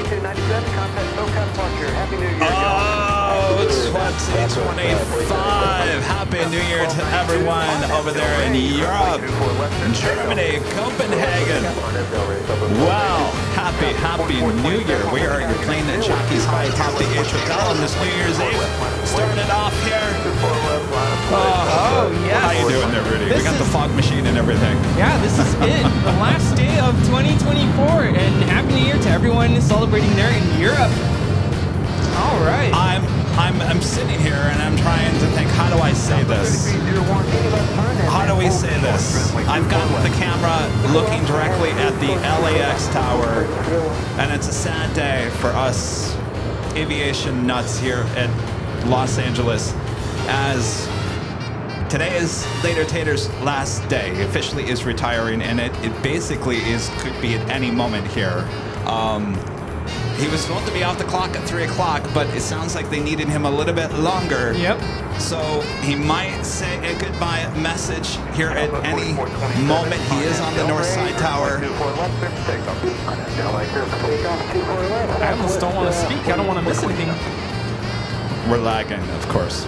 2297, contact SoCal departure. Happy New Year, Oh, 2025. Happy New Year to everyone over there in Europe, Germany, Copenhagen. Wow, happy New Year. We are your Plane Jockeys high atop the Hotel on this New Year's Eve. Starting it off here. Oh, yes. How you doing there, Rudy? We got the fog machine and everything. Yeah, this is it. The last day of 2024. And Happy New Year to everyone celebrating there in Europe. All right. I'm sitting here and I'm trying to think, how do I say this? How do we say this? I've got the camera looking directly at the LAX tower, and it's a sad day for us aviation nuts here at Los Angeles, as today is Later Tater's last day. He officially is retiring, and it basically could be at any moment here. He was supposed to be off the clock at 3 o'clock, but it sounds like they needed him a little bit longer. Yep. So he might say a goodbye message here at any moment. He is on the north side tower. I almost don't want to speak. I don't want to miss anything. We're lagging, of course.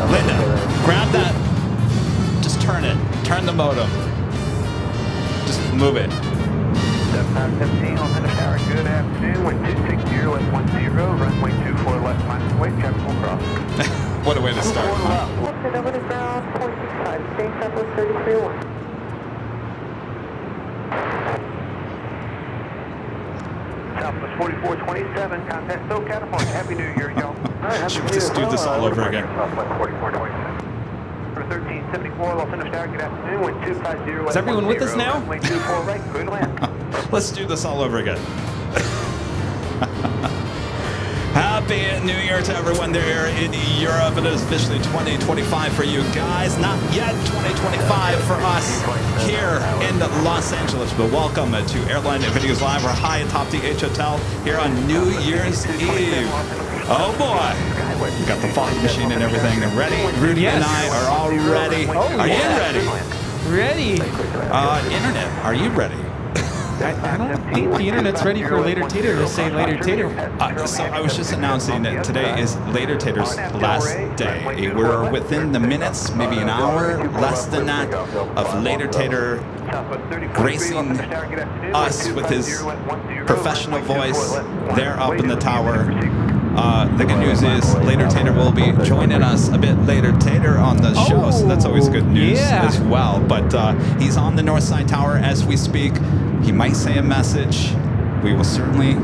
Linda, grab that. Just turn it. Turn the modem. Just move it. 7517 on the tower. Good afternoon. Wind 260 left 10, runway 24 left minus weight, check full cross. What a way to start. Left it over to ground 465, stay southwest 331. Southwest 4427, contact SoCal departure. Happy New Year, y'all. Should we just do this all over again? Southwest 4427. For 1374, Los Angeles Tower, good afternoon. Wind 250. Is everyone with us now? Runway 24 right, clear to land. Let's do this all over again. Happy New Year to everyone there in Europe. It is officially 2025 for you guys. Not yet 2025 for us here in Los Angeles. But welcome to Airline Videos Live. We're high atop the Hotel here on New Year's Eve. Oh boy. We got the fog machine and everything ready. Rudy and I are all ready. Are you ready? Ready. Internet, are you ready? I don't think the internet's ready for Later Tater to say Later Tater. So I was just announcing that today is Later Tater's last day. We're within the minutes, maybe an hour, less than that, of Later Tater gracing us with his professional voice there up in the tower. The good news is Later Tater will be joining us a bit later Tater on the show, so that's always good news as well. But he's on the north side tower as we speak. He might say a message. We will certainly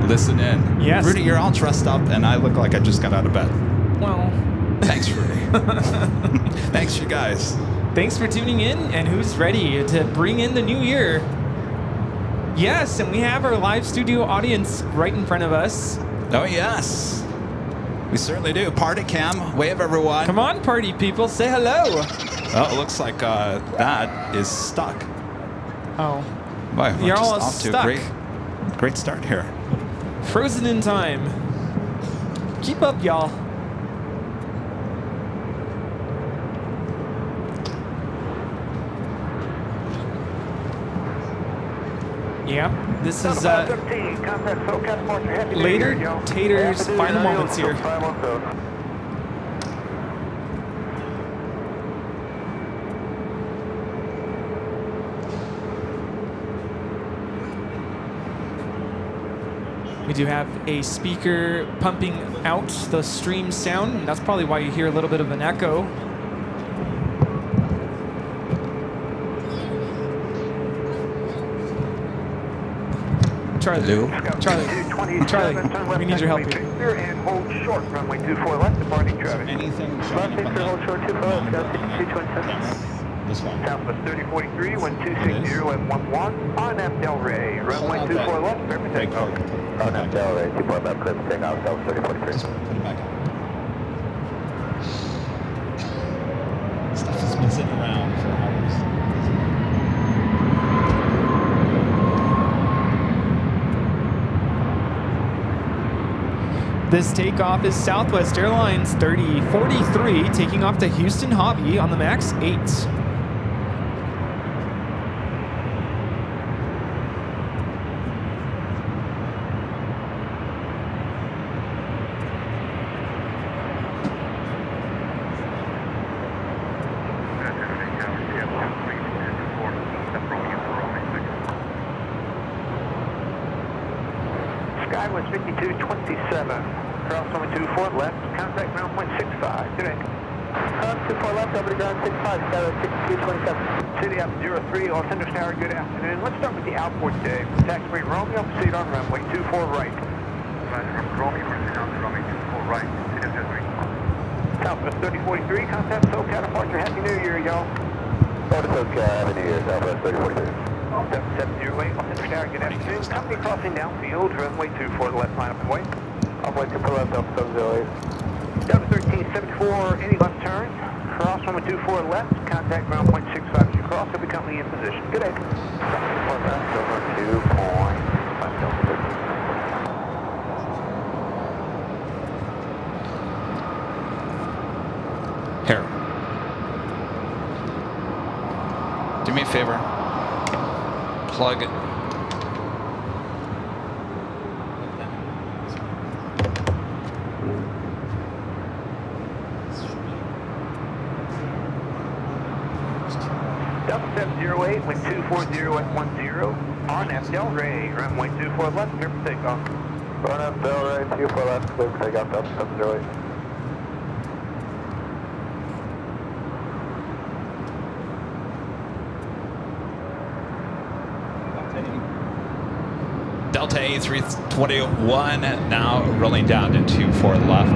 listen in. Yes. Rudy, you're all dressed up, and I look like I just got out of bed. Well, Thanks, Rudy. Thanks, you guys. thanks for tuning in. And who's ready to bring in the new year? Yes, and we have our live studio audience right in front of us. Oh, yes. We certainly do. Party cam. Wave, everyone. Come on, party people. Say hello. Oh, it looks like that is stuck. Oh. Boy, we're You're just all off to stuck. a great start here. Frozen in time. Keep up, y'all. Yeah, this is Later Tater's final moments here. We do have a speaker pumping out the stream sound, and that's probably why you hear a little bit of an echo. Charlie, Charlie, we need your help here. And hold short, runway 24 left, departing traffic. Anything Left base hold short 24 left, down 6227. This one. Southwest 3043, 1260, left 11, on F Del Rey, runway 24 left, clear for takeoff. On F Del Rey, 24 left, clear for takeoff, Southwest 3043. This one. Put it back up. Stuff has been sitting around for hours. This takeoff is Southwest Airlines 3043 taking off to Houston Hobby on the MAX 8. Skywest 5227, cross runway 24 left, contact ground point 65, good day. 24 left, over to ground 65, Skywest 5227. City up 03, Los Angeles Tower, good afternoon. Let's start with the outboard today. Taxiway Romeo, proceed on runway 24 right. Romeo, proceed on runway 24 right, City up 03. Southwest 3043, contact SoCal departure, Happy New Year, y'all. Go to SoCal, Happy New Year, Southwest 3043. 708, Los Angeles Tower, good afternoon. Company crossing downfield, runway 24 left, line up and wait. Runway 24 left, Delta 708. Delta 1374, any left turn. Cross runway 24 left, contact ground point 65 as you cross, every company in position. Good day. Over 2.5 Delta 13. Here. Do me a favor. Plug it. Delta 708, wind 240 at 10. On F Delray, runway 24 left, clear for takeoff. On F Delray, 24 left, clear for takeoff, Delta 708. Delta A321 now rolling down to 24 left.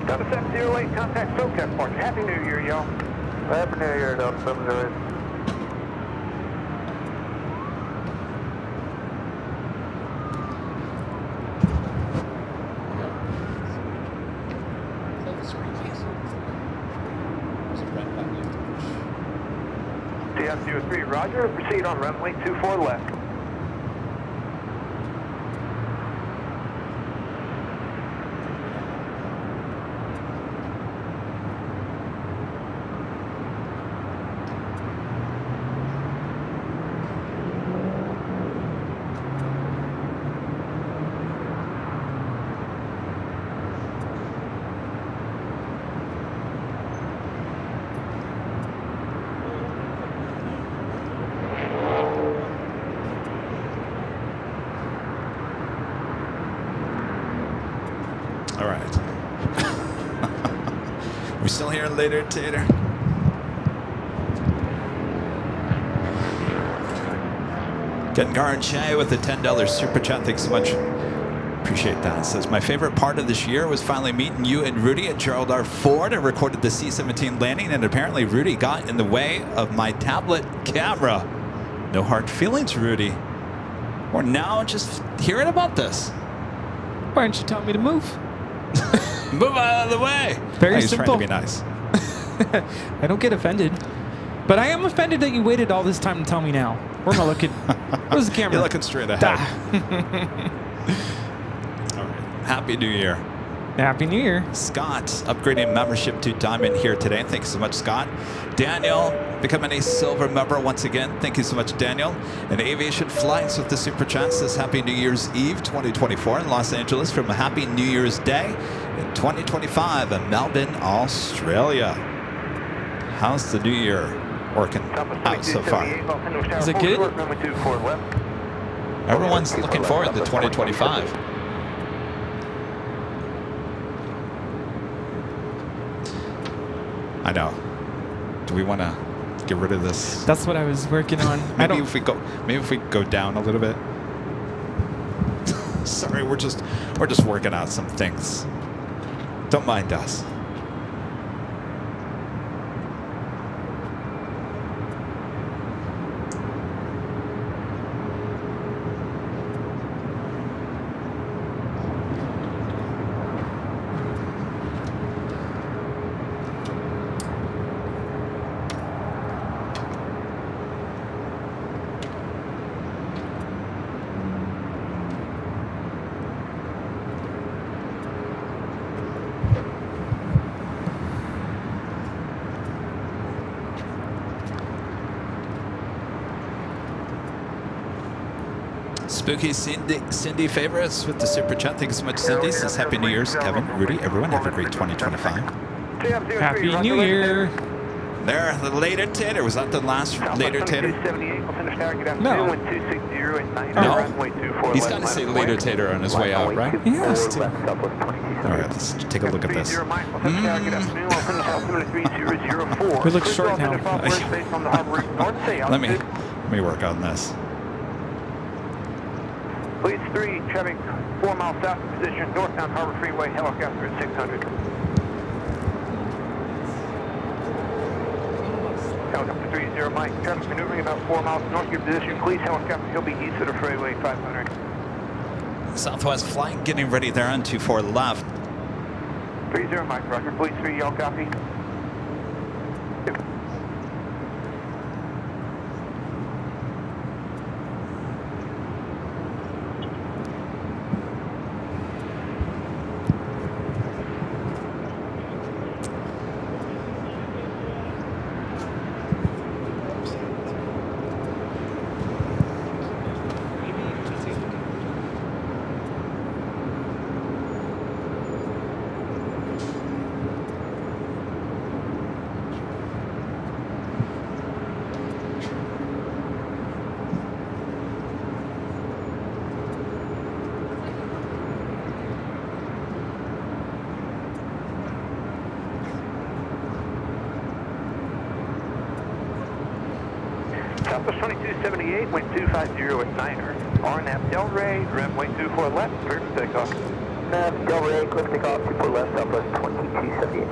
Delta 708, contact SoCal Park. Happy New Year, y'all. Happy New Year, Delta 708. TF03, Roger. Proceed on runway 24 left. All right. We're still here later, Tater. Getting Garn Shay with the $10 super chat. Thanks so much. Appreciate that. It says, my favorite part of this year was finally meeting you and Rudy at Gerald R. Ford. I recorded the C-17 landing, and apparently Rudy got in the way of my tablet camera. No hard feelings, Rudy. We're now just hearing about this. Why don't you tell me to move? Move out of the way. Very He's simple. trying to be nice. I don't get offended. But I am offended that you waited all this time to tell me now. We're going to look at... Where's the camera? You're looking straight ahead. All right. Happy New Year. Happy New Year. Scott upgrading membership to Diamond here today. Thanks so much, Scott. Daniel becoming a silver member once again. Thank you so much, Daniel. And Aviation Flights with the super chat says Happy New Year's Eve 2024 in Los Angeles from a Happy New Year's Day in 2025 in Melbourne, Australia. How's the new year working out so far? Is it good? Everyone's looking forward to 2025. I know. Do we want to get rid of this? That's what I was working on. Maybe if we go down a little bit. Sorry, we're just working out some things. Don't mind us. Spooky Cindy favorites with the super chat. Thank you so much, Cindy. Says Happy New Year's, Kevin, Rudy, everyone. Have a great 2025. Happy New Year. There, the later tater. Was that the last later tater? No. No. He's got to say later tater on his way out, right? He has to. All right, let's take a look at this. We look short now. Let me work on this. Please 3, traffic 4 miles south of position, northbound Harbor Freeway, helicopter at 600. Helicopter 30 Mike, traffic maneuvering about 4 miles north of your position. Please helicopter, he'll be east of the freeway, 500. Southwest flight getting ready there on 24 left. 30 Mike, roger. Please 3, y'all copy. Southwest 2278, wind 250 at 9er. RNAV Delray, runway 24 left, clear for takeoff. Nav Delray, clear for takeoff, 24 left, Southwest 2278.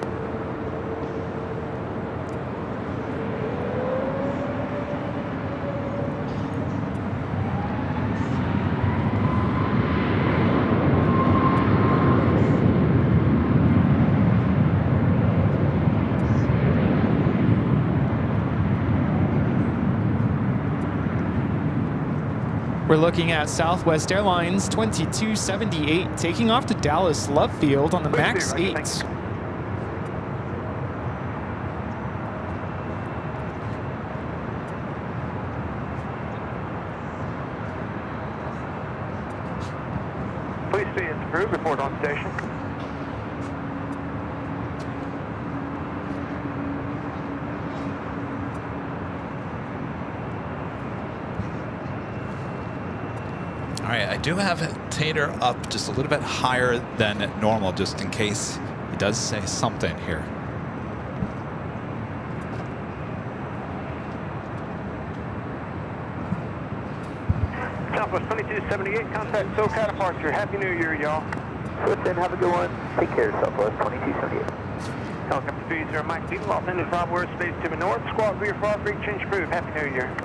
We're looking at Southwest Airlines 2278 taking off to Dallas Love Field on the MAX 8. Please stay in approved, report on station. All right, I do have Tater up just a little bit higher than normal, just in case he does say something here. Southwest 2278, contact SoCal departure. Happy New Year, y'all. Switch in, have a good one. Take care, Southwest 2278. Helicopter 30 Mike, Beetle, Los Angeles, Rob, Word, space to the north. Squawk, rear, fraud, break, change crew. Happy New Year.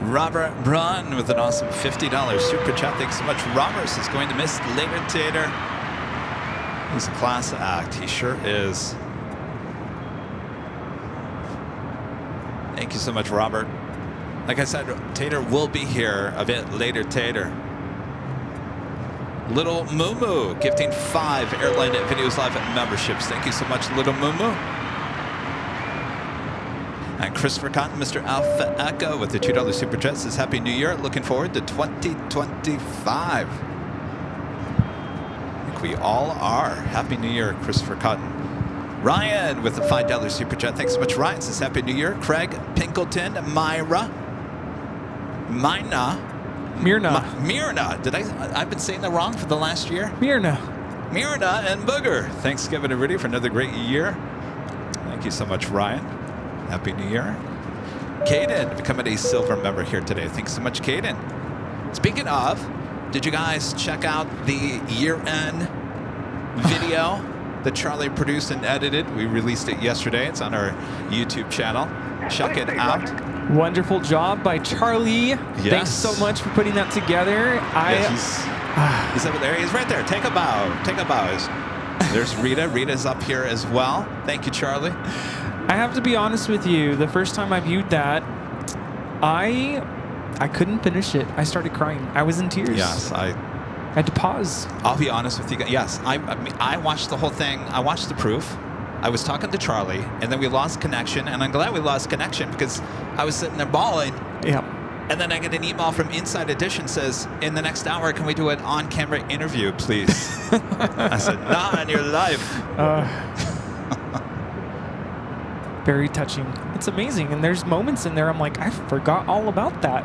Robert Braun with an awesome $50 super chat. Thanks so much. Roberts is going to miss later Tater. He's a class act. He sure is. Thank you so much, Robert. Like I said, Tater will be here a bit later, Tater. Little Moo Moo gifting 5 Airline Videos Live memberships. Thank you so much, Little Moo Moo. And Christopher Cotton, Mr. Alpha Echo with the $2 Super Chat says, Happy New Year. Looking forward to 2025. I think we all are. Happy New Year, Christopher Cotton. Ryan with the $5 Super Chat. Thanks so much, Ryan. Says, Happy New Year. Craig Pinkleton, Myra. Myrna. I've been saying that wrong for the last year? Myrna and Booger. Thanks, Kevin and Rudy, for another great year. Thank you so much, Ryan. Happy New Year. Caden, becoming a silver member here today. Thanks so much, Caden. Speaking of, did you guys check out the year-end video that Charlie produced and edited? We released it yesterday. It's on our YouTube channel. Check it out. Wonderful job by Charlie. Yes. Thanks so much for putting that together. He's over there. He's right there. Take a bow. Take a bow. There's Rita. Rita's up here as well. Thank you, Charlie. I have to be honest with you. The first time I viewed that, I couldn't finish it. I started crying. I was in tears. Yes, I had to pause. I'll be honest with you guys. Yes, I watched the whole thing. I watched the proof. I was talking to Charlie, and then we lost connection. And I'm glad we lost connection because I was sitting there bawling. Yeah. And then I get an email from Inside Edition says, in the next hour, can we do an on-camera interview, please? I said, not in your life. Very touching. It's amazing. And there's moments in there I'm like, I forgot all about that.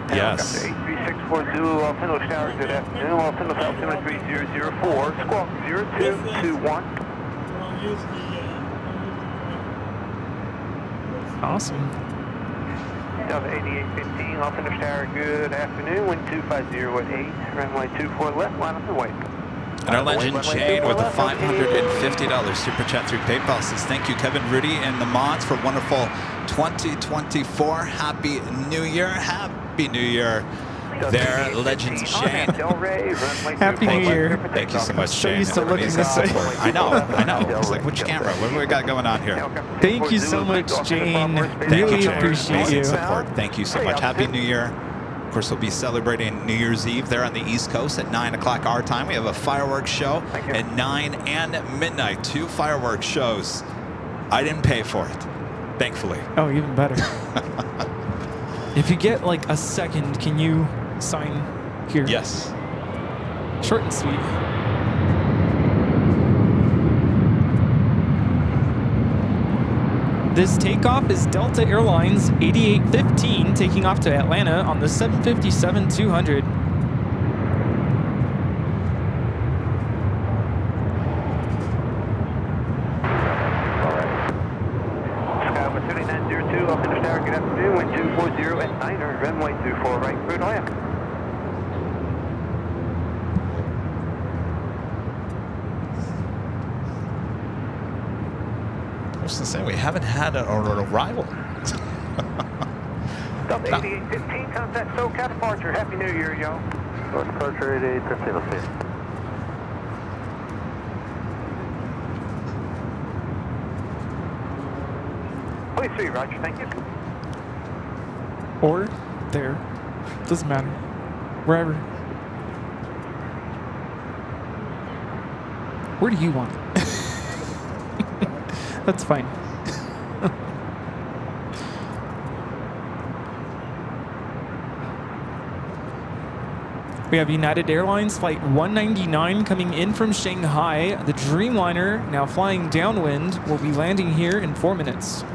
Yes. 83640 Los Angeles Tower, good afternoon. Los Angeles Altimeter 3004, squawk 0221. Awesome. Delta 8815, Los Angeles Tower, good afternoon. Wind 250 at 8, runway 24 left, line up and wait. And our legend Jade with a $550 super chat through PayPal says, thank you, Kevin, Rudy, and the mods for wonderful 2024. Happy New Year. Happy New Year. There, Legend Shane. Happy New Year. Thank you so much, Shane. So used to looking this way. I know. It's like, which camera? What do we got going on here? Thank you so much, Jane. Really appreciate you. Support. Thank you so much. Happy New Year. Of course, we'll be celebrating New Year's Eve there on the East Coast at 9 o'clock our time. We have a fireworks show at 9 and midnight. 2 fireworks shows. I didn't pay for it, thankfully. Oh, even better. If you get like a second, can you sign here? Yes. Short and sweet. This takeoff is Delta Airlines 8815 taking off to Atlanta on the 757-200. Sky 3902, Los Angeles Tower, good afternoon. Wind 240 at 9, runway 24 right, cruise on. I was going to say, we haven't had an arrival. Delta 8815, contact SoCal departure. Happy New Year, y'all. Departure 8815, let's see. Please see, Roger, thank you. Or there. Doesn't matter. Wherever. Where do you want it? That's fine. We have United Airlines Flight 199 coming in from Shanghai. The Dreamliner, now flying downwind, will be landing here in 4 minutes.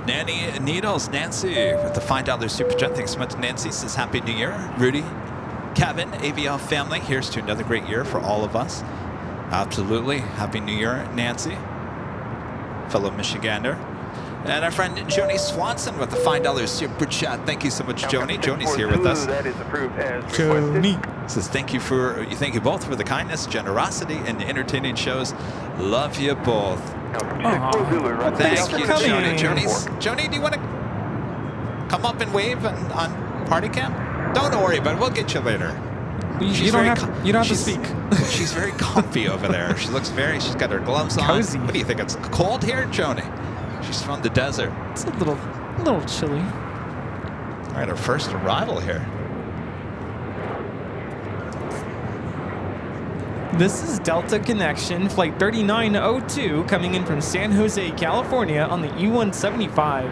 Nanny Needles, Nancy with the $5 super chat. Thanks so much, Nancy. Says Happy New Year. Rudy, Kevin, AVL family, here's to another great year for all of us. Absolutely. Happy New Year, Nancy, fellow Michigander. And our friend Joni Swanson with the $5 super chat. Thank you so much, Joni. Joni's here with us. That is approved as Joni says thank you both for the kindness, generosity, and the entertaining shows. Love you both. Thank you, Joni. Joni, do you want to come up and wave on party cam? Don't worry, but we'll get you later. You don't have to speak. She's very comfy over there. She's got her gloves on. Cozy. What do you think? It's cold here, Joni? She's from the desert. It's a little chilly. All right, our first arrival here. This is Delta Connection, flight 3902, coming in from San Jose, California on the E175.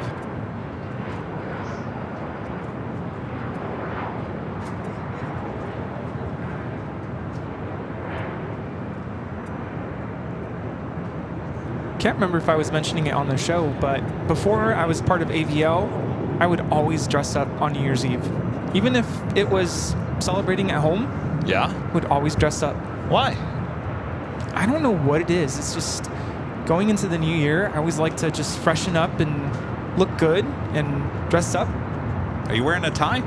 Can't remember if I was mentioning it on the show, but before I was part of AVL, I would always dress up on New Year's Eve. Even if it was celebrating at home, Yeah? would always dress up. Why? I don't know what it is. It's just going into the new year, I always like to just freshen up and look good and dress up. Are you wearing a tie?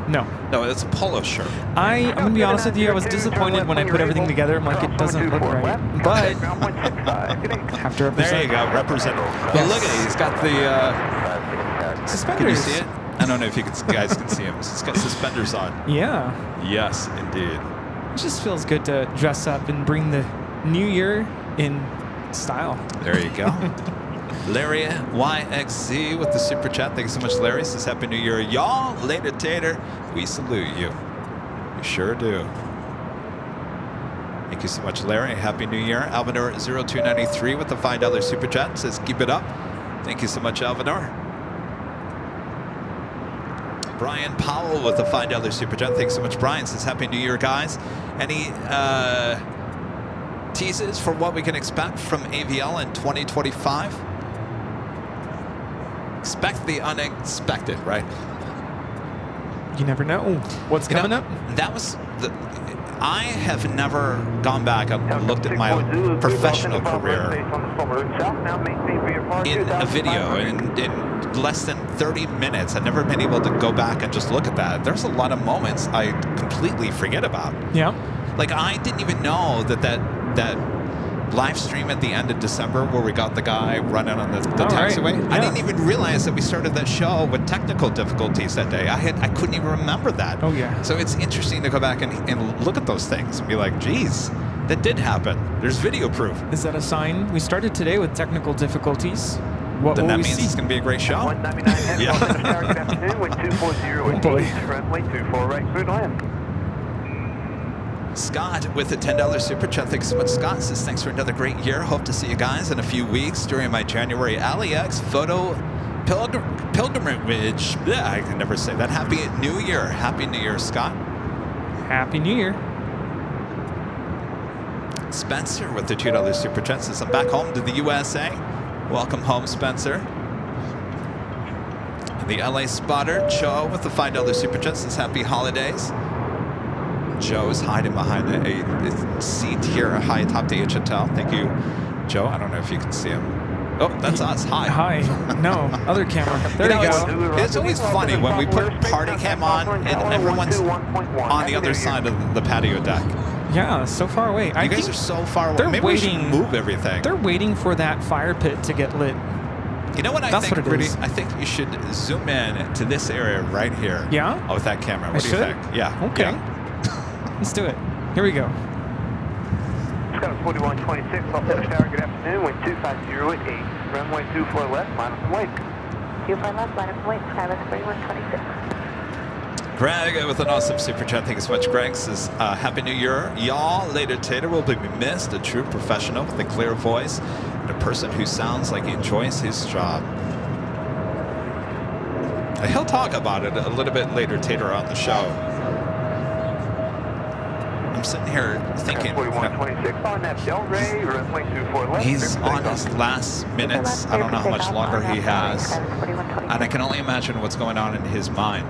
No. No, it's a polo shirt. I'm going to be honest with you, I was disappointed when I put everything together. I'm like, it doesn't look right. But I have to represent. There you go, represent. But look at it, he's got the... Suspenders. Can you see it? I don't know if you guys can see him. He's got suspenders on. Yeah. Yes, indeed. It just feels good to dress up and bring the new year in style. There you go. Larry YXZ with the super chat. Thank you so much, Larry. Says Happy New Year, y'all. Later, Tater. We salute you. We sure do. Thank you so much, Larry. Happy New Year. Alvador0293 with the $5 super chat. Says keep it up. Thank you so much, Alvador. Brian Powell with the $5 super chat. Thanks so much, Brian. Says Happy New Year, guys. Any teases for what we can expect from AVL in 2025? Expect the unexpected, right? You never know what's coming up. That was the. I have never gone back and looked at my professional career in a video in less than 30 minutes. I've never been able to go back and just look at that. There's a lot of moments I completely forget about. Yeah. Like, I didn't even know that live stream at the end of December where we got the guy running on the taxiway. Right. Yeah. I didn't even realize that we started that show with technical difficulties that day. I couldn't even remember that. Oh, yeah. So it's interesting to go back and look at those things and be like, geez, that did happen. There's video proof. Is that a sign? We started today with technical difficulties. What Then will that we means see? it's going to be a great show. 199 Yeah. Good afternoon, wind 240 Oh, boy. runway 24 right, clear to land. Scott with a $10 super chat. Thanks so much, Scott. Says thanks for another great year. Hope to see you guys in a few weeks during my January LAX photo pilgrimage. Yeah, I can never say that. Happy New Year. Happy New Year, Scott. Happy New Year. Spencer with the $2 super chat says I'm back home to the USA. Welcome home, Spencer. And the LA spotter, Joe with the $5 super chat says happy holidays. Joe is hiding behind a seat here, high atop the hotel. Thank you, Joe. I don't know if you can see him. Oh, that's us. Hi. Hi. No, other camera. There you go. It's always funny when we put party cam on and everyone's on the other side of the patio deck. Yeah, so far away. You guys are so far away. they're Maybe we should waiting- move everything. They're waiting for that fire pit to get lit. You know what I That's think, what it Rudy? is. I think you should zoom in to this area right here. Yeah? Oh, with that camera. What I do you should? think? Yeah. Okay. Yeah. Let's do it. Here we go. Scott 4126, Los Angeles Tower, good afternoon, wind 250 at 8, runway 24 left, minus the wake. 25 left, minus the wake, Skyless 4126. Greg with an awesome super chat. Thank you so much, Greg. Says, Happy New Year, y'all. Later, Tater will be missed. A true professional with a clear voice and a person who sounds like he enjoys his job. He'll talk about it a little bit later, Tater, on the show. I'm sitting here thinking, 4126 on that Delray, runway 24 left. he's on his last minutes. I don't know how much longer he has. And I can only imagine what's going on in his mind.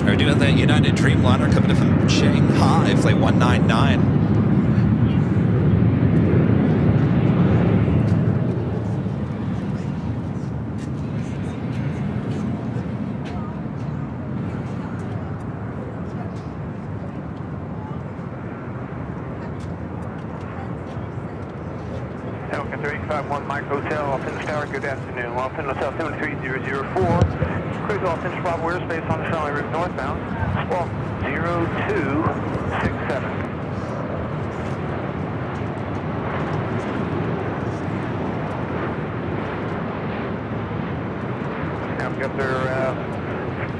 We're doing the United Dreamliner coming in from Shanghai, flight 199. Falcon 351 Mike Hotel, Los Angeles Tower, good afternoon. Los Angeles Hotel 73004. Cruise Los Angeles Bravo airspace on the Charlie route northbound. Squawk 0267. up there,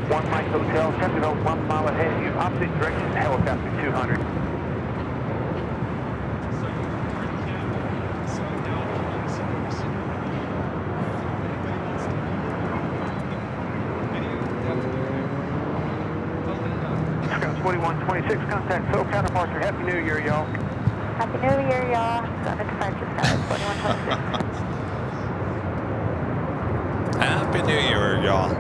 1 Mike Hotel, check it out 1 mile ahead of you, opposite direction, helicopter 200. Scouts 4126, contact Seoul counterparts. Happy New Year, y'all. Happy New Year, y'all. On the departure side, 4126. Happy New Year, y'all.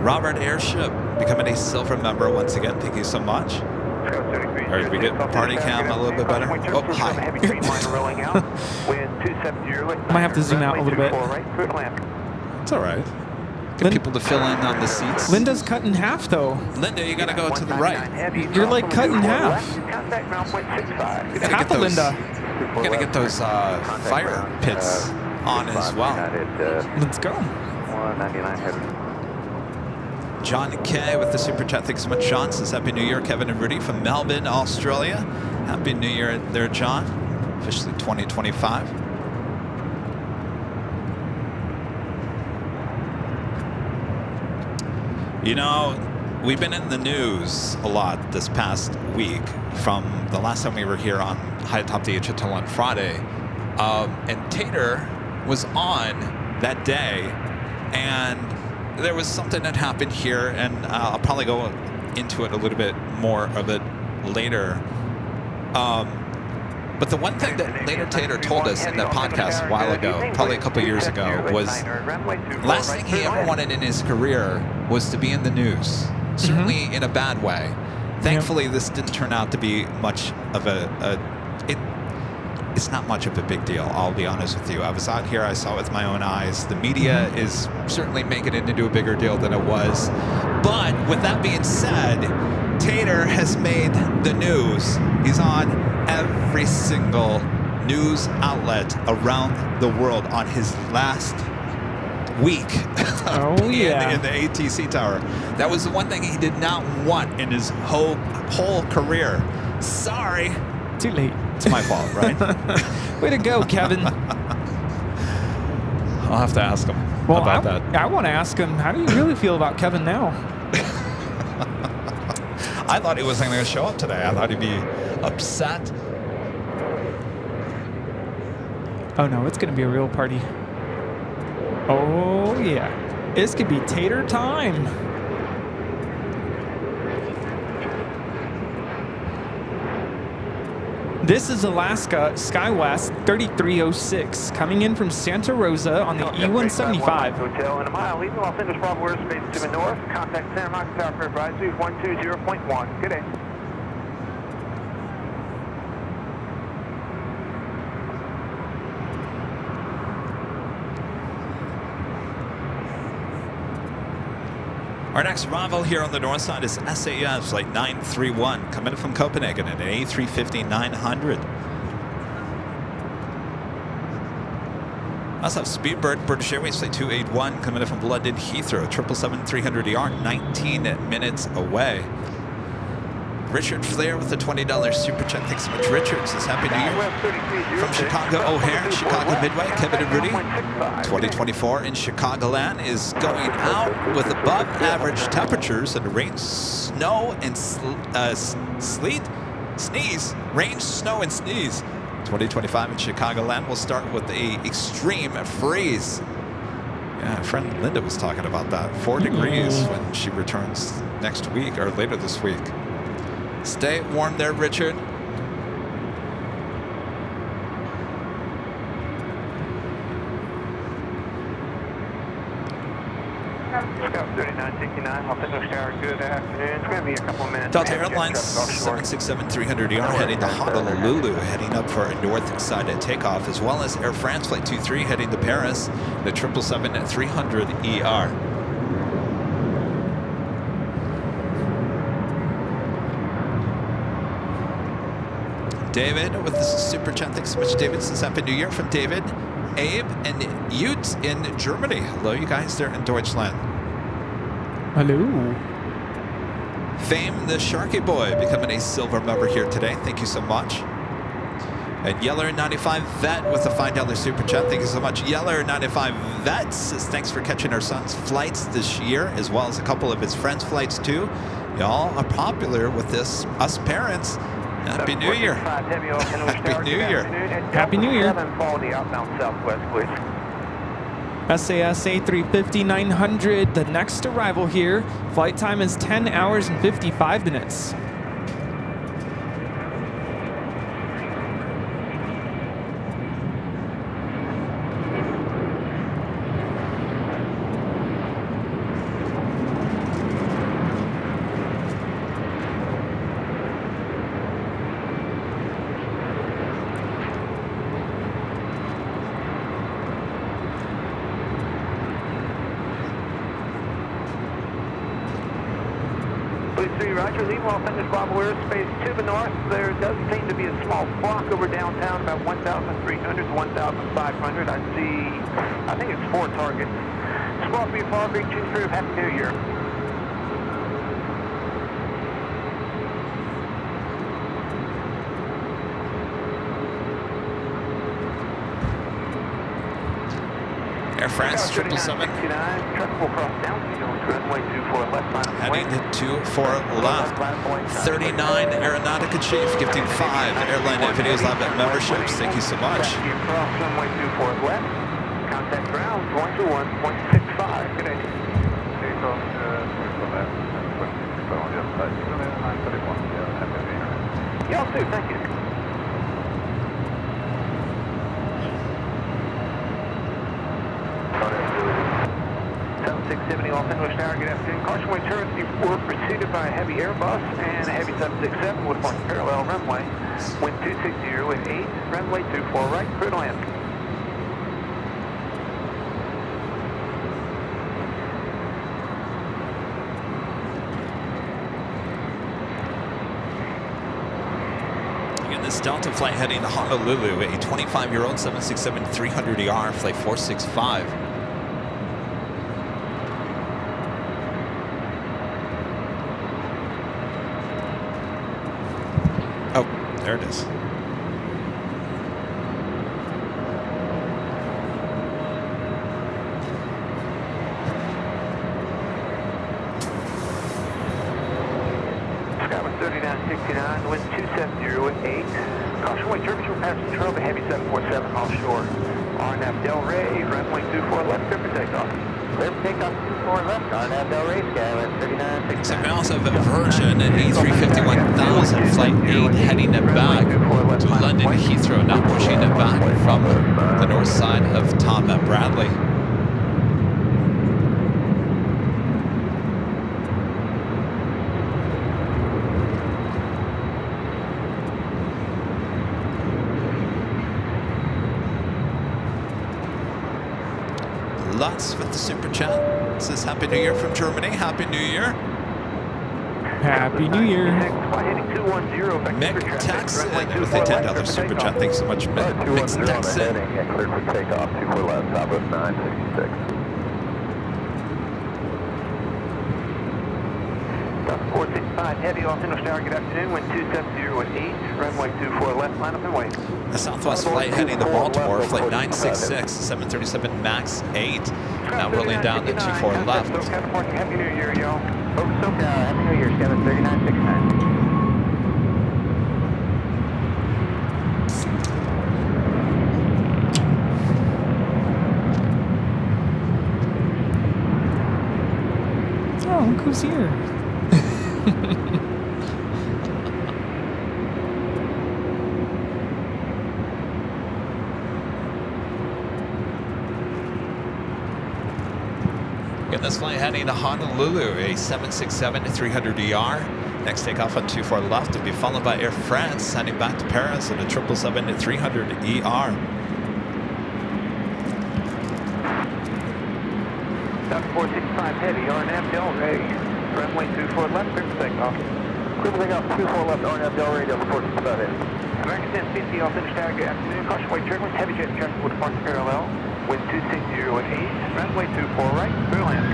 Robert Airship becoming a silver member once again. Thank you so much. Or did we get party cam a little bit better? Oh, hi. Might have to zoom out a little bit. It's all right. Get people to fill in on the seats. Linda's cut in half, though. Linda, you got to go to the right. You're like cut in half. Half of Linda. You got to get those fire pits on as well. Let's go. 199 heavy. John K with the super chat. Thanks so much, John. Says Happy New Year, Kevin and Rudy from Melbourne, Australia. Happy New Year there, John. Officially 2025. You know, we've been in the news a lot this past week from the last time we were here on High Atop the Hotel on Friday. And Tater was on that day, and there was something that happened here, and I'll probably go into it a little bit more of it later. But the one thing that Later Tater told us in that podcast a while ago, probably a couple years ago, was last thing he ever wanted in his career was to be in the news, certainly in a bad way. Thankfully, this didn't turn out to be much of it's not much of a big deal, I'll be honest with you. I was out here, I saw it with my own eyes. The media is certainly making it into a bigger deal than it was. But with that being said, Tater has made the news. He's on every single news outlet around the world on his last week in the ATC tower. That was the one thing he did not want in his whole career. Sorry. Too late. It's my fault, right? Way to go, Kevin. I'll have to ask him about that. I want to ask him, how do you really feel about Kevin now? I thought he wasn't going to show up today. I thought he'd be upset. Oh no, it's going to be a real party. Oh yeah. This could be Tater time. This is Alaska Skywest 3306 coming in from Santa Rosa on the E175. Hotel in a mile, leaving Los Angeles Bravo airspace to the north. Contact Santa Monica Tower for advisory 120.1. Good day. Our next arrival here on the north side is SAS Flight 931, coming from Copenhagen at an A350-900. I also have Speedbird, British Airways Flight 281, coming in from London Heathrow, 777-300ER, 19 minutes away. Richard Flair with the $20 super chat. Thanks so much, Richard. Says Happy New Year. From Chicago O'Hare, Chicago Midway, Kevin and Rudy. 2024 in Chicagoland is going out with above average temperatures and rain, snow, and sleet, sneeze. Rain, snow, and sneeze. 2025 in Chicagoland will start with a extreme freeze. Yeah, friend Linda was talking about that. 4 degrees when she returns next week or later this week. Stay warm there, Richard. Scout 3969, Los Angeles Tower, good afternoon. It's going to be a couple minutes. Delta Airlines 767-300ER heading to Honolulu, heading up for a north side takeoff, as well as Air France Flight 23 heading to Paris, the 777-300ER. David with the super chat. Thanks so much, David. Says Happy New Year from David, Abe, and Ute in Germany. Hello, you guys there in Deutschland. Hello. Fame the Sharky Boy becoming a silver member here today. Thank you so much. And Yeller95 Vet with a $5 super chat. Thank you so much. Yeller95 Vet says thanks for catching our son's flights this year, as well as a couple of his friends' flights too. Y'all are popular with this, us parents. Happy New Year. Happy New Year. Happy New Year. Outbound Southwest, please. SAS A350-900, the next arrival here. Flight time is 10 hours and 55 minutes. Roger, leave off in this Bravo airspace to the north. There does seem to be a small flock over downtown, about 1,300 to 1,500. I think it's 4 targets. Small for you, Fall Creek, choose through. Happy New Year. Air France 777. Heading to 24 left. 39 Aeronautica Chief gifting 5 Airline Videos Lab memberships. Thank you so much. Runway 24 left. Contact ground 121.65. Good day. Y'all too, thank you. 670 off English Tower, good afternoon. Caution way turns were preceded by a heavy Airbus and a heavy 767 with one parallel runway. Wind 260 with 8, runway 24 right, clear to land. Again, this Delta flight heading to Honolulu, a 25-year-old 767-300ER, flight 465. There it is. Skyline 3969, wind 270 with 8. Caution way turbulence will pass control of a heavy 747 offshore. RNAV Del Rey, runway 24 left, clear for takeoff. Clear for takeoff 24 left, RNAV Del Rey, Skyline 3969. So we also have a Virgin, an A350-1000, flight 8, heading it back to London Heathrow, now pushing it back from the north side of Tom at Bradley. Lutz with the super chat says Happy New Year from Germany. Happy New Year. Happy New Year. Mick Texan with a $10 super chat. Thanks so much, Mick Texan. Cleared for takeoff, 24 left, Southwest 966. South 465 heavy off English Tower, good afternoon, wind 270 with 8, runway 24 left, line up and wait. A Southwest flight heading to Baltimore, flight 966, 737 MAX 8, now rolling down to 24 left. Happy New Year, y'all. Over SoCal, Happy New Year, 73969. Oh, look who's here. Again, this flight heading to Honolulu, a 767-300ER. Next takeoff on 24 left will be followed by Air France, heading back to Paris on a 777-300ER. South 465 heavy, RNAV Del Rey, runway 24 left, clear for takeoff. Clear for takeoff, 24 left, RNAV Del Rey, Delta 465 heavy. American 1050 off English Tower, good afternoon. Caution way turbulence, heavy jet traffic with departure parallel. Wind 260 with 8, runway 24 right, clear to land.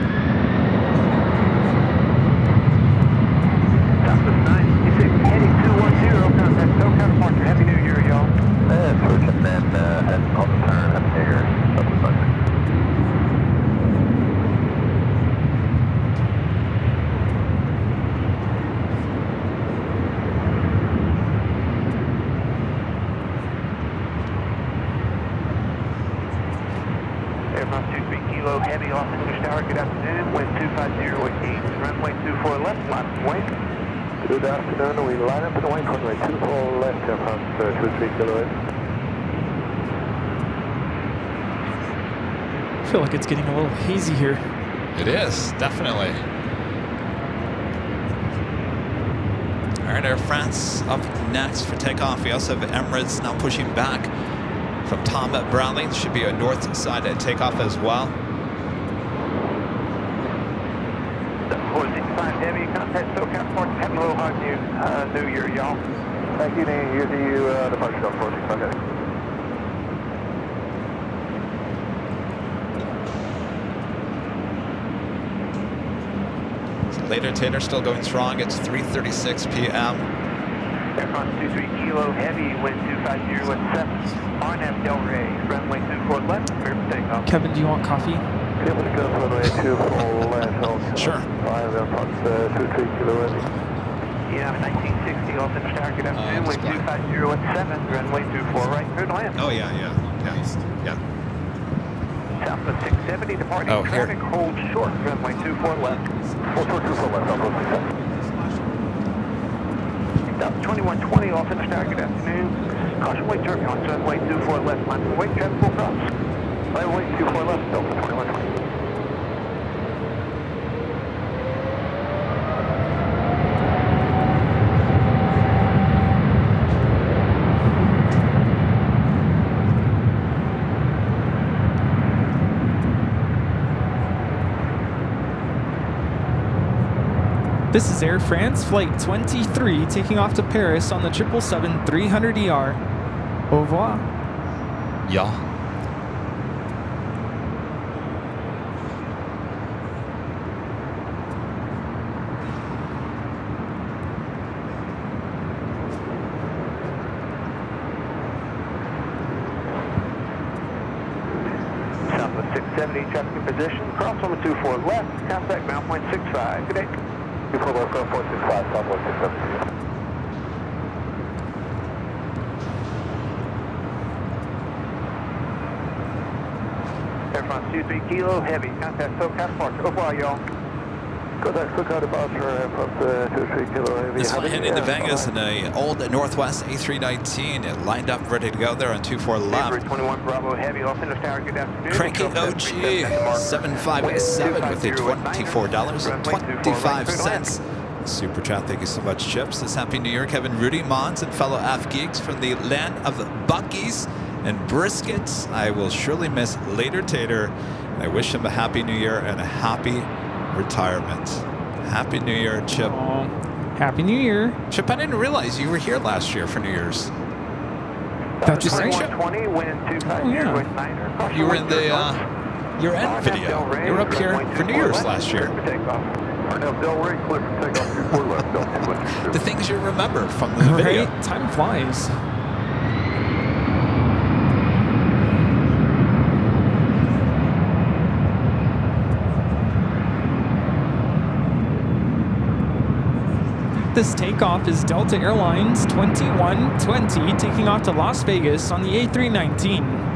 Southwest 966, heading 210, contact SoCal departure. Happy New Year, y'all. Center Tower, good afternoon. Wind 250 east, runway 24 left, line up wing. Good afternoon. We line up in the wing, runway 24 left, Air France 23 kilo. I feel like it's getting a little hazy here. It is, definitely. All right, Air France up next for takeoff. We also have Emirates now pushing back from Tom at Bradley. There should be a north side at takeoff as well. 465 Heavy, contact SoCal Port, having a little hard New Year, y'all. Thank you, New Year to you, departure on 465 Heavy. Later Tater still going strong. It's 3:36 p.m. Air France 23 kilo heavy, wind 250 with 7. RNF Del Rey, runway 24 left, clear for takeoff. Kevin, do you want coffee? Able to go runway 24 left, Sure. 5 Air France 23 kilo heavy. Yeah, 1960, all center tower, good afternoon, wind 250 with 7, runway 24 right, clear to land. Oh, yeah. Southwest 670, departing Oh, here. traffic, hold short, runway 24 left. Hold short, 24 left, Southwest 670. South 2120, all center tower, good afternoon. Caution weight turbulence, runway 24 left, line for weight, traffic full cross. Runway 24 left, Delta 2120. This is Air France Flight 23 taking off to Paris on the 777-300ER. Au revoir. Yeah. Southwest 670, traffic in position, cross on the 24 left, contact ground point 65, good day. 24 left, ground point 65, Southwest 670. Air France 23 kilo heavy, contact SoCal departure. Au revoir, y'all. Contact SoCal departure, Air France 23 kilo heavy. This one heading to Vegas in a old Northwest A319. It lined up, ready to go there on 24 left. 21 Bravo heavy, all center tower, good afternoon. Cranky OG 7587 with a $24.25. Super chat, thank you so much, Chips. This Happy New Year, Kevin Rudy, Mons, and fellow AF geeks from the land of Buckies and briskets. I will surely miss Later Tater, and I wish him a Happy New Year and a happy retirement. Happy New Year, Chip. Oh, Happy New Year. Chip, I didn't realize you were here last year for New Year's. That's just Right, right. Chip? 2120, wind 250 Oh, yeah. with 9er. You were in the year-end video. You were up here for New Year's last year. The things you remember from the video. Right? Time flies. This takeoff is Delta Airlines 2120 taking off to Las Vegas on the A319.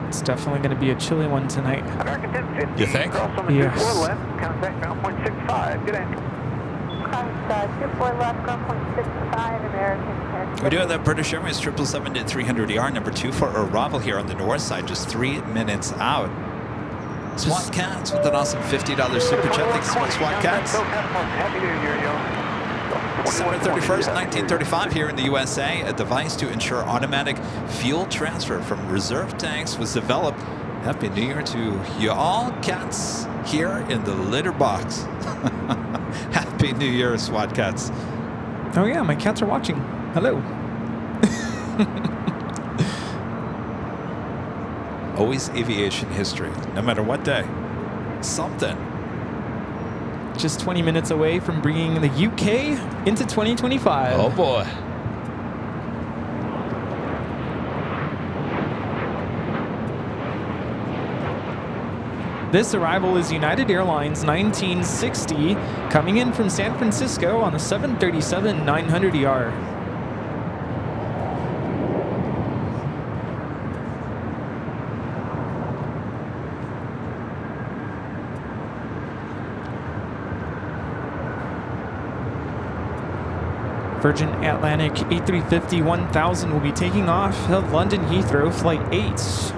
It's definitely going to be a chilly one tonight. American 1050. You think? Cross on the Yes. 24 left, contact ground point 65. Good day. Cross 24 left, ground point 65, American 10. We're doing the British Airways 777-300ER number 2 for arrival here on the north side, just 3 minutes out. SWAT Cats with an awesome $50 super chat. Thanks so much, SWAT Cats. Happy New Year, yo. December 31st, 1935 here in the USA, a device to ensure automatic fuel transfer from reserve tanks was developed. Happy New Year to you all cats here in the litter box. Happy New Year, SWAT Cats. Oh yeah, my cats are watching. Hello. Always aviation history, no matter what day. Something. Just 20 minutes away from bringing the UK into 2025. Oh boy. This arrival is United Airlines 1960 coming in from San Francisco on the 737-900ER. Virgin Atlantic A350-1000 will be taking off of London Heathrow Flight 8.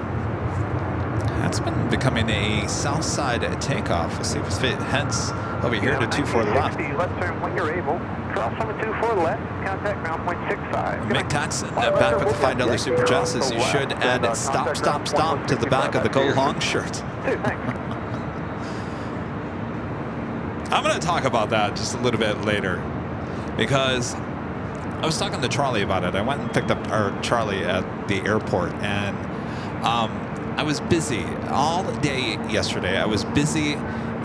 That's been becoming a south side takeoff. We'll see if it heads over here to 24 left. Left turn when you're able. Cross from 24 left. Contact ground point 65. Mick Taxon back with the $5 Super Jet says you should add stop, stop, stop to the back of the Go Long shirt. I'm going to talk about that just a little bit later because I was talking to Charlie about it. I went and picked up Charlie at the airport, and I was busy all day yesterday. I was busy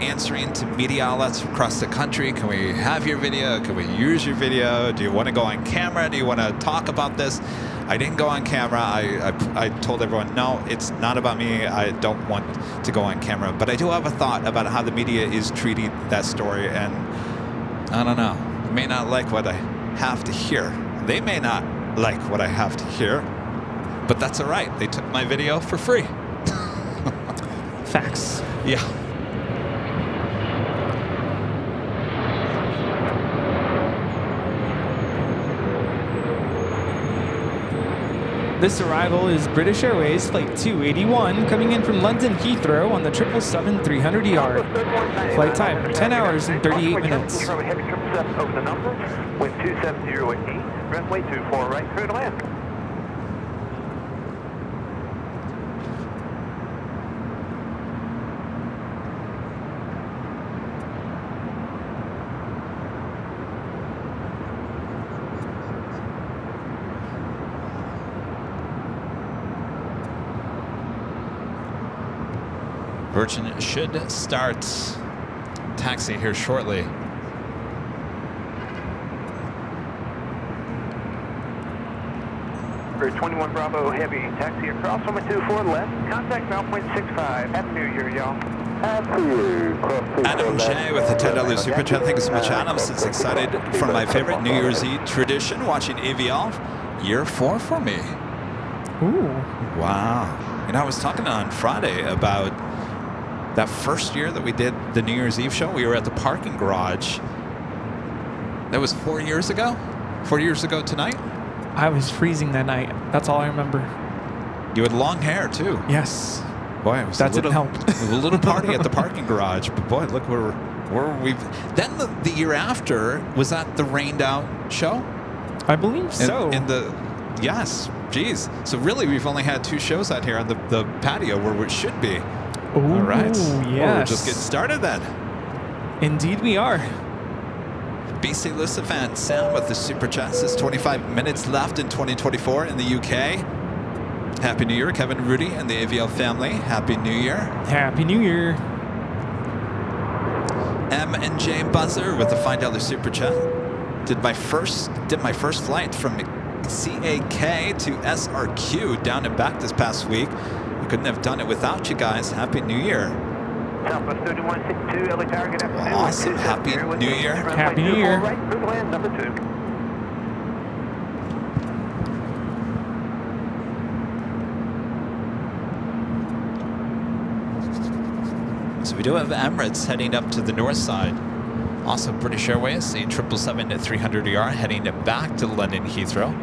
answering to media outlets across the country. Can we have your video? Can we use your video? Do you want to go on camera? Do you want to talk about this? I didn't go on camera. I told everyone, no, it's not about me. I don't want to go on camera. But I do have a thought about how the media is treating that story, and I don't know. You may not like what I have to hear. They may not like what I have to hear, but that's all right. They took my video for free. Facts. Yeah. This arrival is British Airways Flight 281 coming in from London Heathrow on the 777-300ER. Flight time 10 hours and 38 minutes. Over the number, wind 270 at east, runway 24 right, clear to land. Virgin should start taxi here shortly. For 21 Bravo Heavy, taxi across from 24 left, contact ground point 65. Happy New Year, y'all. Adam J with the $10 Super Chat. Thank you so much, Adam. Since excited for my favorite New Year's Eve tradition, watching AVL, year 4 for me. Ooh. Wow. You know, I was talking on Friday about that first year that we did the New Year's Eve show. We were at the parking garage. That was 4 years ago? 4 years ago tonight? I was freezing that night. That's all I remember. You had long hair, too. Yes. Boy, it was that didn't help. It was a little party at the parking garage. But boy, look where we've... Then the year after, was that the rained out show? I believe so. Yes. Geez. So really, we've only had 2 shows out here on the patio where it should be. Ooh, all right. Yes. Well, we're just getting started then. Indeed we are. BC Lissa fan Sam with the Super Chat says 25 minutes left in 2024 in the UK. Happy New Year, Kevin Rudy and the AVL family. Happy New Year. Happy New Year. M and J Buzzer with the $5 Super Chat. Did my first flight from CAK to SRQ down and back this past week. I couldn't have done it without you guys. Happy New Year. Southwest 3162, LA Tower, good afternoon. Awesome. Happy New Year. Happy New Year. Right, clear to land, number 2. So we do have Emirates heading up to the north side. Also British Airways, a 777-300ER heading back to London Heathrow,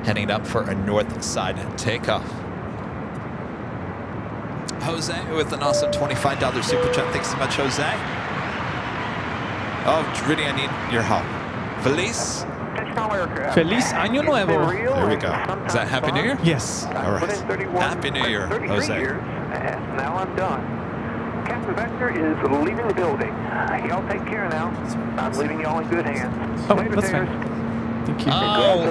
heading up for a north side takeoff. Jose with an awesome $25 Super Chat. Thanks so much, Jose. Oh, Rudy, I need your help. Feliz Feliz Año Nuevo. There we go. Is that Happy New Year? Yes. All right. Happy New Year, Jose. Now I'm done. Captain Vector is leaving the building. Y'all take care now. I'm leaving y'all in good hands. Oh, Later, that's Taylor. fine. Thank you. Oh.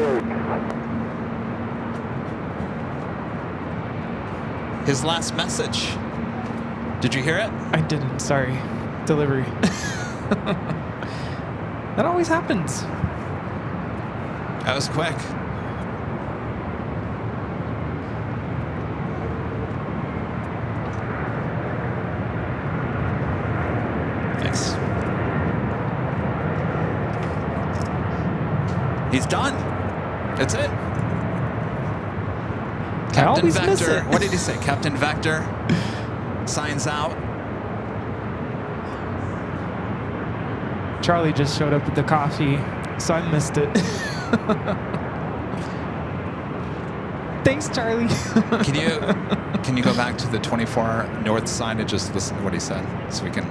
His last message. Did you hear it? I didn't. Sorry. Delivery. That always happens. That was quick. He's done. That's it. I Captain always miss Vector. it. What did he say? Captain Vector signs out. Charlie just showed up with the coffee, so I missed it. Thanks, Charlie. Can you go back to the 24 north side and just listen to what he said, so we can.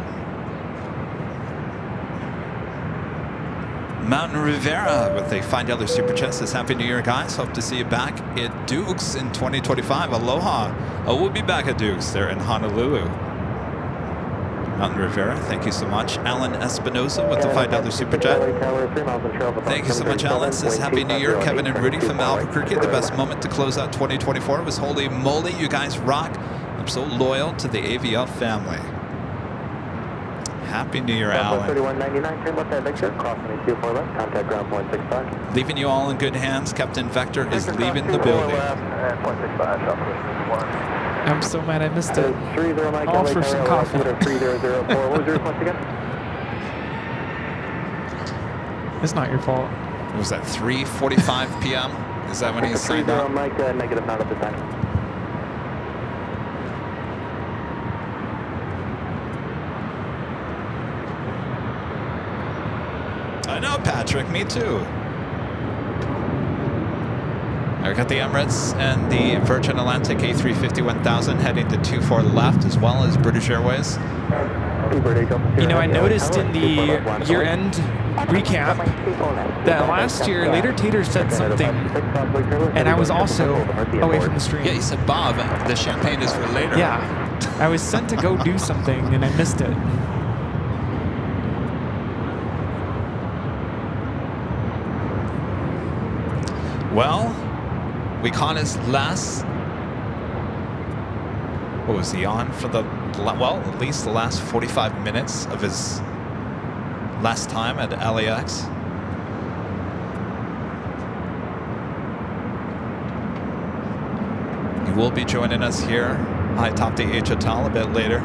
Mountain Rivera with a $5 super chat says, Happy New Year, guys. Hope to see you back at Duke's in 2025. Aloha. Oh, we'll be back at Duke's. They're in Honolulu. Mountain Rivera, thank you so much. Alan Espinosa with the $5 super chat. Thank you so much, Alan. Says, Happy New Year, Kevin and Rudy from Albuquerque. The best moment to close out 2024 was holy moly. You guys rock. I'm so loyal to the AVL family. Happy New Year, Alan. Leaving you all in good hands. Captain Vector is leaving the building. I'm so mad I missed it. All for some coffee. It's not your fault. Was that 3:45 p.m.? Is that when he signed up? Negative not at the time. I know, Patrick. Me too. I got the Emirates and the Virgin Atlantic A350-1000 heading to 24 left, as well as British Airways. You know, I noticed in the year-end recap that last year Later Tater said something, and I was also away from the stream. Yeah, he said, Bob, the champagne is for later. Yeah, I was sent to go do something, and I missed it. Well, we caught his last. What was he on for the? Well, at least the last 45 minutes of his last time at LAX. He will be joining us here, atop the Hotel a bit later.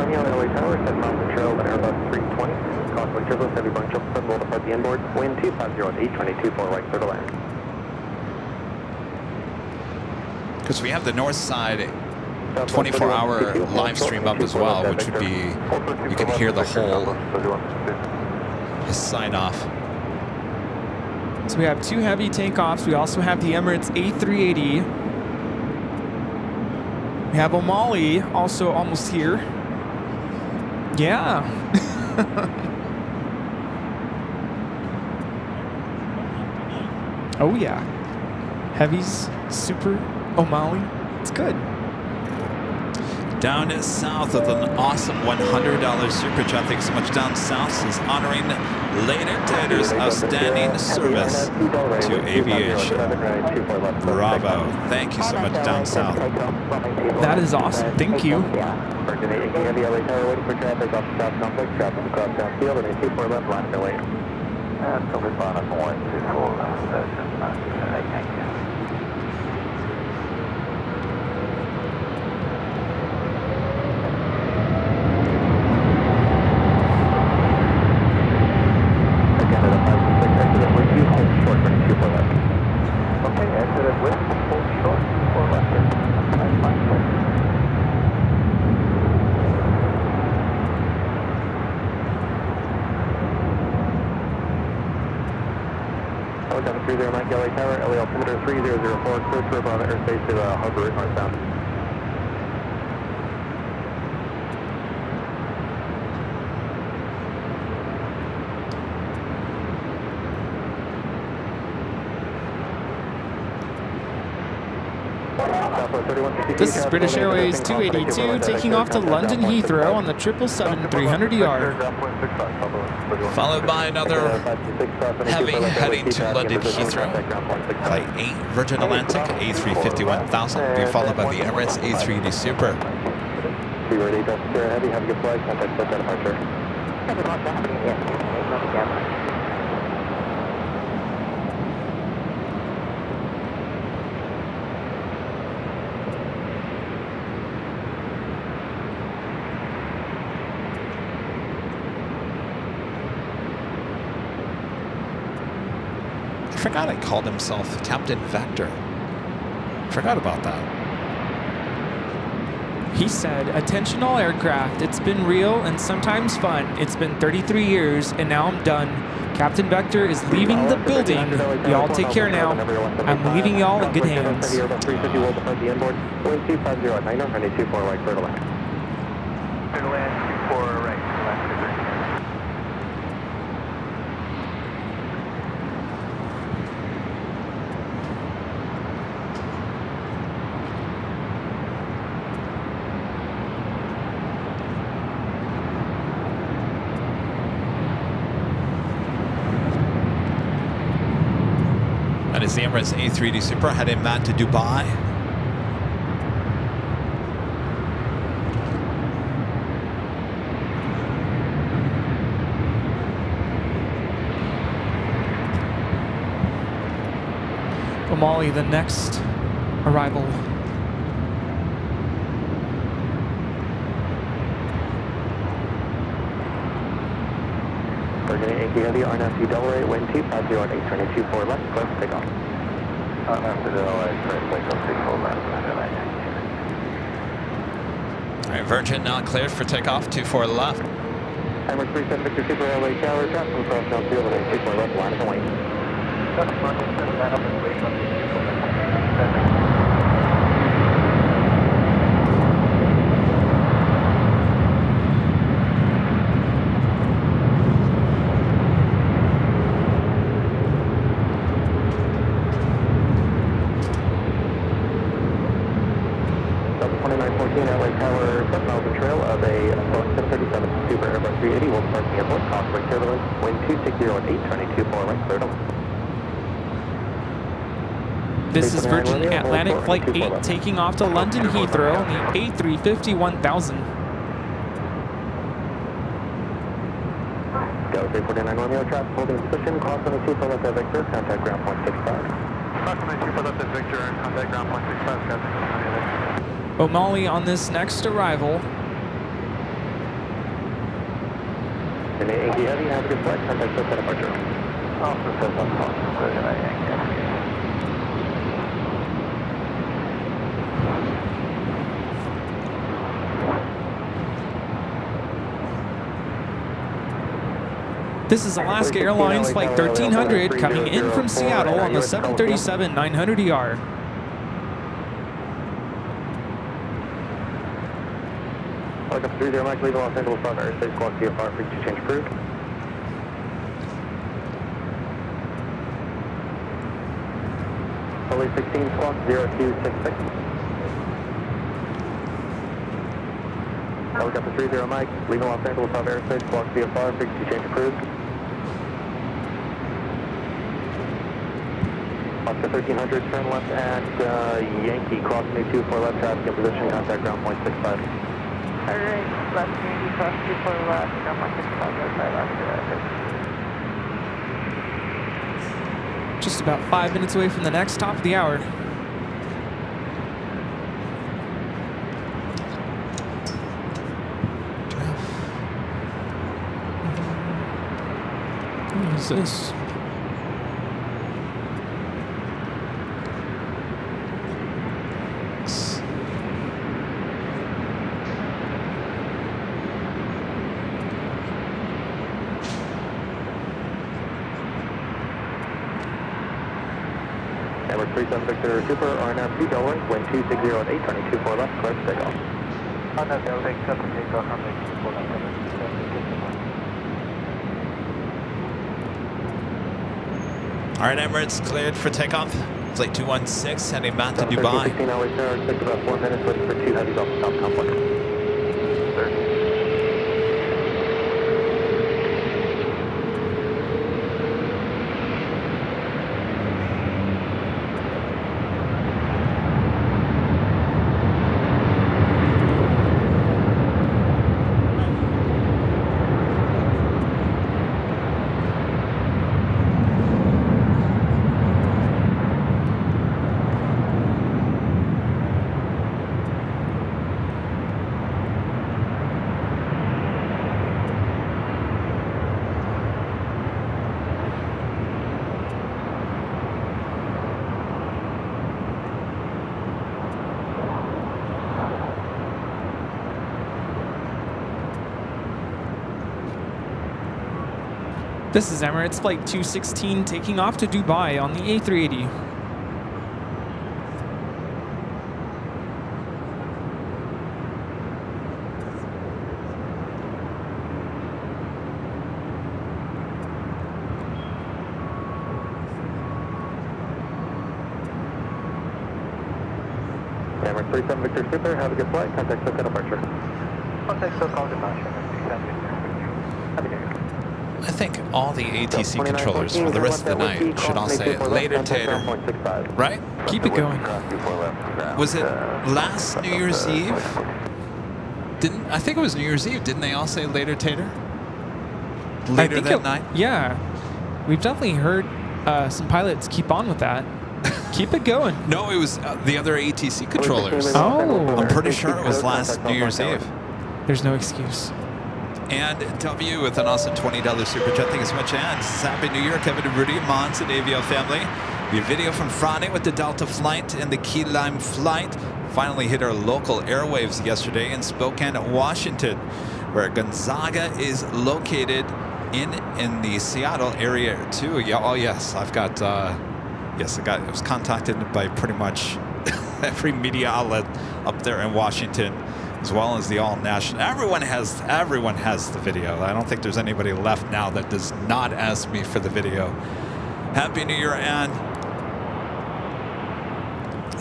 LA Tower, 7 miles of trail, Airbus 320. Crossway turbulence, heavy Boeing 777, will depart the inboard. Wind 250 at 822.4 right, clear to land. Because we have the north side 24-hour live stream up as well, which would be, you can hear the whole his sign off. So we have 2 heavy takeoffs. We also have the Emirates A380. We have O'Malley also almost here. Yeah. Oh yeah. Heavies, super O'Malley. It's good. Down south with an awesome $100 super chat. Thanks so much. Down south is honoring Later Tater's outstanding service to aviation. Bravo. Thank you so much, Down south. That is awesome. Thank you. LA Tower, LA altimeter 3004, clear to on the airspace to Harbor Route northbound. This is British Airways 282 taking off to London Heathrow on the 777-300ER. Followed by another heavy heading to London Heathrow. Flight 8 Virgin Atlantic A350-1000 will be followed by the Emirates A380 Super. Be ready, Delta Heavy, have a good flight, contact Delta departure. forgot it called himself Captain Vector. Forgot about that. He said, "Attention all aircraft, it's been real and sometimes fun. It's been 33 years and now I'm done. Captain Vector is leaving the building. Y'all take care now. I'm leaving y'all in good hands." 350 will depart the inboard. Wind 250 at 9, runway 24 right, clear to land. Clear to land, 24 right, clear to land. That is the Emirates A380 Super heading back to Dubai. Omali, the next arrival. Virginia Yankee Heavy, RNFC double rate, wind 250 at 8, turning 24 left, close, take off. RNFC double rate, clear, take off, 24 left, All right, Virgin now cleared for takeoff, 24 left. Emirates 37 Victor Super Airway Tower, traffic from cross down field, 24 left, line of the wing. Delta 2914 LA Tower, 7 miles of trail of a Boeing 737 Super Airbus 380 will depart the airport, crossway turbulence, wind 260 at 8, turning 24 right, clear to land. This is Virgin Atlantic Flight 8 taking off to London Heathrow on the A350-1000. Delta 349 Romeo, traffic holding position, cross on the 24 left at Victor, contact ground point 65. Cross on the 24 left at Victor, contact ground point 65, Omali on this next arrival. And the Yankee Heavy, have a good flight, contact us at departure. Also says on call, Yankee Heavy. This is Alaska Airlines Flight 1300 coming in from Seattle on the 737-900ER. Welcome 30 Mike, leaving Los Angeles on airspace, squawk VFR, frequency change approved. Only 16, squawk 0266. Helicopter 30 Mike, leaving Los Angeles on airspace, squawk VFR, frequency change approved. Oscar 1300, turn left at Yankee, cross me 24 left, traffic in position, contact ground point 65. Alright, left Yankee, cross 24 left, ground point 65, left. Just about 5 minutes away from the next top of the hour. What is this? Emirates 37 Victor Super, RNFC Delaware, wind 260 at 8, turning 24 left, clear to take off. RNFC, I'll take up and take off, runway 24 left, All right, Emirates cleared for takeoff. Flight 216 heading back to Dubai. 16 hours there, expect about 4 minutes, waiting for 2 heavies off the top complex. 30. This is Emirates Flight 216 taking off to Dubai on the A380. Emirates 37 Victor Super, have a good flight. Contact SoCal departure. Contact SoCal departure. Happy New Year. I think all the ATC controllers for the rest of the night should all say later tater, right? Keep it going. Was it last New Year's Eve? I think it was New Year's Eve. Didn't they all say later tater? Later that night? Yeah. We've definitely heard some pilots keep on with that. Keep it going. No, it was the other ATC controllers. Oh. I'm pretty sure it was last New Year's Eve. There's no excuse. And W with an awesome $20 super chat. Thank you so much. And Happy New Year, Kevin Rudy, Mons, and Avio family. The video from Friday with the Delta flight and the Key Lime flight finally hit our local airwaves yesterday in Spokane, Washington, where Gonzaga is located in the Seattle area too. Yeah, oh yes, I've got. Yes, I was contacted by pretty much every media outlet up there in Washington, as well as the all-national. Everyone has the video. I don't think there's anybody left now that does not ask me for the video. Happy New Year, and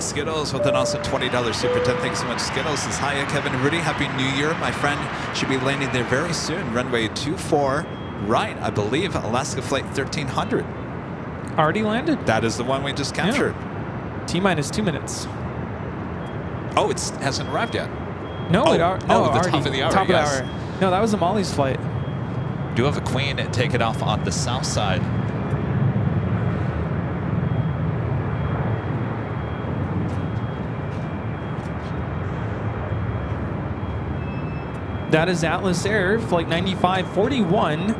Skittles with an awesome $20 super chat. Thanks so much, Skittles. Says, hiya, Kevin and Rudy. Happy New Year. My friend should be landing there very soon. Runway 24 right, I believe, Alaska Flight 1300. Already landed? That is the one we just captured. Yeah. T-minus 2 minutes. Oh, it hasn't arrived yet. No, the already. top of the hour. Top yes. of the hour. No, that was a Molly's flight. Do have a Queen take it off on the south side. That is Atlas Air, flight 9541.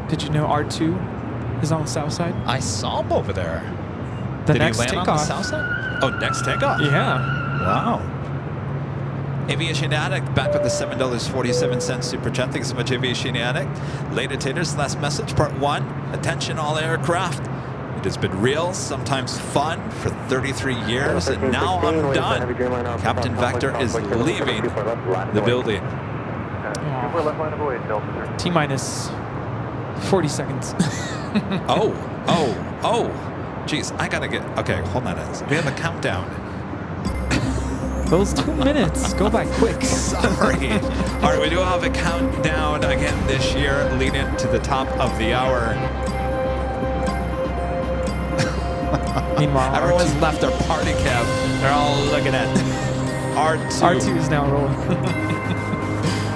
Did you know R2 is on the south side? I saw him over there. Did next he land takeoff on the south side? Oh, next takeoff? Yeah. Wow. Aviation Addict back with the $7.47 super chat. Thanks so much, Aviation Addict. Later taters, last message, part 1. Attention all aircraft. It has been real, sometimes fun, for 33 years, and now I'm done. Captain Vector is leaving the building. T-minus 40 seconds. Jeez, I gotta get, okay, hold on. We have a countdown. Those 2 minutes go by quick. Sorry. All right, we do have a countdown again this year, leading to the top of the hour. Meanwhile, everyone's R2. left their party cab. They're all looking at R2. R2 is now rolling.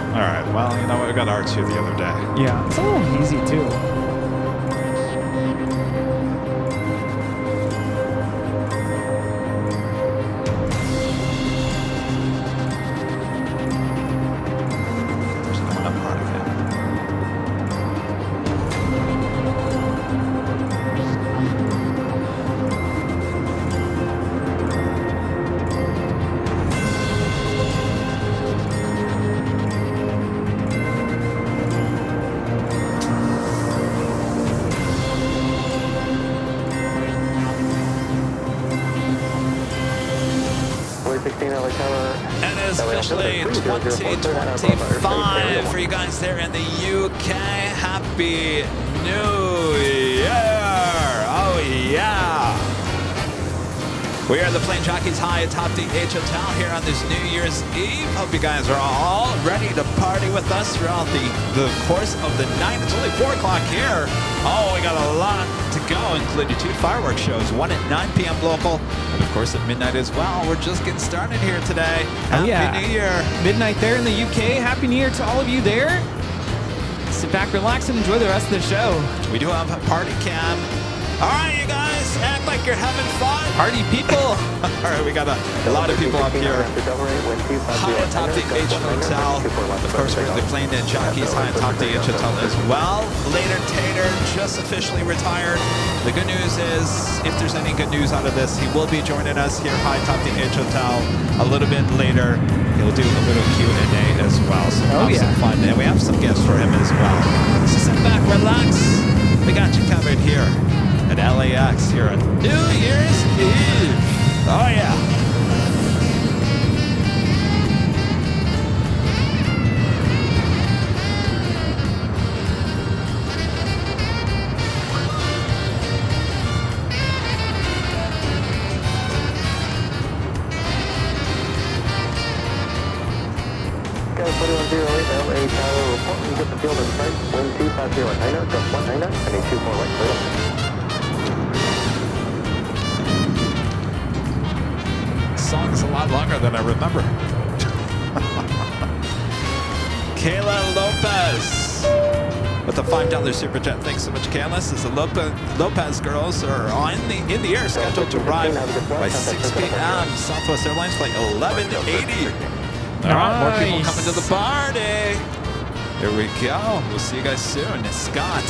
All right, well, you know, we got R2 the other day. Yeah, it's a little easy too. There's no one up party cab. And it's officially 2025 for you guys there in the UK. Happy New Year! Oh yeah! We are the Plane Jockeys high atop the H Hotel here on this New Year's Eve. Hope you guys are all ready to party with us throughout the course of the night. It's only 4 o'clock here. Oh, we got a lot to go, including 2 fireworks shows, one at 9 p.m. local, and of course at midnight as well. We're just getting started here today. Happy New Year. Midnight there in the UK. Happy New Year to all of you there. Sit back, relax, and enjoy the rest of the show. We do have a party cam All right, you guys, act like you're having fun. Party people. All right, we got a lot of people up here. High atop the H Hotel. Of course, we're the Plane Jockeys high atop the H Hotel as well. Later Tater just officially retired. The good news is, if there's any good news out of this, he will be joining us here high atop the H Hotel a little bit later. He'll do a little Q&A as well. So we'll have some fun, and we have some gifts for him as well. So sit back, relax. We got you covered here at LAX here on New Year's Eve. Oh, yeah. Guys, 4108 LA Tower report. We get the field in sight. Wind 250 at 90, just 190. I need 24 right clear. Song's a lot longer than I remember. Kayla Lopez with the $5 super chat. Thanks so much, Kayla. As the Lopez girls are in the air, scheduled to arrive by 6 p.m. Southwest Airlines flight 1180. All right, more people coming to the party. Here we go. We'll see you guys soon. Scott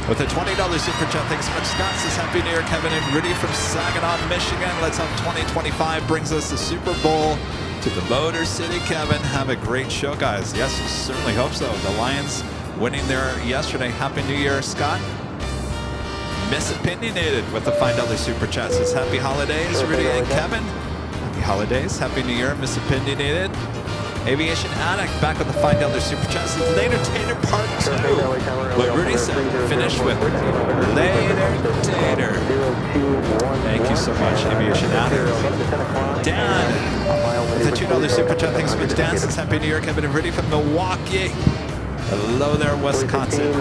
with a $20 super chat. Thanks so much, Scott. Says Happy New Year, Kevin and Rudy from Saginaw, Michigan. Let's hope 2025 brings us the Super Bowl to the Motor City, Kevin. Have a great show, guys. Yes, certainly hope so. The Lions winning there yesterday. Happy New Year, Scott. Misopinionated with the $5 super chat. Says Happy Holidays, Rudy and Kevin. Happy Holidays. Happy New Year, Misopinionated. Aviation Addict back with the $5 super chat. Says Later Tater Part 2. What Rudy said, finish with Later Tater. Thank you so much, Aviation Addict. Dan with the $2 super chat. Thanks so much, Dan. Says Happy New Year, Kevin and Rudy from Milwaukee. Hello there, Wisconsin.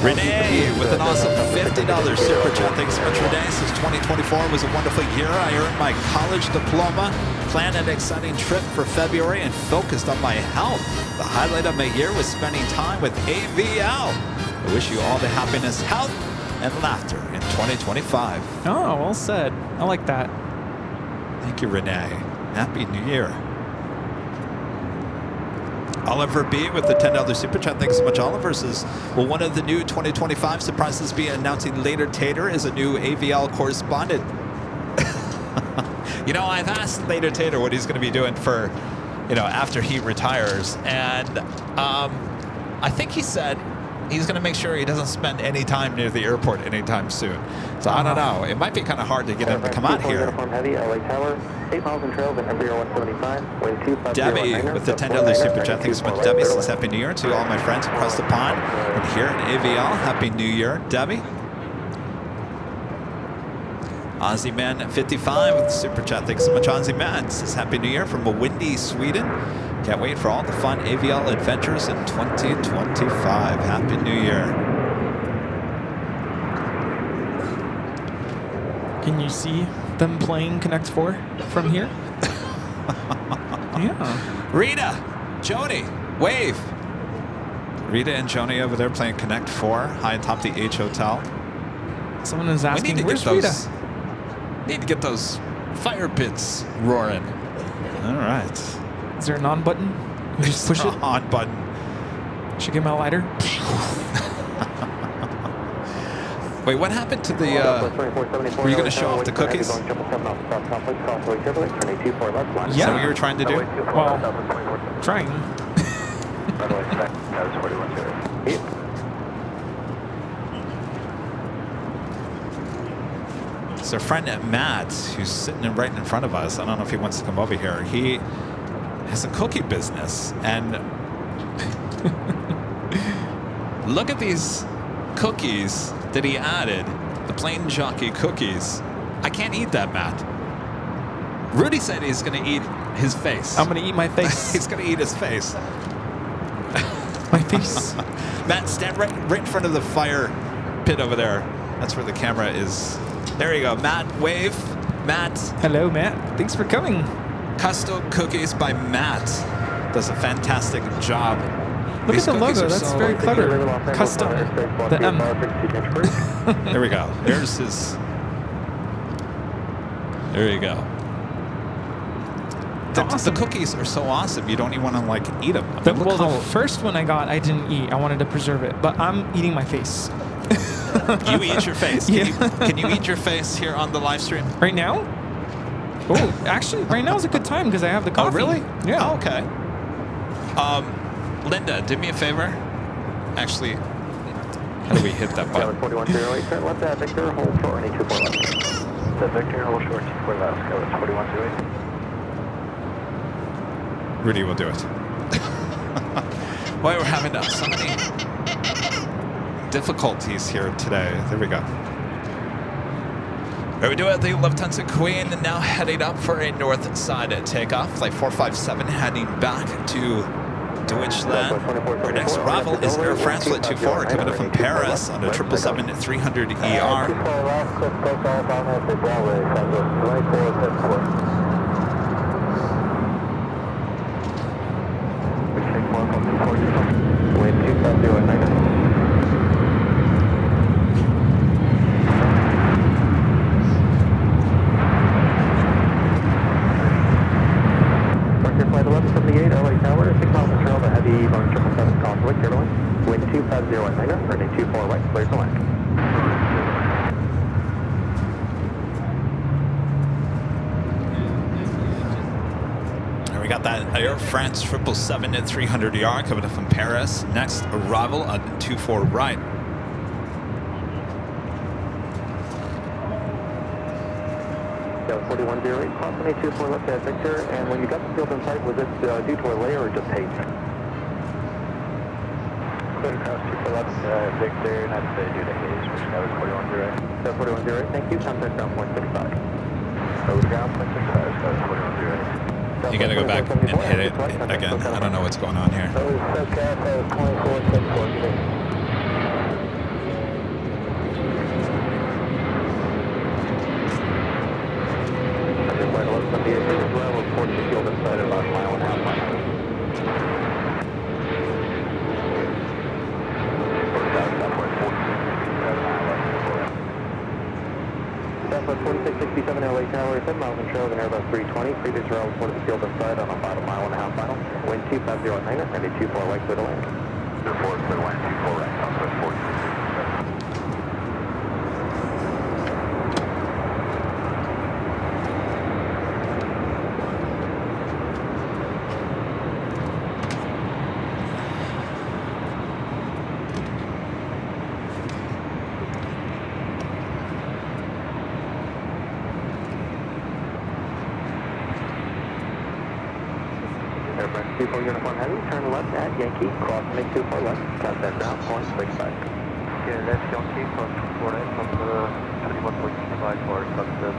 Renee with an awesome $50 super chat. Thanks so much, Renee. Says 2024 was a wonderful year. I earned my college diploma, planned an exciting trip for February, and focused on my health. The highlight of my year was spending time with AVL. I wish you all the happiness, health, and laughter in 2025. Oh, well said. I like that. Thank you, Renee. Happy New Year. Oliver B with the $10 super chat. Thanks so much, Oliver. Says, well, one of the new 2025 surprises be announcing Later Tater is a new AVL correspondent. You know, I've asked Later Tater what he's going to be doing for, after he retires. And I think he said he's going to make sure he doesn't spend any time near the airport anytime soon. So I don't know. It might be kind of hard to get him to come out here. Debbie with the $10 super chat. Thanks so much, Debbie. Says Happy New Year to all my friends across the pond and here at AVL. Happy New Year, Debbie. Ozzy Man 55 with the super chat. Thanks so much, Ozzy Man. Says Happy New Year from windy Sweden. Can't wait for all the fun AVL adventures in 2025. Happy New Year. Can you see them playing Connect 4 from here? Yeah. Rita, Joni, wave. Rita and Joni over there playing Connect 4 high atop the H Hotel. Someone is asking, where's Rita? Need to get those fire pits roaring. All right. Is there an on button? You just push it? On button. Should get my lighter. Wait, what happened to the, were you going to show off the cookies? Is that what you were trying to do? Well, trying. So our friend Matt, who's sitting right in front of us, I don't know if he wants to come over here. He has a cookie business, and look at these cookies that he added, the Plane Jockey cookies. I can't eat that, Matt. Rudy said he's going to eat his face. I'm going to eat my face. He's going to eat his face. My face. Matt, stand right in front of the fire pit over there. That's where the camera is. There you go. Matt, wave. Matt. Hello, Matt. Thanks for coming. Custom cookies by Matt. Does a fantastic job. Look These at the cookies logo. are That's so very clever. Custom. The M. There we go. Here's his. There you go. The cookies are so awesome. You don't even want to like eat them. I mean, The first one I got, I didn't eat. I wanted to preserve it, but I'm eating my face. you eat your face. Yeah. Can you eat your face here on the live stream? Right now? Oh, actually, right now is a good time because I have the coffee. Oh, really? Yeah. Oh, okay. Linda, do me a favor. Actually, how do we hit that button? 4108, turn left at Victor, hold short, any 24 left. The Victor, hold short, 24 left, go, it's 4108. Rudy will do it. Boy, we're having so many difficulties here today. There we go. Here we do it, the Lufthansa Queen now heading up for a north side takeoff. Flight 457 heading back to Deutschland. Our next arrival is Air France Flight 24 coming up from Paris on a 777-300 ER. Wind 250 Flight 1178, LA Tower, 6 miles per hour, the heavy Boeing 777 conflict, Airline. Wind 250 at Mega, runway 24 right, clear to land. And we got that Air France 777-300 ER coming up from Paris. Next arrival on 24 right. Yeah, 4108, approximately 24 left at Victor, and when you got the field in sight, was it due to a layer or just haze? Clear across 24 left Victor, not due to haze, which now is 4108. So 4108, thank you, contact ground 165. Over ground 165, so 4108. You gotta go back and hit it again. I don't know what's going on here. So 2474, inside about a mile and a half. Southwest 4667 LA Tower, 7 miles in trail of an Airbus 320. Previous route reported the field inside on about a mile and a half final. Wind 250 at Niner, and a 24 right clear to land. 24 clear to land, 24 right, Southwest 4667. Aircraft 24 uniform heavy, turn left at Yankee, cross make 24 left, contact ground, point 65. Yeah, that's Yankee, cross 24 right from the 21.5 for sunset.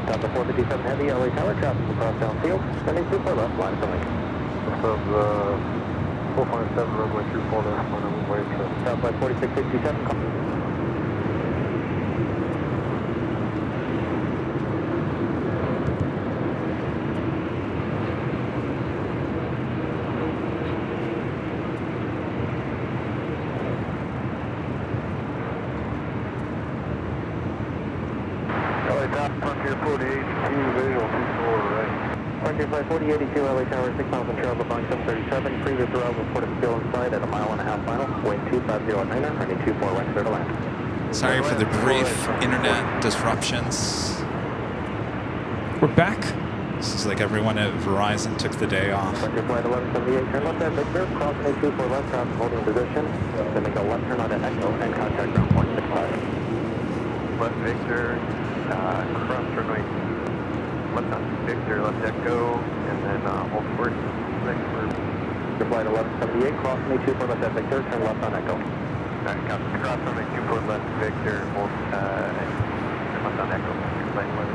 Delta 457 Heavy, LA Tower, traffic across downfield, sending 24 left, line to link. From 457, runway 24 left, line of way to Southwest 4667, come. Frontier 4082, visual 24 right. Frontier Flight 4082, LA Tower, 6 miles in trail of Boeing 737. Previous arrival reported the field inside at a mile and a half final. Wind 250 at Niner, running 24 right, clear to land. Sorry for the brief internet disruptions. We're back. This is like everyone at Verizon took the day off. Frontier Flight 1178, turn left at Victor, crossing 824 left, traffic holding position. Then make a left turn out at Echo and contact ground point 65. Left Victor. Cross runway left on Victor, left Echo, and then hold short, next for Passenger flight 1178, cross me 24 left at Victor, turn left on Echo. Alright, copy. Cross me 24 left Victor, hold, turn left on Echo. Flight 11.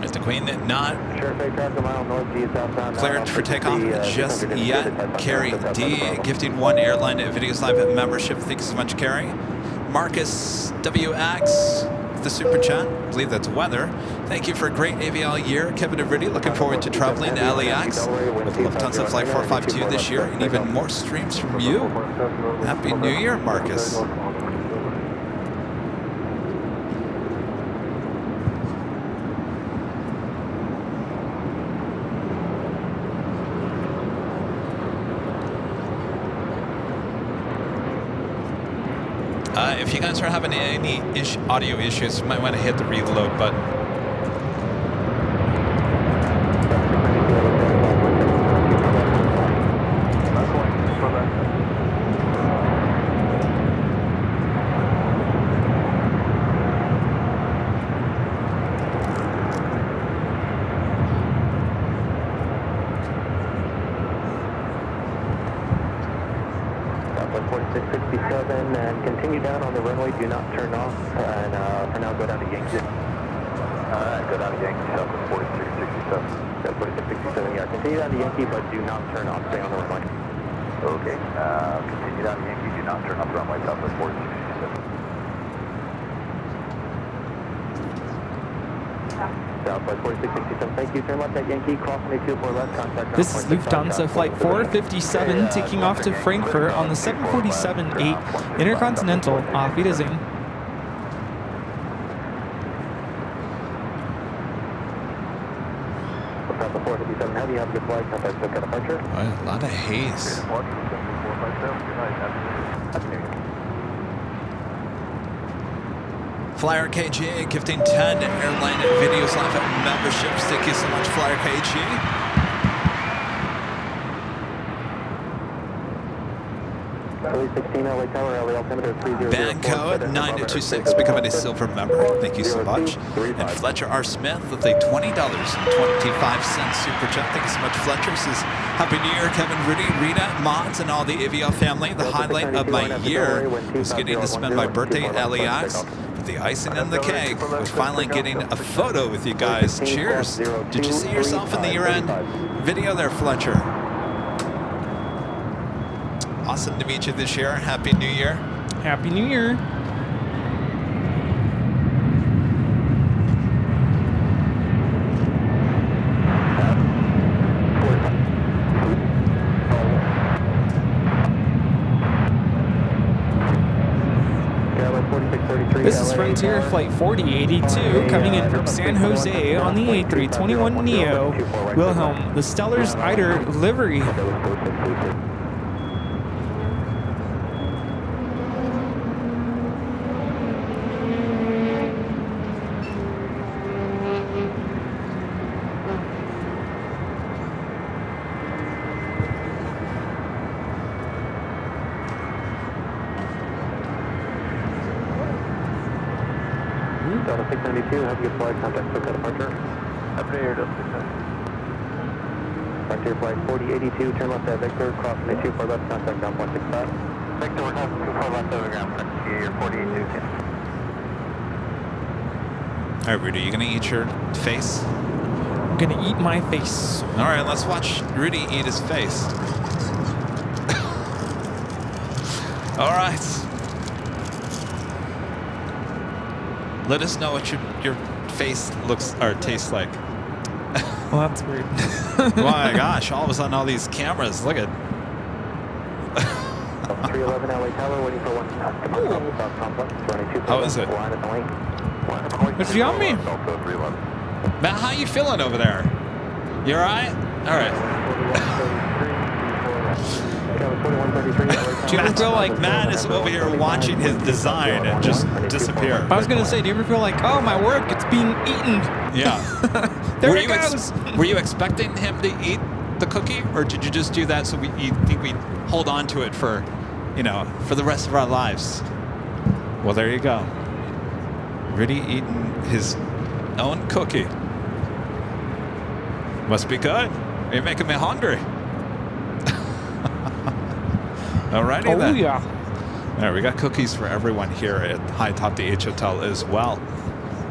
Is the Queen not cleared for takeoff just yet? Carrie D gifting 1 Airline Videos Live membership. Thanks so much, Carrie. Marcus WX, the super chat. I believe that's weather. Thank you for a great AVL year. Kevin Rudy, looking forward to traveling to LAX with Lufthansa Flight 452 this year and even more streams from you. Happy New Year, Marcus. If you guys are having any audio issues, you might want to hit the reload button. And continue down on the runway, do not turn off, and for now go down to Yankee. Go down to Yankee, Southwest 4667. 4667, yeah, continue down to Yankee, but do not turn off, stay on the runway. Okay, continue down to Yankee, do not turn off the runway, Southwest 4667. Southwest 4667, thank you, turn left at Yankee, cross 24 left, contact. This is Lufthansa Flight 457 taking off to Frankfurt on the 747-8 Intercontinental. Auf Wiedersehen. Lufthansa 457, how do you have a good flight? Contact Soka departure. A lot of haze. Flyer KG gifting 10 Airline Videos Live memberships. Thank you so much, Flyer KG. Banco 926 becoming a silver member. Thank you so much. And Fletcher R. Smith with a $20.25 super chat. Thank you so much, Fletcher. Says, Happy New Year, Kevin, Rudy, Rita, Mods, and all the AVL family. The highlight of my year was getting to spend my birthday at LAX. But the icing on the cake was finally getting a photo with you guys. Cheers. Did you see yourself in the year-end video there, Fletcher? Awesome to meet you this year. Happy New Year. Happy New Year. This is Frontier Flight 4082 coming in from San Jose on the A321neo. Wilhelm, the Stellar's Eider livery. Delta 692, have a good flight, contact Soka departure. Upgrade Delta 692. Frontier Flight 4082, turn left at Victor, cross 24 left, contact down 165. Victor, we're down 24 left over ground, Frontier 4082. All right, Rudy, you gonna eat your face? I'm gonna eat my face. All right, let's watch Rudy eat his face. All right. Let us know what your face looks or tastes like. Well, that's weird. Oh my gosh, all of a sudden all these cameras, look at 311 LA Tower, waiting for one complex, running 2. How is it? It's yummy. Matt, how you feeling over there? You all right? All right. Do you ever feel like Matt is over here watching his design and just disappear? I was gonna say, do you ever feel like, oh, my work, it's being eaten? Yeah. There it goes. Were you expecting him to eat the cookie, or did you just do that so you think we'd hold on to it for, for the rest of our lives? Well, there you go. Rudy eating his own cookie. Must be good. You're making me hungry. Alrighty then. Oh, yeah. There, we got cookies for everyone here at High Top DH Hotel as well.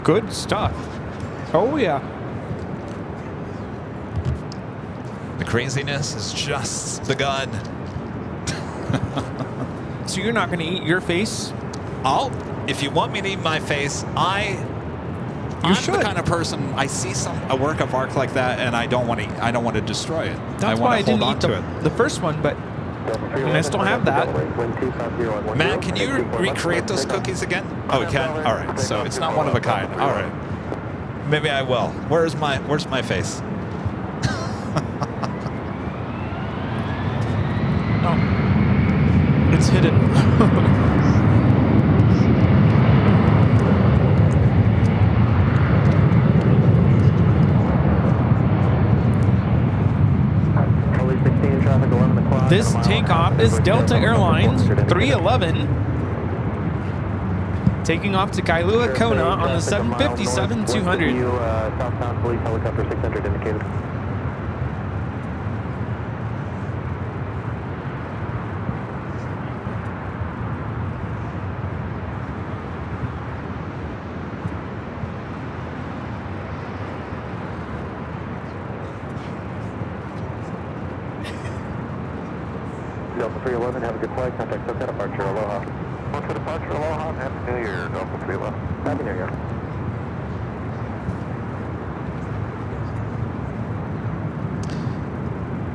Good stuff. Oh, yeah. The craziness has just begun. So you're not going to eat your face? If you want me to eat my face, I'm the kind of person, I see a work of art like that and I don't want to destroy it. That's why I didn't eat the first one, but I still have that. Matt, can you recreate those cookies again? Oh, we can? All right. So it's not one of a kind. All right. Maybe I will. Where's my face? Oh. It's hidden. This takeoff is Delta Airlines 311 taking off to Kailua Kona on the 757-200. Southbound police helicopter 600 indicated. Delta 311, have a good flight. Contact SoCal departure Aloha. One for departure Aloha and Happy New Year, Delta 311. Happy New Year.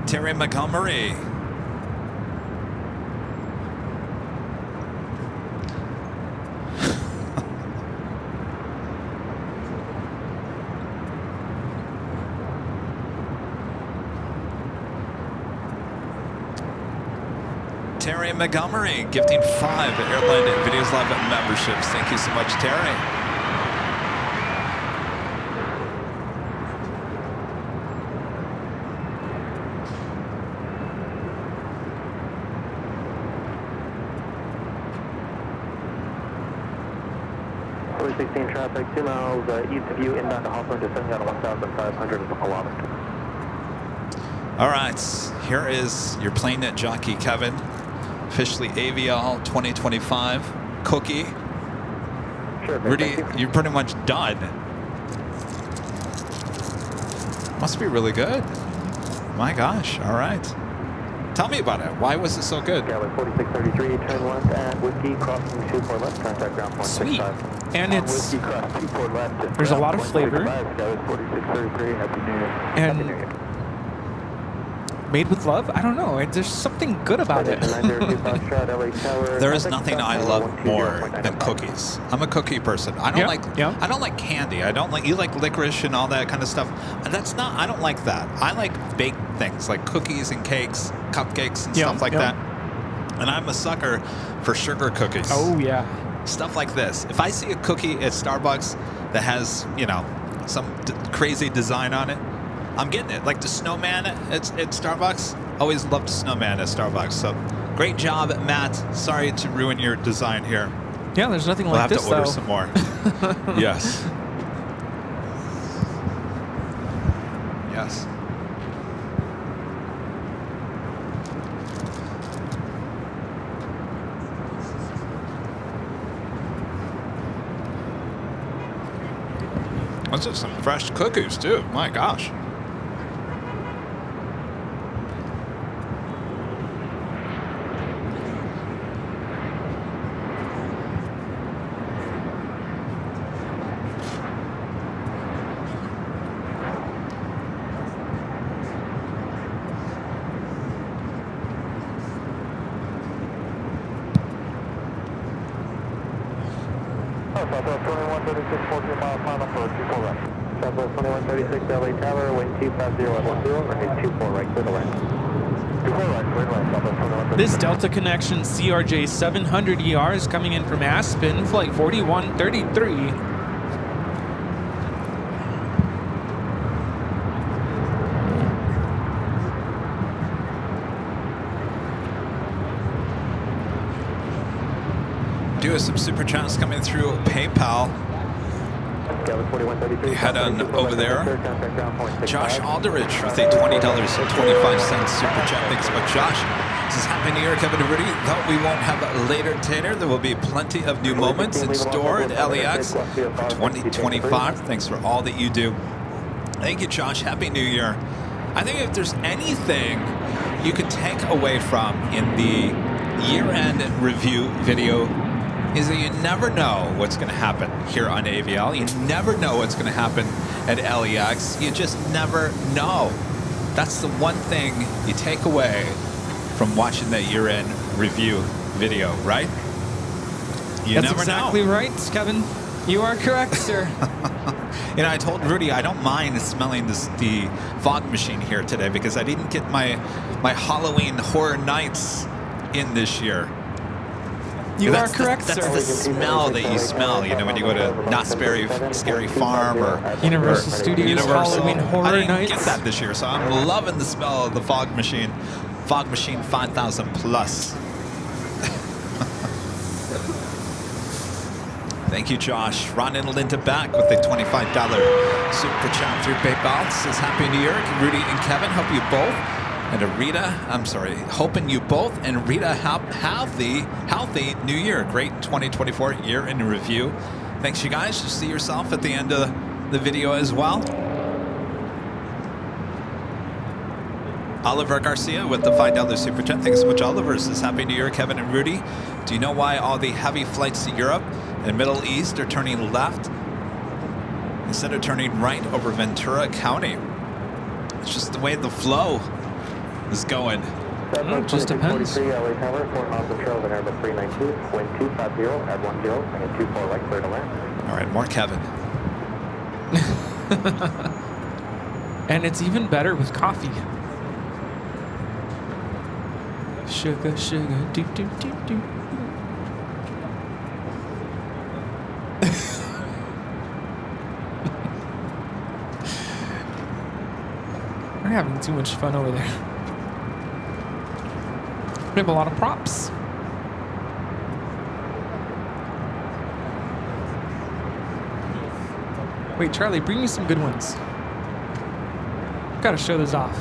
Terry Montgomery. Terry Montgomery gifting 5 Airline Videos Live memberships. Thank you so much, Terry. Fully 16 traffic, 2 miles east of you, inbound to Hawthorne, descending on 1,500 of a kilometer. All right, here is your plane jockey, Kevin. Officially Avial 2025 cookie. Sure, Rudy, you're pretty much done. Must be really good. My gosh, all right. Tell me about it. Why was it so good? Galley 4633, turn left at Whiskey, crossing 24 left, contact ground point Sweet. 65. And it's, Whiskey, cross 24 left. there's a lot of flavor. Galley 4633, Happy New Year. And Happy New Year. made with love? I don't know. There's something good about it. There is nothing I love more than cookies. I'm a cookie person. I don't I don't like candy. I don't like, you like licorice and all that kind of stuff. That's not, I don't like that. I like baked things like cookies and cakes, cupcakes and stuff like that. And I'm a sucker for sugar cookies. Oh yeah. Stuff like this. If I see a cookie at Starbucks that has, you know, some crazy design on it, I'm getting it. Like the snowman at Starbucks. Always loved the snowman at Starbucks. So great job, Matt. Sorry to ruin your design here. Yeah, there's nothing like this, We'll have to order some more. Yes. Yes. Those are some fresh cookies, too. My gosh. Southwest 2136, 14 mile final for 24 right. Southwest 2136, LA Tower, wind 25010, runway 24 right, clear to land. 24 right, clear to land, Southwest 2136. This Delta Connection CRJ 700ER is coming in from Aspen, flight 4133. Do have some super chats coming through PayPal. Head on over there. Josh Aldridge with a $20.25 super chat. Thanks so much, Josh. This is Happy New Year, Kevin Rudy. Though we won't have a later tater, there will be plenty of new moments in store at LAX for 2025. Thanks for all that you do. Thank you, Josh. Happy New Year. I think if there's anything you could take away from in the year-end review video is that you never know what's going to happen here on AVL. You never know what's going to happen at LAX. You just never know. That's the one thing you take away from watching that year-end review video, right? You That's never exactly know. right, Kevin. You are correct, sir. You know, I told Rudy I don't mind smelling the fog machine here today because I didn't get my Halloween Horror Nights in this year. You are correct, that's sir. the smell that you smell, you know, when you go to Knott's Berry Scary Farm or Universal Studios Universal. Halloween Horror I didn't Nights. get that this year, so I'm loving the smell of the fog machine. Fog machine 5000 plus. Thank you, Josh. Ron and Linda back with a $25 super chat through PayPal. Says Happy New Year, Rudy and Kevin. Hope you both hoping you both and Rita have healthy New Year. Great 2024 year in review. Thanks, you guys. You see yourself at the end of the video as well. Oliver Garcia with the $5 super chat. Thanks so much, Oliver. Says Happy New Year, Kevin and Rudy. Do you know why all the heavy flights to Europe and Middle East are turning left instead of turning right over Ventura County? It's just the way the flow is going. It just depends. LA Tower, 4 miles of trail, then Airbus 392, wind 250 at 10, and 24 right, clear to land. All right, more Kevin. And it's even better with coffee. Sugar, sugar, do, do, do, do. We're having too much fun over there. We have a lot of props. Wait, Charlie, bring me some good ones. Gotta show this off.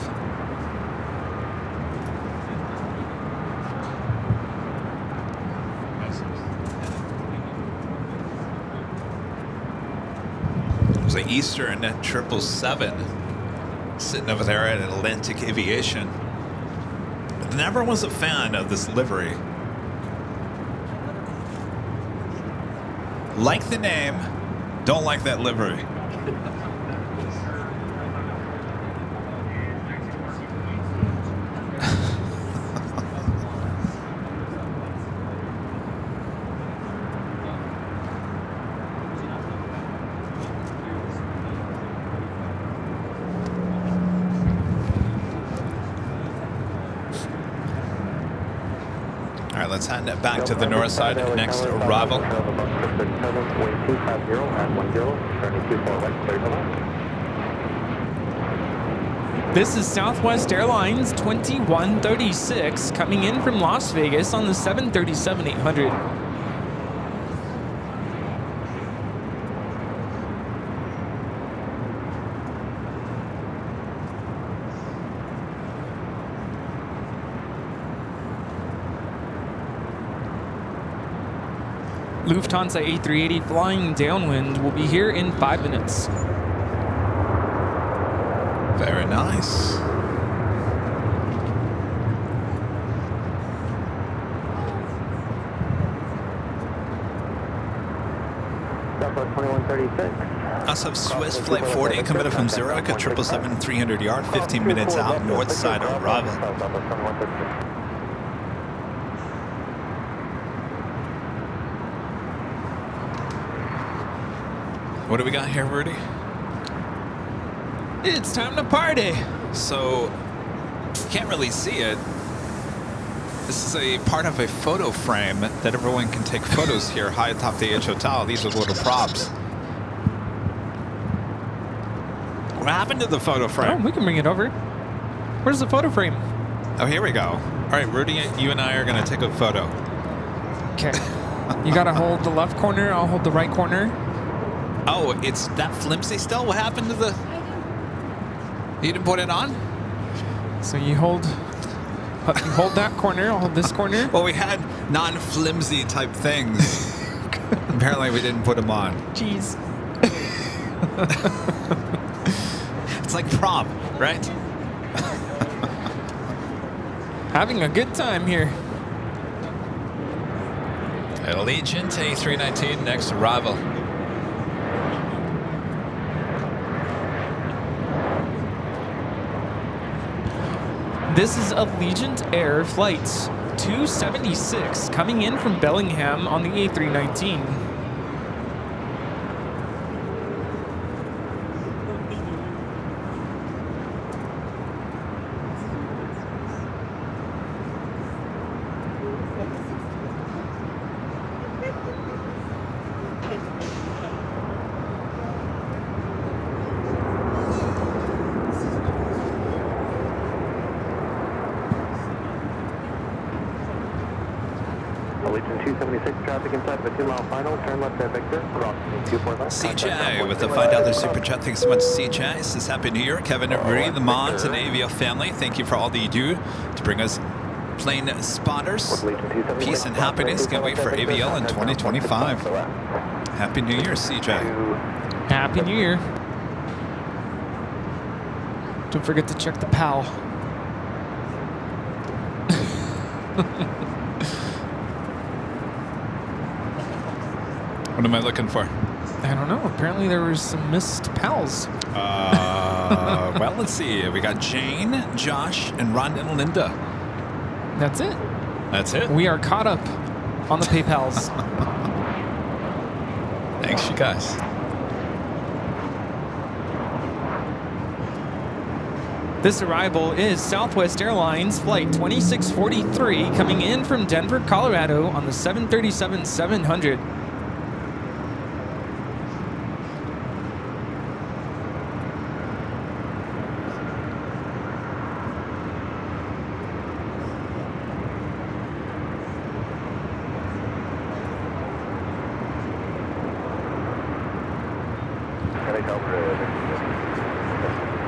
It was an Eastern 777 sitting over there at Atlantic Aviation. Never was a fan of this livery. Like the name, don't like that livery. Let's hand it back to the north side. Next arrival. This is Southwest Airlines 2136 coming in from Las Vegas on the 737-800. Lufthansa A380 flying downwind will be here in 5 minutes. Very nice. Southwest 2136. Us of Swiss Flight 40 coming from Zurich at 777-300 yard, 15 minutes out, north side arrival. What do we got here, Rudy? It's time to party. So, you can't really see it. This is a part of a photo frame that everyone can take photos here high atop the Hotel. These are the little props. What happened to the photo Oh, frame? we can bring it over. Where's the photo frame? Oh, here we go. All right, Rudy, you and I are going to take a photo. Okay. You gotta hold the left corner. I'll hold the right corner. Oh, it's that flimsy still? What happened to the... You didn't put it on? So you hold that corner, I'll hold this corner. Well, we had non-flimsy type things. Apparently we didn't put them on. Jeez. It's like prom, right? Having a good time here. Allegiant A319, next arrival. This is Allegiant Air Flight 276 coming in from Bellingham on the A319. Allegiant 276, traffic inside of a 2-mile final. Turn left at Victor, cross 24 left. CJ with the $5 super chat. Thanks so much, CJ. This is Happy New Year. Kevin Rudy, the mods, and AVL family. Thank you for all that you do to bring us plane spotters. Peace and happiness. Can't wait for AVL in 2025. Happy New Year, CJ. Happy New Year. Don't forget to check the PAL. What am I looking for? I don't know. Apparently there was some missed PALs. Well, let's see. We got Jane, Josh, and Ron and Linda. That's it. That's it. We are caught up on the PayPals. Thanks, you guys. This arrival is Southwest Airlines Flight 2643 coming in from Denver, Colorado on the 737-700.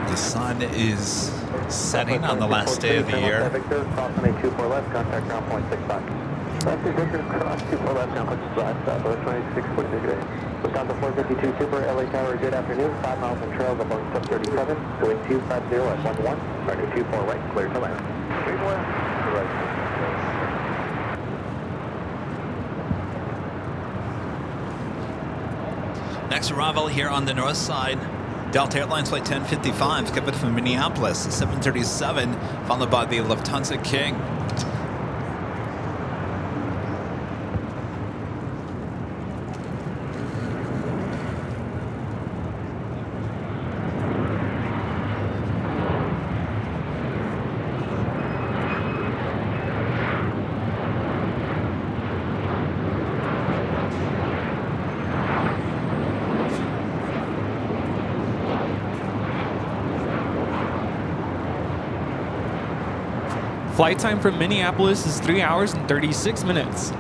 The sun is setting on the last day of the year. Victor, cross on a 24 left, contact ground point 65. Left is Victor, cross 24 left, now push drive, southwest 26.6 degrees. Wisconsin 452 Super, LA Tower, good afternoon, 5 miles in trail, the Boeing 737, going 250 at 11, running 24 right, clear to land. 3 left, right. Next arrival here on the north side, Delta Airlines Flight 1055, coming from Minneapolis, 737, followed by the Lufthansa King. Flight time from Minneapolis is 3 hours and 36 minutes.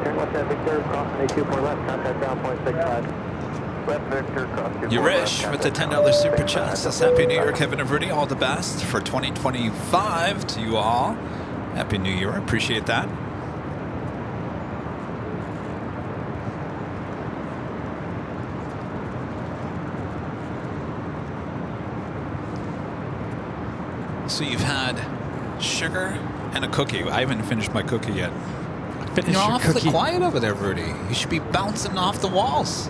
Turn left at Victor, cross on a 24 left, contact ground point 65. Left Victor, cross 24 Yurish left, with the $10 super chat says Happy New Year, Kevin and Rudy. All the best for 2025 to you all. Happy New Year. I appreciate that. So you've had sugar and a cookie. I haven't finished my cookie yet. Finish You're your awfully cookie. quiet over there, Rudy. You should be bouncing off the walls.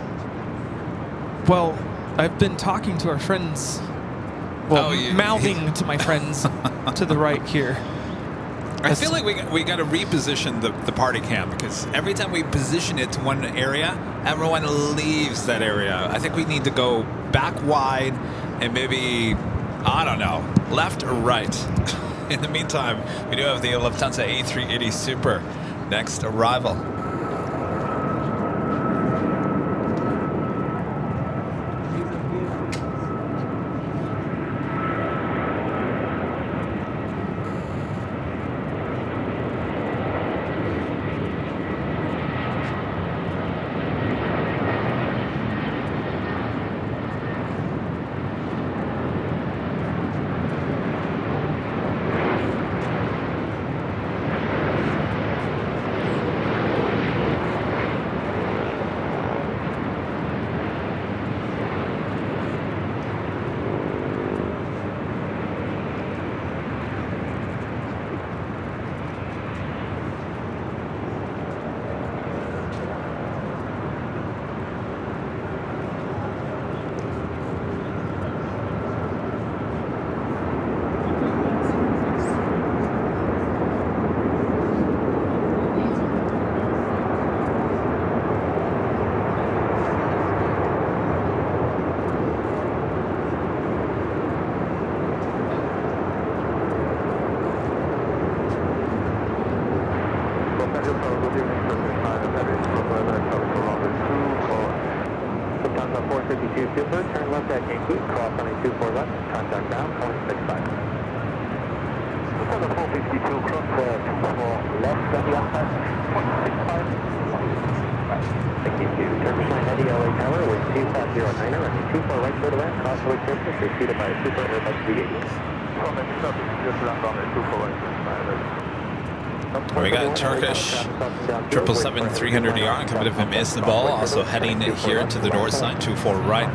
Well, I've been talking to our friends. Well, Oh, mouthing to my friends to the right here. I feel like we got to reposition the party cam, because every time we position it to one area, everyone leaves that area. I think we need to go back wide and maybe, I don't know, left or right. In the meantime, we do have the Lufthansa A380 Super next arrival. Super, turn left at Yankee, cross on a 24 left, contact down, 0.65. Lufthansa 452, cross 24 left, at the outside, 0.65. Thank you, turn behind Eddie LA Tower with 2509er, running 24 right clear to land, crossway surface, preceded by a Super Airbus V8. We got Turkish 777-300ER coming from Istanbul, also heading here to the north side, 24 right.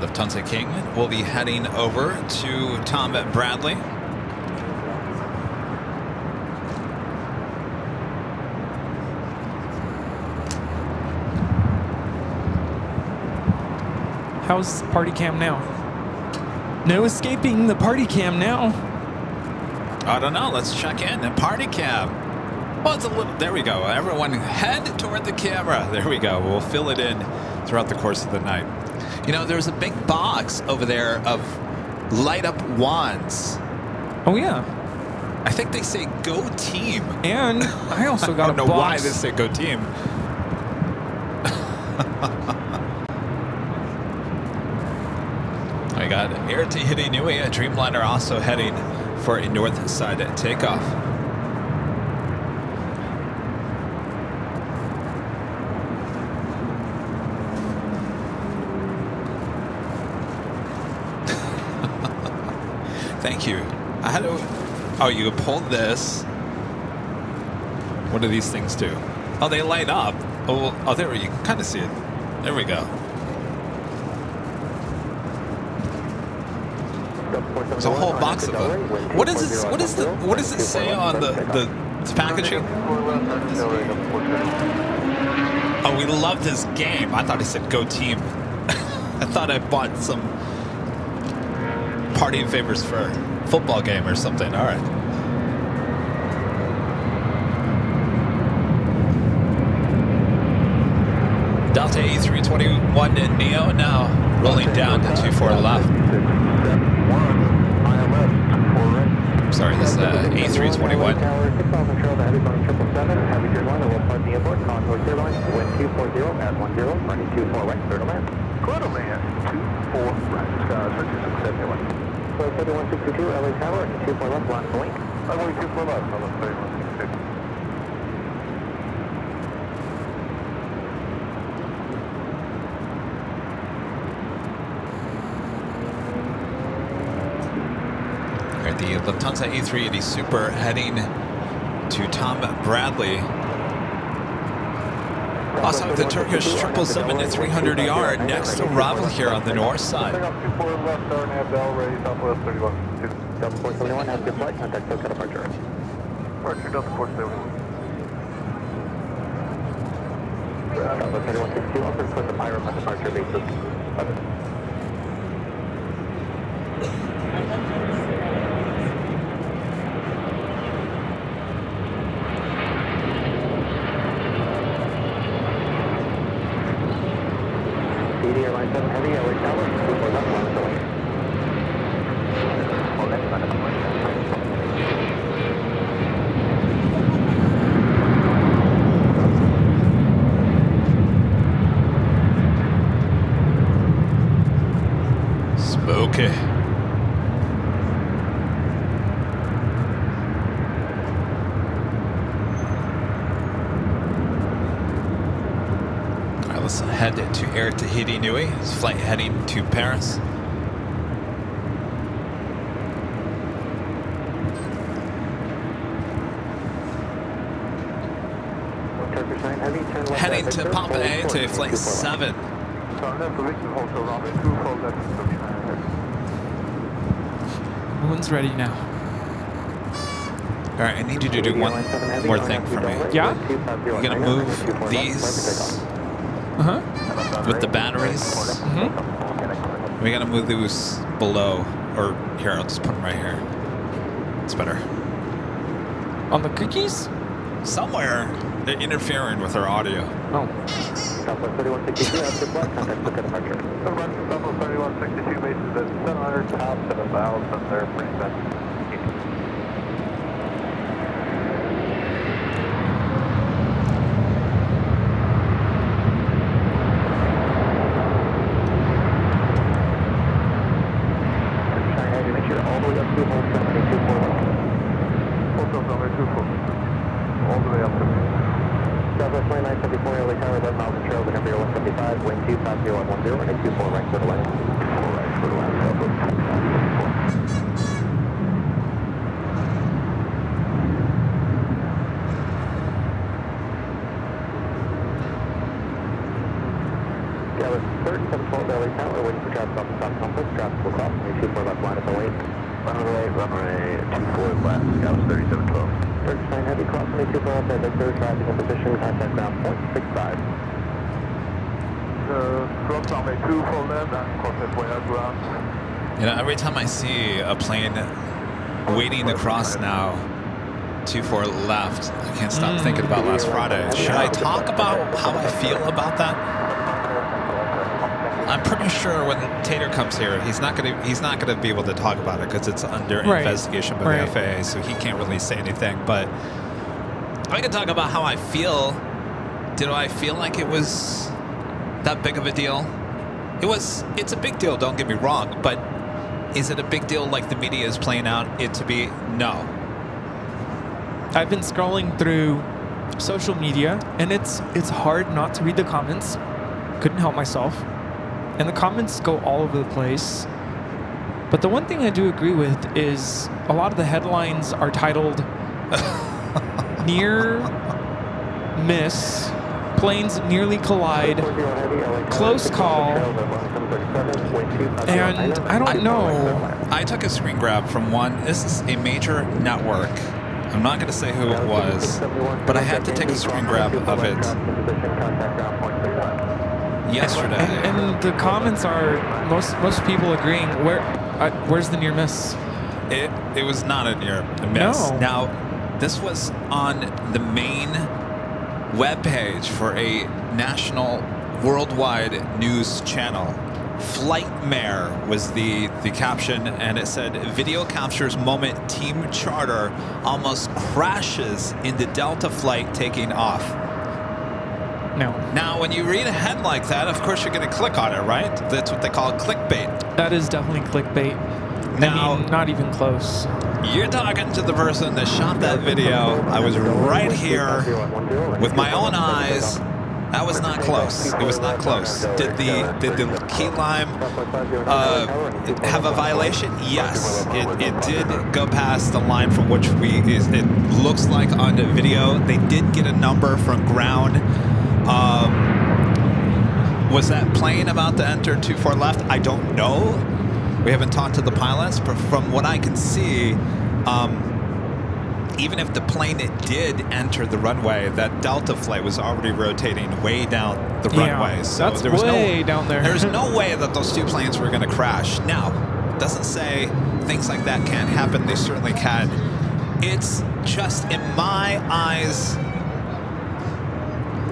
Lufthansa King will be heading over to Tom Bradley. How's party cam now? No escaping the party cam now. I don't know. Let's check in. The party cam. Well, it's a little. There we go. Everyone head toward the camera. There we go. We'll fill it in throughout the course of the night. You know, there's a big box over there of light up wands. Oh yeah. I think they say "Go Team." And I also got I don't know why they say "Go Team." I got Air Tahiti Nui, a Dreamliner also heading for a north side takeoff. Thank you. I had to. Oh, you pulled this. What do these things do? Oh, they light up. Oh, there you can kind of see it. There we go. There's a whole box of them. What is this? What does it say on the packaging? Oh, we love this game. I thought it said "Go Team." I thought I bought some partying favors for a football game or something. All right. Delta A321 Neo now rolling down to 24 left. Sorry, this is A321. Clear to land, 24 right, 31. So 3162, LA Tower, 24 left, last link. I'm going 24 left, I'm on 3166. The Lufthansa A380 Super heading to Tom Bradley. Also the Turkish 777-300ER next arrival here on the north side. Delta 471 has good flight, contact SoCal departure. Departure Delta 471. Delta 3162, offers for the Pyro departure basis. CD, Airline 7 Heavy, LA Tower, 24 left, line is away. Well, that's not a question. Spooky. Alright, let's head to Air Tahiti Nui. It's flight heading to Paris. Turkish 9 Heavy, turn left. Heading to Pompeii to flight 7. Everyone's ready now. Alright, I need you to do one more thing for me. Yeah? You're gonna move these with the batteries. We gotta move those below. Or here, I'll just put them right here. It's better. On the cookies? Somewhere they're interfering with our audio. Oh. Southwest 3162, after flight, contact Book at departure. Run from Southwest 3162, bases at 700, top 7,000, they're pretty set. Make sure all the way up to hold 724. Hold 724. All the way up to Southwest 2974, LA Tower, 11 miles of trail, the number 175, wind 25010, and 24 right for the left. 4 right for the left, Southwest 2974. Dallas 3rd, 712, LA Tower, waiting for traffic off the top compass, traffic will cross, and 24 left line at the lane. Runway 24 left, Dallas 3712. Turkish 9 Heavy, cross 24 left, at Victor, traffic in position, contact ground point 65. Cross runway 24 left, and cross that way as well. You know, every time I see a plane waiting to cross now, 24 left, I can't stop thinking about last Friday. Should I talk about how I feel about that? I'm pretty sure when Tater comes here, he's not gonna be able to talk about it because it's under investigation by the FAA, so he can't really say anything. But I can talk about how I feel. Did I feel like it was that big of a deal? It's a big deal, don't get me wrong, but is it a big deal like the media is playing out it to be? No. I've been scrolling through social media, and it's hard not to read the comments. Couldn't help myself. And the comments go all over the place. But the one thing I do agree with is a lot of the headlines are titled Near Miss, Planes Nearly Collide, Close Call, and I don't know. I took a screen grab from one. This is a major network. I'm not going to say who it was, but I had to take a screen grab of it yesterday. And the comments are most people agreeing. Where's the near miss? It was not a near miss. No. Now, this was on the main webpage for a national worldwide news channel. Flightmare was the caption, and it said, video captures moment team charter almost crashes into Delta flight taking off. No. Now, when you read a head like that, of course you're going to click on it, right? That's what they call clickbait. That is definitely clickbait. Now, I mean, not even close. You're talking to the person that shot that video. I was right here with my own eyes. That was not close. It was not close. Did the key lime have a violation? Yes, it did go past the line from which it looks like on the video. They did get a number from ground. Was that plane about to enter 24 left? I don't know. We haven't talked to the pilots, but from what I can see, even if the plane did enter the runway, that Delta flight was already rotating way down the runway. So that's there was way down there. There's no way that those two planes were going to crash. Now, doesn't say things like that can't happen. They certainly can. It's just, in my eyes,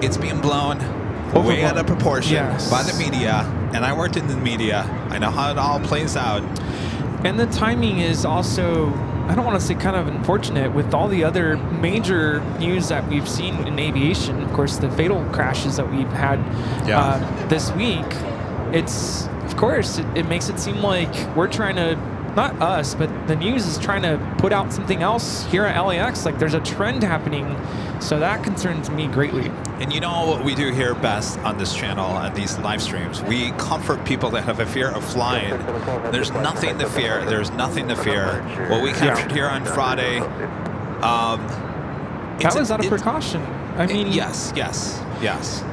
it's being blown. way out of proportion Yes. by the media, and I worked in the media. I know how it all plays out. And the timing is also, I don't want to say kind of unfortunate with all the other major news that we've seen in aviation. Of course, the fatal crashes that we've had this week. It's, of course, it makes it seem like we're trying to, not us, but the news is trying to put out something else here at LAX. Like there's a trend happening. So that concerns me greatly. And you know what we do here best on this channel and these live streams? We comfort people that have a fear of flying. There's nothing to fear. There's nothing to fear. What we captured here on Friday, that was out of precaution. I mean, yes.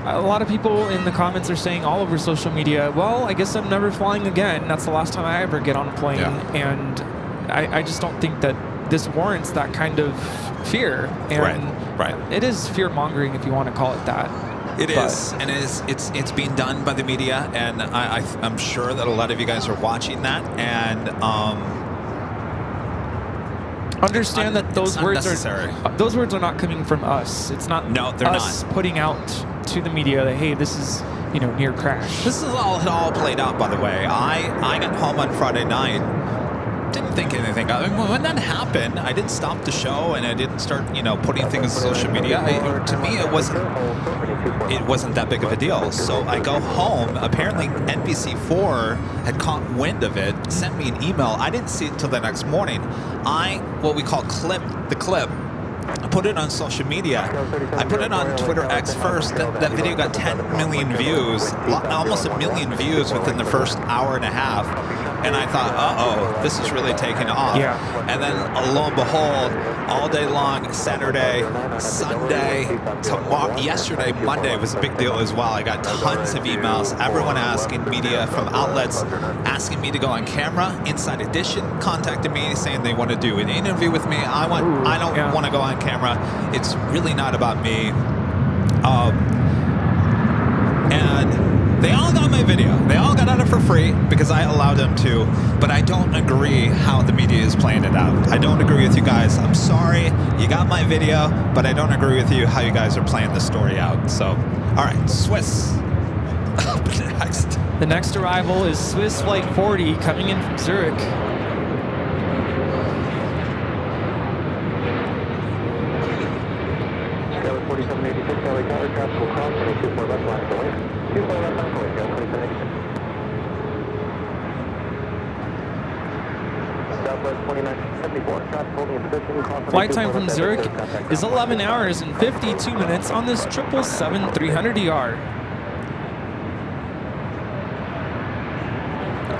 A lot of people in the comments are saying all over social media, well, I guess I'm never flying again. That's the last time I ever get on a plane. And I just don't think that this warrants that kind of fear. And right. It is fear-mongering, if you want to call it that. It is, and it's being done by the media, and I'm sure that a lot of you guys are watching that, and understand that those words are not coming from us. It's not us putting out to the media that, hey, this is near crash. This is all played out, by the way. I got home on Friday night. Didn't think anything of it. When that happened, I didn't stop the show and I didn't start, putting things on social media. To me, it wasn't that big of a deal. So I go home. Apparently, NBC4 had caught wind of it, sent me an email. I didn't see it till the next morning. What we call the clip. I put it on social media. I put it on Twitter X first. That video got 10 million views, almost 1 million views within the first hour and a half. And I thought, uh-oh, this is really taking off. Yeah. And then, lo and behold, all day long, Saturday, Sunday, yesterday, Monday was a big deal as well. I got tons of emails, everyone asking, media from outlets, asking me to go on camera. Inside Edition contacted me saying they want to do an interview with me. I don't want to go on camera. It's really not about me. And they all got my video. They all got on it for free because I allowed them to, but I don't agree how the media is playing it out. I don't agree with you guys. I'm sorry. You got my video, but I don't agree with you how you guys are playing the story out. So, all right, Swiss. Next. The next arrival is Swiss Flight 40 coming in from Zurich. Skyline 4786, LA Tower, traffic will cross, 24 left line going. 24 left line going, Skyline 4786. Southwest 2974, traffic holding in position, cross. Flight time from Zurich is 11 hours and 52 minutes on this 777-300ER.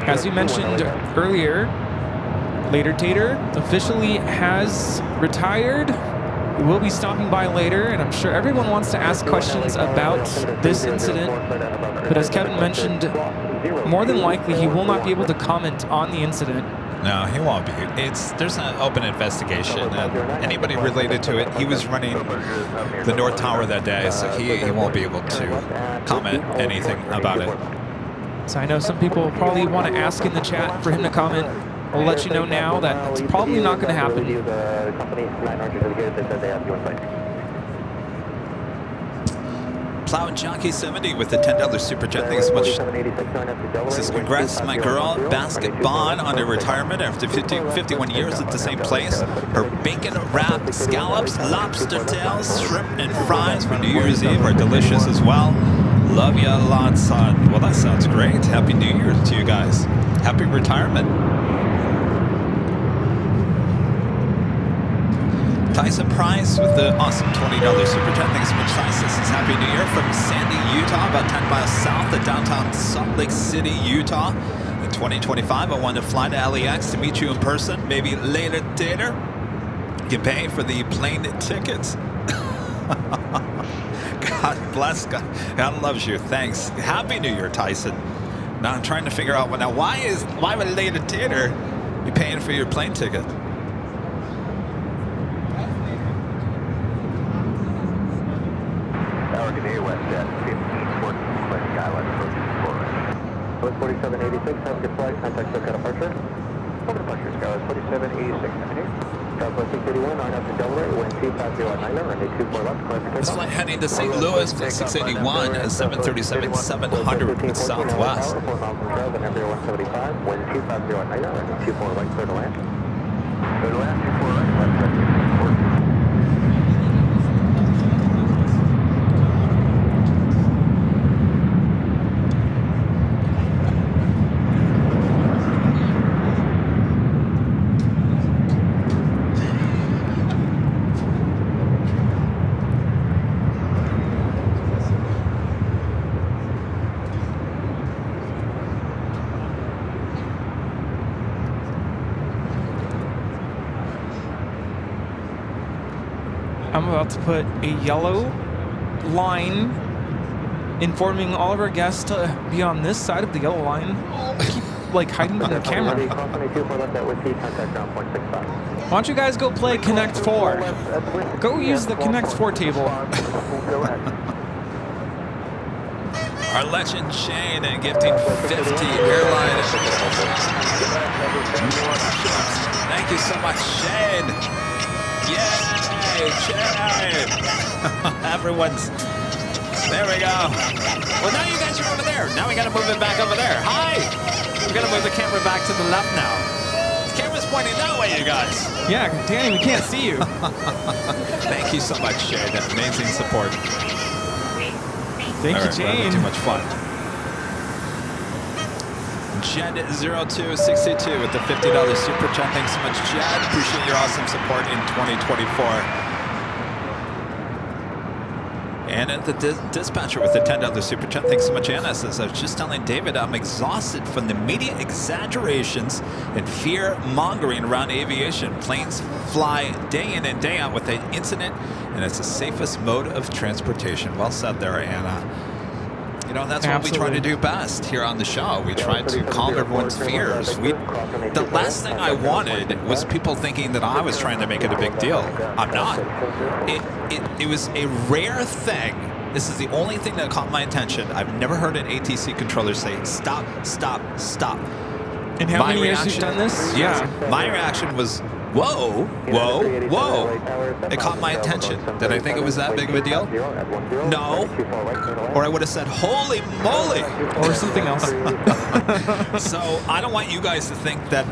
As we mentioned earlier, Later Tater officially has retired. We will be stopping by later, and I'm sure everyone wants to ask questions about this incident. But as Kevin mentioned, more than likely he will not be able to comment on the incident. No, he won't be. There's an open investigation, and anybody related to it, he was running the North Tower that day, so he won't be able to comment anything about it. So I know some people probably want to ask in the chat for him to comment. I'll let you know now that it's probably not going to happen. Plane Jockeys 70 with the $10 super chat. Thanks so much. Says, congrats, my girl, Basket Bond, on her retirement after 51 years at the same place. Her bacon wrapped scallops, lobster tails, shrimp, and fries for New Year's Eve are delicious as well. Love ya a lot, son. Well, that sounds great. Happy New Year to you guys. Happy retirement. Tyson Price with the awesome $20 super chat. Thanks so much, Tyson. This is Happy New Year from Sandy, Utah, about 10 miles south of downtown Salt Lake City, Utah. In 2025, I wanted to fly to LAX to meet you in person. Maybe later, Tater. You pay for the plane tickets. God bless. God loves you. Thanks. Happy New Year, Tyson. Now I'm trying to figure out why would later Tater be paying for your plane ticket? West at 15 towards West Skyline, approaching Florida. 4786, have a good flight, contact SoCal departure. Over departure, Skyline 4786, This flight heading to St. Louis, 681, 737, 700 Southwest. I'm about to put a yellow line informing all of our guests to be on this side of the yellow line. Keep like hiding from the camera. Why don't you guys go play Connect 4? Go use the Connect 4 table. Our legend Shane and gifting 50 Airline. Thank you so much, Shane. Yay, Shane. Everyone's, there we go. Well, now you guys are over there. Now we got to move it back over there. Hi. We're going to move the camera back to the left now. The camera's pointing that way, you guys. Yeah, Danny, we can't see you. Thank you so much, Shane. Amazing support. Thank you, We're Jane. having too much fun. Jed0262 with the $50 super chat. Thanks so much, Jed. Appreciate your awesome support in 2024. And at the dispatcher with the $10 super chat. Thanks so much, Anna. Says, I was just telling David I'm exhausted from the media exaggerations and fear mongering around aviation. Planes fly day in and day out with an incident, and it's the safest mode of transportation. Well said there, Anna. You know, that's what we try to do best here on the show. We try to calm everyone's fears. The last thing I wanted was people thinking that I was trying to make it a big deal. I'm not. It was a rare thing. This is the only thing that caught my attention. I've never heard an ATC controller say, stop, stop, stop. And how many years you've done this? Yeah. My reaction was, whoa, whoa, whoa. It caught my attention. Did I think it was that big of a deal? No. Or I would have said, holy moly. Or something else. So I don't want you guys to think that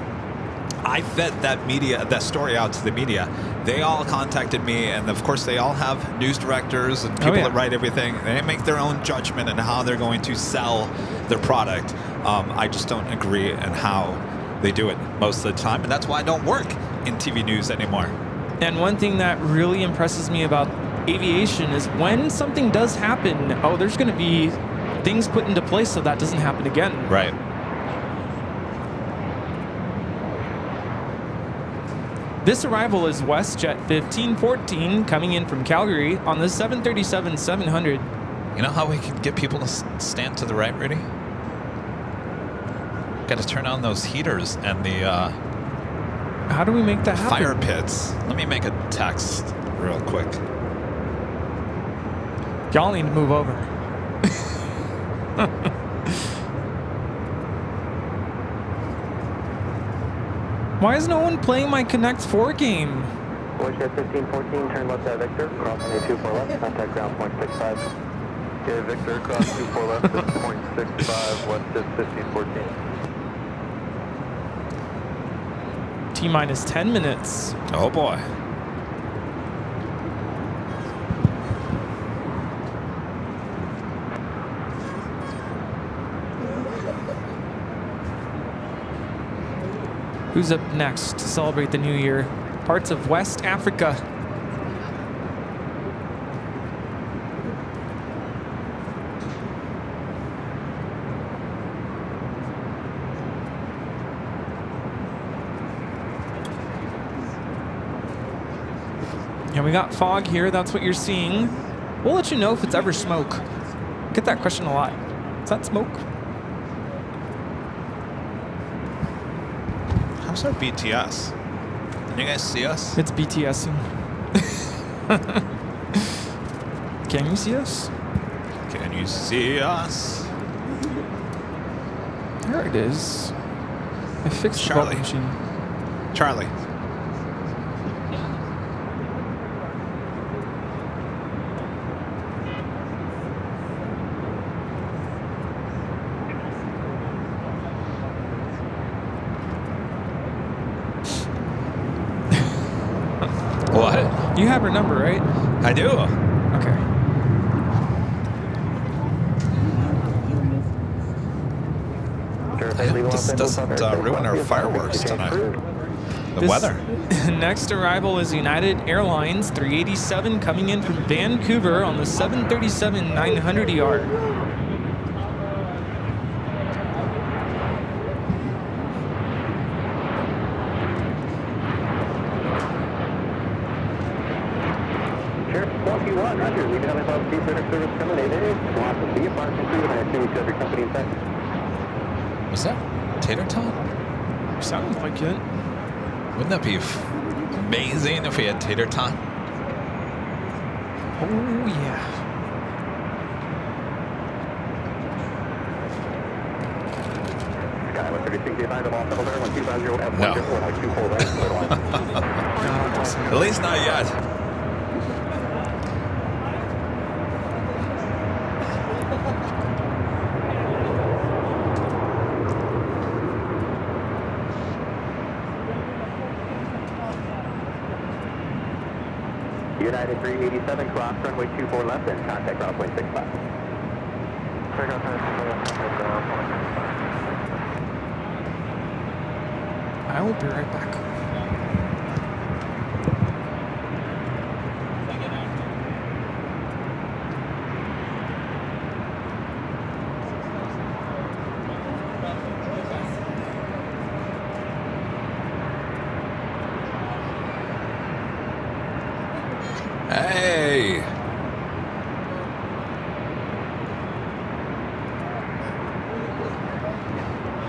I fed that story out to the media. They all contacted me, and of course they all have news directors and people that write everything. They make their own judgment on how they're going to sell their product. I just don't agree on how they do it most of the time, and that's why I don't work in TV news anymore. And one thing that really impresses me about aviation is when something does happen, there's going to be things put into place so that doesn't happen again. Right. This arrival is WestJet 1514 coming in from Calgary on the 737-700. You know how we can get people to stand to the right, Rudy? Got to turn on those heaters and the how do we make that happen? fire pits. Let me make a text real quick. Y'all need to move over. Why is no one playing my Connect 4 game? WestJet 1514, turn left at Victor, crossing A24 left, contact ground point 65. Okay, Victor, cross 24 left at point 65, WestJet 1514. T-minus 10 minutes. Oh boy. Who's up next to celebrate the new year? Parts of West Africa. And we got fog here, that's what you're seeing. We'll let you know if it's ever smoke. Get that question a lot. Is that smoke? How's our BTS? Can you guys see us? It's BTSing. Can you see us? Can you see us? There it is. I fixed the Charlie. bubble machine. Charlie. have her number, right? I do. Okay. I hope this doesn't ruin our fireworks tonight. The weather. Next arrival is United Airlines 387 coming in from Vancouver on the 737-900ER. Sure, 41, Roger. Leaving LA above seat center service terminated. Block of the apartment 2, and I assume you have your company in sight. What's that? Tater tot? Sounds like it. Wouldn't that be amazing if we had tater tot? Oh, yeah. Sky 136, advise of all double there, 1250 F1, No. 24 right, clear line. At least not yet. United 387, cross runway 24 left and contact ground point 65. I will be right back. Hey.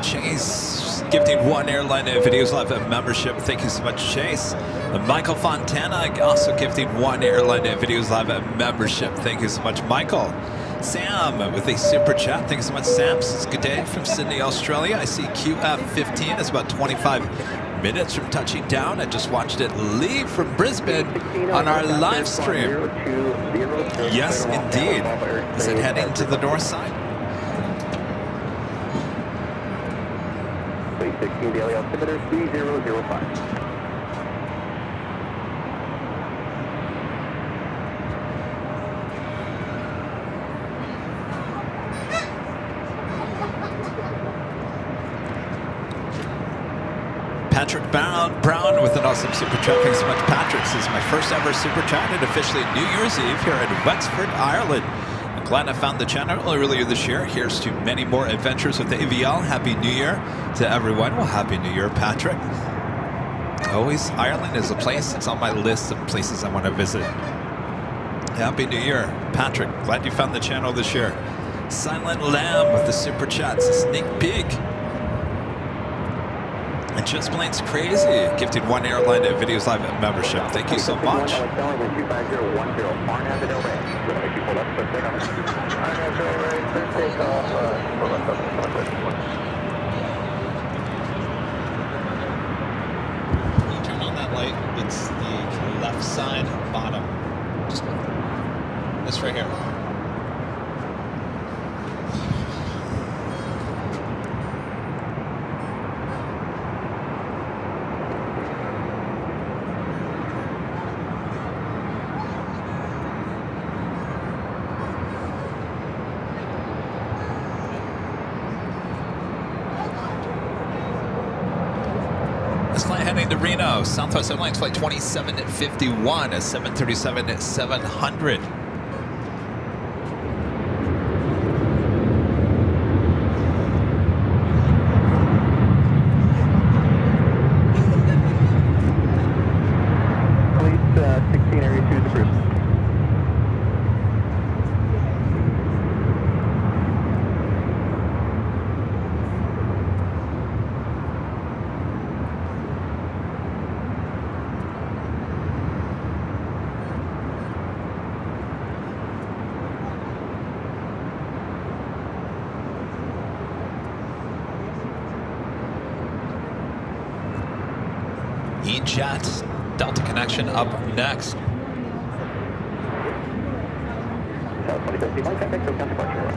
Chase gifting one airline videos live membership. Thank you so much, Chase. And Michael Fontana also gifting one airline videos live membership. Thank you so much, Michael. Sam with a super chat. Thank you so much, Sam. It's a good day from Sydney, Australia. I see QF15 is about 25 minutes from touching down. I just watched it leave from Brisbane on our live stream. Yes, indeed. Is it heading to the north side? Please 16 daily altimeter 3005. Patrick Brown with an awesome super chat. Thanks so much, Patrick. This is my first ever super chat and officially New Year's Eve here in Wexford, Ireland. I'm glad I found the channel earlier this year. Here's to many more adventures with AVL. Happy New Year to everyone. Well, Happy New Year, Patrick. Always, Ireland is a place. It's on my list of places I want to visit. Happy New Year, Patrick. Glad you found the channel this year. Silent Lamb with the super chats. A sneak peek. And Just Plane's Crazy gifted one airline at Videos Live membership. Thank you so much. You turn on that light, it's the left side bottom. Just this right here. Heading to Reno, Southwest Airlines flight 2751 at 737-700. Police 16 area 2 is approved. E-Jet, Delta connection up next. South 2050, one contact, so count departure.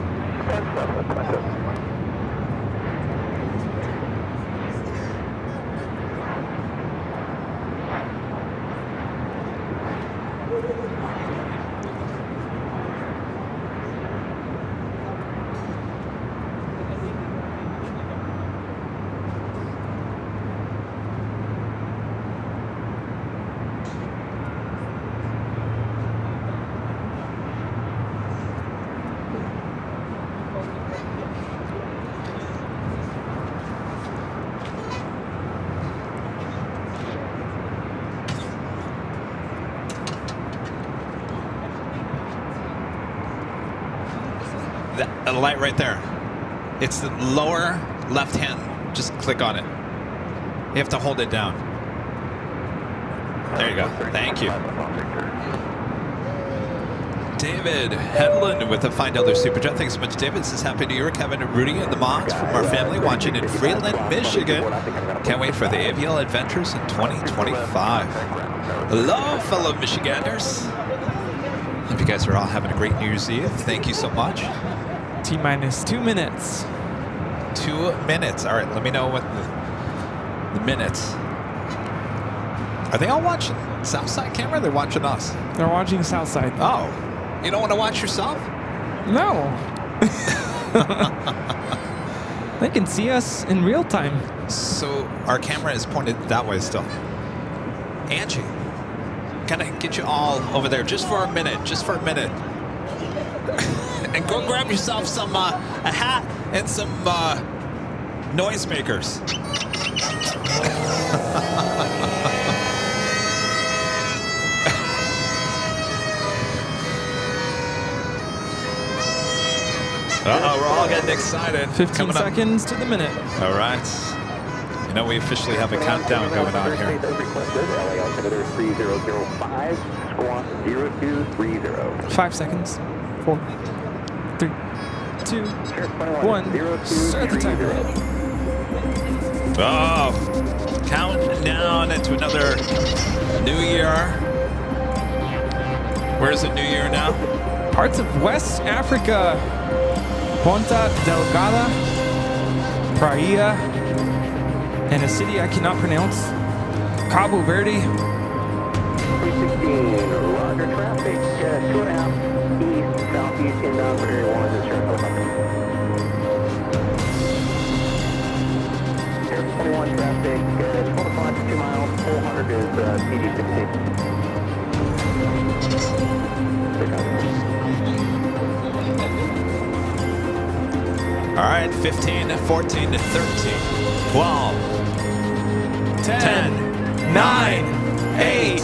a light right there. It's the lower left hand. Just click on it. You have to hold it down. There you go. Thank you. David Hedlund with a $5 super chat. Thanks so much, David. Says Happy New Year, Kevin and Rudy and the mods from our family watching in Freeland, Michigan. Can't wait for the AVL adventures in 2025. Hello, fellow Michiganders. Hope you guys are all having a great New Year's Eve. Thank you so much. T-minus 2 minutes. 2 minutes. All right, let me know what the minutes. Are they all watching Southside camera? They're watching us. They're watching Southside. Oh, you don't want to watch yourself? No. They can see us in real time. So our camera is pointed that way still. Angie, can I get you all over there just for a minute? Just for a minute. And go grab yourself some a hat and some noisemakers. Uh-oh, we're all getting excited. 15 seconds to the minute. All right. You know, we officially have a countdown going on here. 5 seconds. 4, 3, 2, 1. Start the timer. Oh, counting down into another new year. Where's the new year now? Parts of West Africa. Ponta Delgada, Praia, and a city I cannot pronounce. Cabo Verde. 316, roger traffic, 2.5 east, southeast, inbound for area 1, insurance helicopter. Air 21 traffic, 12 o'clock, 2 miles, 400 is All right, 15, 14, 13, 12, 10, 9, 8,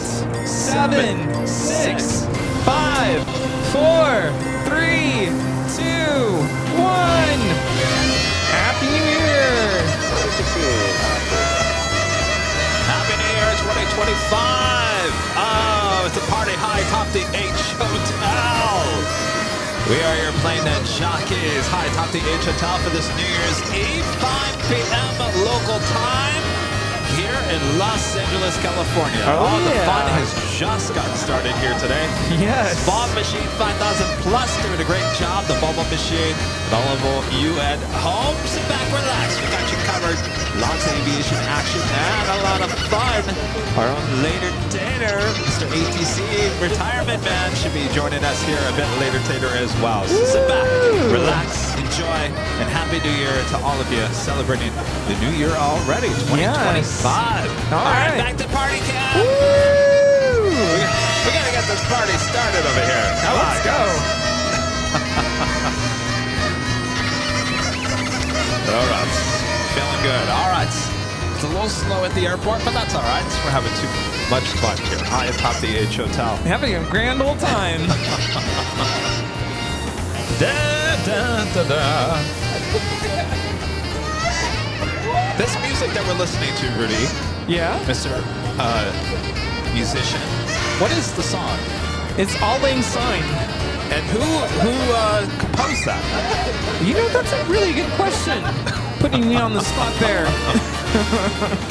7, 6, 5, 4, 3, 2, 1. Happy New Year! Happy New Year 2025! Oh, it's a party high atop the H Hotel. We are your Plane Jockeys high atop the H Hotel for this New Year's Eve, 5 p.m. local time here in Los Angeles, California. Oh, the yeah. fun has just gotten started here today. Yes. Bob Machine 5000 Plus doing a great job. The Bubble Machine and all of you at home. Sit back, relax. We got you covered. Lots of aviation action and a lot of fun. Our own later tater, Mr. ATC Retirement Man, should be joining us here a bit later tater as well. So sit back, relax, enjoy, and Happy New Year to all of you celebrating the new year already, 2025. All right, back to party camp. We gotta get this party started over here. Come on, Let's go. All right, feeling good. All right, it's a little slow at the airport, but that's all right. We're having too much fun here. High atop the H Hotel. Having a grand old time. Da, da, da, da. This music that we're listening to, Rudy, Yeah? Mr. Musician, what is the song? It's All Lane Sign. And who composed that? You know, that's a really good question. Putting me on the spot there.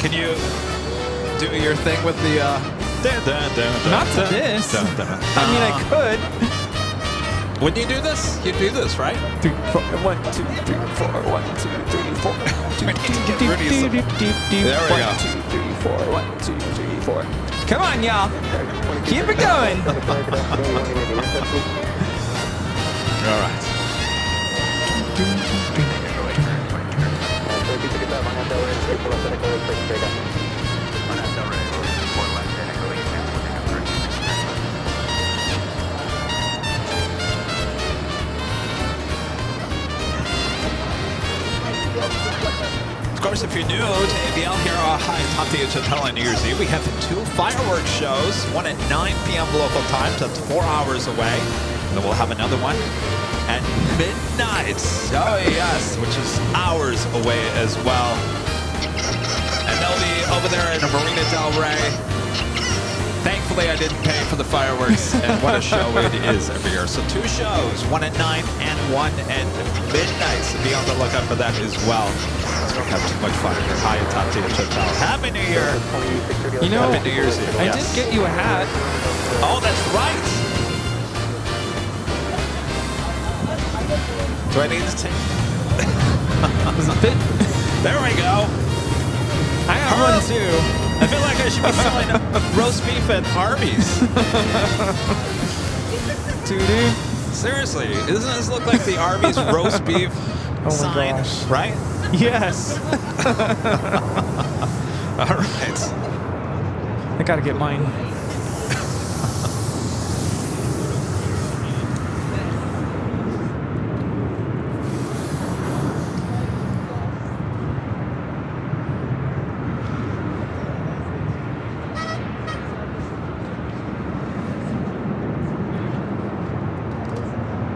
Can you do your thing with the Not to this. I mean, I could. When you do this, you do this, right? 3, 4, 1, 2, 3, 4, 1, 2, 3, 4. There we go. 1, 2, 3, 4, 1, 2, 3, 4. Come on, y'all. Keep it going. All right. Of course, if you're new to AVL here high atop the H Hotel on New Year's Eve, we have 2 fireworks shows, one at 9 p.m. local time, so that's 4 hours away. And then we'll have another one at midnight. Oh yes, which is hours away as well. And they'll be over there in Marina Del Rey. Thankfully, I didn't pay for the fireworks, and what a show it is every year. So 2 shows, one at 9 and one at midnight. So be on the lookout for that as well. Don't have too much fun here. Hi, atop to Hotel. Happy New Year. You know, Happy New Year's Eve. I Yes. did get you a hat. Oh, that's right. Do I need to take? Does it fit? There we go. I have one too. I feel like I should be selling roast beef at Arby's. Dude. Seriously, doesn't this look like the Arby's roast beef sign? gosh. Right? Yes. All right. I gotta get mine.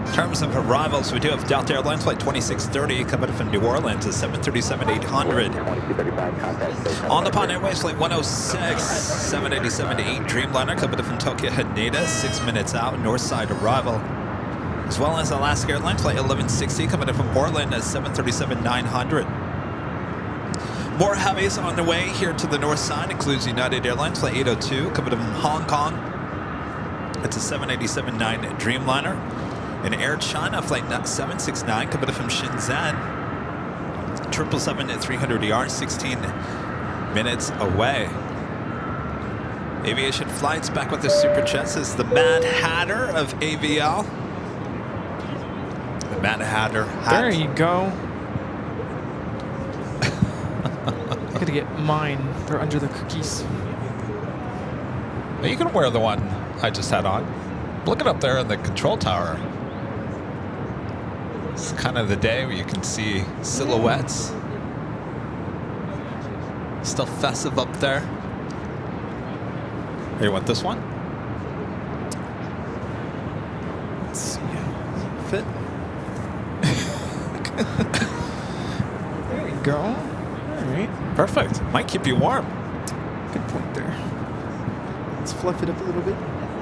In terms of arrivals, we do have Delta Airlines flight 2630 coming from New Orleans at 737-800. On the Pan Airways flight 106, 787-8 Dreamliner coming from Tokyo Haneda, 6 minutes out, north side arrival. As well as Alaska Airlines flight 1160 coming in from Portland at 737-900. More heavies on the way here to the north side, includes United Airlines flight 802 coming in from Hong Kong. It's a 787-9 Dreamliner. In Air China flight 769 coming in from Shenzhen. 777-300ER, 16 minutes away. Aviation flights back with the Super Jets is the Mad Hatter of AVL. The Mad Hatter hat. There you go. I gotta get mine. They're under the cookies. You can wear the one I just had on. Look it up there in the control tower. It's kind of the day where you can see silhouettes. Still festive up there. Hey, you want this one? Let's see. Fit? There you go. All right. Perfect. Might keep you warm. Good point there. Let's fluff it up a little bit.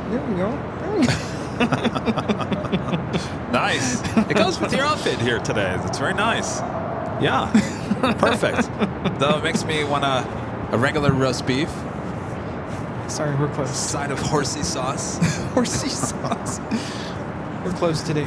There we go. There we go. Nice. It goes with your outfit here today. It's very nice. Yeah. Perfect. Though it makes me want a regular roast beef. Sorry, we're close. Side of horsey sauce. Horsey sauce. We're closed today.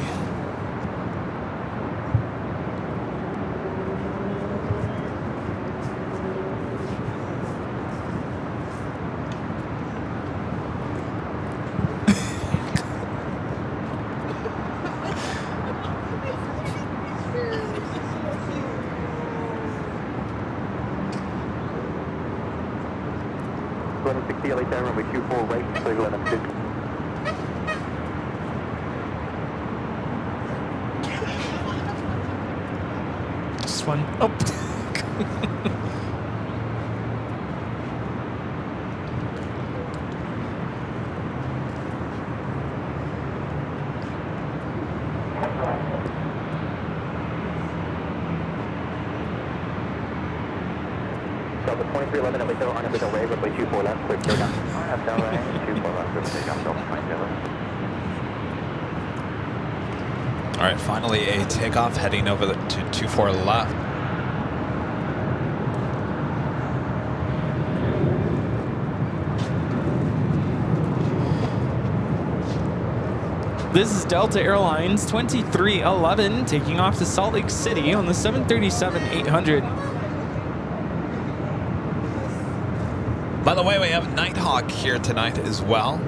Just one. Oh. So the 2311 at Window, on Window Wave, runway 24 left, clear clear down. Delta 24 left, clear down, Delta 27. All right, finally a takeoff heading over to 24 left. This is Delta Airlines 2311 taking off to Salt Lake City on the 737-800. By the way, we have Nighthawk here tonight as well.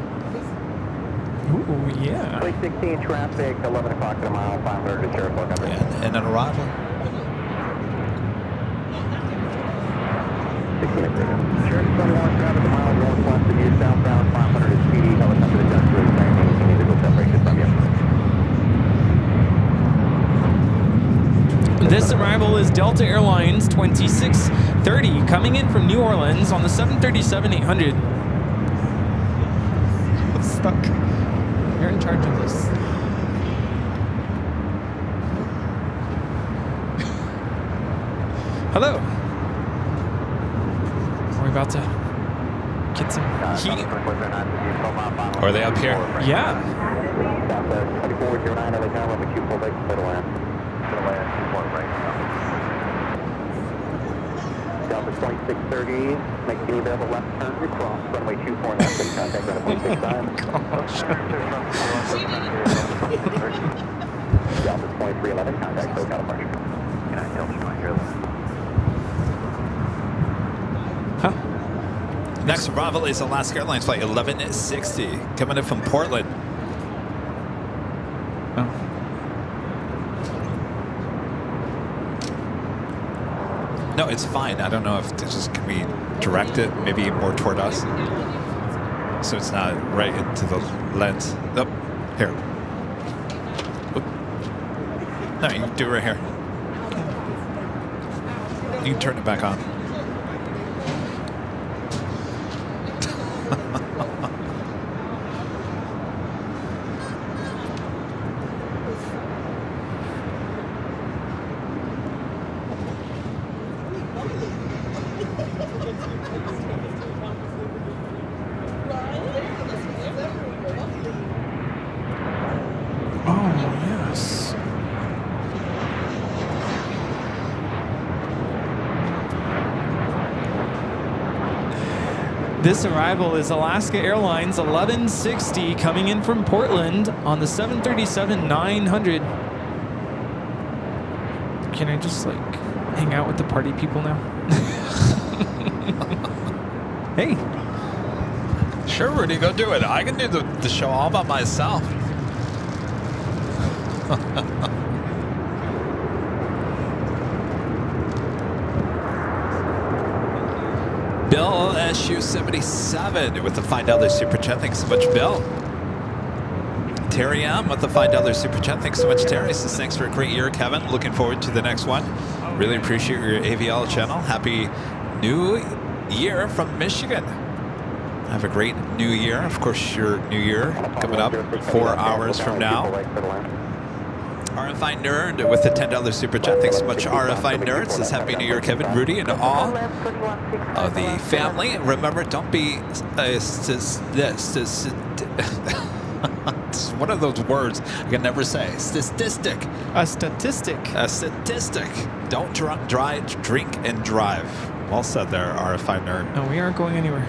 Ooh, yeah. Plane 16 traffic, 11 o'clock at a mile, 500 to Sheriff Log. And an arrival. 16 at Sheriff 21 traffic, a mile, northwest of you, southbound, 500 is speedy, helicopter to Dutch Road, maintaining visual separation from you. This arrival is Delta Airlines 2630 coming in from New Orleans on the 737-800. I'm stuck. You're in charge of this. Hello. We're about to get some heat. Are they up here? Yeah. Delta 2630, make any available left turn across runway 24 left and contact runway 65. Delta 2311, contact SoCal departure. Can I tell you right here? Huh? Next arrival is Alaska Airlines flight 1160, coming in from Portland. Oh. No, it's fine. I don't know if this just can we direct it maybe more toward us, so it's not right into the lens. Nope. Here. Oop. No, you can do it right here. You can turn it back on. Oh, yes. This arrival is Alaska Airlines 1160 coming in from Portland on the 737-900. Can I just like hang out with the party people now? Hey. Sure, Rudy, go do it. I can do the show all by myself. Bill SU77 with the $5 super chat. Thanks so much, Bill. Terry M with the $5 super chat. Thanks so much, Terry. Says thanks for a great year, Kevin. Looking forward to the next one. Really appreciate your AVL channel. Happy New Year from Michigan. Have a great New Year. Of course, your New Year coming up 4 hours from now. RFI Nerd with the $10 super chat. Thanks so much, RFI Nerd. Says Happy New Year, Kevin, Rudy, and all of the family. Remember, don't be it's one of those words I can never say. Statistic. A statistic. A statistic. Don't drink and drive. Well said there, RFI Nerd. No, we aren't going anywhere.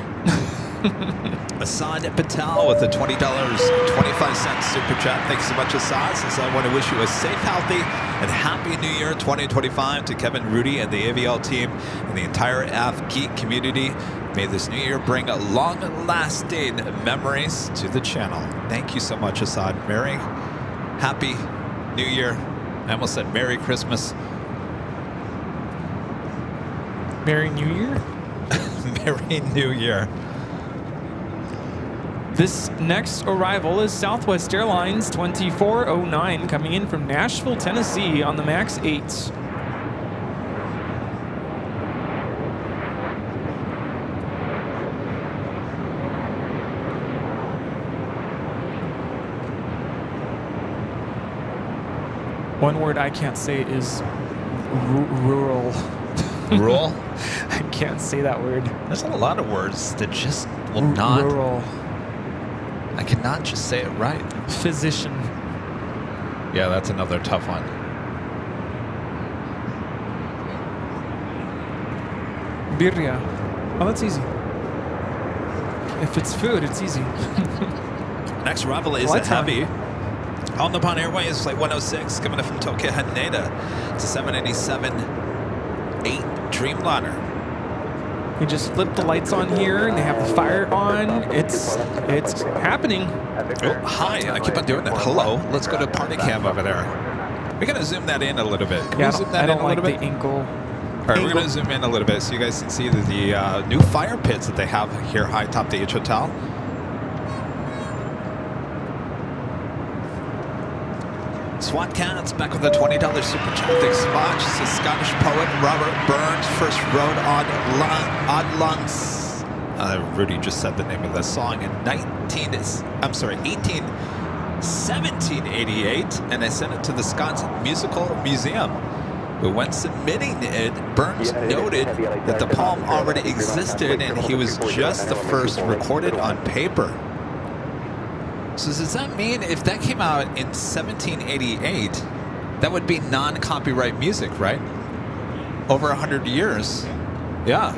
Assad Patel with the $20.25 super chat. Thanks so much, Assad. Says I want to wish you a safe, healthy, and happy New Year 2025 to Kevin, Rudy, and the AVL team and the entire AF Geek community. May this new year bring long-lasting memories to the channel. Thank you so much, Assad. Merry, happy New Year. I almost said Merry Christmas. Merry New Year? Merry New Year. This next arrival is Southwest Airlines 2409 coming in from Nashville, Tennessee on the MAX 8. One word I can't say is rural. Rural? I can't say that word. There's a lot of words that just will not. Rural. I cannot just say it right. Physician. Yeah, that's another tough one. Birria. Oh, that's easy. If it's food, it's easy. Next arrival is a heavy. On the Nippon Airways, flight 106, coming in from Tokyo Haneda. It's a 787-8 Dreamliner. We just flip the lights on here, and they have the fire on. It's happening. Oh, hi! I keep on doing that. Hello. Let's go to party cam over there. We're gonna zoom that in a little bit. Can we zoom that I in don't a like little the bit? ankle. All right, we're gonna zoom in a little bit so you guys can see the new fire pits that they have here high top the H Hotel. SWAT Cats back with a $20 super chat. Thanks so much. This is Scottish poet Robert Burns first wrote on Odd Lungs. Rudy just said the name of the song in 1788, and I sent it to the Scots Musical Museum. But when submitting it, Burns noted that the poem already existed and he was just the first recorded on paper. So does that mean if that came out in 1788, that would be non-copyright music, right? Over 100 years. Yeah.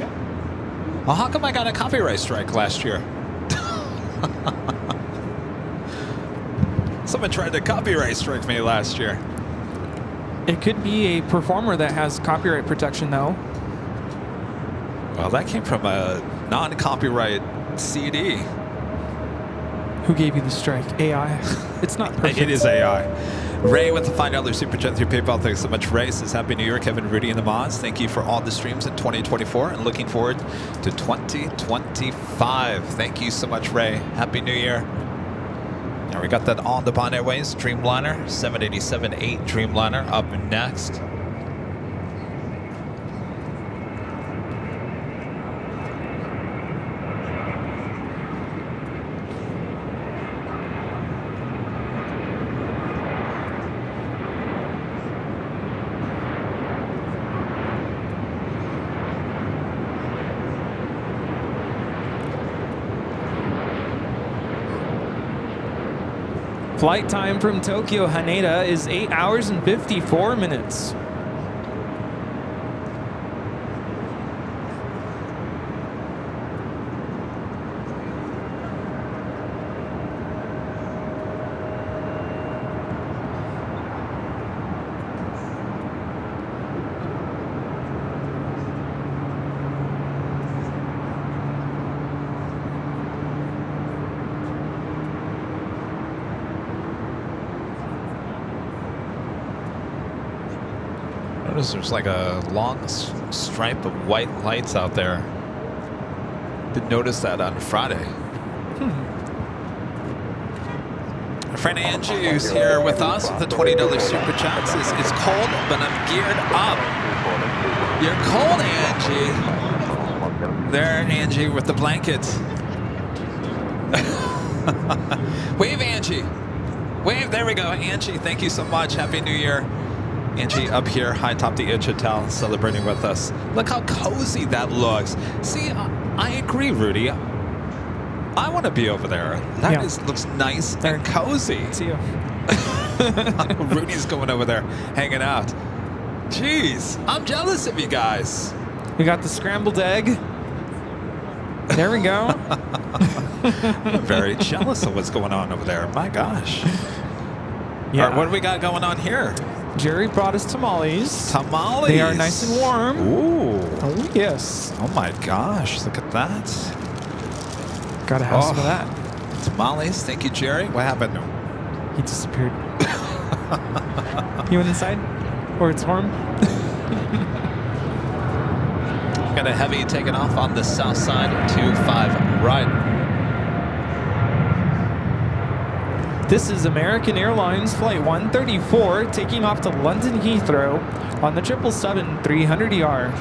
Well, how come I got a copyright strike last year? Someone tried to copyright strike me last year. It could be a performer that has copyright protection, though. Well, that came from a non-copyright CD. Who gave you the strike? AI. It's not perfect. It is AI. Ray with the $5 super chat through PayPal. Thanks so much, Ray. Says Happy New Year, Kevin Rudy and the Mods. Thank you for all the streams in 2024 and looking forward to 2025. Thank you so much, Ray. Happy New Year. Now we got that on the Bond Airways Dreamliner 787-8 Dreamliner up next. Flight time from Tokyo Haneda is 8 hours and 54 minutes. There's like a long stripe of white lights out there. Didn't notice that on Friday. Our friend Angie, who's here with us with the $20 super chat, says it's cold, but I'm geared up. You're cold, Angie. There, Angie, with the blankets. Wave, Angie. Wave. There we go, Angie. Thank you so much. Happy New Year. Angie up here, high top the Itch Hotel, celebrating with us. Look how cozy that looks. See, I agree, Rudy. I want to be over there. That looks nice and cozy. See you. Rudy's going over there, hanging out. Jeez, I'm jealous of you guys. We got the scrambled egg. There we go. I'm very jealous of what's going on over there. My gosh. Yeah. All right, what do we got going on here? Jerry brought us tamales. Tamales. They are nice and warm. Ooh. Oh, yes. Oh, my gosh. Look at that. Gotta have some of that. Tamales. Thank you, Jerry. What happened? He disappeared. He went inside? Or it's warm? Got a heavy taking off on the south side, 25 right. This is American Airlines Flight 134 taking off to London Heathrow on the 777-300ER.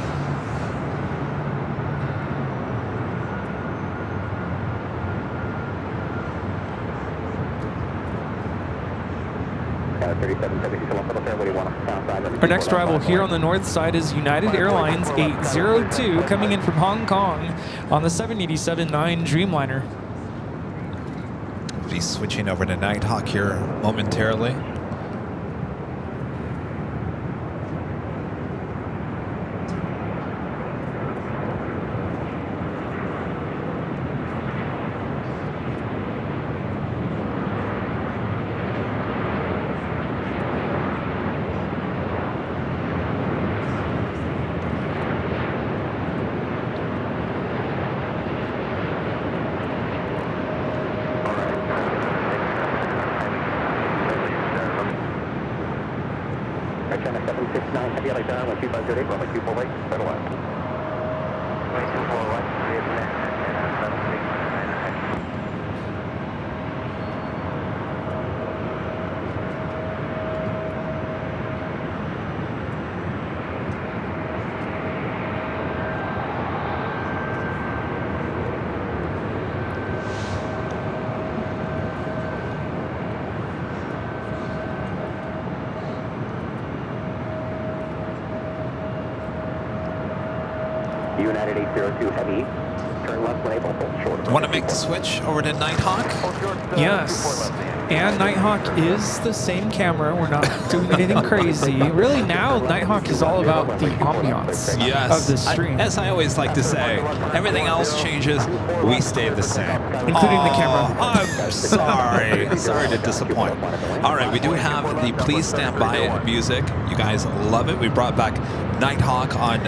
Our next arrival here on the north side is United Airlines 802 coming in from Hong Kong on the 787-9 Dreamliner. Be switching over to Nighthawk here momentarily. United 802 heavy. Turn left when able, hold short. Want to make the switch over to Nighthawk? Yes. And Nighthawk is the same camera. We're not doing anything crazy. Really, now Nighthawk is all about the ambiance of the stream. As I always like to say, everything else changes, we stay the same. Including the camera. I'm sorry. Sorry to disappoint. All right, we do have the Please Stand By music. You guys love it. We brought back Nighthawk on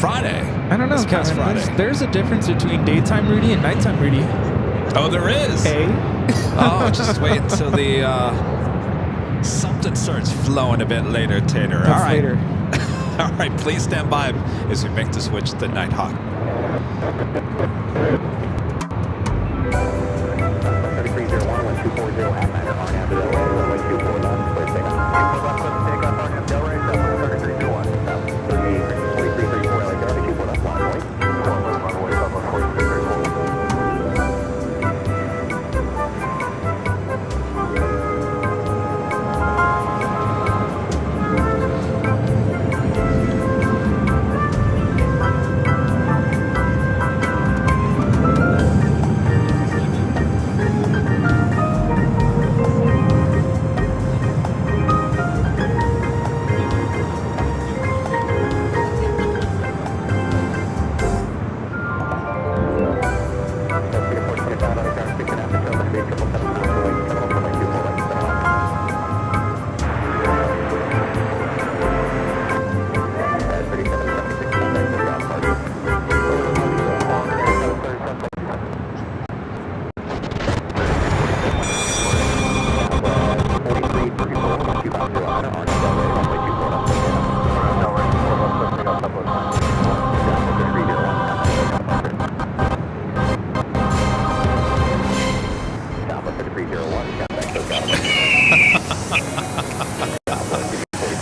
Friday. I don't know, this past Kevin. Friday. There's a difference between daytime Rudy and nighttime Rudy. Oh, there is. Oh, just wait until the something starts flowing a bit later, Tater. That's All right. later. All right, please stand by as we make the switch to Nighthawk. 3301, 1240 at Niner, RNAV to Delray, runway 24 left, clear takeoff. 24 left, clear takeoff, RNAV Delray, 3301, 4334, LA Delray, 24 left, line point. 4 left, runway, 4334.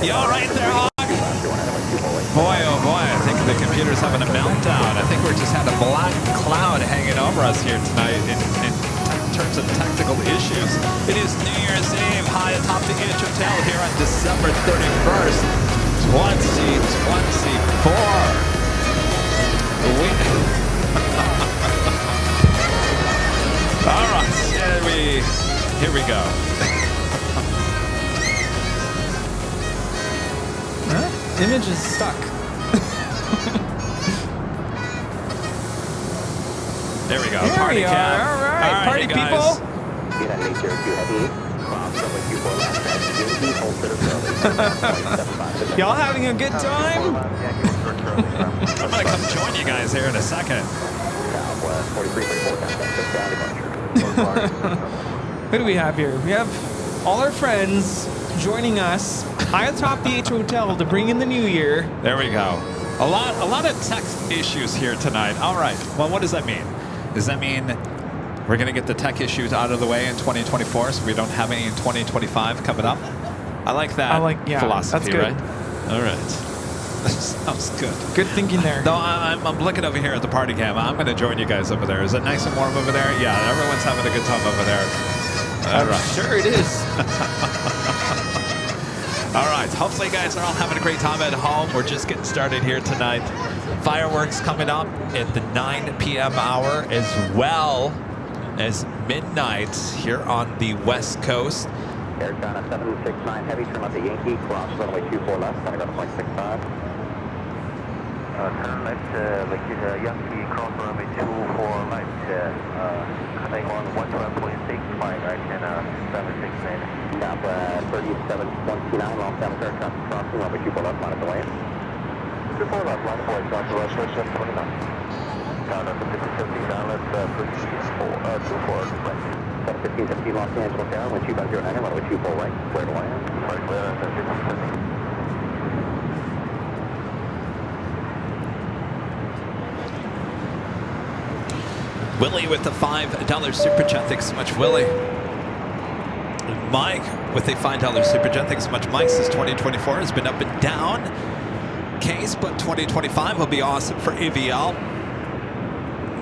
You all right there, Hawk? Boy, oh boy, I think the computer's having a meltdown. I think we're just had a black cloud hanging over us here tonight in terms of technical issues. It is New Year's Eve, high atop the Edge Hotel here on December 31st, 2024. All right, here we go. Image is stuck. There we go. There Party we are. cam. All right, party hey people. Y'all having a good time? I'm gonna come join you guys here in a second. Who do we have here? We have all our friends joining us high atop the H Hotel to bring in the new year. There we go. A lot of tech issues here tonight. All right. Well, what does that mean? Does that mean we're going to get the tech issues out of the way in 2024 so we don't have any in 2025 coming up? I like that philosophy, that's good. Right? All right. Sounds good. Good thinking there. No, I'm looking over here at the party cam. I'm going to join you guys over there. Is it nice and warm over there? Yeah, everyone's having a good time over there. All right. Sure it is. All right. Hopefully you guys are all having a great time at home. We're just getting started here tonight. Fireworks coming up at the 9 p.m. hour as well as midnight here on the West Coast. Air China 769 heavy, turn left to Yankee, cross runway 24 left, center go to 0.65. Turn left, Yankee, cross runway 24 left, cutting on 112.65, right, and 769. Stop 3719, long time air traffic crossing, runway 24 left, line of delay. 24 left, line of delay, cross the west, 729. Down to 5070, down left, 24 left. 1517 Los Angeles down, wind 250 runway 24 right, clear to land. Right, clear, 1570. Willie with the $5 super chat. Thanks so much, Willie. Mike with a $5 super chat. Thanks so much, Mike. Since 2024 has been up and down case, but 2025 will be awesome for AVL.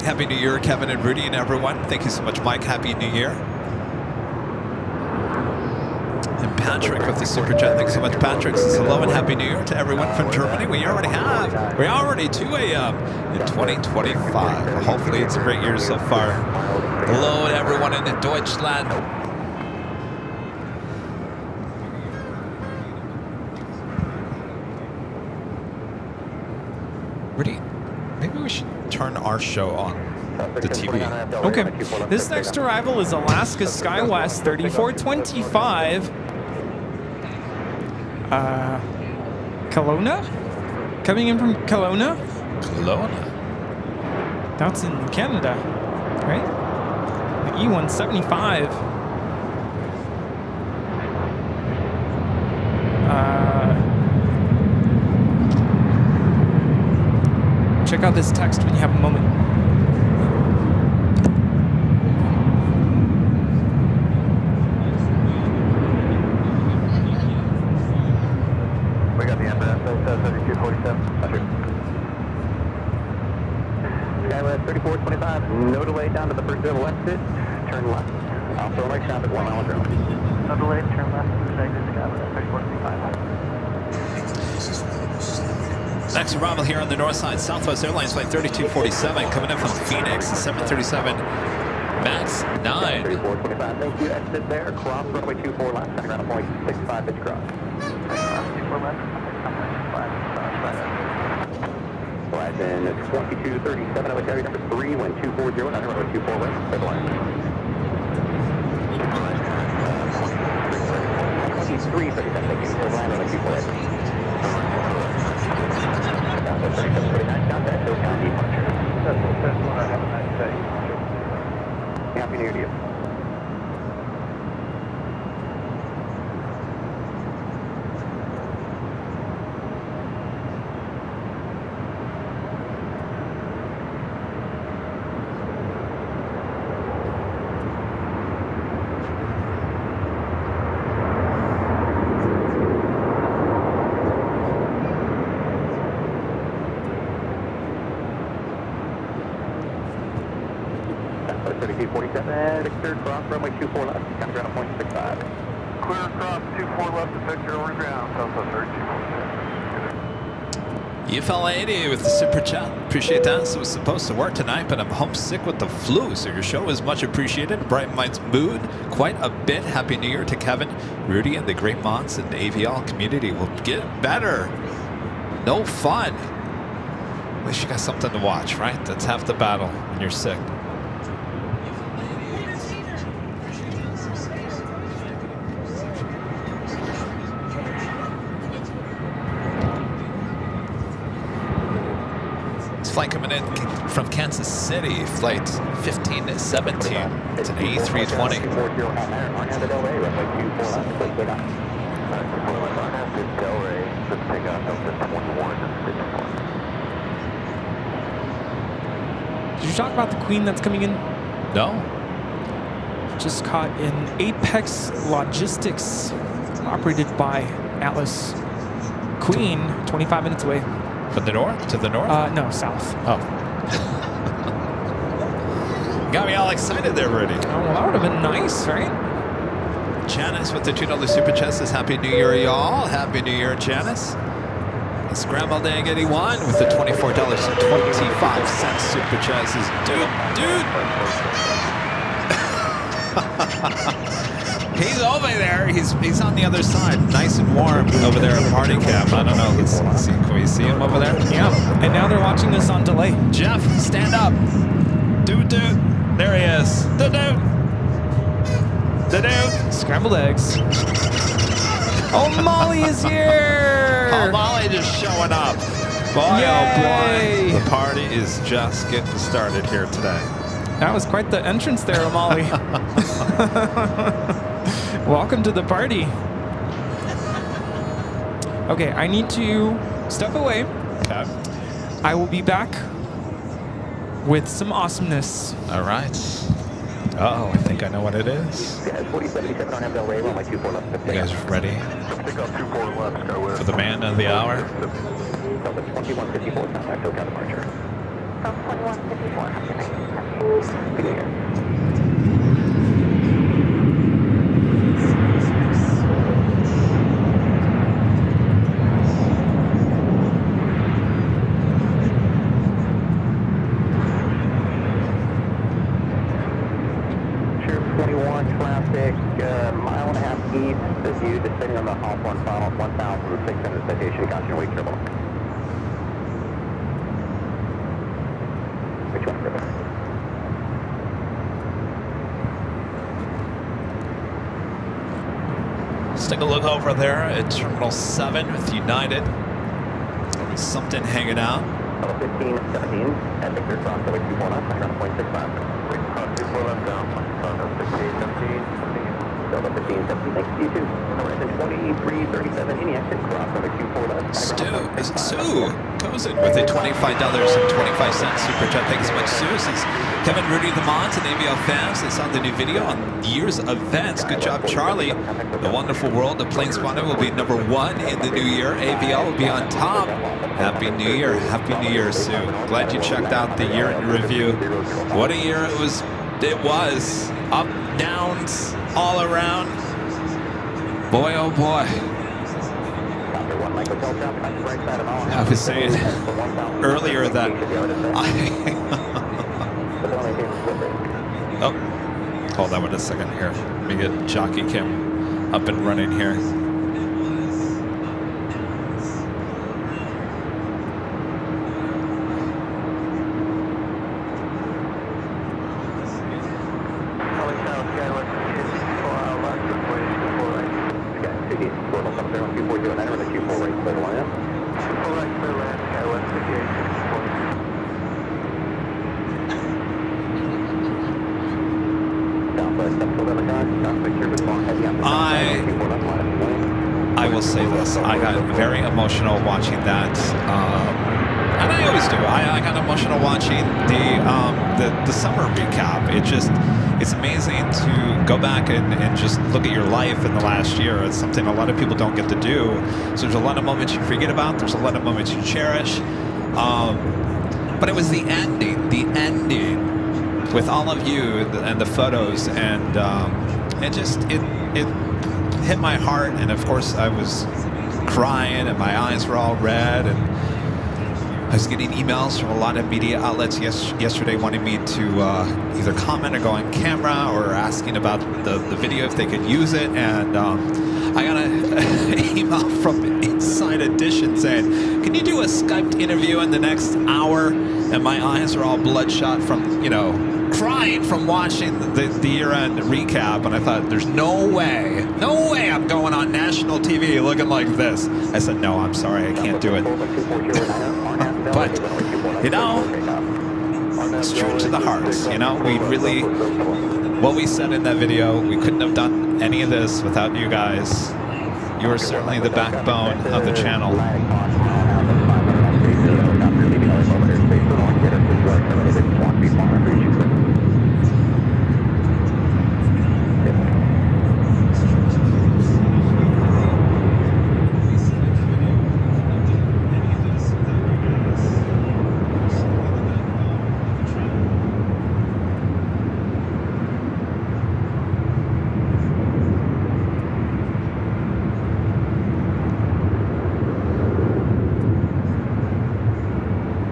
Happy New Year, Kevin and Rudy and everyone. Thank you so much, Mike. Happy New Year. And Patrick with the super chat. Thanks so much, Patrick. Says hello and happy New Year to everyone from Germany. We're already 2 a.m. in 2025. Well, hopefully it's a great year so far. Hello to everyone in Deutschland. Rudy, maybe we should turn our show on the TV. Okay, this next arrival is Alaska SkyWest 3425. Kelowna? Coming in from Kelowna? Kelowna? That's in Canada, right? The E175. Check out this text when you have a moment. We got the ambulance, 3247. Skywest 3425, no delay down to the first level exit, turn left. Also like traffic 1 mile drive. No delay, turn left to the exit, Skywest 3425. Next arrival here on the north side, Southwest Airlines flight 3247, coming in from Phoenix, 737 MAX 9. 3425, thank you. Exit there, cross runway 24 left, turning around point 65 pitch cross. 24 left, flight in 2237, over carry number 3, wind 240, runway 24 left, stabilize. 2337, thank you. Land on the 24 left. Happy New Year to you. Victor, cross runway 24 left, coming ground point 65. Clear across 24 left to Victor, over ground, Southwest 3247. UFL 80 with the super chat. Appreciate that. So it's supposed to work tonight, but I'm homesick with the flu, so your show is much appreciated. Brighten my mood quite a bit. Happy New Year to Kevin, Rudy, and the great mods and the AVL community will get better. No fun. At least you got something to watch, right? That's half the battle when you're sick. Flight coming in from Kansas City, flight 1517. It's an A320. Did you talk about the Queen that's coming in? No? Just caught in Apex Logistics, operated by Atlas. Queen, 25 minutes away. From the north? To the north? No, south. Oh. Got me all excited there, Rudy. Oh, well, that would have been nice, right? Janice with the $2 super chat says Happy New Year, y'all. Happy New Year, Janice. And Scrambled Egg 81 with the $24.25 super chat says, dude. He's over there. He's on the other side, nice and warm over there at Party Camp. I don't know. Let's see. Can we see him over there? Yeah. And now they're watching us on delay. Jeff, stand up. Dude. There he is. The dude. Scrambled eggs. Oh, Molly is here. Oh, Molly just showing up. Boy, Yay. oh boy. The party is just getting started here today. That was quite the entrance there, Molly. Welcome to the party. Okay, I need to step away. Okay. I will be back with some awesomeness. All right. Uh-oh, I think I know what it is. Yeah, 4077 on MDL Ray, runway 24 left. You guys ready Pick up 24 left, go with. for the man of the hour? Delta 2154, contact SoCal departure. From 2154. Good New Year. This is you descending on the Hop 1 final 1,600 citation, caution weight triple. Which one, Griffin? Let's take a look over there at Terminal 7 with United. There's something hanging out. 1517, at the clear cross over 24 left, background 0.65. Cross 24 left down, 1517, Delta 1517, thanks to you too. Horizon 2337, any exit, cross over 24 left. Sue goes in with a $25.25 super chat. Thanks so much, Sue. This is Kevin Rudy, the Mons, and AVL fans. They saw the new video on year's events. Good job, Charlie. The Wonderful World of Plane Spawner will be #1 in the new year. AVL will be on top. Happy New Year. Happy New Year, Sue. Glad you checked out the year in review. What a year it was. It was. Up, downs, all around. Boy, oh boy. I was saying earlier that oh, hold on a second here. Let me get Jockey Cam up and running here. I will say this. I got very emotional watching that, and I always do. I got emotional watching the summer recap. It's amazing to go back and just look at your life in the last year. It's something a lot of people don't get to do. So there's a lot of moments you forget about. There's a lot of moments you cherish. But it was the ending with all of you and the photos, and it hit my heart. And of course I was crying and my eyes were all red, and I was getting emails from a lot of media outlets yesterday wanting me to either comment or go on camera or asking about the video if they could use it. And I got an email from Inside Edition saying, can you do a Skyped interview in the next hour? And my eyes are all bloodshot from, crying from watching the year-end recap. And I thought, there's no way I'm going on national TV looking like this. I said, no, I'm sorry, I can't do it. But, it's true to the hearts. We really, what we said in that video, we couldn't have done any of this without you guys. You are certainly the backbone of the channel.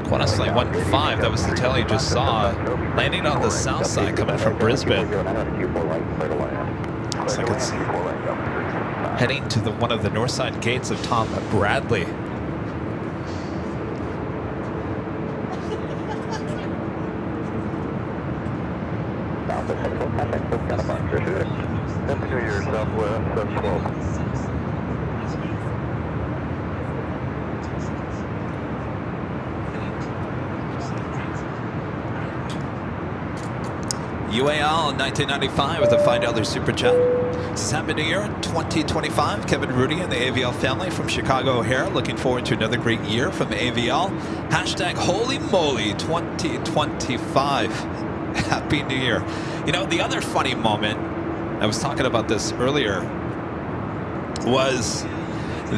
Honestly, 1-5, that was the tail you just saw, landing on the south side coming from Brisbane. Looks like it's heading to one of the north side gates of Tom Bradley. UAL 1995 with a $5 super chat. Happy New Year 2025. Kevin Rudy and the AVL family from Chicago O'Hare. Looking forward to another great year from AVL. Hashtag holy moly 2025. Happy New Year. The other funny moment, I was talking about this earlier, was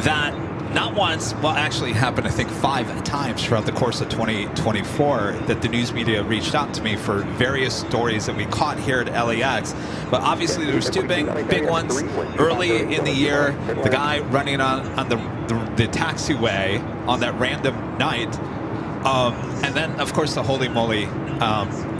that not once, well, actually happened, I think, 5 times throughout the course of 2024 that the news media reached out to me for various stories that we caught here at LAX. But obviously there was 2 big ones early in the year. The guy running on the taxiway on that random night. And then, of course, the holy moly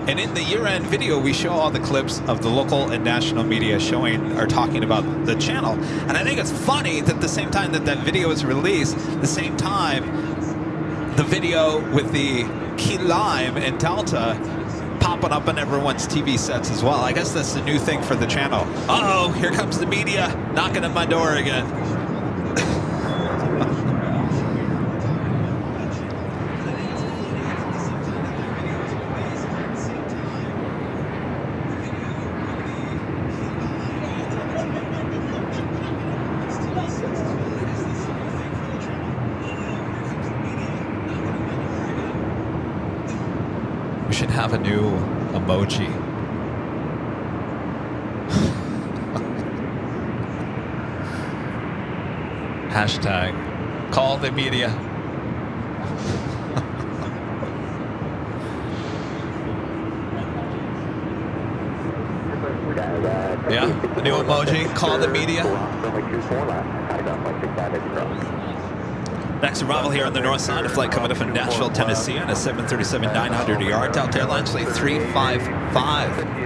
And in the year-end video, we show all the clips of the local and national media showing or talking about the channel. And I think it's funny that the same time that that video is released, the same time the video with the key lime and Delta popping up on everyone's TV sets as well. I guess that's the new thing for the channel. Uh-oh, here comes the media knocking at my door again. We should have a new emoji. Hashtag call the media. Yeah, a new emoji, call the media. Next arrival here on the north side, a flight coming up from Nashville, Tennessee on a 737-900ER, Delta Airlines flight 355.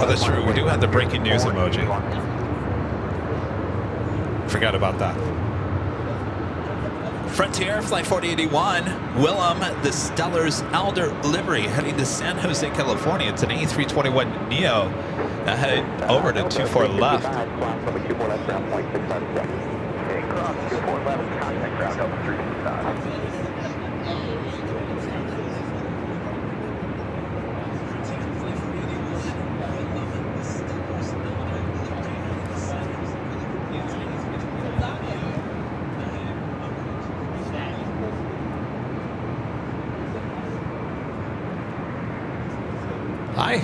Oh, that's true. We do have the breaking news emoji. Forgot about that. Frontier Flight 4081, Willem, the Stellar's Elder livery, heading to San Jose, California. It's an A321neo headed over to 24 left. Hi.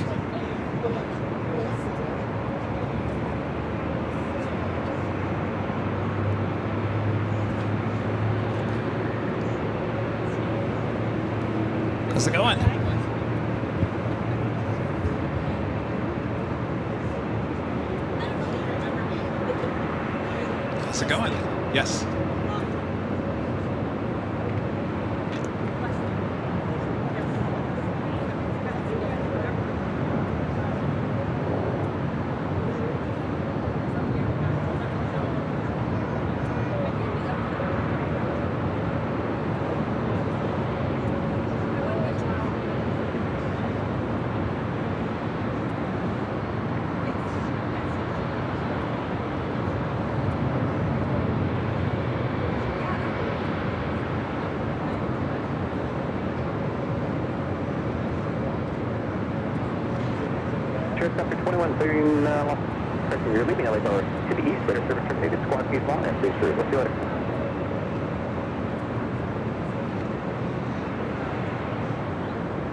How's it going? How's it going? Yes. After 21, clearing you're leaving LA to the east, better service terminated, squawk east long, and please through. We'll see you later.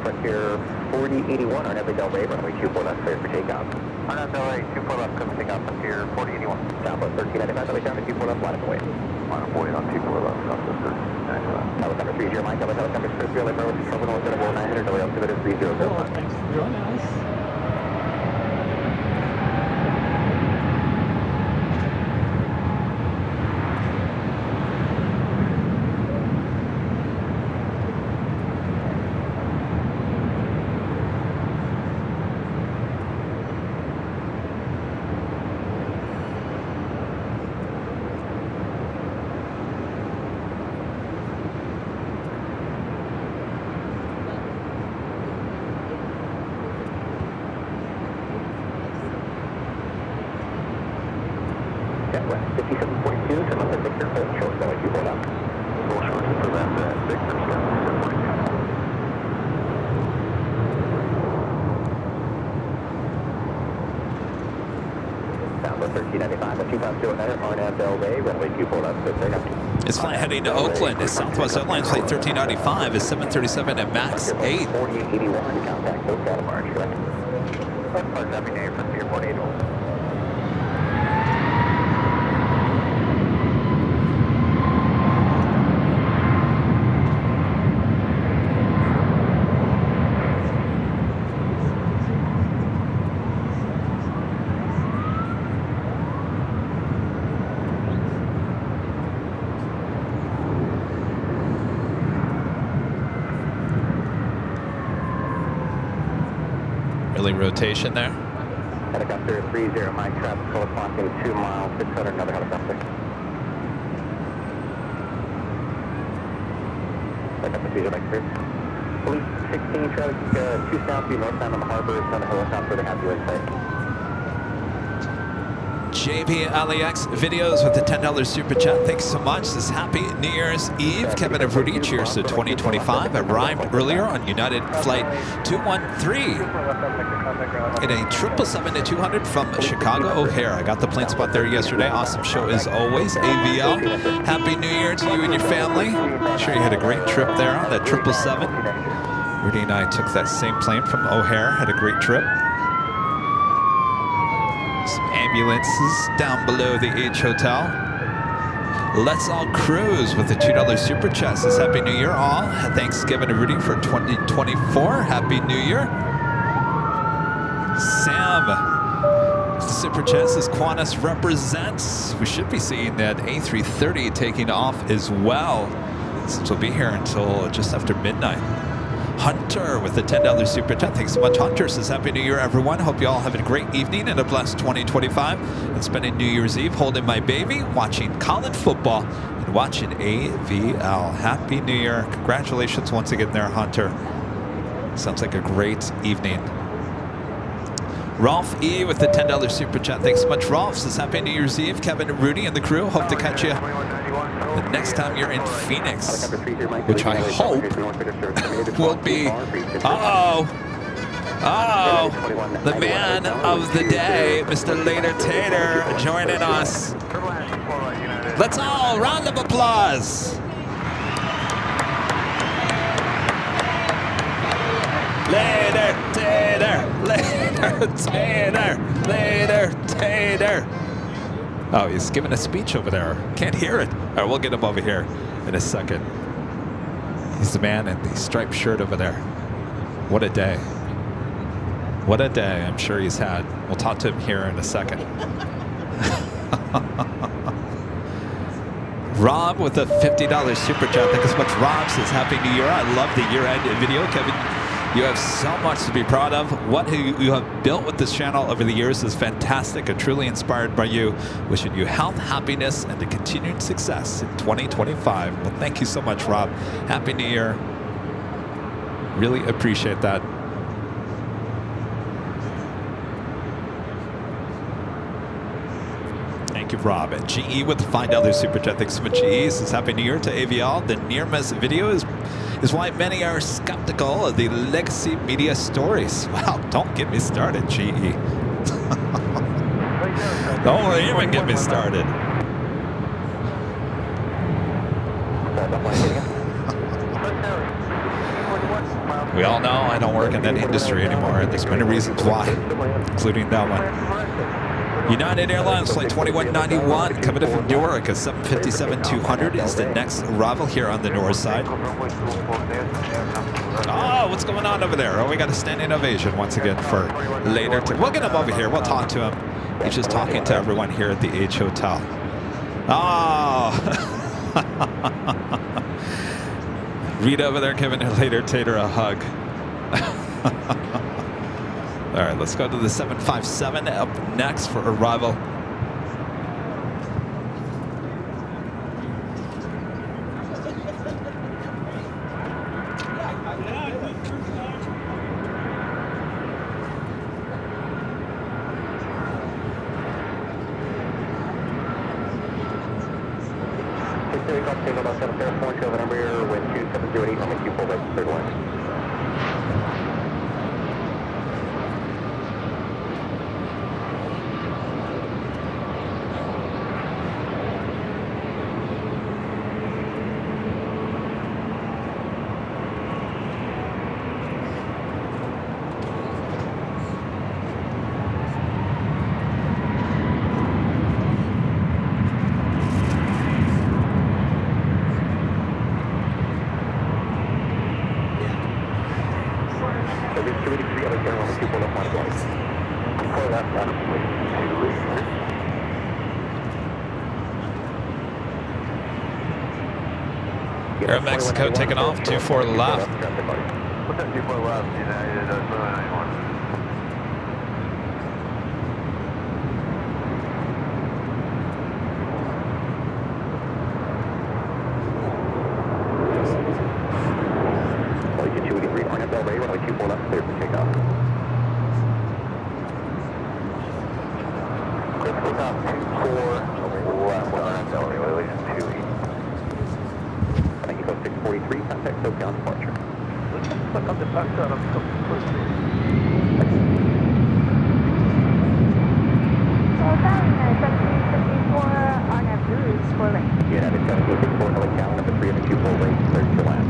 Frontier 4081 on LA Del Rey, runway 24 left, clear for takeoff. On Del Rey, 24 left, come and take off Frontier 4081. Southwest 1395, LA down to 24 left, line up and wait. Line up wait on 24 left, Southwest 1395. Helicopter 30 Mike, helicopter 30 LA Bravo, terminal 900, LA altimeter 3005. Thanks. Real nice. West 5742, turn left at Victor, hold short, LA 24 left. It's flight heading to Oakland. It's Southwest Airlines flight 1395 is 737 at max 8. 4881, contact Coast out of March, correct? Happy New Year, Frontier 4881. Early rotation there. Helicopter 30, Mike, traffic full clocking 2 miles, 600, another helicopter. Helicopter 30, Mike, clear. Police 16, traffic 2 southbound, northbound on the harbor, another helicopter to have you in sight. JP LAX videos with the $10 super chat. Thanks so much. This Happy New Year's Eve. Kevin Rudy, cheers to 2025. Arrived earlier on United Flight 213 in a 777-200 from Chicago O'Hare. I got the plane spot there yesterday. Awesome show as always. AVL. Happy New Year to you and your family. I'm sure you had a great trip there on that 777. Rudy and I took that same plane from O'Hare. Had a great trip. Some ambulances down below the H Hotel. Let's all cruise with the $2 super chat. Says Happy New Year all. Thanks Kevin and Rudy for 2024. Happy New Year. Sam, the super chat says Qantas represents. We should be seeing that A330 taking off as well, since we'll be here until just after midnight. Hunter with the $10 super chat. Thanks so much, Hunter. Says Happy New Year, everyone. Hope you all have a great evening and a blessed 2025. And spending New Year's Eve holding my baby, watching college football, and watching AVL. Happy New Year. Congratulations once again there, Hunter. Sounds like a great evening. Rolf E with the $10 super chat. Thanks so much, Rolf. Says Happy New Year's Eve. Kevin, Rudy, and the crew. Hope to catch you the next time you're in Phoenix, which I hope will be, the man of the day, Mr. Later Tater, joining us. Let's all round of applause. Later Tater, later Tater, later Tater. Oh, he's giving a speech over there. Can't hear it. All right, we'll get him over here in a second. He's the man in the striped shirt over there. What a day. What a day I'm sure he's had. We'll talk to him here in a second. Rob with a $50 super chat. Thank you so much. Rob says Happy New Year. I love the year-end video. Kevin, you have so much to be proud of. What you have built with this channel over the years is fantastic. I'm truly inspired by you. Wishing you health, happiness, and the continued success in 2025. Well, thank you so much, Rob. Happy New Year. Really appreciate that. Thank you, Rob. And GE with the $5 super chat. Thanks so much, GE. Says Happy New Year to AVL. The near miss video is why many are skeptical of the legacy media stories. Wow, don't get me started, GE. Don't even get me started. We all know I don't work in that industry anymore, and there's many reasons why, including that one. United Airlines Flight 2191 coming in from Newark, a 757-200 is the next arrival here on the north side. Oh, what's going on over there? Oh, we got a standing ovation once again for later. We'll get him over here. We'll talk to him. He's just talking to everyone here at the H Hotel. Oh. Read over there, Kevin, later, Tater, a hug. All right, let's go to the 757 up next for arrival. takeoff, take about 7 Air 4, Kevin number here, wind 2708, on the Q4 right, third one. Air Mexico taking off, 24 left. What's that 24 left, United, 21. Well, you get 2 we on that ready, runway 24 left, clear for takeoff. Clear for takeoff, 24 left, on that runway, 28. 643, contact SoCal departure. Look on the back side of the on a boost for lane. United 1764, LA Cal, number 3 of the Q4 rate, clear to land.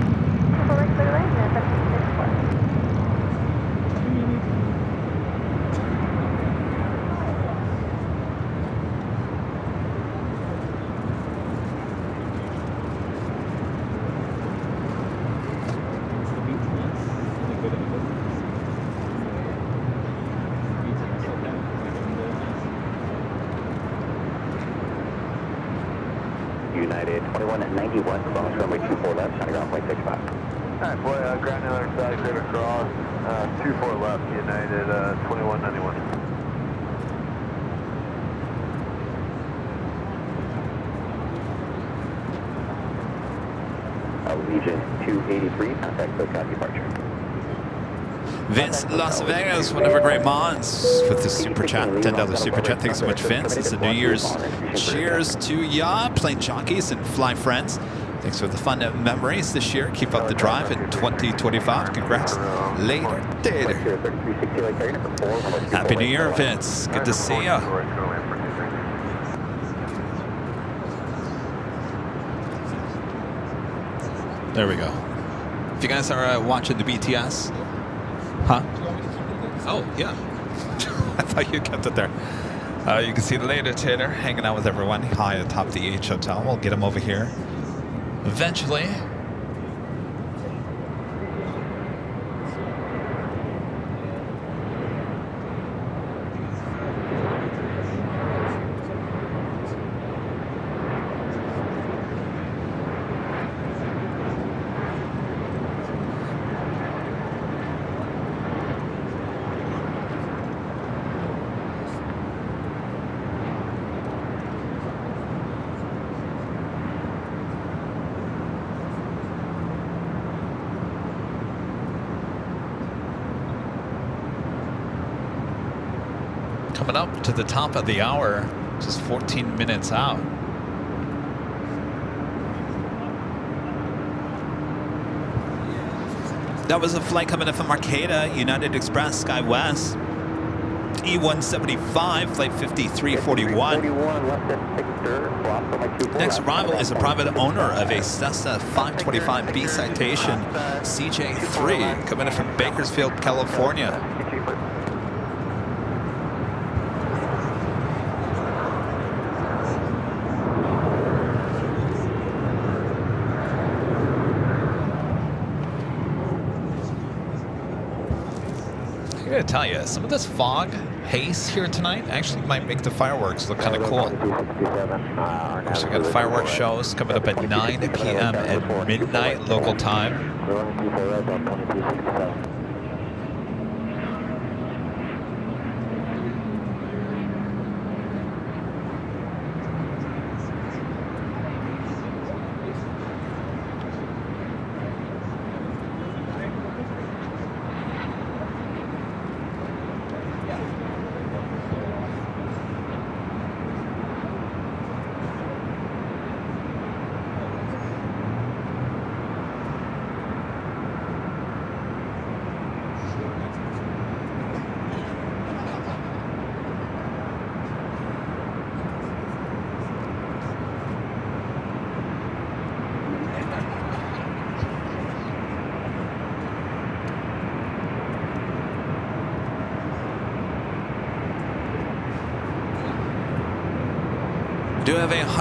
For lane, clear lane, 1764. United 2191, cross runway 24 left, turning around 0.65. Alright, boy, ground on the other side, clear to cross, 24 left, United 2191. Legion 283, contact SoCal departure. Vince, Las Vegas, one of our great mods with the super chat, $10 super chat. Thanks so much, Vince. It's a New Year's cheers to ya, Plane Jockeys and Fly Friends. Thanks for the fun memories this year. Keep up the drive in 2025. Congrats. Later. Happy New Year, Vince. Good to see ya. There we go. If you guys are watching the BTS, huh? Oh, yeah. I thought you kept it there. You can see the later Taylor hanging out with everyone high atop the H Hotel. We'll get him over here eventually. Coming up to the top of the hour, just 14 minutes out. That was a flight coming in from Arcata, United Express, SkyWest. E175, flight 5341. Next arrival is a private owner of a Cessna 525B Citation CJ3, coming in from Bakersfield, California. I gotta tell you, some of this fog haze here tonight actually might make the fireworks look kind of cool. Of course, we got fireworks shows coming up at 9 p.m. and midnight local time.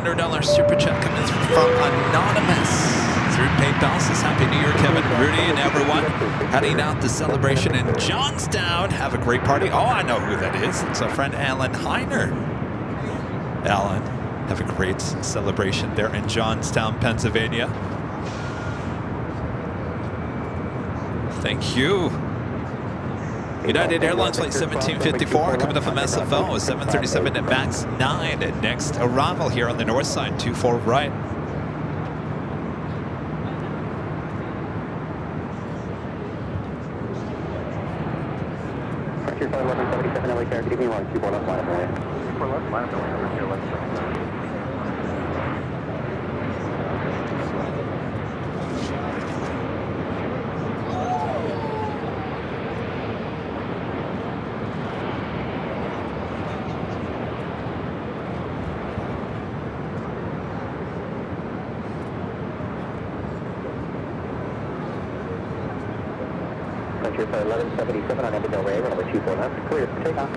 $100 super chat coming from Anonymous through PayPal. Says Happy New Year, Kevin, Rudy, and everyone. Heading out to celebration in Johnstown. Have a great party. Oh, I know who that is. It's our friend Alan Heiner. Alan, have a great celebration there in Johnstown, Pennsylvania. Thank you. United Airlines flight 1754 coming up from SFO, 737 at MAX 9. And next arrival here on the north side, 24 right. Frontier 1177 LA Carrier, give me 124 left line of way. 24 left line of way, over here, left side. Frontier 1177 on Del Rey, runway 24 left, clear for takeoff.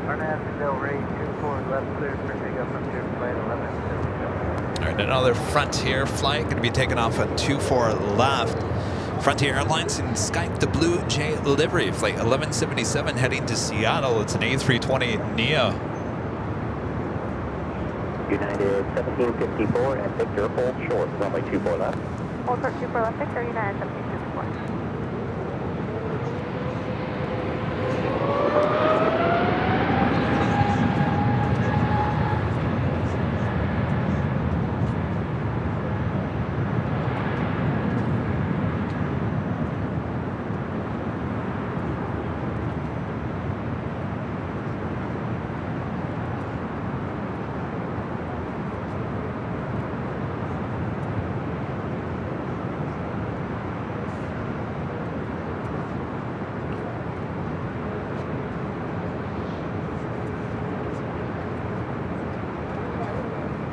On Del Rey, 24 left, clear for takeoff, Frontier flight 1177. All right, another Frontier flight going to be taken off at 24 left. Frontier Airlines in Skype the Blue Jay livery, flight 1177 heading to Seattle. It's an A320neo. United 1754 and Victor, hold short, runway 24 left. Hold short 24 left, Victor, United 1754.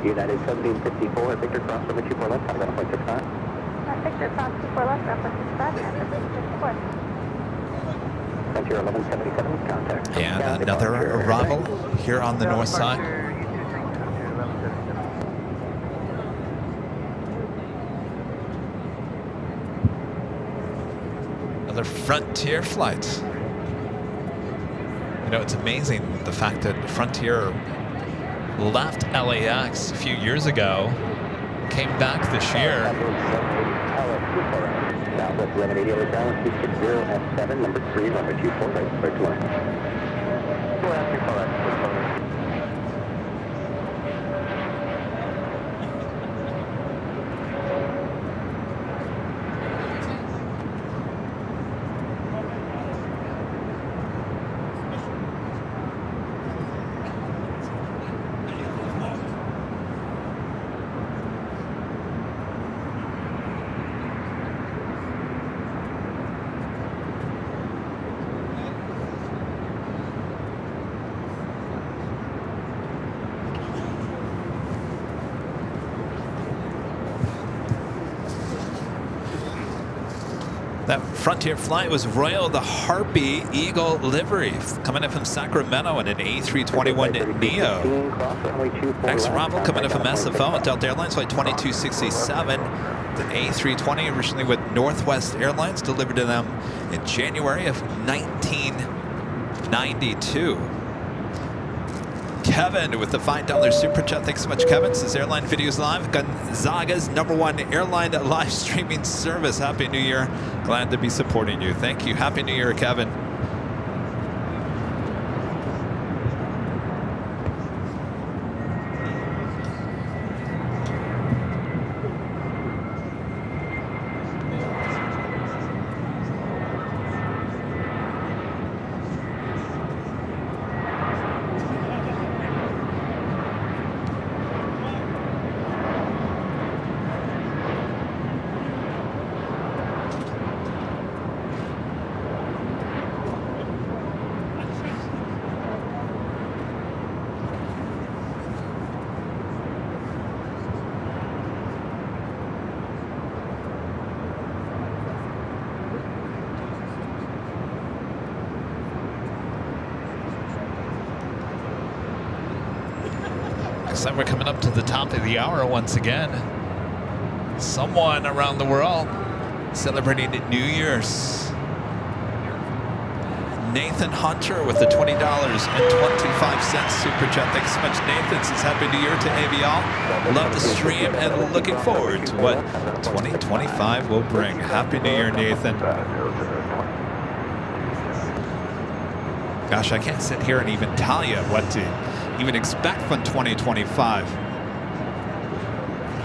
United 1754, Victor cross runway 24 left, time 1.69. Victor, cross 24 left, 1.65, and 54. Frontier 1177, contact. And another arrival here on the north side. Another Frontier flight. You know, it's amazing the fact that Frontier left LAX a few years ago, came back this year. Southwest 1180 over ground, 260 at 7, number 3, runway 24, right, clear to line. Go ahead, 24 right. That Frontier flight was Royal the Harpy Eagle livery, coming in from Sacramento in an A321neo. Next arrival coming in from SFO at Delta Airlines, flight 2267. The A320 originally with Northwest Airlines, delivered to them in January of 1992. Kevin with the $5 super chat. Thanks so much, Kevin. Says Airline Videos Live, Gonzaga's #1 airline live streaming service. Happy New Year. Glad to be supporting you. Thank you. Happy New Year, Kevin. Looks like we're coming up to the top of the hour once again. Someone around the world celebrating New Year's. Nathan Hunter with the $20.25 super chat. Thanks so much, Nathan. Says Happy New Year to AVL. Love the stream and looking forward to what 2025 will bring. Happy New Year, Nathan. Gosh, I can't sit here and even tell you what to even expect from 2025. I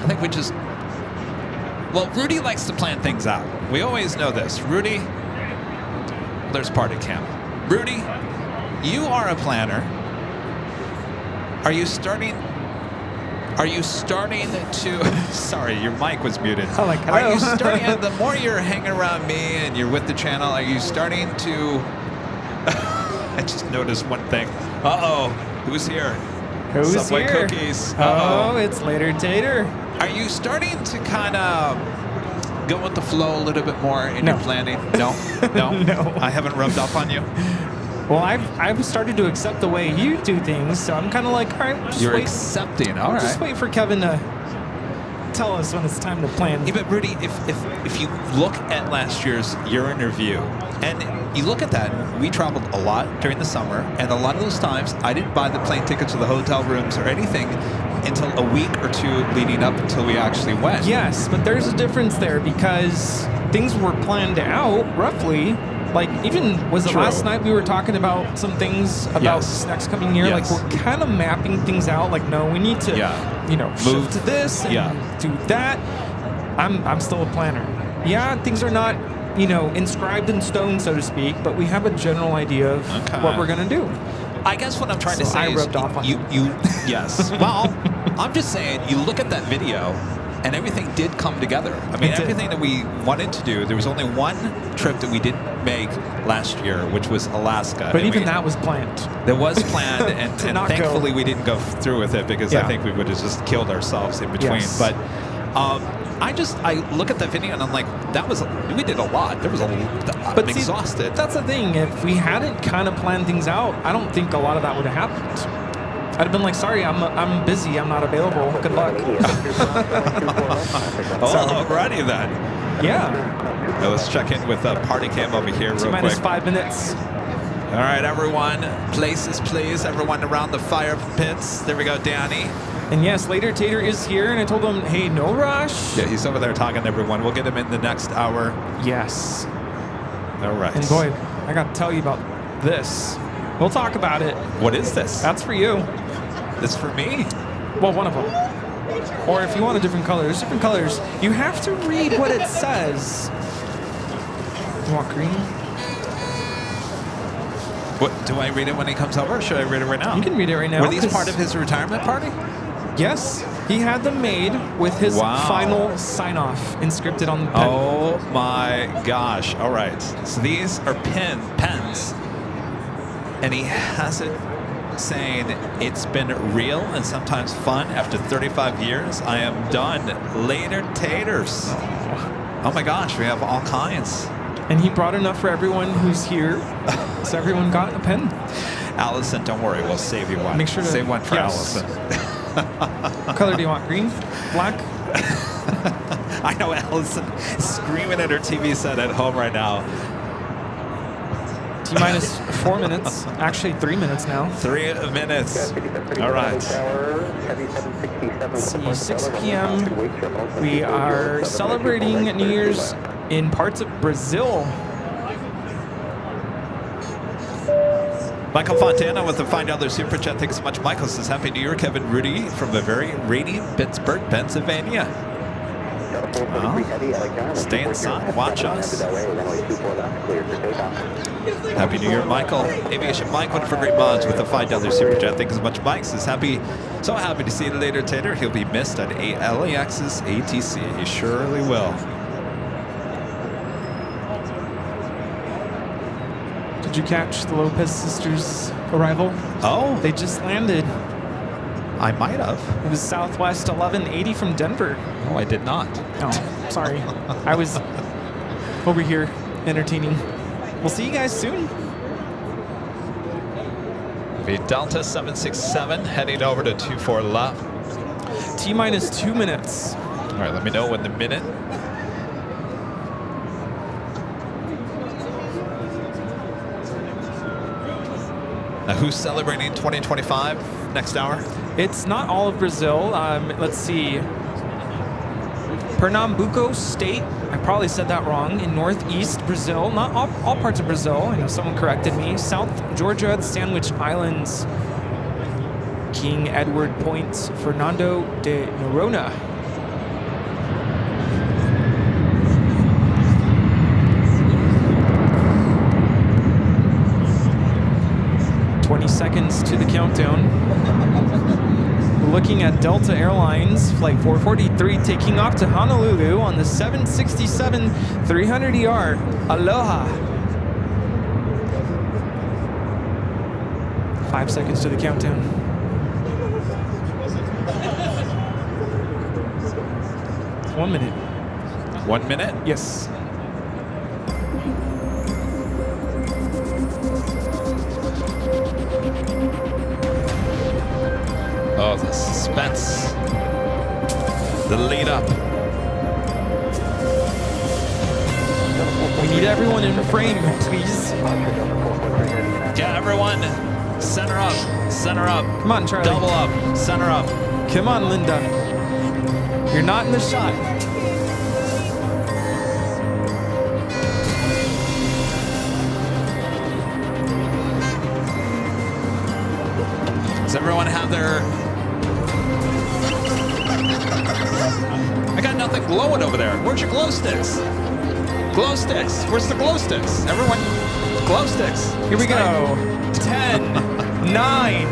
think we just... Well, Rudy likes to plan things out. We always know this. Rudy... There's party cam. Rudy, you are a planner. Are you starting to... Sorry, your mic was muted. Oh, like, hello. Are you starting... The more you're hanging around me and you're with the channel, are you starting to... I just noticed one thing. Uh-oh. Who's here? Who's Subway here? cookies. Uh-oh. Oh, it's Later Tater. Are you starting to kind of go with the flow a little bit more in your planning? No? No? No. I haven't rubbed off on you? Well, I've started to accept the way you do things, so I'm kind of like, all right, just You're wait. accepting. All right. Just wait for Kevin to tell us when it's time to plan. Yeah, but Rudy, if you look at last year's Your Interview, and you look at that, we traveled a lot during the summer, and a lot of those times, I didn't buy the plane tickets or the hotel rooms or anything until a week or two leading up until we actually went. Yes, but there's a difference there because things were planned out roughly. Like, even, was it True. last night we were talking about some things about Yes. this next coming year? Yes. Like, we're kind of mapping things out. Like, no, we need to, you know, Move. shift to this and do that. I'm still a planner. Yeah, things are not, you know, inscribed in stone, so to speak, but we have a general idea of what we're going to do. I guess what I'm trying to So say I is rubbed off on you yes. Well, I'm just saying, you look at that video, and everything did come together. I mean, It did. everything that we wanted to do, there was only one trip that we didn't make last year, which was Alaska. But And even that was planned. that was planned, and not go. thankfully we didn't go through with it because I think we would have just killed ourselves in between. Yes. But I look at that video and I'm like, we did a lot. There was I'm see, exhausted. That's the thing. If we hadn't kind of planned things out, I don't think a lot of that would have happened. I'd have been like, sorry, I'm busy. I'm not available. Good luck. Oh, alrighty then. Yeah. Now let's check in with Party Cam over here real T-minus quick. 5 minutes. All right, everyone. Places, please. Everyone around the fire pits. There we go, Danny. And yes, Later Tater is here, and I told him, hey, no rush. Yeah, he's over there talking to everyone. We'll get him in the next hour. Yes. All right. And boy, I got to tell you about this. We'll talk about it. What is this? That's for you. This for me? Well, one of them. Or if you want a different color, there's different colors. You have to read what it says. You want green? What, do I read it when he comes over, or should I read it right now? You can read it right now. Were these 'cause- part of his retirement party? Yes. He had them made with his Wow. final sign-off inscripted on the pen. Oh my gosh. All right. So these are pens. And he has it saying, it's been real and sometimes fun. After 35 years, I am done. Later taters. Oh my gosh, we have all kinds. And he brought enough for everyone who's here, so everyone got a pen. Allison, don't worry, we'll save you one. Make sure to save one for yes. Allison. What color do you want? Green? Black? I know Allison is screaming at her TV set at home right now. T-minus 4 minutes. Actually, 3 minutes now. 3 minutes. All right. Let's see, 6 p.m. We are celebrating New Year's in parts of Brazil. Michael Fontana with the $5 super chat. Thanks so much. Michael says, Happy New Year, Kevin Rudy from a very rainy Pittsburgh, Pennsylvania. Well, stay inside. Watch us. Happy New Year, Michael. Aviation Mike, one for great mods with the $5 super chat. Thanks so much. Mike says, so happy to see you later, Tater. He'll be missed at LAX's ATC. He surely will. Did you catch the Lopez sisters' arrival? Oh, They just landed. I might have. It was Southwest 1180 from Denver. Oh, I did not. Oh, sorry. I was over here entertaining. We'll see you guys soon. The Delta 767 heading over to 24 left. T-minus 2 minutes. All right, let me know when the minute. Now, who's celebrating 2025 next hour? It's not all of Brazil. Let's see. Pernambuco State, I probably said that wrong, in northeast Brazil. Not all parts of Brazil. I know someone corrected me. South Georgia, the Sandwich Islands, King Edward Point, Fernando de Noronha. Seconds to the countdown. Looking at Delta Airlines, flight 443 taking off to Honolulu on the 767 300ER. Aloha. 5 seconds to the countdown. It's 1 minute. 1 minute? Yes. Oh, the suspense. The lead up. We need everyone in frame, please. Yeah, everyone. Center up. Center up. Come on, Charlie. Double up. Center up. Come on, Linda. You're not in the shot. Does everyone have their... I got nothing glowing over there. Where's your glow sticks? Glow sticks. Where's the glow sticks? Everyone, glow sticks. Here we go. 10, 9,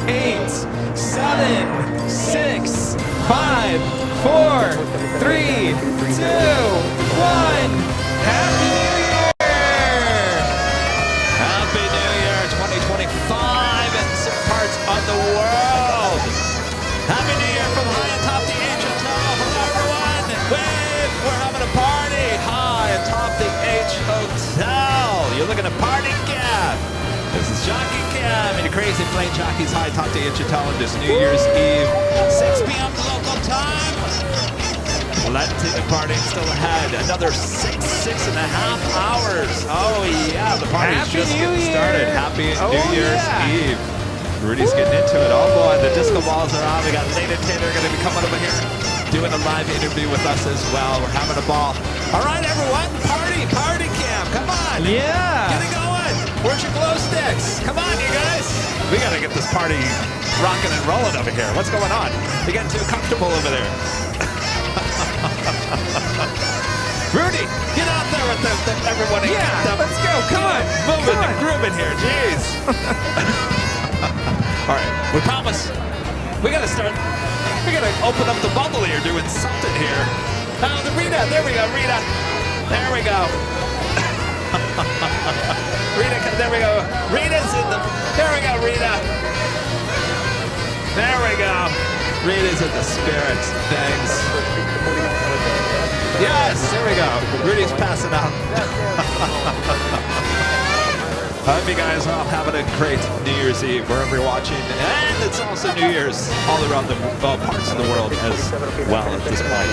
8, 7, 6, 5, 4, 3, 2, 1. Happy New Year! Happy New Year 2025 in some parts of the world. Happy New Year from high atop the H Hotel. Hello, everyone. Wave. We're having a party high atop the H Hotel. You're looking at Party Cam. This is Jockey Cam and your crazy plane jockeys high atop the H Hotel on this New Year's Eve, 6 p.m. local time. Plenty of partying still ahead. Another 6.5 hours. Oh yeah, the party's Happy just New getting Year. started. Happy New Year's Yeah. Eve. Rudy's getting into it. Oh boy, the disco balls are on. We got Lane and Taylor going to be coming over here doing a live interview with us as well. We're having a ball. All right, everyone, party cam. Come on. Yeah. Get it going. Where's your glow sticks? Come on, you guys. We got to get this party rocking and rolling over here. What's going on? You're getting too comfortable over there. Rudy, get out there with everyone. And Yeah, get them let's go. Come on. moving Come and on. grooving here. Jeez. All right, we promise. We got to start. We got to open up the bubble here, doing something here. Oh, the Rita. There we go, Rita. There we go. Rita, there we go. Rita's in the. There we go, Rita. There we go. Rita's in the spirits. Thanks. Yes, there we go. Rudy's passing out. I hope you guys are all having a great New Year's Eve wherever you're watching. And it's also New Year's all around the parts of the world as well at this point.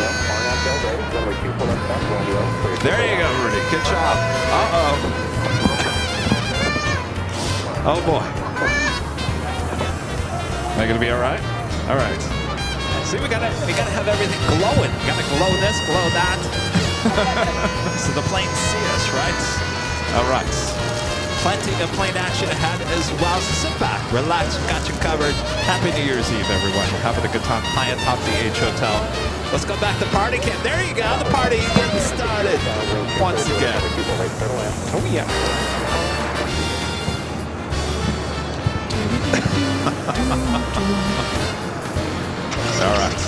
There you go, Rudy. Good job. Uh-oh. Oh, boy. Am I going to be all right? All right. See, we gotta have everything glowing. We gotta glow this, glow that. So the planes see us, right? All right. Plenty of plane action ahead as well. So sit back, relax, we got you covered. Happy New Year's Eve, everyone. We're having a good time high atop the H Hotel. Let's go back to party camp. There you go. The party getting started once again. Oh yeah. All right.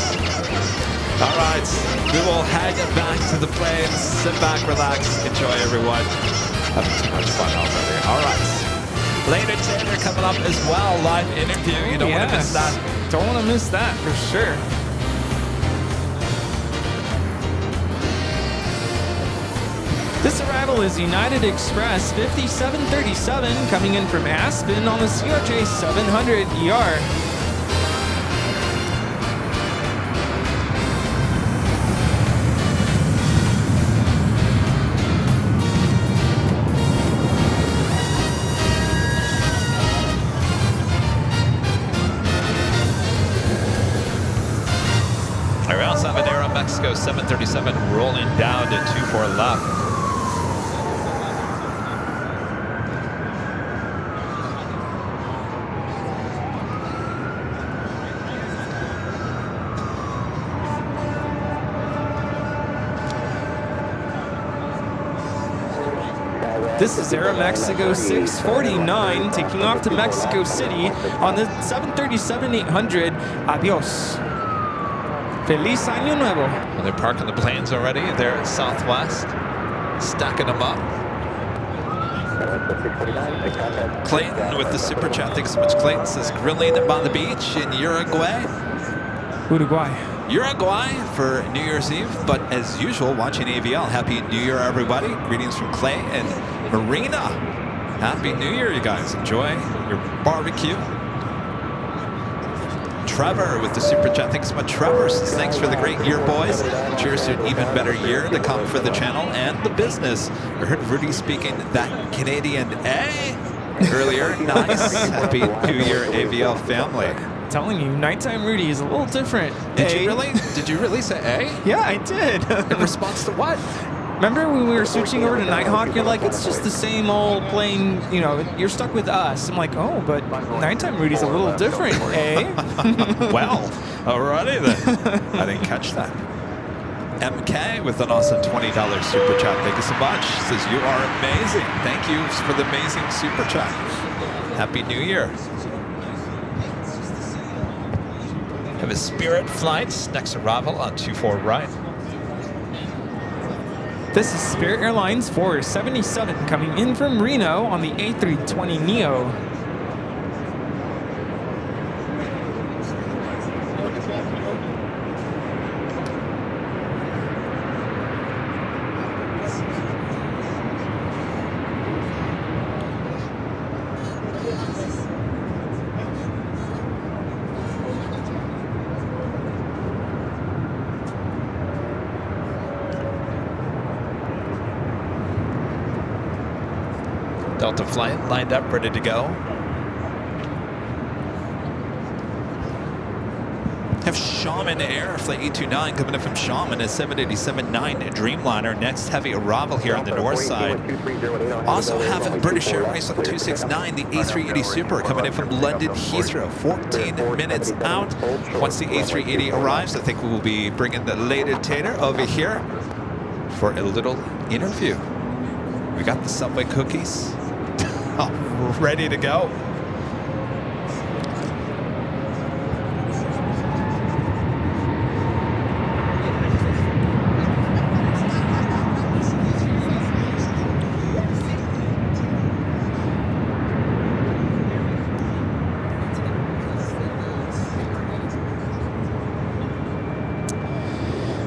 All right. We will head back to the planes. Sit back, relax, enjoy, everyone. Having too much fun already. All right. Lane and Taylor coming up as well. Live interview. You don't want to miss that. Don't want to miss that for sure. This arrival is United Express 5737 coming in from Aspen on the CRJ 700ER. Mexico 737 rolling down to 24 left. This is Aeromexico 649 taking off to Mexico City on the 737-800. Adios. Feliz Año Nuevo. Well, they're parking the planes already. They're at Southwest, stacking them up. Clayton with the super chat. Thanks so much, Clayton. Says grilling on the beach in Uruguay. Uruguay for New Year's Eve, but as usual, watching AVL. Happy New Year, everybody. Greetings from Clay and Marina. Happy New Year, you guys. Enjoy your barbecue. Trevor with the super chat. Thanks so much, Trevor. Says, thanks for the great year, boys. Cheers to an even better year to come for the channel and the business. I heard Rudy speaking that Canadian earlier. Nice. Happy New Year, AVL family. Telling you, nighttime Rudy is a little different. Did you really? Did you really say A? Yeah, I did. In response to what? Remember when we were switching over to Nighthawk? You're like, it's just the same old plane, you know, you're stuck with us. I'm like, oh, but nighttime Rudy's a little different, eh? Well, alrighty then. I didn't catch that. MK with an awesome $20 super chat. Thank you so much. Says, you are amazing. Thank you for the amazing super chat. Happy New Year. Have a Spirit flights next arrival on 24 right. This is Spirit Airlines 477 coming in from Reno on the A320neo. Delta flight lined up, ready to go. Have Shaman Air Flight 829 coming in from Shaman, a 787-9 Dreamliner. Next heavy arrival here on the north side. Also have British Airways Flight 269, the A380 Super coming in from London Heathrow, 14 minutes out. Once the A380 arrives, I think we will be bringing the Lady Tater over here for a little interview. We got the Subway cookies. Ready to go.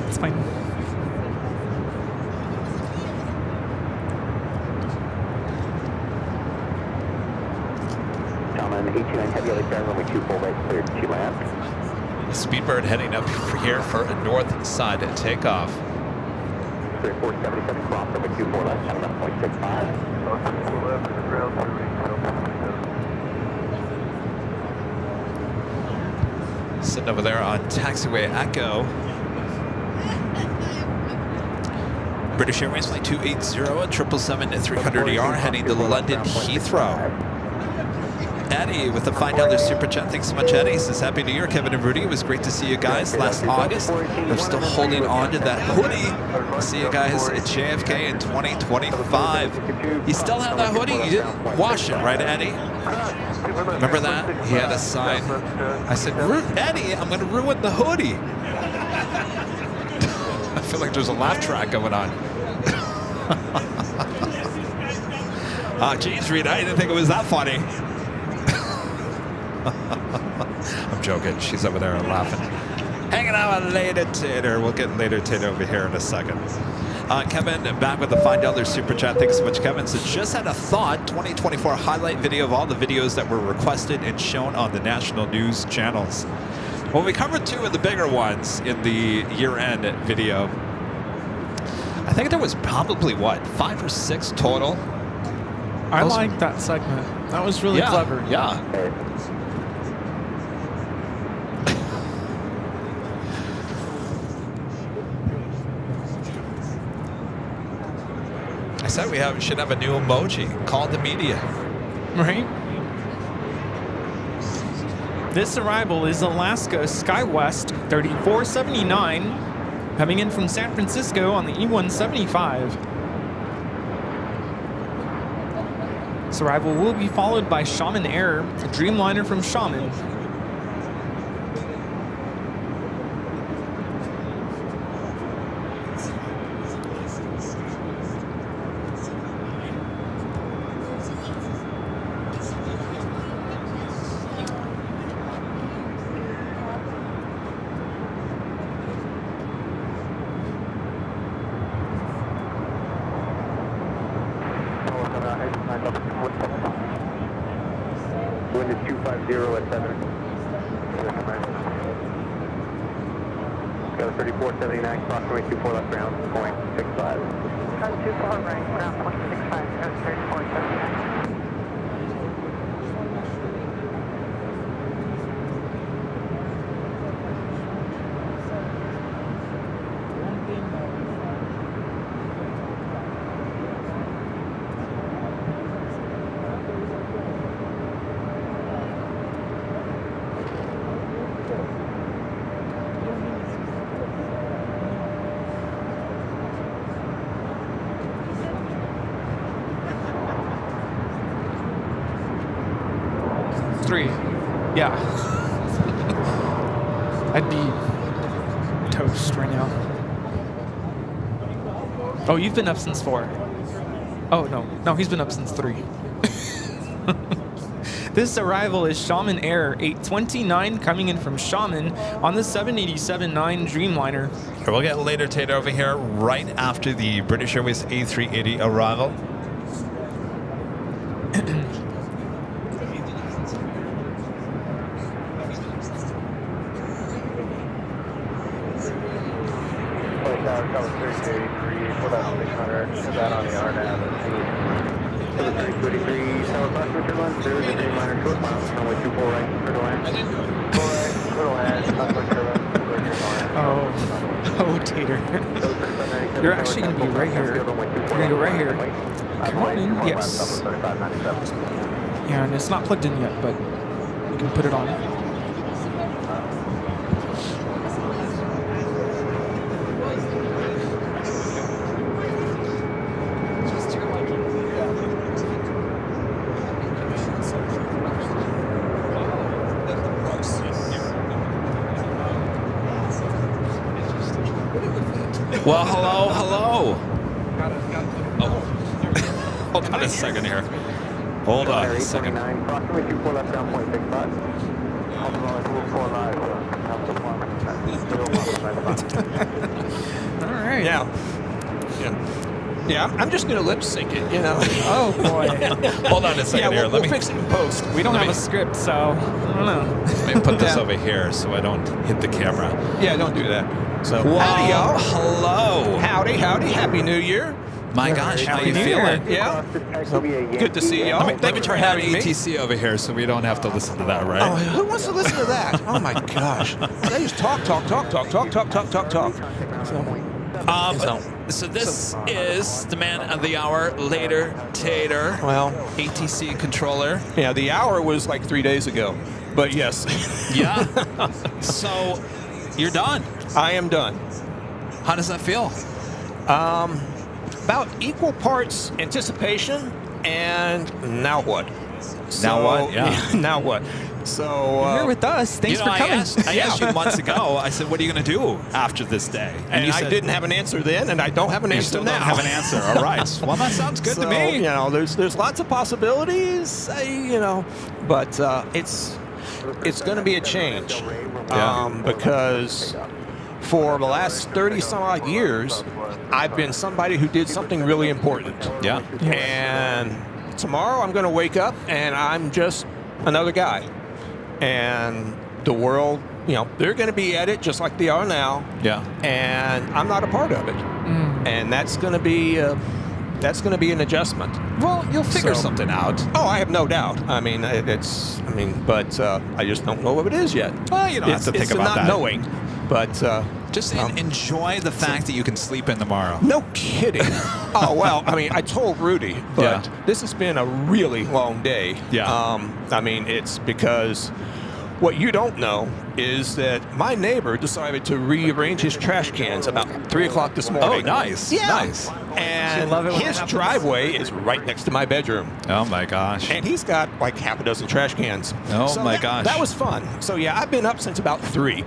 It's fine. Speedbird heading up here for a north side takeoff. 477 cross over 24 left, count about 0.65. Sitting over there on taxiway Echo. British Airways Flight 280, 777-300ER heading to London Heathrow. Eddie with the $5 super chat. Thanks so much, Eddie. Says Happy New Year, Kevin and Rudy. It was great to see you guys last August. We're still holding on to that hoodie. See you guys at JFK in 2025. You still have that hoodie? You didn't wash it, right, Eddie? Remember that? He had a sign. I said, Eddie, I'm going to ruin the hoodie. I feel like there's a laugh track going on. Geez, Rita, I didn't think it was that funny. I'm joking. She's over there laughing. Hanging out with Lady Tater. We'll get Lady Tater over here in a second. Kevin, back with the $5 super chat. Thanks so much, Kevin. So just had a thought, 2024 highlight video of all the videos that were requested and shown on the national news channels. Well, we covered two of the bigger ones in the year-end video. I think there was probably, what, 5 or 6 total? I like that segment. That was really clever. Yeah. said, should have a new emoji. Call the media. Right? This arrival is Alaska SkyWest 3479, coming in from San Francisco on the E175. This arrival will be followed by Shaman Air, a Dreamliner from Shaman. Wind is 250 at 7. Got a 3479, approximately 24 left ground, 0.65. 24 right, ground 0.65, 3479. Yeah. I'd be toast right now. Oh, you've been up since 4. Oh, no, he's been up since 3. This arrival is Shaman Air 829 coming in from Shaman on the 787-9 Dreamliner. We'll get later, Tater, over here right after the British Airways A380 arrival. That on the RNAV. 7333, tower cross Richard Lund, through the Dreamliner, short miles, runway 24 right, clear to land. 4 right, clear to land, Southwest turbine, clear to land. Oh, Tater. You're actually going to be right here. You're going to go right here. Come on in. Yes. Yeah, and it's not plugged in yet, but you can put it on. Well, hello. Oh, hold on a second here. Hold on a second. Approximately 24 left ground, 0.65. All right. Yeah, I'm just going to lip sync it, you know. Oh, boy. Hold on a second here. We'll fix it in post. We don't have a script, so I don't know. Let me put this over here so I don't hit the camera. Yeah, don't do that. So, Wow. howdy, y'all. Hello. Howdy. Happy New Year. My gosh, how you New Year. feeling? Yeah. Good to see y'all. Let me Thank you turn for that having me. ATC over here so we don't have to listen to that, right? Oh, who wants to listen to that? Oh, my gosh. They just talk. So this is the man of the hour, later, Tater. Well, ATC controller. yeah, the hour was like 3 days ago, but yes. Yeah. So you're done. I am done. How does that feel? About equal parts anticipation and now what? Now what? Yeah. Now what? So You're here with us. Thanks for coming. I asked you months ago. I said, "What are you going to do after this day?" and you I said, didn't have an answer then, and I don't have an You answer still now. don't have an answer. All right. Well, that sounds good to So, me. You know, there's lots of possibilities. But it's going to be a change because for the last 30 some odd years, I've been somebody who did something really important. Yeah. And tomorrow I'm going to wake up and I'm just another guy. And the world, they're going to be at it just like they are now. Yeah. And I'm not a part of it. And that's going to be an adjustment. Well, you'll figure something out. Oh, I have no doubt. But I just don't know what it is yet. Well, you don't have to think about it's that. not knowing. But Just enjoy the fact that you can sleep in tomorrow. No kidding. Oh, well, I mean, I told Rudy, but this has been a really long day. Yeah. I mean, it's because what you don't know is that my neighbor decided to rearrange his trash cans about 3 o'clock this morning. Oh, nice. Yeah. Nice. And love it when his that happens. driveway is right next to my bedroom. Oh, my gosh. And he's got like half a dozen trash cans. Oh, So my that- gosh. That was fun. So, yeah, I've been up since about 3.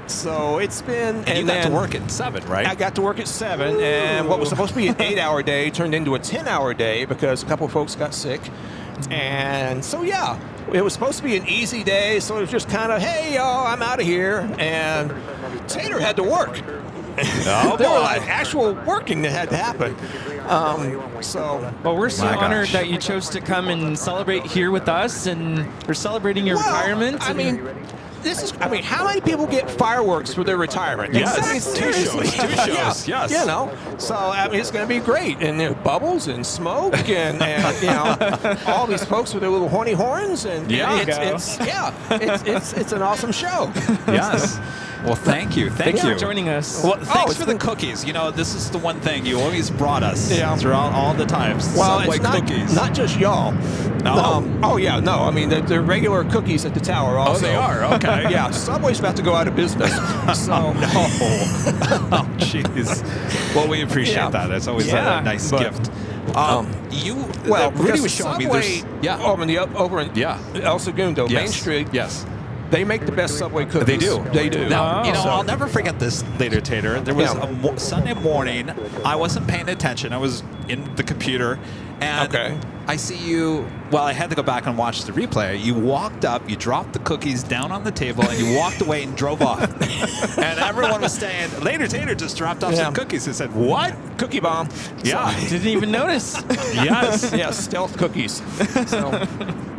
So it's been... And you got to then work at 7, right? I got to work at 7, and what was supposed to be an 8-hour day turned into a 10-hour day because a couple of folks got sick. And so, yeah, it was supposed to be an easy day, so it was just kind of, hey, y'all, I'm out of here. And Tater had to work. Oh, There boy. were like actual working that had to happen. Well, we're so My honored gosh. that you chose to come and celebrate here with us, and we're celebrating your retirement. I and- mean, how many people get fireworks for their retirement? Yes. Exactly. 2 shows. 2 shows. Yeah. Yes. You know, so I mean, it's going to be great, and there are bubbles and smoke, and you know, all these folks with their little horny horns, and Yeah. it's an awesome show. Yes. Well, thank you. Thank Thanks you for joining us. Well, thanks it's for the been- cookies. You know, this is the one thing you always brought us Yeah. throughout all the times. Well, Subway it's cookies. not just y'all. No. Oh yeah, no. I mean, they're regular cookies at the tower. Also. Oh, they are? Okay. Yeah, Subway's about to go out of business. So Oh, jeez. Well, we appreciate Yeah. that. It's always Yeah, a nice but, gift. well, Rudy because was showing me. Subway Yeah. over in Yeah. El Segundo, Yes. Main Street. Yes. They make the best Subway cookies. They do. They do. Now, you know, So- I'll never forget this later, Tater. There was Yeah. a Sunday morning. I wasn't paying attention. I was in the computer. And Okay. I see you. Well, I had to go back and watch the replay. You walked up, you dropped the cookies down on the table, and you walked away and drove off. And everyone was saying, later, Tater just dropped off Yeah. some cookies. I said, what? Cookie bomb. Yeah. Didn't even notice. Yes. Yeah, stealth cookies. So,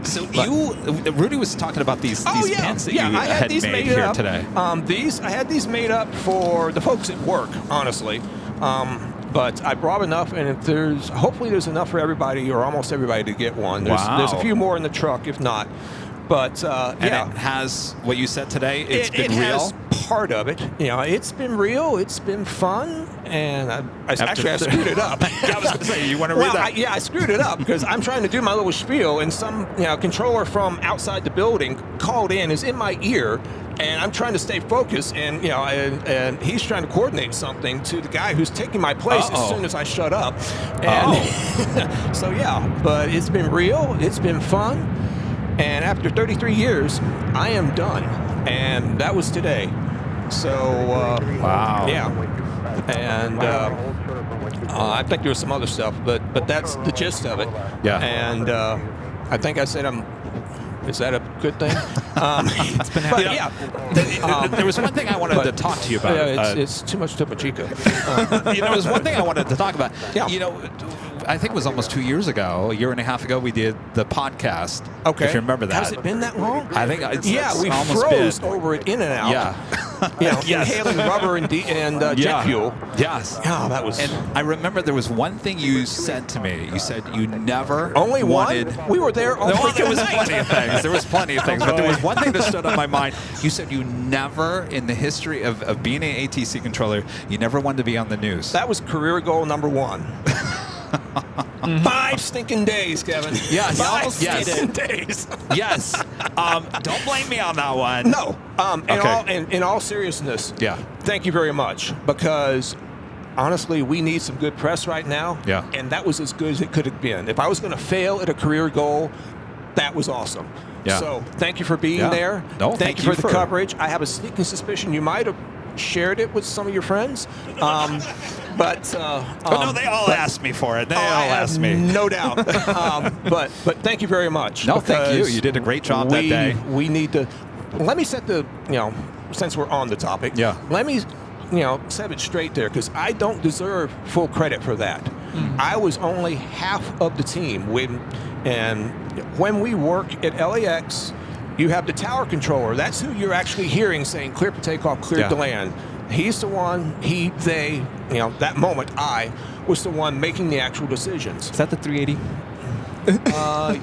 So Rudy was talking about these pants that you I had these made made here up. today. I had these made up for the folks at work, honestly. But I brought enough, and if hopefully there's enough for everybody or almost everybody to get one. There's a few more in the truck, if not. But And yeah, it has what you said today. It's it been real. has part of it. You know, it's been real. It's been fun, and I screwed it up. I was going to say, you want to read Well, that? I screwed it up because I'm trying to do my little spiel, and some controller from outside the building called in, is in my ear, and I'm trying to stay focused, and and he's trying to coordinate something to the guy who's taking my place as soon as I shut up. And so yeah, but it's been real. It's been fun, and after 33 years, I am done, and that was today. So Wow. yeah, and. I think there was some other stuff, but that's the gist of it. Yeah. And I think I said is that a good thing? It's been But happening. yeah, There was one thing I wanted to talk to you about. it's too much Topo Chico. There was one thing I wanted to talk about. Yeah. You know, I think it was almost 2 years ago, a year and a half ago, we did the podcast. Okay. If you remember that. Has it been that long? I think it's We almost froze been. over it in and out. Yeah. Yes. Inhaling rubber and jet Yeah. fuel. Yes. Yeah, that was. And I remember there was one thing you said to me. You said you never Only wanted. one? We were there all There freaking was night. plenty of things. There was plenty of things, but there was one thing that stood on my mind. You said you never, in the history of being an ATC controller, you never wanted to be on the news. That was career goal number 1. 5 stinking days, Kevin. Yes. 5 Yes. stinking days. Yes. Don't blame me on that one. No. In all seriousness, Yeah. thank you very much, because honestly, we need some good press right now. Yeah. And that was as good as it could have been. If I was going to fail at a career goal, that was awesome. Yeah. So thank you for being Yeah. there. No, thank you for the coverage. I have a sneaking suspicion you might have shared it with some of your friends. But no, they all asked me for it. They all I have asked me. no doubt. But thank you very much. No, thank you. because You did a great job that day. We need to. Let me set the. Since we're on the topic. Yeah. Let me. Set it straight there, because I don't deserve full credit for that. I was only half of the team when we work at LAX. You have the tower controller. That's who you're actually hearing saying clear for takeoff, clear to land. He's the one, they, that moment I was the one making the actual decisions. Is that the 380?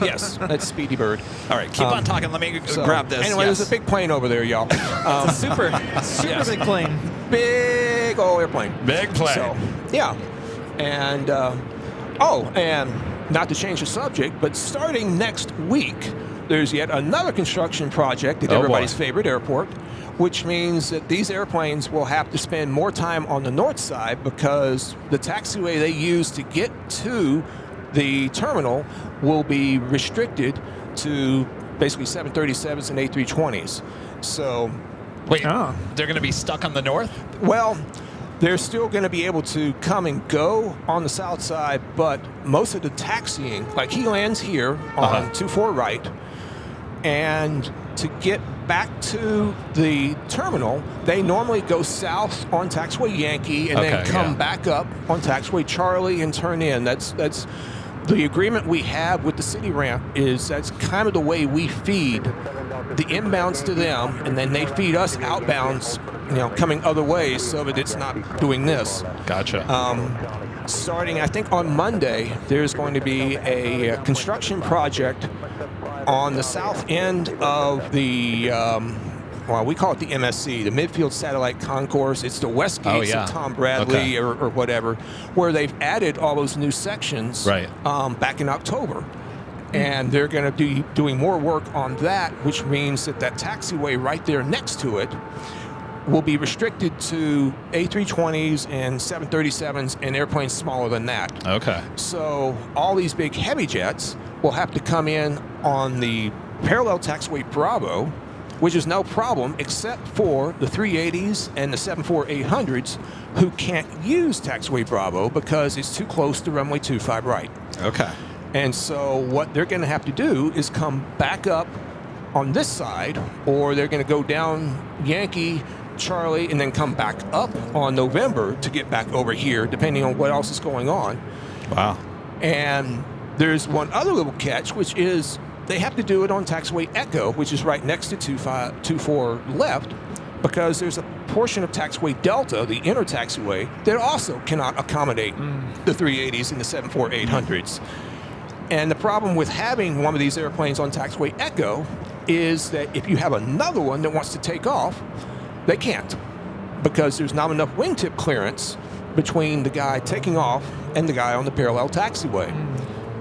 Yes, that's Speedy Bird. All right, keep on talking. Let me So, grab this. Anyway, Yes. There's a big plane over there, y'all. Super big plane. big old airplane. Big plane. So, yeah. And, and not to change the subject, but starting next week, there's yet another construction project at everybody's favorite airport, which means that these airplanes will have to spend more time on the north side because the taxiway they use to get to the terminal will be restricted to basically 737s and A320s. So, wait, they're going to be stuck on the north? Well, they're still going to be able to come and go on the south side, but most of the taxiing, like he lands here on 24 right, and to get back to the terminal, they normally go south on taxiway Yankee and then come back up on taxiway Charlie and turn in. That's the agreement we have with the city ramp. Is that's kind of the way we feed the inbounds to them, and then they feed us outbounds, coming other ways, so that it's not doing this. Gotcha. Starting, I think, on Monday, there's going to be a construction project on the south end of the, we call it the MSC, the Midfield Satellite Concourse. It's the West Gates of Tom Bradley or whatever, where they've added all those new sections back in October. And they're going to be doing more work on that, which means that taxiway right there next to it will be restricted to A320s and 737s and airplanes smaller than that. Okay. So all these big heavy jets will have to come in on the parallel taxiway Bravo, which is no problem except for the 380s and the 747-800s who can't use taxiway Bravo because it's too close to runway 25 right. Okay. And so what they're going to have to do is come back up on this side, or they're going to go down Yankee, Charlie, and then come back up on November to get back over here, depending on what else is going on. Wow. And there's one other little catch, which is they have to do it on taxiway Echo, which is right next to 24 left, because there's a portion of taxiway Delta, the inner taxiway, that also cannot accommodate the 380s and the 747-800s. And the problem with having one of these airplanes on taxiway Echo is that if you have another one that wants to take off, they can't, because there's not enough wingtip clearance between the guy taking off and the guy on the parallel taxiway.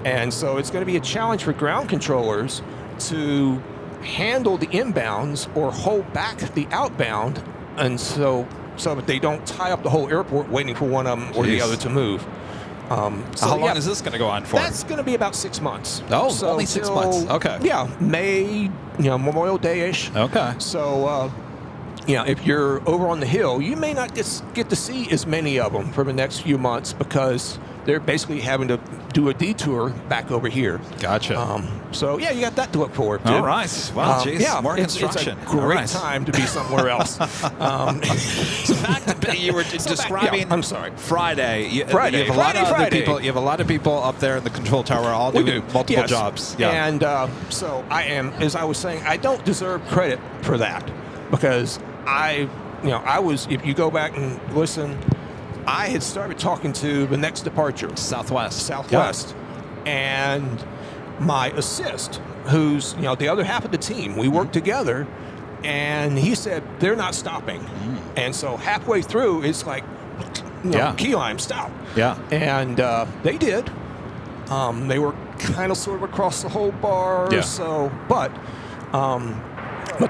And so it's going to be a challenge for ground controllers to handle the inbounds or hold back the outbound, and so that they don't tie up the whole airport waiting for one of them or the other to move. How long is this going to go on for? That's going to be about 6 months. Oh, so only 6 months. Okay. Yeah, May, Memorial Day-ish. Okay. So, if you're over on the Hill, you may not get to see as many of them for the next few months because they're basically having to do a detour back over here. Gotcha. So, you got that to look forward to. All right. Wow, geez. More construction. It's a great time to be somewhere else. So back to you were describing. I'm sorry. Friday. You have a lot of people up there in the control tower, all doing multiple jobs. Yeah. And so I am, as I was saying, I don't deserve credit for that because I was. If you go back and listen, I had started talking to the next departure, Southwest, and my assist, who's the other half of the team. We worked together, and he said they're not stopping, and so halfway through, it's like, key lime, stop. Yeah, and they did. They were kind of sort of across the whole bar, so but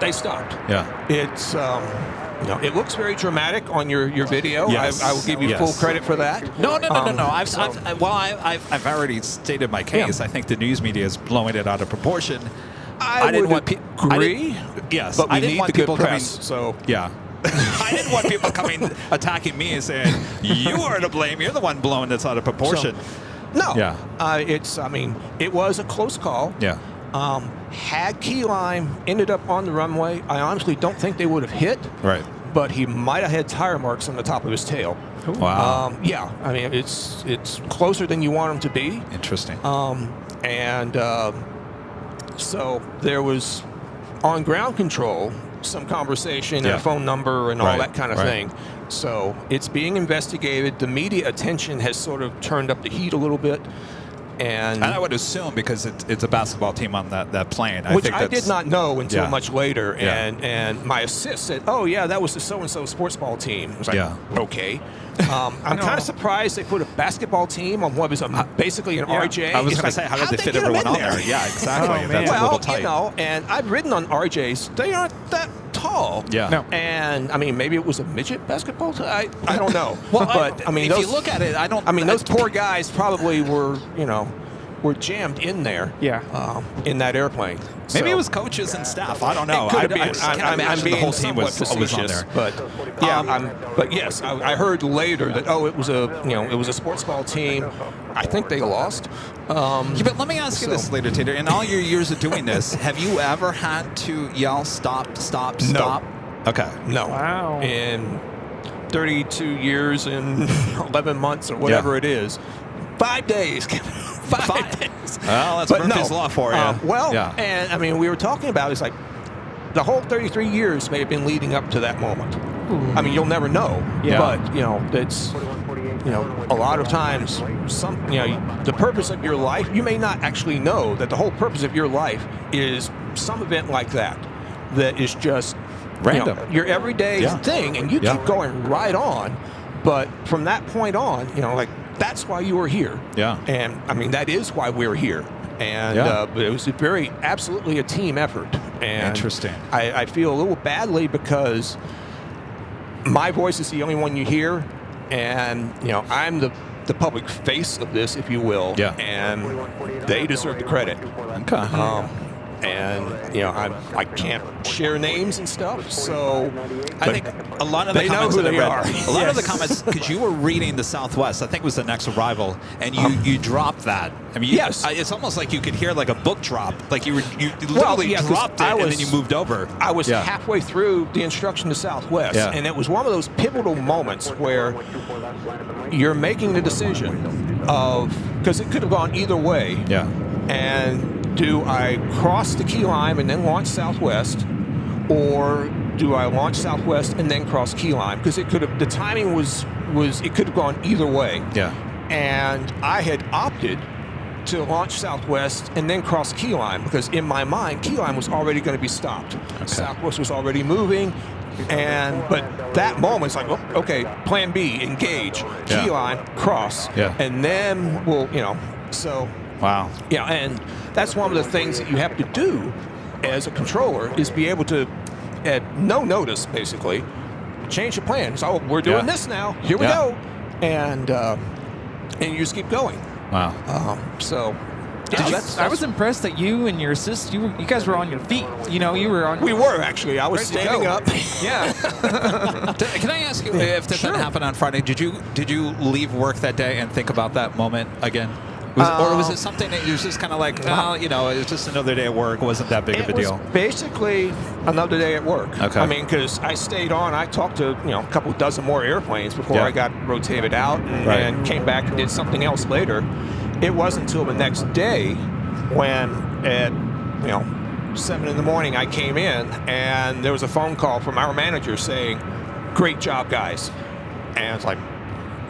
they stopped. Yeah, it's. It looks very dramatic on your video. Yes. I will give you full credit for that. No. I've already stated my case. I think the news media is blowing it out of proportion. I didn't want agree. Yes, but we I didn't need want the people good press. So I didn't want people attacking me and saying you are to blame. You're the one blowing this out of proportion. It was a close call. Yeah. Had Key Lime ended up on the runway, I honestly don't think they would have hit. Right. But he might have had tire marks on the top of his tail. Wow. It's closer than you want him to be. Interesting. So there was on ground control some conversation and a phone number and all that kind of thing. So it's being investigated. The media attention has sort of turned up the heat a little bit. And I would assume because it's a basketball team on that plane. Which think I did not know until much later. Yeah. And my assist said, "Oh yeah, that was the so-and-so sports ball team." I was like, "Okay." I'm kind of surprised they put a basketball team on what was basically an RJ. I was It's going to say, how did they fit get 'em everyone in on there? Yeah, exactly. Oh, man. That's a Well, little tight. you know, and I've ridden on RJs. They aren't that tall. Yeah. No. And I mean, maybe it was a midget basketball team. I don't know. Well, but I mean, if those, you look at it, those poor guys probably were jammed in there. Yeah. In that airplane. Maybe So- it was coaches and staff. I don't know. It could have I been. just can't I'm imagine the being whole team was on facetious, there. but but yes, I heard later that it was a sports ball team. I think they lost. Yeah, but let me ask you So- this later, Tater. In all your years of doing this, have you ever had to yell stop, stop, No. stop? Okay. No. Wow. In 32 years and 11 months or whatever it is, 5 days. 5 days. Well, that's Murphy's Law for you. Yeah. And I mean, we were talking about it's like the whole 33 years may have been leading up to that moment. I mean, you'll never know. Yeah. But it's a lot of times the purpose of your life, you may not actually know that the whole purpose of your life is some event like that is just Random. your everyday thing, and you keep going right on. But from that point on, that's why you were here. Yeah. And I mean, that is why we're here. And but it was absolutely a team effort. And Interesting. I feel a little badly because my voice is the only one you hear, and I'm the public face of this, if you will. Yeah. And they deserve the credit. Okay. And I can't share names and stuff, so I think a lot of the they know comments who that I they read, are. a lot of the comments, because you were reading the Southwest, I think it was the next arrival, and you dropped that. I mean, Yes. it's almost like you could hear like a book drop, like you literally Well, yeah, 'cause dropped it I and was- then you moved over. I was halfway through the instruction to Southwest, and it was one of those pivotal moments where you're making the decision because it could have gone either way. Yeah. And do I cross the key lime and then launch Southwest, or do I launch Southwest and then cross key lime? Because the timing was it could have gone either way. Yeah. And I had opted to launch Southwest and then cross key lime because in my mind, key lime was already going to be stopped. Okay. Southwest was already moving. But that moment, it's like, okay, plan B, engage, key lime, cross. Yeah. And then so. Wow. Yeah, and that's one of the things that you have to do as a controller is be able to, at no notice, basically, change the plan. So we're doing this now. Here we go, and you just keep going. Wow. So. I was impressed that you and your assist, you guys were on your feet. You were on. We were actually. I was Ready to standing go. up. Yeah. Can I ask you if that happened on Friday? Did you leave work that day and think about that moment again? Or was it something that you was just kind of like, it's just another day at work. It wasn't that big of a deal. It was basically another day at work. Okay. I mean, because I stayed on. I talked to a couple dozen more airplanes before I got rotated out and came back and did something else later. It wasn't until the next day when at 7 in the morning I came in and there was a phone call from our manager saying, "Great job, guys." And it's like,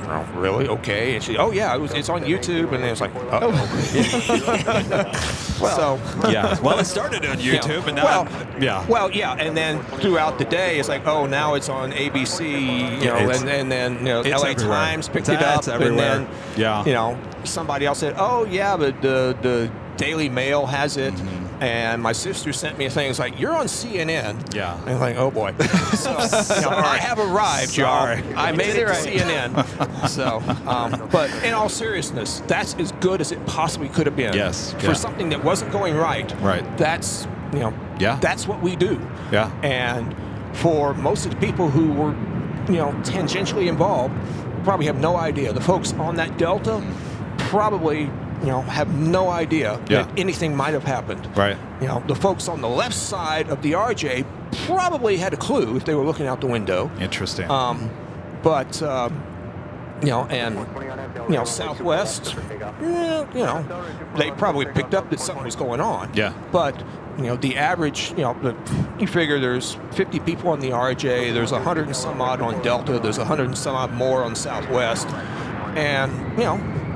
"Oh, really? Okay." And she, "Oh yeah, it's on YouTube." And then it's like, "Oh." Well, it started on YouTube, and now, Well, yeah, and then throughout the day, it's like, oh, now it's on ABC, and then LA everywhere. Times picked it up, everywhere. and then somebody else said, oh yeah, but the Daily Mail has it. And my sister sent me a thing. It's like, you're on CNN. Yeah. And I'm like, oh boy. So, I have arrived, y'all. I made it to CNN. So, but in all seriousness, that's as good as it possibly could have been. Yes. For something that wasn't going right. Right. That's, that's what we do. Yeah. And for most of the people who were, tangentially involved, probably have no idea. The folks on that Delta probably have no idea that anything might have happened. Right. The folks on the left side of the RJ probably had a clue if they were looking out the window. Interesting. But Southwest, they probably picked up that something was going on. Yeah. But the average, you figure there's 50 people on the RJ, there's 100 and some odd on Delta, there's 100 and some odd more on Southwest, and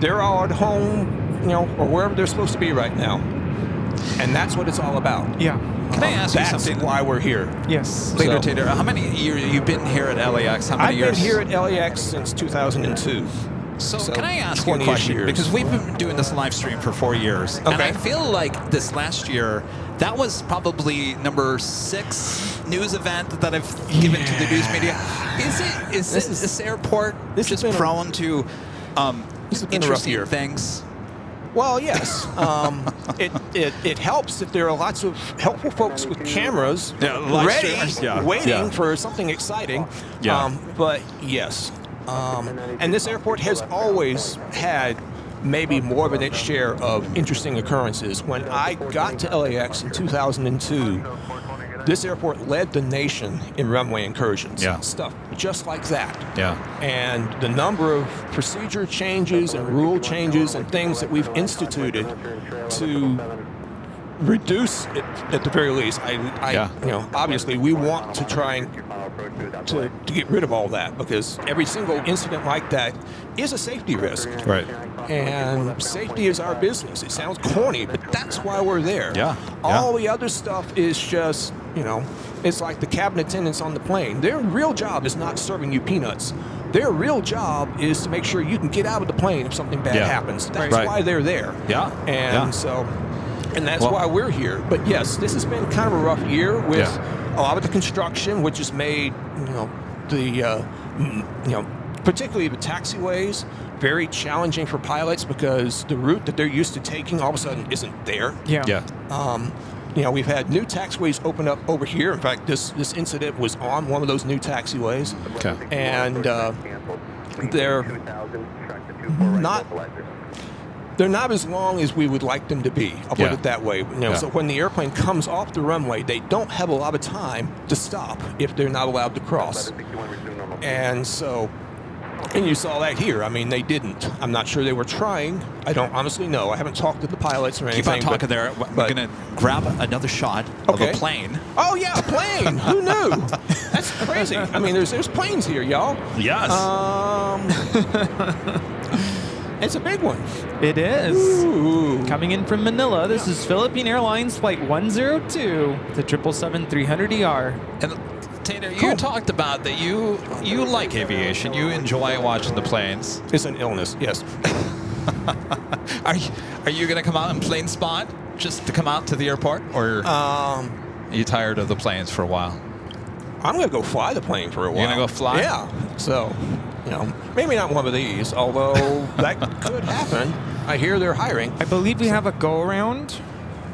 they're all at home or wherever they're supposed to be right now. And that's what it's all about. Yeah. Can I ask you That's something? why we're here. Yes. Later, So- Tater, how many years you've been here at LAX? How many I've years? been here at LAX since 2002. So, So, can I ask you a 20-ish question? years. Because we've been doing this live stream for 4 years, and Okay. I feel like this last year, that was probably number 6 news event that I've given to the news media. Is this airport this has just been a- prone to This has been a rough interesting year. things? Well, yes. It helps that there are lots of helpful folks with cameras Yeah, live ready, streamers, yeah, waiting yeah. for something exciting. Yeah. But yes. And this airport has always had maybe more than its share of interesting occurrences. When I got to LAX in 2002, this airport led the nation in runway incursions. Yeah. Stuff just like that. Yeah. And the number of procedure changes and rule changes and things that we've instituted to reduce it at the very least. Yeah. Obviously we want to try and to get rid of all that, because every single incident like that is a safety risk. Right. And safety is our business. It sounds corny, but that's why we're there. Yeah, All the other stuff is just, it's like the cabin attendants on the plane. Their real job is not serving you peanuts. Their real job is to make sure you can get out of the plane if something bad Yeah. happens. That's Right. why they're there. Yeah. And Yeah. so, and that's Well- why we're here. But yes, this has been kind of a rough year with a lot of the construction, which has made, particularly the taxiways, very challenging for pilots, because the route that they're used to taking all of a sudden isn't there. Yeah. Yeah. We've had new taxiways open up over here. In fact, this incident was on one of those new taxiways. Okay. And they're not as long as we would like them to be. I'll put Yeah. it that way. Yeah. So when the airplane comes off the runway, they don't have a lot of time to stop if they're not allowed to cross. And so, and you saw that here. I mean, they didn't. I'm not sure they were trying. I don't honestly know. I haven't talked to the pilots or anything. Keep on talking but- there. We're but- going to grab another shot of a Okay. plane. Oh yeah, a plane. Who knew? That's crazy. I mean, there's planes here, y'all. Yes. It's a big one. It is. Ooh. Coming in from Manila, this is Philippine Airlines Flight 102, the 777-300ER. And Tater, you Cool. talked about that you like aviation. You enjoy watching the planes. It's an illness. Yes. Are you going to come out in plane spot just to come out to the airport, or are you tired of the planes for a while? I'm gonna go fly the plane for a while. You're gonna go fly? Yeah. So, maybe not one of these, although that could happen. I hear they're hiring. I believe we have a go-around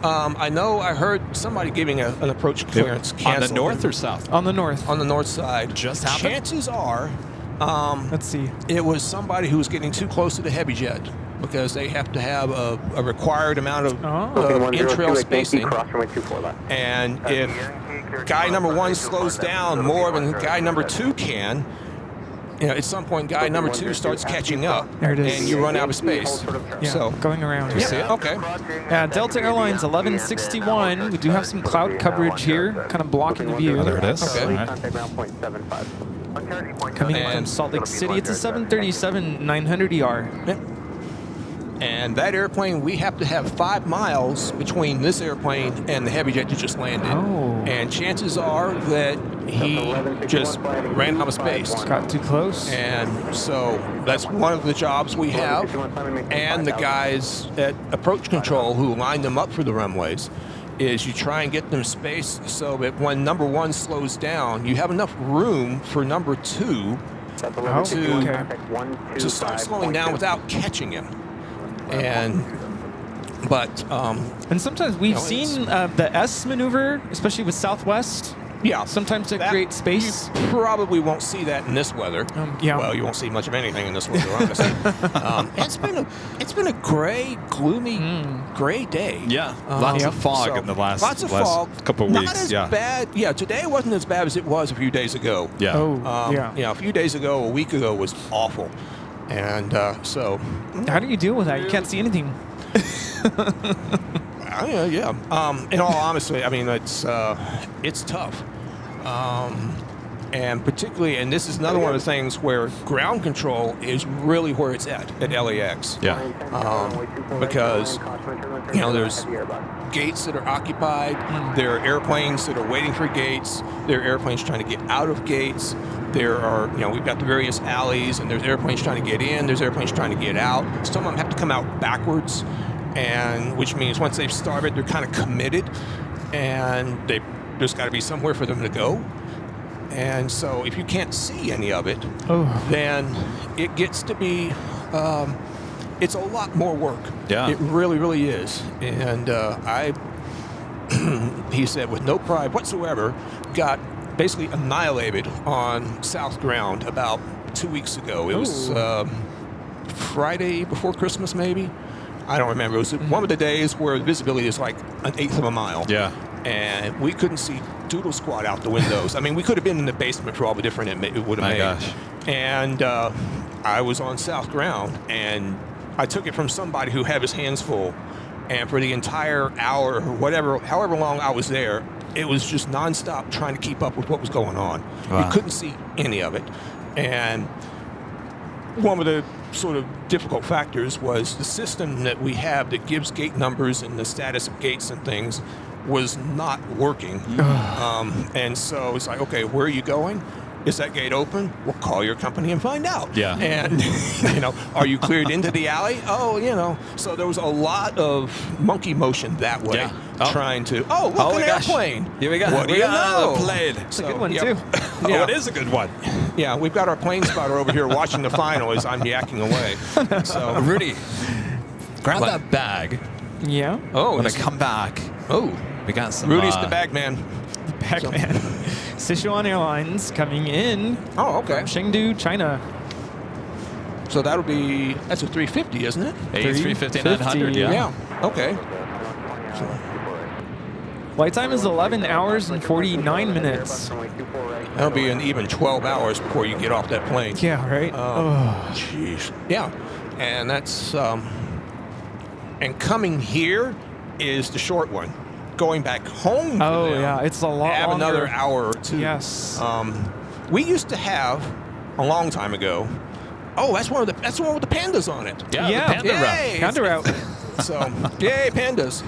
I heard somebody giving an approach clearance On canceled. the north or south? on the north. On the north side. Just happened? Chances are, Let's see. it was somebody who was getting too close to the heavy jet, because they have to have a required amount of in-trail spacing. And if guy number 1 slows down more than guy number 2 can, at some point guy number 2 starts catching up, There it is. and you run out of space. Yeah, So, going around. see it? okay. Delta Airlines 1161. We do have some cloud coverage here, kind of blocking the view. Oh, there it is. Okay. All right. Coming in from And- Salt Lake City, it's a 737-900ER. And that airplane, we have to have 5 miles between this airplane and the heavy jet that just landed. Oh. And chances are that he just ran out of space. Got too close. And so that's one of the jobs we have. And the guys at approach control who line them up for the runways is you try and get them space so that when number 1 slows down, you have enough room for number 2 to start slowing down without catching him. And sometimes we've No, seen the S maneuver, especially with Southwest. yeah, Sometimes to that- create space. You probably won't see that in this weather. Yeah. Well, you won't see much of anything in this weather, honestly. It's been a gray, gloomy, gray day. Yeah, lots of fog So, in the last fog. couple of Not weeks. as Yeah. bad. Yeah, today wasn't as bad as it was a few days ago. Yeah. A few days ago, a week ago was awful, and so How do you deal with that? You can't see anything. In all honesty, I mean it's tough. And particularly, and this is another one of the things where ground control is really where it's at LAX. Yeah. Because, you know, there's gates that are occupied. There are airplanes that are waiting for gates. There are airplanes trying to get out of gates. There are, you know, we've got the various alleys, and there's airplanes trying to get in. There's airplanes trying to get out. Some of them have to come out backwards, and which means once they've started, they're kind of committed, and there's got to be somewhere for them to go. And so if you can't see any of it, then it gets to be, it's a lot more work. Yeah. It really, really is. And he said, with no pride whatsoever, got basically annihilated on South Ground about 2 weeks ago. It was Friday before Christmas, maybe. I don't remember. It was one of the days where the visibility is like 1/8 of a mile. Yeah. And we couldn't see doodle squat out the windows. I mean, we could have been in the basement for all the difference it would have made. My gosh. And I was on South Ground, and I took it from somebody who had his hands full. And for the entire hour or whatever, however long I was there, it was just nonstop trying to keep up with what was going on. Wow. We couldn't see any of it. And one of the sort of difficult factors was the system that we have that gives gate numbers and the status of gates and things was not working. And so it's like, okay, where are you going? Is that gate open? Well, call your company and find out. Yeah. And, you know, are you cleared into the alley? Oh, you know. So there was a lot of monkey motion that way. Yeah. Oh. Trying to, look, an airplane. Here we go. What do you know? Plane. It's a good one, yeah. too. Oh, it is a good one. Yeah, we've got our plane spotter over here watching the final as I'm yakking away. So, Rudy, grab that bag. Yeah. When I come back, we got some. Rudy's the bag man. Pac-Man. Sichuan Airlines coming in Oh, okay. from Chengdu, China. So that's a 350, isn't it? A350-900, yeah. Yeah. Okay. Flight time is 11 hours and 49 minutes. That'll be an even 12 hours before you get off that plane. Yeah, right? Jeez. Yeah. And that's, and coming here is the short one. Going back home to them, yeah, it's a lot have longer. another hour or two. Yes. We used to have, a long time ago, that's the one with the pandas on it. Yeah, the panda route. Yay! Panda route. So, yay, pandas.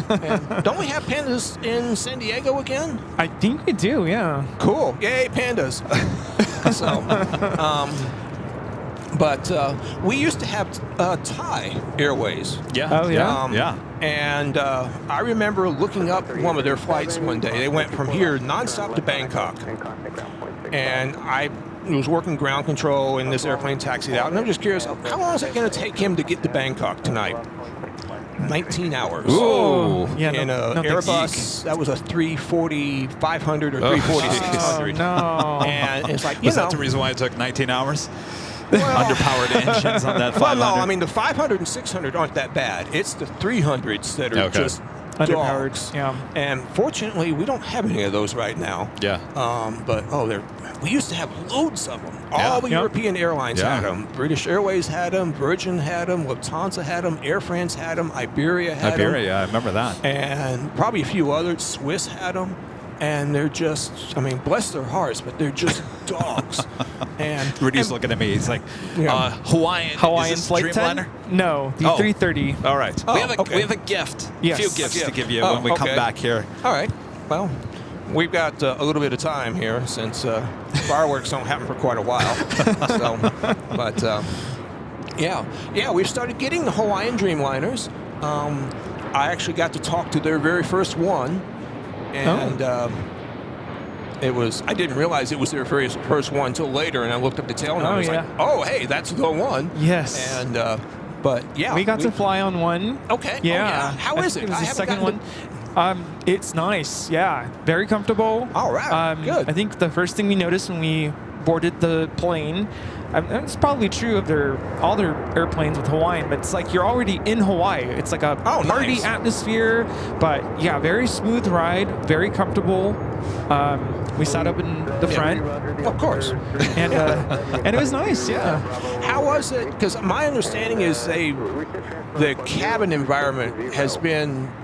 And don't we have pandas in San Diego again? I think we do, yeah. Cool. Yay, pandas. So, but we used to have Thai Airways. Yeah. Oh, yeah? Yeah. And I remember looking up one of their flights one day. They went from here nonstop to Bangkok. And I was working ground control, and this airplane taxied out. And I'm just curious, how long is it going to take him to get to Bangkok tonight? 19 hours. Ooh. Yeah, In an Airbus, that was a 340-500 or 340-600. Oh, no. And it's like, Was that the reason why it took 19 hours? Well, Underpowered engines on that 500? Well, no, I mean, the 500 and 600 aren't that bad. It's the 300s that are just Underpowered, dogs. yeah. And fortunately, we don't have any of those right now. Yeah. But, we used to have loads of them. Yeah. All the Yep. European airlines Yeah. had them. British Airways had them. Virgin had them. Lufthansa had them. Air France had them. Iberia had them. Iberia, yeah, I remember that. And probably a few others. Swiss had them. And they're just, I mean, bless their hearts, but they're just dogs. And Rudy's looking at me. He's like, Yeah. Hawaiian is this Flight 10? Dreamliner? No, the 330. All right. Oh, we have okay. a gift. Yes. A few gifts to give you Oh, when we come okay. back here. All right. Well, we've got a little bit of time here since fireworks don't happen for quite a while. Yeah, we've started getting the Hawaiian Dreamliners. I actually got to talk to their very first one, and I didn't realize it was their very first one until later, and I looked up the tail and I was like, oh, hey, that's the one. Yes. And but yeah, we got to fly on one. Okay. Yeah. Oh, yeah. How is it? It was I the haven't second gotten one. It's nice. Yeah. Very comfortable. All right. Good. I think the first thing we noticed when we boarded the plane, it's probably true of all their airplanes with Hawaiian, but it's like you're already in Hawaii. It's like a party nice. atmosphere, but yeah, very smooth ride, very comfortable. We sat up in the front. Of course. And it was nice, yeah. How was it? Because my understanding is the cabin environment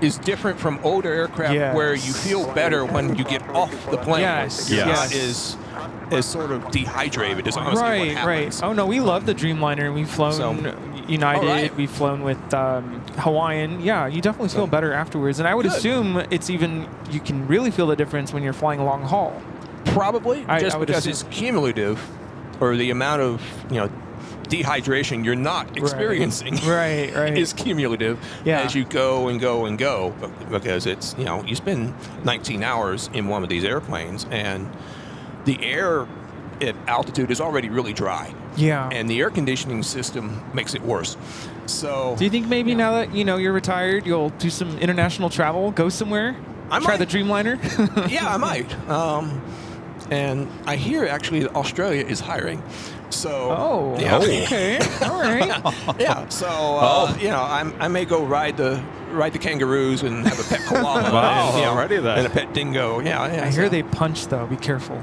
is different from older aircraft Yes. where you feel better when you get off the plane. Yes. Your Yes. gut is as sort of dehydrated is honestly what Right, happens. right. Oh no, we love the Dreamliner. We've flown United. Alright. We've flown with Hawaiian. Yeah, you definitely feel better afterwards. And I would Good. assume it's even you can really feel the difference when you're flying long haul. Probably I just would because assume. it's cumulative, or the amount of dehydration you're not experiencing Right, right. is cumulative Yeah. as you go and go and go, because it's you spend 19 hours in one of these airplanes, and the air at altitude is already really dry, Yeah. and the air conditioning system makes it worse. So Do you think maybe now that you're retired, you'll do some international travel, go somewhere, I try might. the Dreamliner? yeah, I might. And I hear actually that Australia is hiring. So Oh, yeah. okay, all right. Yeah, so I may go ride the kangaroos and have a pet koala. Wow, and, already then. and a pet dingo. Yeah, I hear they punch though. Be careful.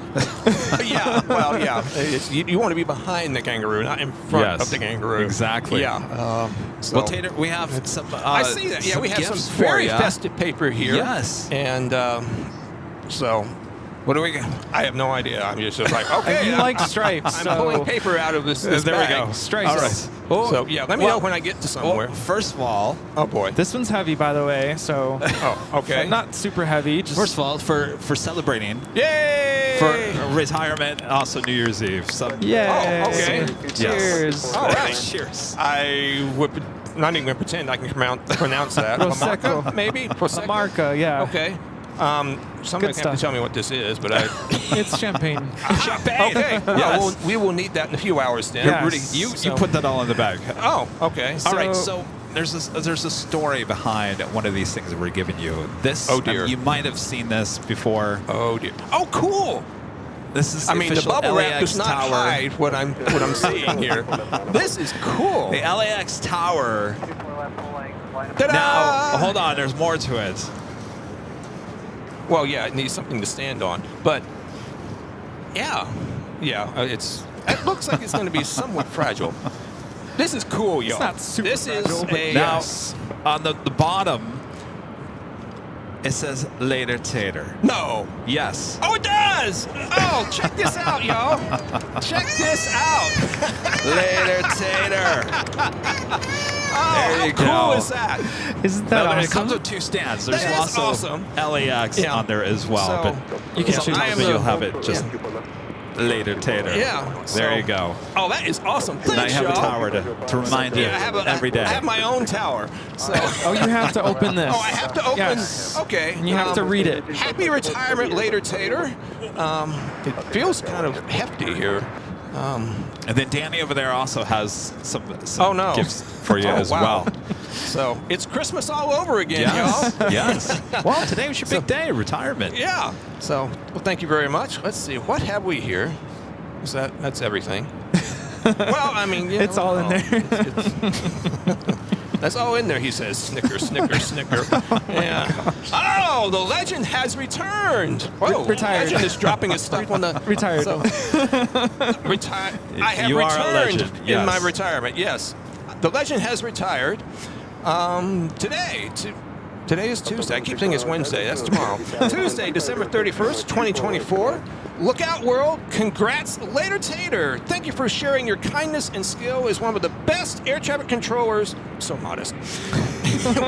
yeah, well, yeah. You want to be behind the kangaroo, not in front Yes, of the kangaroo. exactly. Yeah. So Well, Tater, we have some. I see that. Yeah, we have some gifts for very ya. festive paper here. Yes. And so What do we got? I have no idea. I'm just like, okay. And you like stripes, I'm so pulling paper out of this There we bag. go. Stripes. All right. Oh, So yeah, let me know when I get to somewhere. Well, first of all, Oh boy. This one's heavy, by the way. So Oh, okay. not super heavy. Just first of all, for celebrating Yay! for retirement, and also New Year's Eve. Some yay. Oh, okay. Cheers. All right. Cheers. I would not even pretend I can pronounce that. Prosecco. Marca, maybe? Prosecco? Marca, yeah. Okay. Somebody Good have to stuff. tell me what this is, but I... It's champagne. Champagne! Okay. Yes. Well, we will need that in a few hours then. Yes. Rudy, you So- put that all in the bag. Oh, okay. All right, So- so there's a story behind one of these things that we're giving you. This, Oh, dear. you might have seen this before. Oh, dear. Oh, cool! This is I mean, the official bubble wrap LAX does not tower. hide what I'm seeing here. This is cool. The LAX tower. Ta-da! Now, hold on, there's more to it. Well, yeah, it needs something to stand on, but yeah, it looks like it's going to be somewhat fragile. This is cool, y'all. not super This fragile, is but a Now, Yes. on the bottom, it says later Tater. no. Yes. Oh, it does. Oh, check this out, y'all. Check this out. Later Tater. Oh, There you how cool go. is that? Isn't that Now, awesome? it comes with two stands. There's That is also awesome. LAX Yeah. on there as well. So, but you can sometimes I am you'll a- have it just later Tater. Yeah. There so- you go. Oh, that is awesome. Now Thanks, you have a y'all. tower to remind you Yeah, I have every day. I have my own tower. So. Oh, you have to open this. Oh, I have to open. Yes. Okay. And you have to read it. Happy retirement later, Tater. It feels kind of hefty here. And then Danny over there also has some Oh, no. gifts for you Oh, as wow. well. So it's Christmas all over again, Yes. y'all. Yes. Well, today was your big day, retirement. Yeah. So, well, thank you very much. Let's see. What have we here? That's everything. Well, I mean, It's all in there. That's all in there, he says. Snicker, snicker, snicker. Yeah. Oh, the legend has returned. Whoa, Retired. Legend is dropping his stuff on the... Retired. So, I have You are a returned legend, in yes. my retirement, yes. The legend has retired Today is Tuesday. I keep thinking it's Wednesday. That's tomorrow. Tuesday, December 31st, 2024. Look out, world. Congrats, later Tater. Thank you for sharing your kindness and skill as one of the best air traffic controllers, so modest,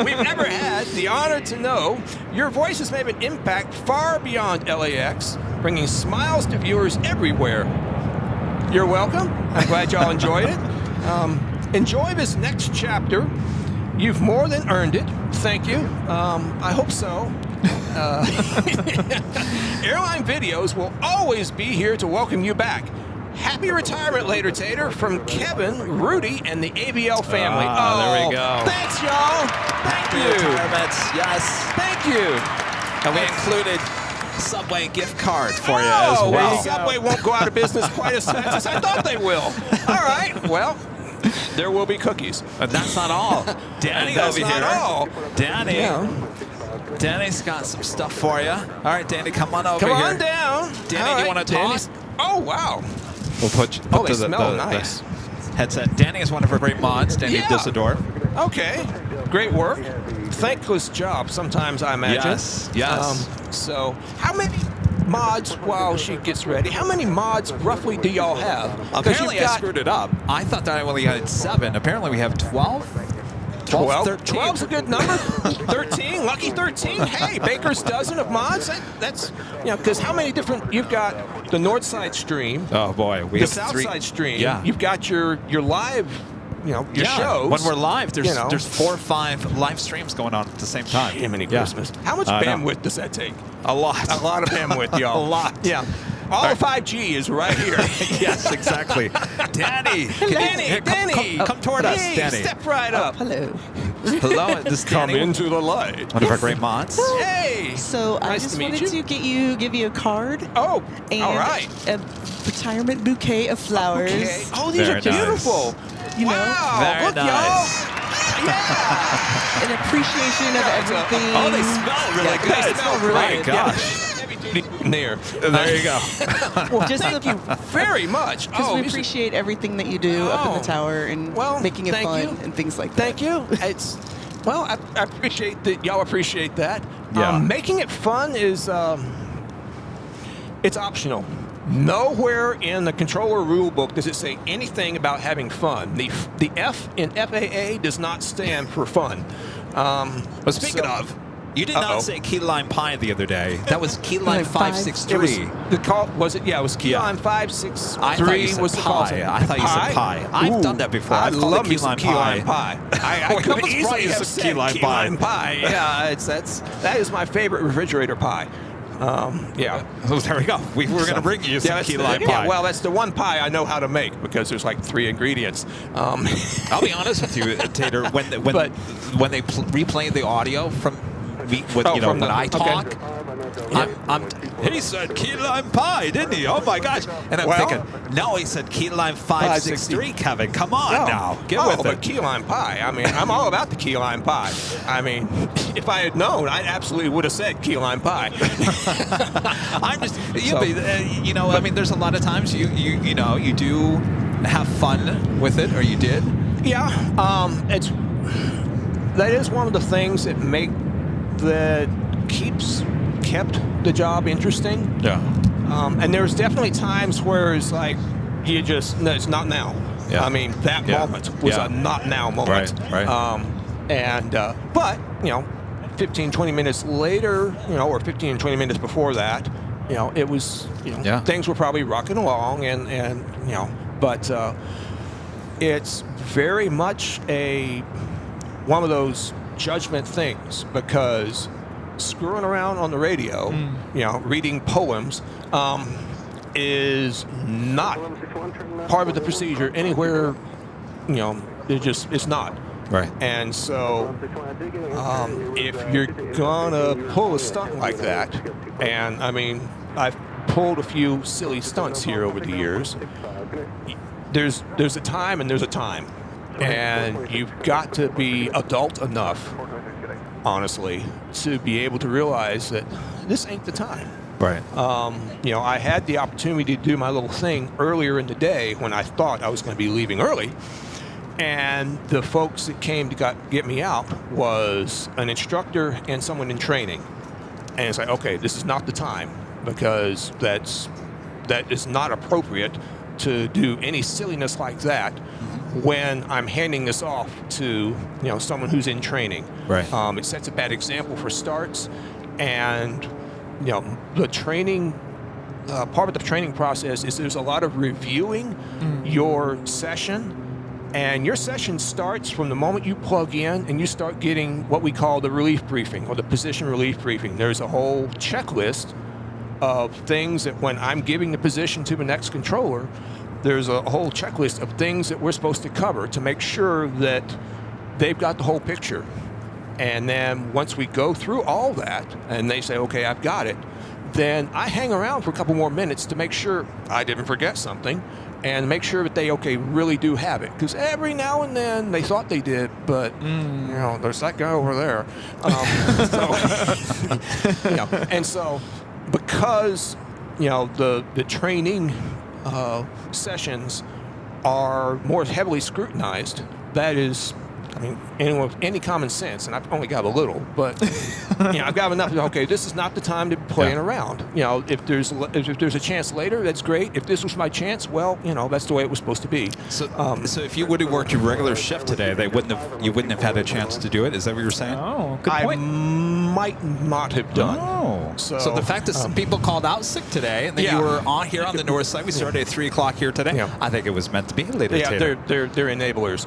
we've ever had. The honor to know your voice has made an impact far beyond LAX, bringing smiles to viewers everywhere. You're welcome. I'm glad y'all enjoyed it. Enjoy this next chapter. You've more than earned it. Thank you. I hope so. Airline Videos will always be here to welcome you back. Happy retirement later, Tater, from Kevin, Rudy, and the ABL family. There we go. Thanks, y'all. Thank you. Retirement, yes. Thank you. And we included Subway gift card for you Oh, as well, well. Subway won't go out of business quite as fast as I thought they will. All right, well, there will be cookies. But that's not all. Danny That's over not here. all. Danny. Yeah. Danny's got some stuff for you. All right, Danny, come on over Come here. on down. Danny, All do you want to Danny's- talk? Oh, wow. We'll put Oh, they the smell nice. headset. Danny is one of our great mods. Danny Yeah. Dusseldorf. Okay, great work. Thankless job sometimes, I imagine. Yes, yes. So, how many mods while she gets ready. How many mods roughly do y'all have? 'Cause Apparently you've I got screwed it up. I thought that I only had 7. Apparently we have 12. 13. 12's a good number. 13, lucky 13. Hey, baker's dozen of mods. That's because how many different? You've got the north side stream. Oh boy, we the have south 3. side stream. Yeah. You've got your live, your shows. When we're live, there's 4 or 5 live streams going on at the same time. Jiminy Christmas. How much bandwidth does that take? A lot. A lot of bandwidth, y'all. A lot. Yeah. All of 5G is right here. Yes, exactly. Danny, Danny, come toward us, hey, Danny. Step right up. Hello. Hello, this is Danny, into the light. one of our great mods. Hey. So I Nice just to meet wanted you. to give you a card Oh, and all right. a retirement bouquet of flowers. Okay. Oh, these Very are beautiful. You know, Wow. Very Look, nice. y'all. Yeah. an appreciation of everything. Oh, they smell really good. They smell really My good. gosh. There. There you go. Well, Just thank the- you very much. Because we appreciate everything that you do up in the tower and making it thank fun you. and things like that. Thank you. I appreciate that. Y'all appreciate that. Yeah. Making it fun is it's optional. Nowhere in the controller rule book does it say anything about having fun. The F in FAA does not stand for fun. But speaking of, you did Uh-oh. not say key lime pie the other day. That was key lime Like 563. The call was it? Yeah, it was key Yeah. line I 563 thought you said was the call pie. sign. I thought you said pie. I've done that before. I I've called love it me key some lime key lime pie. I Well, could let's easily probably have some said key lime key pie. lime pie. Yeah, that is my favorite refrigerator pie. Yeah. Oh, there we go. We were going to bring you some that's key the- lime pie. Yeah, well, that's the one pie I know how to make because there's like 3 ingredients. I'll be honest with you, Tater. When they replay the audio from me, when I talk, he said key lime pie, didn't he? Oh my gosh! And I'm thinking, no, he said key lime 563. Kevin, come on now, get with but it. key lime pie. I mean, I'm all about the key lime pie. I mean, if I had known, I absolutely would have said key lime pie. I'm just, I mean, there's a lot of times you do have fun with it, or you did. Yeah, that is one of the things that kept the job interesting. Yeah. And there's definitely times where it's like it's not now. Yeah. I mean, that moment was a not now moment. Right. But 15, 20 minutes later, or 15, 20 minutes before that, it was, things were probably rocking along, and but it's very much one of those judgment things because screwing around on the radio, reading poems, is not part of the procedure anywhere. It's not. Right. And so, if you're gonna pull a stunt like that, and I mean, I've pulled a few silly stunts here over the years. There's a time and there's a time, and you've got to be adult enough, honestly, to be able to realize that this ain't the time. Right. I had the opportunity to do my little thing earlier in the day when I thought I was going to be leaving early. And the folks that came to get me out was an instructor and someone in training. And it's like, okay, this is not the time because that is not appropriate to do any silliness like that when I'm handing this off to someone who's in training. Right. It sets a bad example for starts, and the training. Part of the training process is there's a lot of reviewing your session. And your session starts from the moment you plug in and you start getting what we call the relief briefing or the position relief briefing. There's a whole checklist of things that when I'm giving the position to the next controller, there's a whole checklist of things that we're supposed to cover to make sure that they've got the whole picture. And then once we go through all that and they say, okay, I've got it, then I hang around for a couple more minutes to make sure I didn't forget something and make sure that they, really do have it. Because every now and then they thought they did, but, there's that guy over there. And so because, the training sessions are more heavily scrutinized, that is I mean, anyone with any common sense, and I've only got a little, but I've got enough. Okay, this is not the time to be playing around. If there's a chance later, that's great. If this was my chance, well, that's the way it was supposed to be. So, so if you would have worked your regular shift today, you wouldn't have had a chance to do it. Is that what you're saying? Oh, good point. I might not have done. Oh, so the fact that some people called out sick today, and then you were on here on the north side. We started at 3 o'clock here today. Yeah. I think it was meant to be later. Yeah, they're enablers.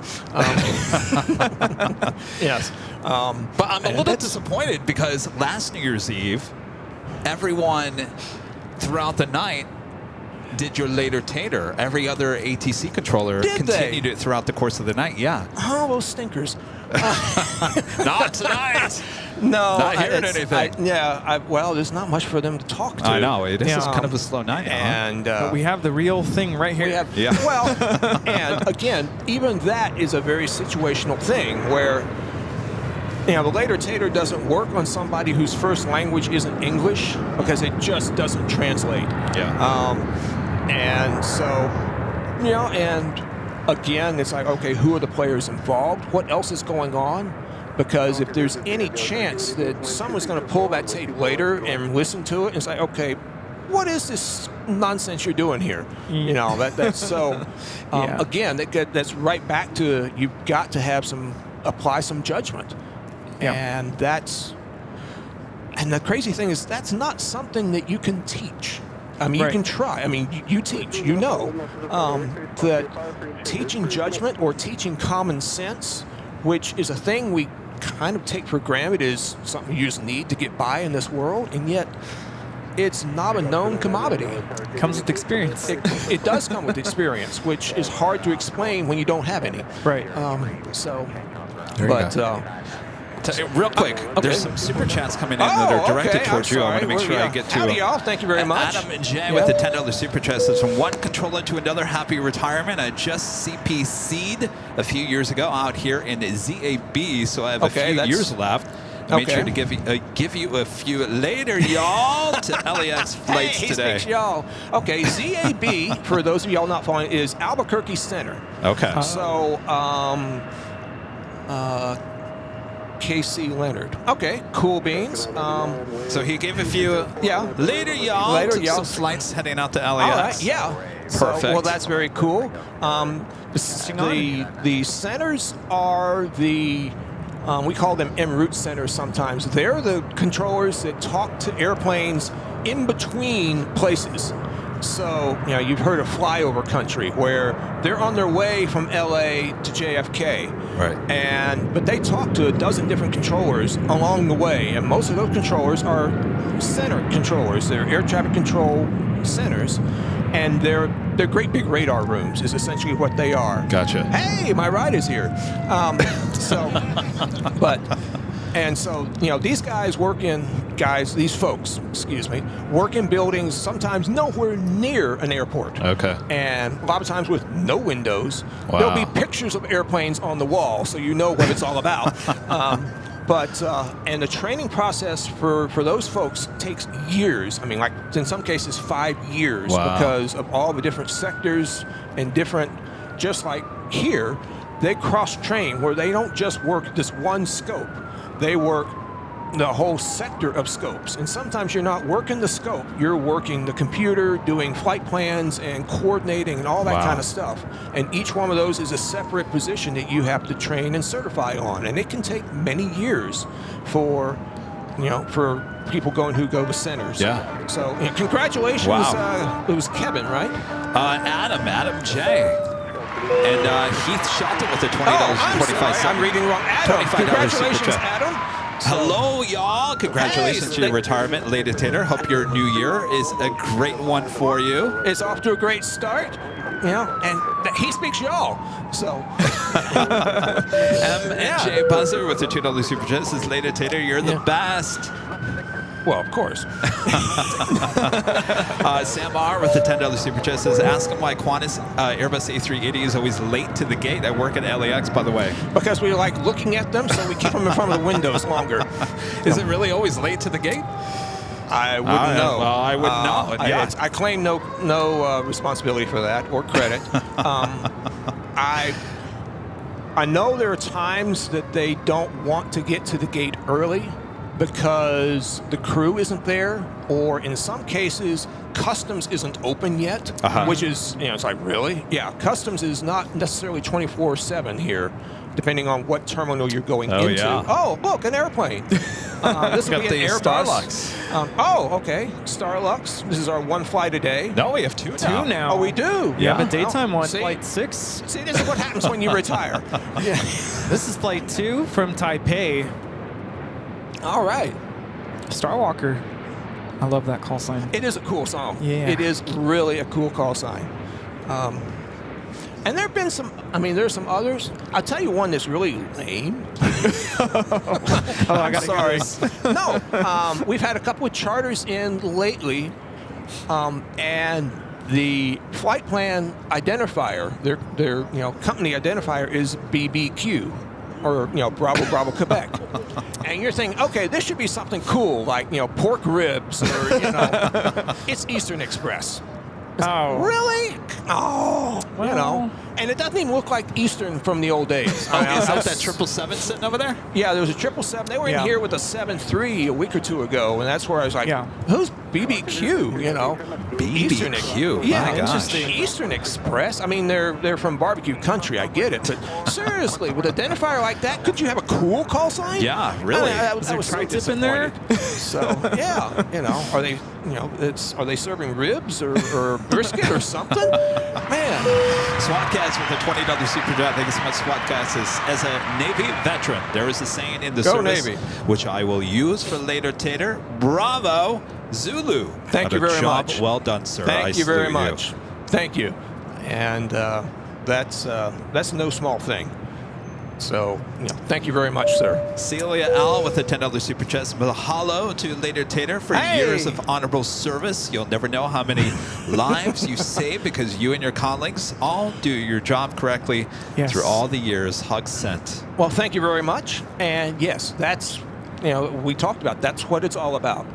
Yes. But I'm a little bit disappointed because last New Year's Eve, everyone throughout the night did your later tater. Every other ATC controller continued it throughout the course of the night. Yeah. Oh, those stinkers. Not tonight. No. Not hearing anything. Well, there's not much for them to talk to. I know. It is kind of a slow night. And but we have the real thing right here. Well, and again, even that is a very situational thing where the later tater doesn't work on somebody whose first language isn't English because it just doesn't translate. Yeah. And so, and again, it's like, okay, who are the players involved? What else is going on? Because if there's any chance that someone's going to pull that tape later and listen to it, it's like, okay, what is this nonsense you're doing here? That's so. Again, that's right back to you've got to have apply some judgment, and the crazy thing is that's not something that you can teach. I mean, you can try. I mean, you teach. That teaching judgment or teaching common sense, which is a thing we kind of take for granted, is something you just need to get by in this world, and yet it's not a known commodity. It comes with experience. It does come with experience, which is hard to explain when you don't have any. Right. Real quick, there's some super chats coming in that are directed towards you. I want to make sure I get to Howdy, y'all. Thank you very much. Adam and Jay with the $10 super chat says, from one controller to another, happy retirement. I just CPC'd a few years ago out here in ZAB, so I have a few years left. Made sure to give you a few later, y'all, to LAX flights today. Y'all. Okay, ZAB, for those of y'all not following, is Albuquerque Center. Okay. So, KC Leonard. Okay, cool beans. So he gave a few later, y'all. Later, y'all. Some flights heading out to LAX. All right, Perfect. So, well, that's very cool. The centers are the... we call them en route centers sometimes. They're the controllers that talk to airplanes in between places. So, you've heard of flyover country, where they're on their way from LA to JFK. Right. But they talk to a dozen different controllers along the way, and most of those controllers are center controllers. They're air traffic control centers, and they're great big radar rooms is essentially what they are. Gotcha. Hey, my ride is here. These folks, work in buildings sometimes nowhere near an airport. Okay. And a lot of times with no windows. Wow. There'll be pictures of airplanes on the wall, so you know what it's all about. And the training process for those folks takes years. I mean, like in some cases 5 years, because of all the different sectors and different, just like here, they cross-train where they don't just work this one scope. They work the whole sector of scopes. And sometimes you're not working the scope, you're working the computer, doing flight plans and coordinating and all that kind of stuff. And each one of those is a separate position that you have to train and certify on. And it can take many years for people who go to centers. Yeah. So congratulations. Wow. It was Kevin, right? Adam J. And Heath Shelton with the $20.25. I'm reading wrong. Adam, congratulations, Adam. Hello, y'all. Congratulations to your retirement, Lady Tater. Hope your new year is a great one for you. It's off to a great start. And he speaks y'all. So. M&J Buzzer with the $2 super chat says, Lady Tater, you're the best. Well, of course. Sam R with the $10 super chat says, ask him why Qantas Airbus A380 is always late to the gate. I work at LAX, by the way. Because we like looking at them, so we keep them in front of the windows longer. Is it really always late to the gate? I wouldn't know. Well, I wouldn't know. I claim no I know there are times that they don't want to get to the gate early because the crew isn't there, or in some cases, customs isn't open yet, which is, it's like, really? Yeah, customs is not necessarily 24/7 here, depending on what terminal you're going into. Yeah. Oh, look, an airplane. This will be an Airbus. Starlux. Okay. Starlux. This is our one flight a day. No, we have two now. Oh, we do? You have a daytime one, See? flight 6. See, this is what happens when you retire. Yeah. This is flight 2 from Taipei. All right. Starwalker. I love that call sign. It is a cool song. Yeah. It is really a cool call sign. And there have been some, there's some others. I'll tell you one that's really lame. I gotta Sorry. go. No, we've had a couple of charters in lately, and the flight plan identifier, their company identifier is BBQ, or Bravo Bravo Quebec. And you're thinking, okay, this should be something cool, like pork ribs, or it's Eastern Express. Oh. Really? Oh, Well. and it doesn't even look like Eastern from the old days. Is that 777 sitting over there? Yeah, there was a 777. They were in here with a 73 a week or two ago, and that's where I was like, who's BBQ? BBQ. Yeah, My gosh. interesting. Eastern Express. They're from barbecue country. I get it, but seriously, with an identifier like that, could you have a cool call sign? Yeah, really. Is there tri-tip in there? So yeah, are they are they serving ribs or brisket or something? Man. SWATcast with a $20 super chat. Thank you so much, SWATcast. As a Navy veteran, there is a saying in the service, Navy, which I will use for later, Tater. Bravo, Zulu. Thank you very job much. Well done, sir. Thank you very much. Thank you. And that's no small thing. So, thank you very much, sir. Celia L with a $10 super chat. Mahalo to Later Tater for years of honorable service. You'll never know how many lives you save because you and your colleagues all do your job correctly through all the years. Hugs sent. Well, thank you very much. And yes, that's, we talked about, that's what it's all about.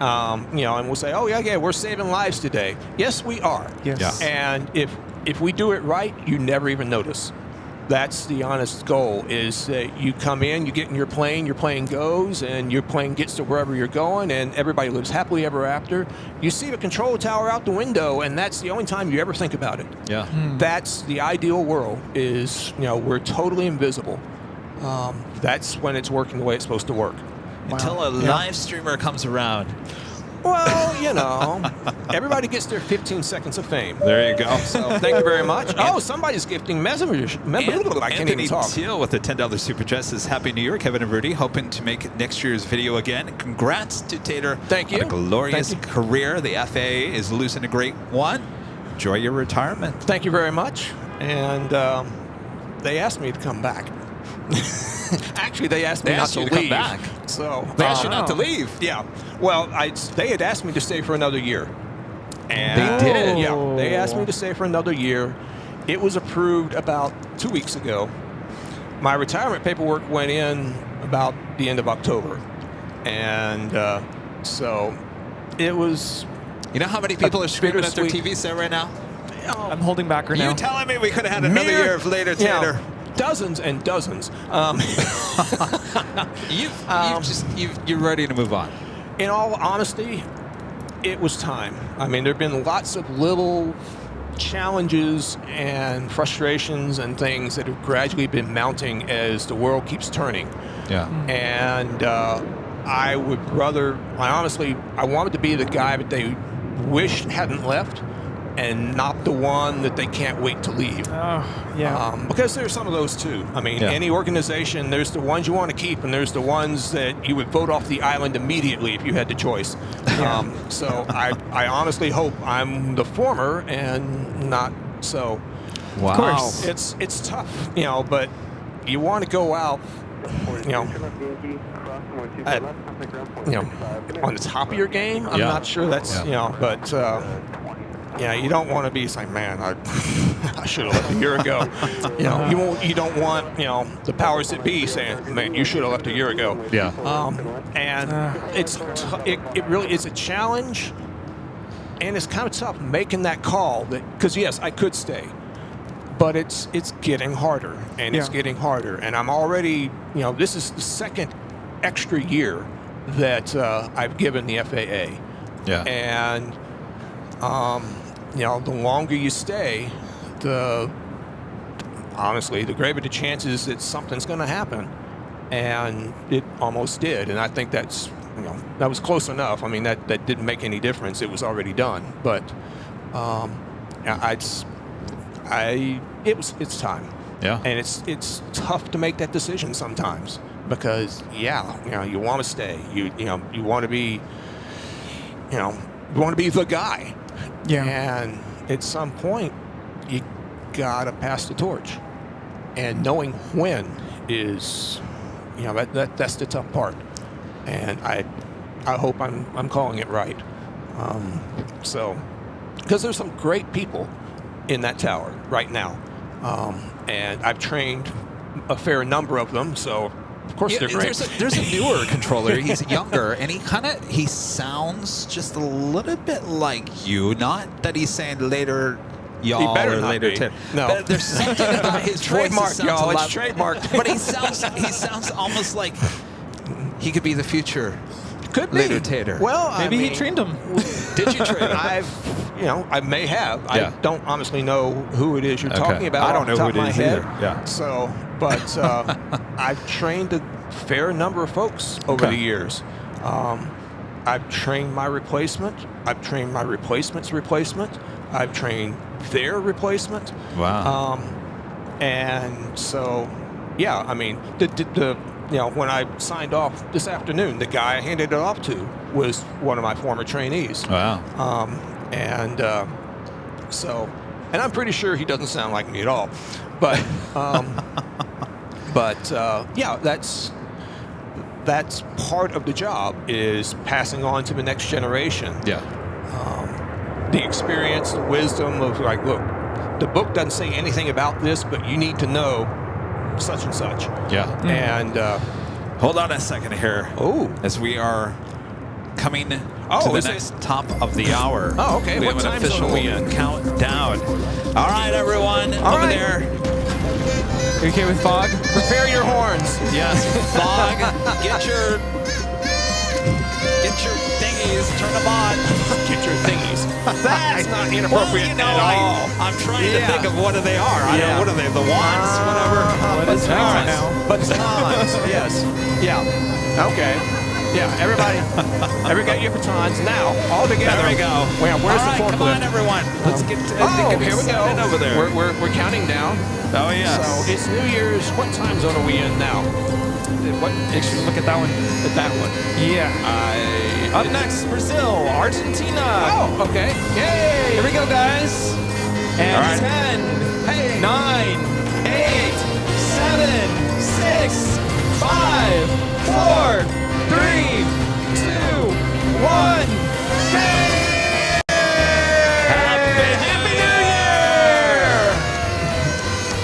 And we'll say, oh, yeah, we're saving lives today. Yes, we are. Yes. Yeah. And if we do it right, you never even notice. That's the honest goal, is that you come in, you get in your plane goes, and your plane gets to wherever you're going, and everybody lives happily ever after. You see the control tower out the window, and that's the only time you ever think about it. Yeah. That's the ideal world, is, we're totally invisible. That's when it's working the way it's supposed to work. Until a live streamer comes around. Well, everybody gets their 15 seconds of fame. There you go. So thank you very much. Oh, somebody's gifting messengers. I can't even talk. Teal with a $10 super chat says, Happy New Year, Kevin and Rudy. Hoping to make next year's video again. Congrats to Tater. Thank you. On a glorious career. The FAA is losing a great one. Enjoy your retirement. Thank you very much. And they asked me to come back. Actually, they asked me not to leave. Come back. So they asked you not to leave. Yeah. Well, they had asked me to stay for another year. And they did. Yeah. They asked me to stay for another year. It was approved about 2 weeks ago. My retirement paperwork went in about the end of October, and so it was. You know how many people are screaming at their TV set right now? I'm holding back right now. You telling me we could have had another year of Later Tater? Dozens and dozens. You're ready to move on. In all honesty, it was time. There have been lots of little challenges and frustrations and things that have gradually been mounting as the world keeps turning. Yeah. And I wanted to be the guy that they wish hadn't left, and not the one that they can't wait to leave. Oh, yeah. Because there's some of those too. Any organization, there's the ones you want to keep, and there's the ones that you would vote off the island immediately if you had the choice. So I honestly hope I'm the former and not so. Wow. Of course. It's tough, but you want to go out, on the top of your game. I'm not sure that's, but. You don't want to be saying, man, I should have left a year ago. You don't want, the powers that be saying, man, you should have left a year ago. Yeah. And it really is a challenge, and it's kind of tough making that call. Because yes, I could stay, but it's getting harder, and it's getting harder. And I'm already, this is the second extra year that I've given the FAA. Yeah. And the longer you stay, honestly, the greater the chances that something's going to happen. And it almost did. And I think that was close enough. I mean, that didn't make any difference. It was already done. But it's time. Yeah. And it's tough to make that decision sometimes because you want to stay. You want to be the guy. Yeah. And at some point you gotta pass the torch. And knowing when is that's the tough part. And I hope I'm calling it right. Because there's some great people in that tower right now. And I've trained a fair number of them, so of course they're great. There's a newer controller. He's younger, and he sounds just a little bit like you. Not that he's saying later, y'all, or later. No, but there's something about his voice. Trademark, y'all. It's trademarked. But he sounds almost like he could be the future. Could be. Later Tater. Well, Maybe he trained him. Did you train him? I may have. Yeah. I don't honestly know who it is you're talking about. I don't know who it is either. Yeah. So, but I've trained a fair number of folks over the years. I've trained my replacement. I've trained my replacement's replacement. I've trained their replacement. Wow. And so, I mean, when I signed off this afternoon, the guy I handed it off to was one of my former trainees. Wow. And I'm pretty sure he doesn't sound like me at all. But, that's part of the job, is passing on to the next generation. Yeah. The experience, the wisdom of like, look, the book doesn't say anything about this, but you need to know such and such. Yeah. And hold on a second here. Oh, as we are coming to the next top of the hour. Oh, okay. We What have an time zone official are we in? countdown. All right, everyone, over there. You okay with fog? Prepare your horns. Yes, fog. Get your thingies. Turn them on. Get your thingies. That's not inappropriate at all. I'm trying to think of what they are. I don't know. What are they? The wands? Whatever. Batons. Yes. Yeah. Okay. Yeah. Everybody got your batons now. All together. There we go. Where's all the right, forklift? come on, everyone. Let's get. Here we go. Over there. We're counting down. Oh yes. So it's New Year's. What time zone are we in now? Look at that one. At that one. Yeah. Up next, Brazil, Argentina. Oh, okay. Yay! Here we go, guys. And All right. 10, 9, 8, 7, 6, 5, 4, 3, 2, 1. Happy New Year!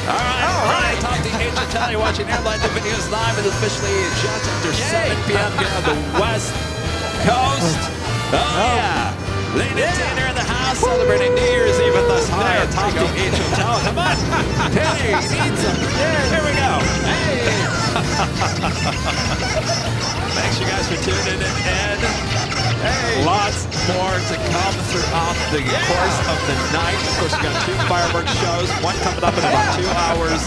All right. Top the age of tell you watching Airline the videos live. It's officially just after 7 p.m. here on the West Coast. Oh yeah. Lady Tanner in the house celebrating New Year's Eve with us high atop the H Hotel. Come on. Hey, need some. Here we go. Hey. Thanks you guys for tuning in. And lots more to come throughout the course of the night. Of course, we've got 2 fireworks shows. One coming up in about 2 hours.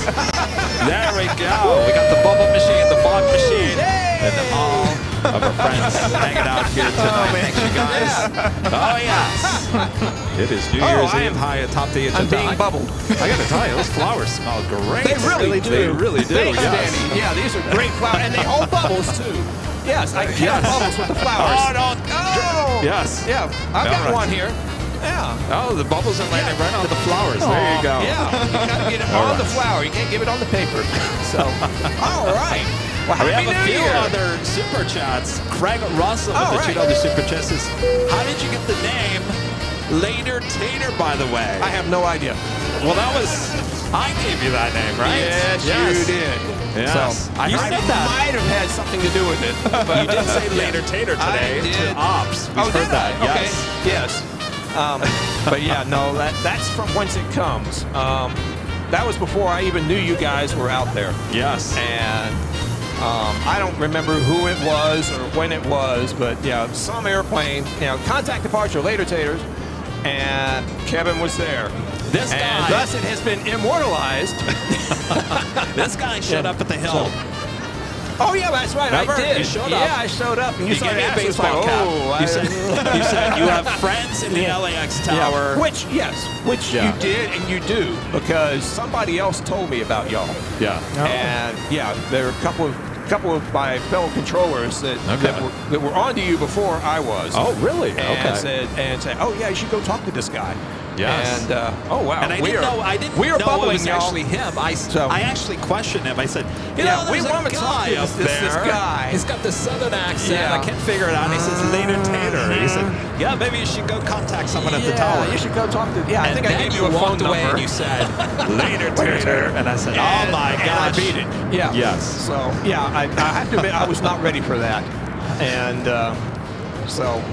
There we go. We got the bubble machine, the fog machine, and all of our friends hanging out here tonight. Thanks, you guys. Oh, yes. It is New Year's Eve high atop the I'm being bubbled. I got to tell you, those flowers smell great. They really do. They really do. Thanks, yes. Danny. Yeah, these are great flowers, and they hold bubbles too. Yes, I get bubbles with the flowers. Oh, no. Oh. Yes. Yeah, I've got All right. one here. Yeah. Oh, the bubbles are landing right onto the flowers. There you go. Yeah, you gotta get it All on the right. flower. You can't give it on the paper. So, all right. Well, We have Happy a New few Year. other super chats. Craig Russell Oh, with the right. $2 super chat says, how did you get the name Later Tater, by the way? I have no idea. Well, that was, I gave you that name, right? Yes, you did. Yes. So, I You heard said it that. might have had something to do with it. But You did say Later Tater today I did. to Ops. We heard did I? that, Okay. yes. Yes. But yeah, no, that's from whence it comes. that was before I even knew you guys were out there. Yes. And I don't remember who it was or when it was, but yeah, some airplane, contact departure, later taters, and Kevin was there. This guy. And thus it has been immortalized. This guy showed up at the hill. Oh yeah, that's right. Remember? I did. You showed up. Yeah, I showed up, and you gave me a started asking, baseball like, cap. oh, You said you have friends in the LAX tower. Yeah. Which Yeah. you did and you do, because somebody else told me about y'all. Yeah. And yeah, there are a couple of my fellow controllers that were on to you before I was. Oh, really? And said, oh yeah, you should go talk to this guy. Yes. And oh wow. And I didn't know it was actually him. I actually questioned him. I said, we want to talk to this guy. He's got this southern accent. Yeah. I can't figure it out. And he says, later tater. He said, yeah, maybe you should go contact someone at the tower. You should go talk to. Yeah, I think I gave you a phone walked away number. and you said, later tater. And I said, oh my God, I beat it. Yeah. Yes. So yeah, I have to admit I was not ready for that, and so.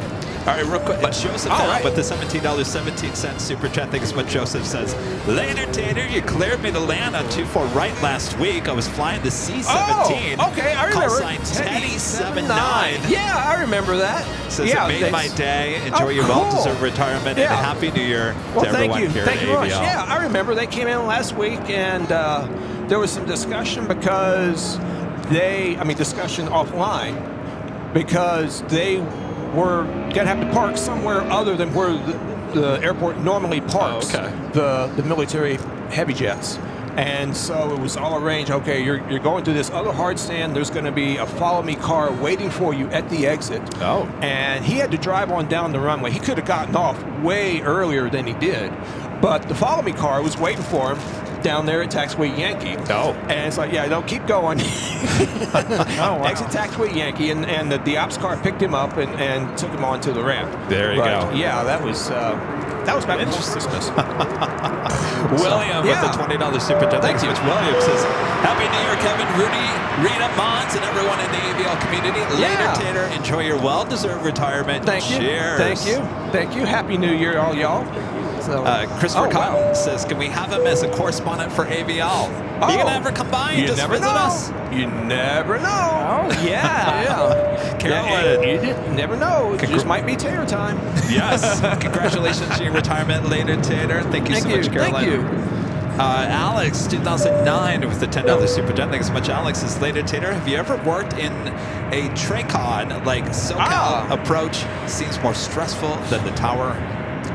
All right, real quick. But Joseph with the $17.17 super chat. I think is what Joseph says. Later, Tater, you cleared me to land on 24 right last week. I was flying the C-17. Oh, okay, I remember. Call sign Teddy79. Yeah, I remember that. Says it made my day. Enjoy your well-deserved retirement and a happy New Year to everyone here at Thank you very much. AVL. Yeah, I remember they came in last week, and there was some discussion because discussion offline, because they were going to have to park somewhere other than where the airport normally parks the military heavy jets. And so it was all arranged. Okay, you're going to this other hard stand. There's going to be a follow-me car waiting for you at the exit. Oh. And he had to drive on down the runway. He could have gotten off way earlier than he did. But the follow-me car was waiting for him down there at Taxiway Yankee. Oh. And it's like, yeah, don't keep going. Exit Taxiway Yankee, and the ops car picked him up and took him onto the ramp. There you go. Yeah, that was back in Christmas. William with the $20 super chat. Thanks, Mitch. William says, Happy New Year, Kevin, Rudy, Rita, Mons, and everyone in the AVL community. Later, Tater. Enjoy your well-deserved retirement. Thank you. Cheers. Thank you. Happy New Year, all y'all. So, Christopher Cotton says, can we have him as a correspondent for AVL? Are you going to ever come by and just visit us? You never know. Oh, yeah. Carolyn. You never know. It just might be Tater time. Yes. Congratulations on your retirement later, Tater. Thank you so much, Carolyn. Thank you. Alex, 2009 with the $10 super chat. Thanks so much, Alex. Is later, Tater. Have you ever worked in a Tracon like SoCal approach? Seems more stressful than the tower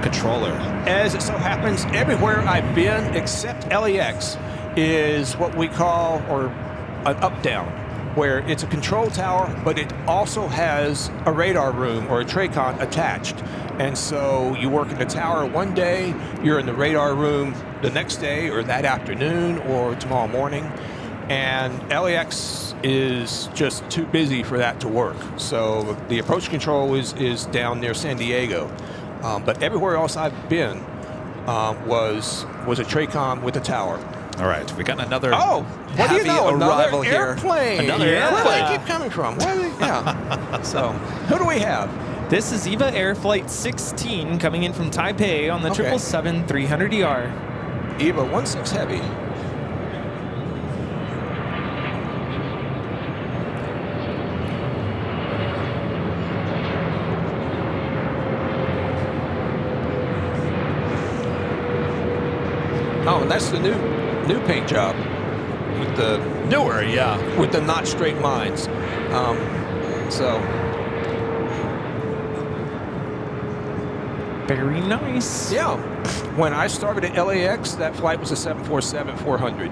controller. As it so happens, everywhere I've been except LAX is what we call an up-down, where it's a control tower, but it also has a radar room or a Tracon attached. And so you work in the tower one day, you're in the radar room the next day or that afternoon or tomorrow morning. And LAX is just too busy for that to work. So the approach control is down near San Diego. But everywhere else I've been was a Tracon with a tower. All right, we got another what do you know? arrival Another airplane. Here. Another Where do airplane. they keep coming from? So, who do we have? This is EVA Air Flight 16 coming in from Taipei on the 777-300ER. EVA 16 Heavy. Oh, and that's the new paint job with the with the not straight lines. Very nice. Yeah. When I started at LAX, that flight was a 747-400.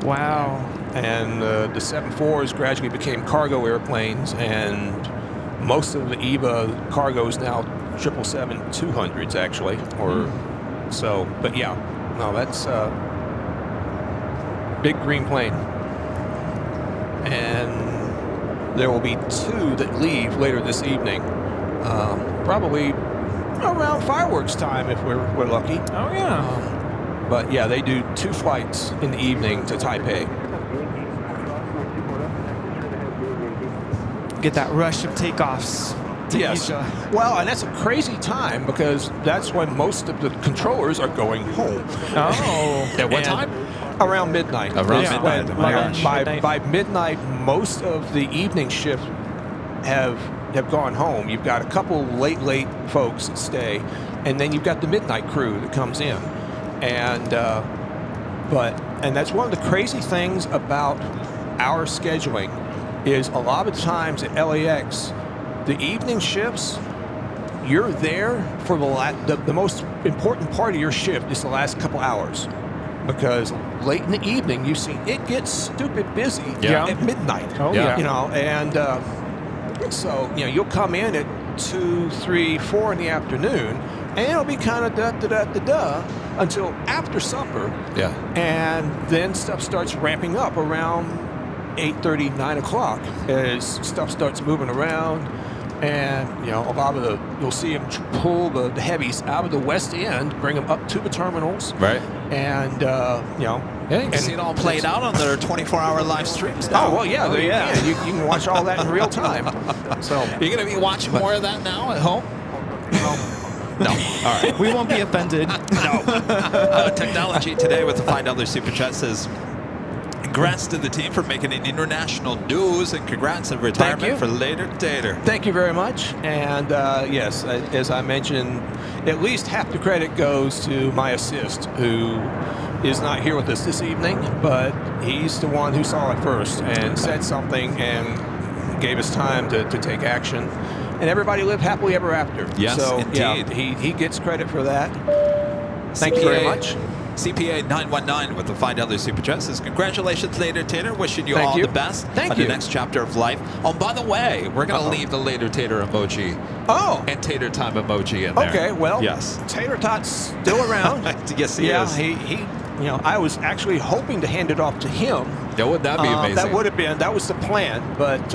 Wow. And the 74s gradually became cargo airplanes, and most of the EVA cargo is now 777-200s actually, but yeah. No, that's big green plane. And there will be 2 that leave later this evening. Probably around fireworks time if we're lucky. Oh, yeah. But yeah, they do 2 flights in the evening to Taipei. Get that rush of takeoffs. Yes. Well, and that's a crazy time because that's when most of the controllers are going home. Oh. At what time? Around midnight. Around Is midnight. when- Oh my gosh. by midnight, most of the evening shifts have gone home. You've got a couple late folks that stay, and then you've got the midnight crew that comes in, and that's one of the crazy things about our scheduling is a lot of times at LAX, the evening shifts, you're there for the most important part of your shift is the last couple hours. Because late in the evening, you see it gets stupid busy at midnight. Oh, yeah. You know, and so you'll come in at 2, 3, 4 in the afternoon, and it'll be kind of da until after supper. Yeah. And then stuff starts ramping up around 8:30, 9 o'clock as stuff starts moving around. And, a lot of you'll see them pull the heavies out of the west end, bring them up to the terminals. Right. And, Yeah, you can see it all played out on their 24-hour live streams now. Oh, well, yeah. You can watch all that in real time. So You're going to be watching more of that now at home? No. All right. We won't be offended. No. Technology today with the $5 Super Chat says, congrats to the team for making it international news, and congrats on retirement for Later Tater. Thank you very much. And yes, as I mentioned, at least half the credit goes to my assist, who is not here with us this evening, but he's the one who saw it first and said something and gave us time to take action. And everybody lived happily ever after. Yes, so, indeed. Yeah, he gets credit for that. Thank you very much. CPA 919 with the $5 Super Chat says, congratulations, Later Tater. Wishing you Thank all you. the best Thank on you. the next chapter of life. Oh, by the way, we're going to leave the Later Tater emoji and Tater Time emoji in there. Okay, well, yes. Tater Tot's still around. Yes, he is. He I was actually hoping to hand it off to him. Yeah, wouldn't that be amazing? That was the plan, but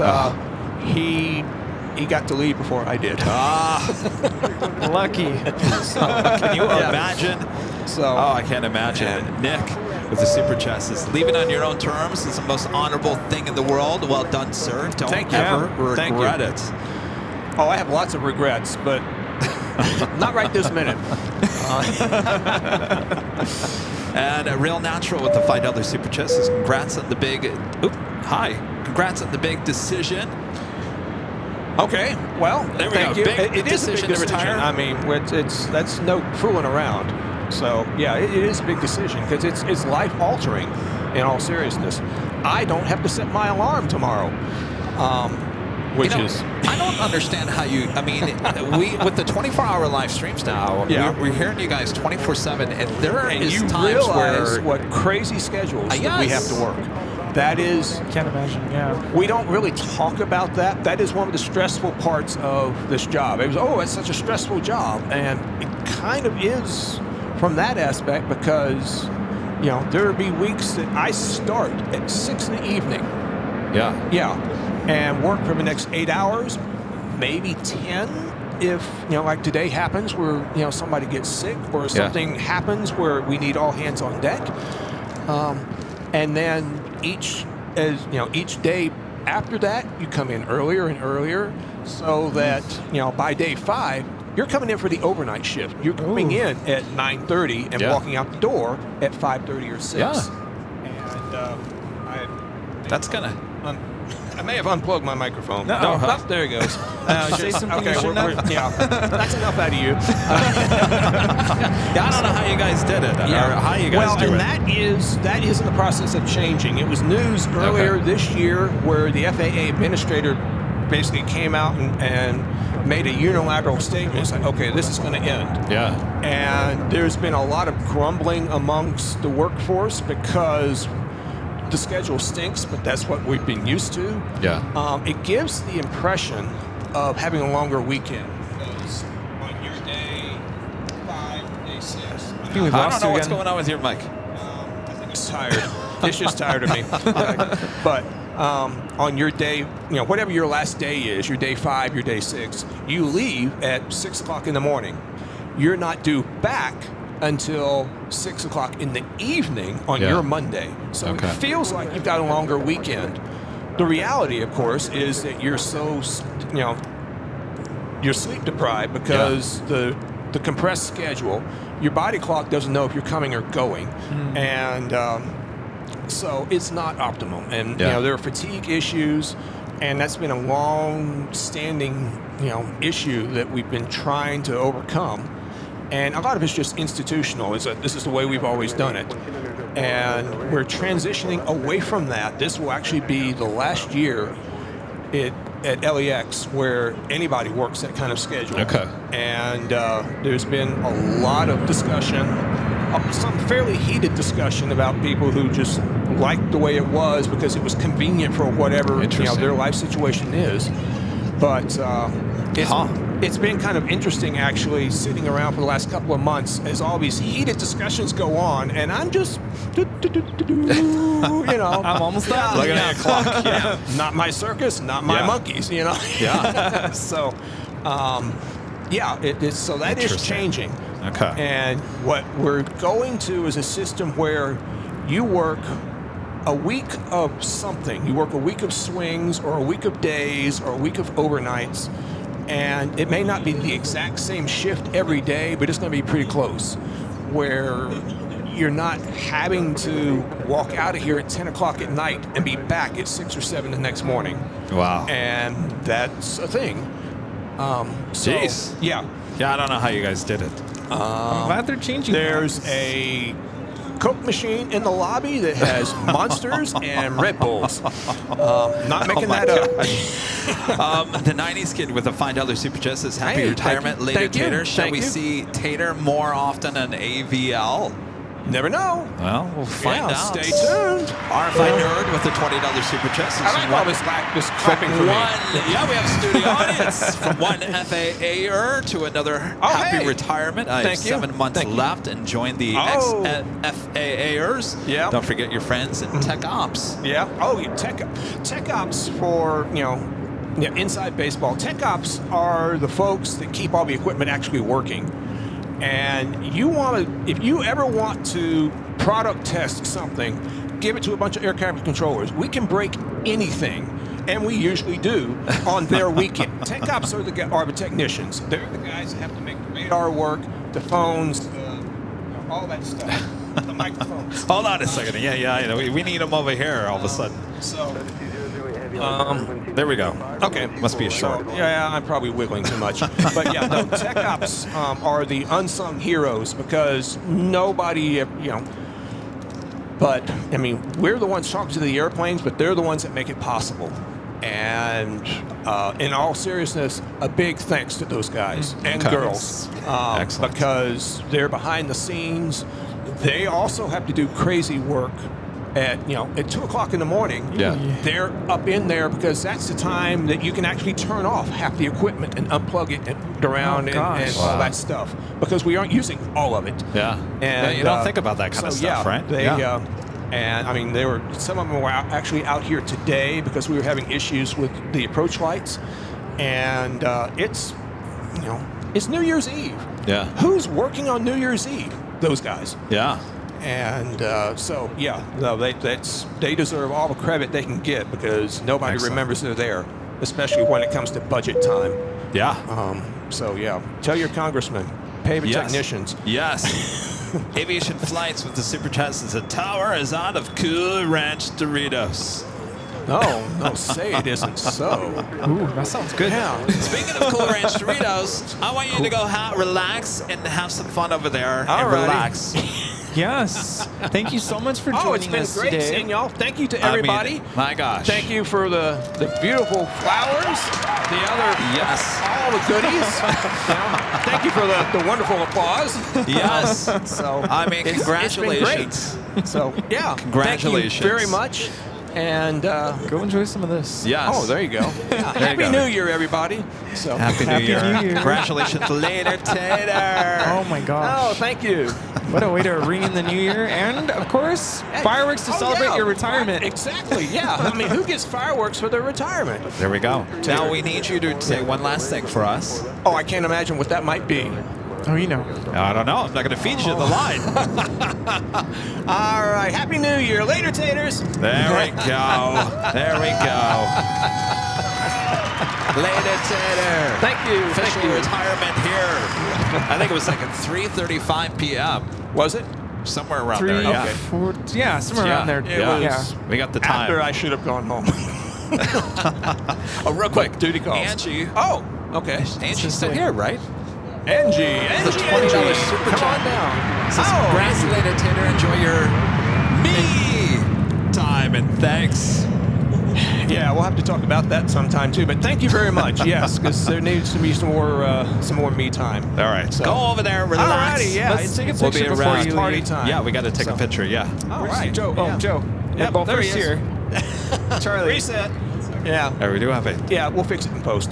he got to leave before I did. Lucky. Can you imagine? Oh, I can't imagine. Nick with the Super Chat says, leaving on your own terms is the most honorable thing in the world. Well done, sir. Don't ever regret it. Oh, I have lots of regrets, but not right this minute. And Real Natural with the $5 Super Chat says, congrats on the big... Congrats on the big decision. Okay, well, there we thank go. you. Big It is a big decision to retire. I mean, that's no fooling around. So yeah, it is a big decision because it's life altering. In all seriousness, I don't have to set my alarm tomorrow, which is. I don't understand how you. I mean, we with the 24-hour live streams now. Yeah. we're hearing you guys 24/7, and there is you times realize where what crazy schedules that we have to work. That is. Can't imagine, yeah. We don't really talk about that. That is one of the stressful parts of this job. It was, it's such a stressful job. And it kind of is from that aspect because, there will be weeks that I start at 6 in the evening. Yeah. Yeah. And work for the next 8 hours, maybe 10 if, like today happens where, somebody gets sick or something happens where we need all hands on deck. And then each day after that, you come in earlier and earlier so that, by day 5, you're coming in for the overnight shift. You're coming in at 9:30 and walking out the door at 5:30 or 6. Yeah. And that's kind of... I may have unplugged my microphone. No, there it goes. Say something okay, you shouldn't have. yeah, that's enough out of you. I don't know how you guys did it, or how you guys do it. That is in the process of changing. It was news earlier this year where the FAA administrator basically came out and made a unilateral statement. It's like, okay, this is going to end. Yeah. And there's been a lot of grumbling amongst the workforce because the schedule stinks, but that's what we've been used to. Yeah. It gives the impression of having a longer weekend. Because on your day 5, day 6. I think we've I lost don't know you what's again. going on with your mic. I think it's tired. It's just tired of me. But on your day, whatever your last day is, your day 5, your day 6, you leave at 6 o'clock in the morning. You're not due back until 6 o'clock in the evening on your Monday. So it feels like you've got a longer weekend. The reality, of course, is that you're so, you're sleep deprived because the compressed schedule, your body clock doesn't know if you're coming or going, and so it's not optimal. And there are fatigue issues, and that's been a long-standing issue that we've been trying to overcome. And a lot of it's just institutional. This is the way we've always done it. And we're transitioning away from that. This will actually be the last year at LAX where anybody works that kind of schedule. Okay. And there's been a lot of discussion, some fairly heated discussion about people who just liked the way it was because it was convenient for whatever their life situation is. But it's been kind of interesting, actually, sitting around for the last couple of months as all these heated discussions go on, and I'm just, I'm almost done. Looking at your clock. Yeah. Not my circus, not my monkeys, Yeah. So, so that is changing. Okay. And what we're going to is a system where you work a week of something. You work a week of swings or a week of days or a week of overnights. And it may not be the exact same shift every day, but it's going to be pretty close, where you're not having to walk out of here at 10 o'clock at night and be back at 6 or 7 the next morning. Wow. And that's a thing. Jeez. Yeah. Yeah, I don't know how you guys did it. I'm glad they're changing. There's a Coke machine in the lobby that has Monsters and Red Bulls. Not making that up. The 90s kid with a $5 super chat says happy retirement later, Tater. Shall we see Tater more often on AVL? Never know. Well, we'll find out. Stay tuned. RFI Nerd with the $20 super chat. I like all this clapping for me. Yeah, we have a studio audience. From one FAA-er to another happy retirement. Thank you. 7 months left, and join the ex-FAA-ers. Yeah. Don't forget your friends in Tech Ops. Yeah. Oh, Tech Ops for, inside baseball. Tech Ops are the folks that keep all the equipment actually working. And if you ever want to product test something, give it to a bunch of air traffic controllers. We can break anything, and we usually do on their weekend. Tech Ops are the technicians. They're the guys that have to make the radar work, the phones, all that stuff, the microphones. Hold on a second. Yeah. We need them over here all of a sudden. So. There we go. Okay. Must be a short. So, I'm probably wiggling too much. But Tech Ops are the unsung heroes because nobody, but, we're the ones talking to the airplanes, but they're the ones that make it possible. And in all seriousness, a big thanks to those guys and girls. Because they're behind the scenes. They also have to do crazy work at 2 o'clock in the morning. They're up in there because that's the time that you can actually turn off half the equipment and unplug it and around and all that stuff, because we aren't using all of it. And you don't think about that kind of stuff, right? And they were, some of them were actually out here today because we were having issues with the approach lights, and it's New Year's Eve. Who's working on New Year's Eve? Those guys. And they deserve all the credit they can get because nobody remembers they're there, especially when it comes to budget time. Tell your congressman, pay the technicians. Aviation flights with the super chat says the tower is out of Cool Ranch Doritos. No, say it isn't so. Ooh, that sounds good. Speaking of Cool Ranch Doritos, I want you to go relax and have some fun over there and relax. Yes. Thank you so much for joining us today. It's been great seeing y'all. Thank you to everybody. My gosh. Thank you for the beautiful flowers, all the goodies. Thank you for the wonderful applause. Congratulations. It's been great. Congratulations. Thank you very much. And go enjoy some of this. Oh, there you go. Happy New Year, everybody. Happy New Year. Congratulations later, Tater. Oh my gosh. Oh, thank you. What a way to ring in the new year. And, of course, fireworks to celebrate your retirement. Exactly, who gets fireworks for their retirement? There we go. Now we need you to say one last thing for us. Oh, I can't imagine what that might be. Oh, you know. I don't know. I'm not going to feed you the line. All right. Happy New Year. Later, taters. There we go. Lady Tater. Thank you. Official Thank you. retirement here. I think it was like at 3:35 p.m. Was it? Somewhere around 3, there. Yeah. 4, yeah, somewhere around there. It was We got the time. after I should have gone home. Oh, real quick. Duty calls. Angie. Oh, okay. Angie's still here, right? Angie. The $20 super Come chat. on down. Says, congrats, Lady Tater. Enjoy your me time, and thanks. Yeah, we'll have to talk about that sometime too. But thank you very much. Yes, because there needs to be some more me time. All right. So- Go over there, relax. Alrighty, yeah. Let's take a We'll be picture before around. you Party leave. time. Yeah, we got to take a picture. Yeah. All right, Joe. Oh, yeah. Joe. Yep, Well, there first he is. here. Charlie. Reset. Yeah. There we do have it. Yeah, we'll fix it in post.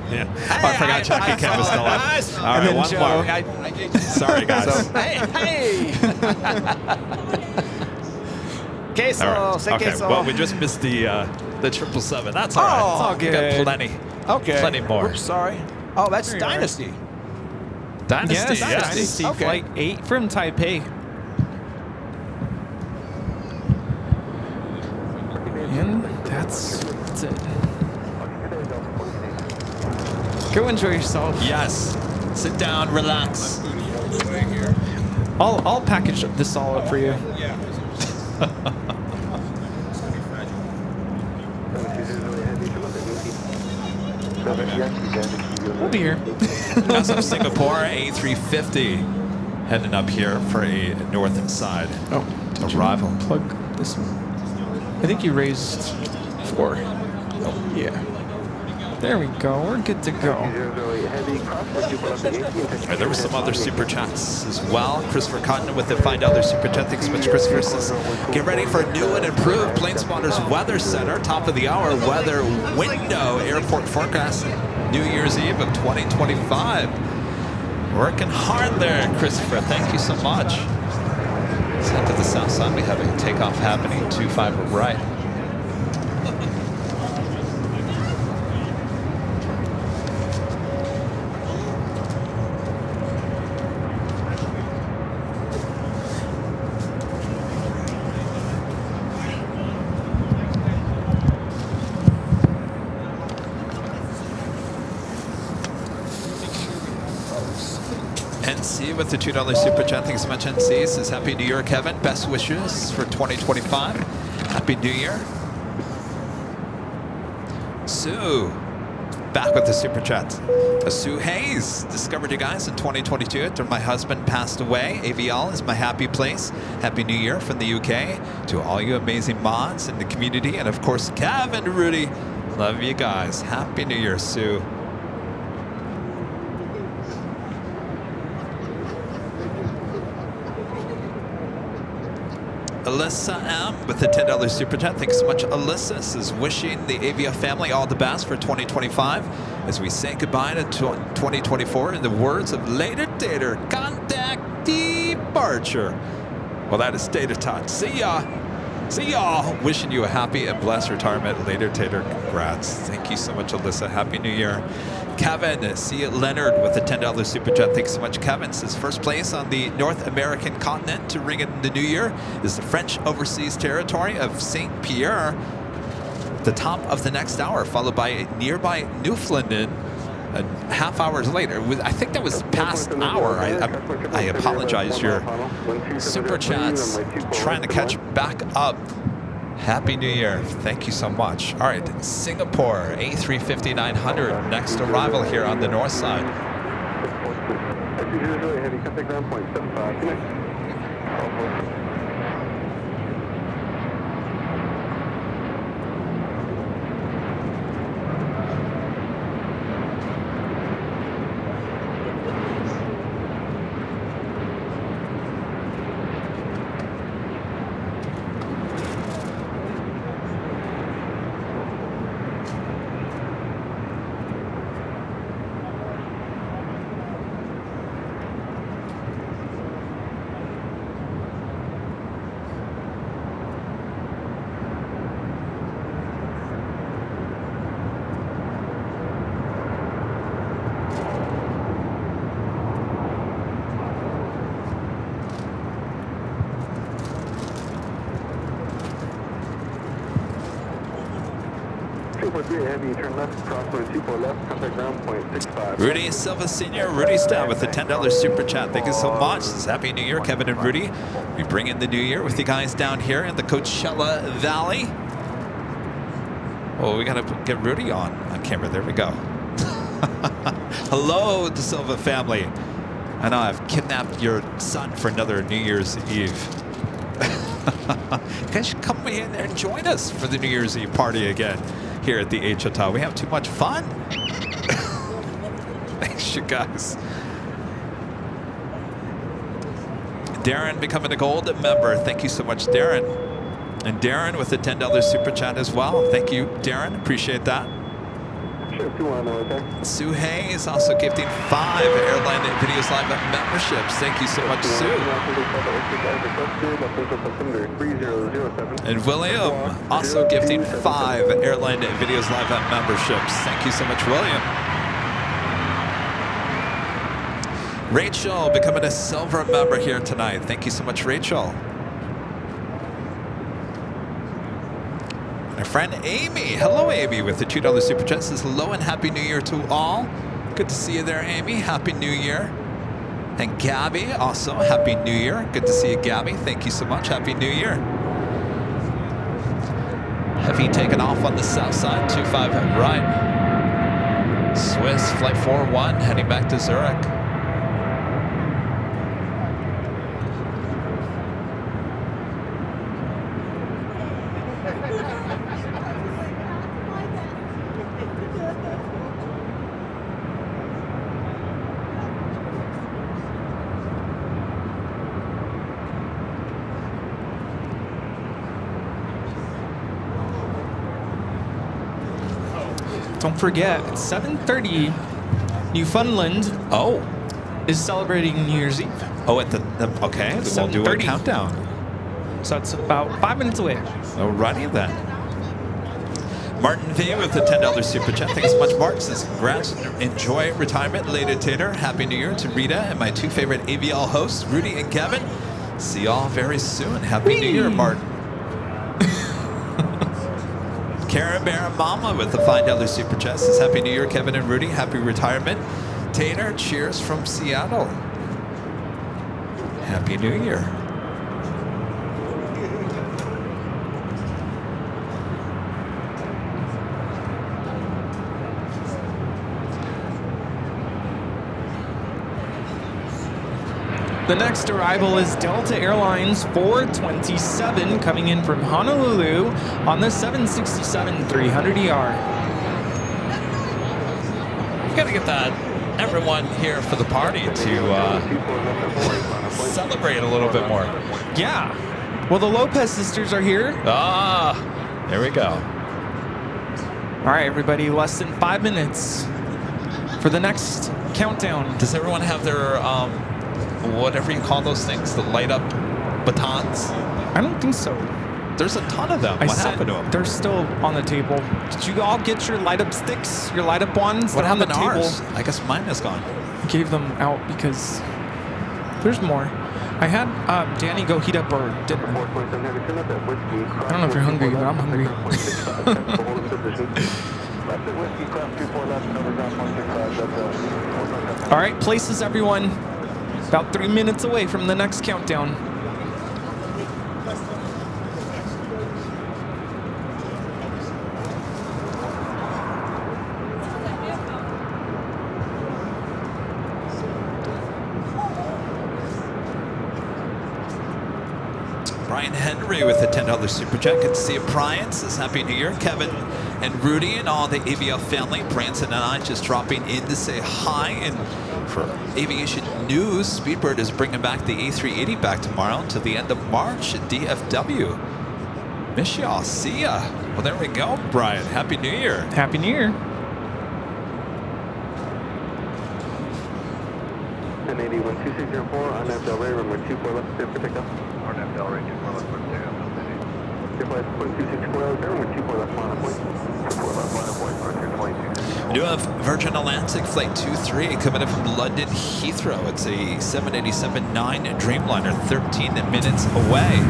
Yeah. Oh, I forgot Chucky Cam was still on. All right, then one Joe. more. Sorry, guys. Hey. Queso, All right. say Okay. queso. Well, we just missed the 777. That's all right. Oh, It's all good. We got plenty. Okay. Plenty more. Oops, sorry. Oh, that's There you are. Dynasty. Dynasty. Yes, Yes. Dynasty Okay. Flight 8 from Taipei. And that's it. Go enjoy yourself. Yes. Sit down, relax. I'll package this all up for you. We'll be here. As of Singapore, A350 heading up here for a north and side Oh, did you arrival. plug this one? I think you raised 4. Oh, yeah. There we go. We're good to go. There were some other super chats as well. Christopher Cotton with the $5 super chat. Thanks so much, Christopher. Says, get ready for a new and improved Plane Spotters Weather Center. Top of the hour weather window airport forecast. New Year's Eve of 2025. Working hard there, Christopher. Thank you so much. Let's head to the south side. We have a takeoff happening. 25 right. NC with the $2 super chat. Thanks so much, NC. Says Happy New Year, Kevin. Best wishes for 2025. Happy New Year. Sue, back with the super chat. Sue Hayes, discovered you guys in 2022 after my husband passed away. AVL is my happy place. Happy New Year from the UK to all you amazing mods in the community. And of course, Kevin Rudy. Love you guys. Happy New Year, Sue. Alyssa M with the $10 super chat. Thanks so much, Alyssa. Says wishing the AVF family all the best for 2025 as we say goodbye to 2024 in the words of Later Tater. Contact departure. Well, that is Tater Tot. See ya. See y'all. Wishing you a happy and blessed retirement. Later Tater. Congrats. Thank you so much, Alyssa. Happy New Year. Kevin, see Leonard with the $10 super chat. Thanks so much, Kevin. Says first place on the North American continent to ring in the new year is the French overseas territory of Saint Pierre. The top of the next hour, followed by nearby Newfoundland. A half hours later, I think that was past hour. I apologize. Your super chats trying to catch back up. Happy New Year. Thank you so much. All right, Singapore, A350-900, next arrival here on the north side. 243, heavy, turn left, crossway 24 left, contact ground point 65. Rudy Silva Sr., Rudy Stout with the $10 super chat. Thank you so much. This is Happy New Year, Kevin and Rudy. We bring in the new year with you guys down here in the Coachella Valley. Oh, we got to get Rudy on camera. There we go. Hello, De Silva family. I know I've kidnapped your son for another New Year's Eve. You guys should come in there and join us for the New Year's Eve party again here at the atop. We have too much fun. Thanks, you guys. Darren becoming a gold member. Thank you so much, Darren. And Darren with the $10 super chat as well. Thank you, Darren. Appreciate that. Sue Hay is also gifting 5 Airline Videos Live memberships. Thank you so much, Sue. And William also gifting 5 Airline Videos Live memberships. Thank you so much, William. Rachel becoming a silver member here tonight. Thank you so much, Rachel. My friend Amy. Hello, Amy, with the $2 super chat. Says hello and Happy New Year to all. Good to see you there, Amy. Happy New Year. And Gabby, also Happy New Year. Good to see you, Gabby. Thank you so much. Happy New Year. Heavy taking off on the south side, 25 right. Swiss flight 41 heading back to Zurich. Don't forget, at 7:30, Newfoundland is celebrating New Year's Eve. Oh, at the okay, we'll do a countdown. So that's about 5 minutes away. Alrighty then. Martin V with the $10 super chat. Thanks so much, Mark. Says congrats, enjoy retirement, Lady Tater. Happy New Year to Rita and my 2 favorite AVL hosts, Rudy and Kevin. See y'all very soon. Happy New Year, Martin. Karen Bear Mama with the $5 super chat says Happy New Year, Kevin and Rudy. Happy retirement. Tater, cheers from Seattle. Happy New Year. The next arrival is Delta Airlines 427 coming in from Honolulu on the 767-300ER. Gotta get that everyone here for the party to celebrate a little bit more. Yeah. Well, the Lopez sisters are here. There we go. All right, everybody, less than 5 minutes for the next countdown. Does everyone have their whatever you call those things, the light up batons? I don't think so. There's a ton of them. What happened to them? They're still on the table. Did you all get your light up sticks, your light up ones? What They're on the happened to table. ours? I guess mine is gone. I gave them out because there's more. I had Danny go heat up our dinner. I don't know if you're hungry, but I'm hungry. All right, places everyone. About 3 minutes away from the next countdown. Brian Henry with a $10 super chat. Good to see you, Brian. Says Happy New Year, Kevin and Rudy and all the AVL family. Branson and I just dropping in to say hi. And for aviation news, Speedbird is bringing back the A380 back tomorrow until the end of March at DFW. Miss y'all. See ya. Well, there we go, Brian. Happy New Year. Happy New Year. 1080, 12604, on Delray, runway 24 left, clear for takeoff. On Delray, 24 left, clear for takeoff. Clear flight 264 out there, runway 24 left, line of point. 24 left, line of point, Archer 22. New Virgin Atlantic Flight 23 coming in from London Heathrow. It's a 787-9 Dreamliner, 13 minutes away.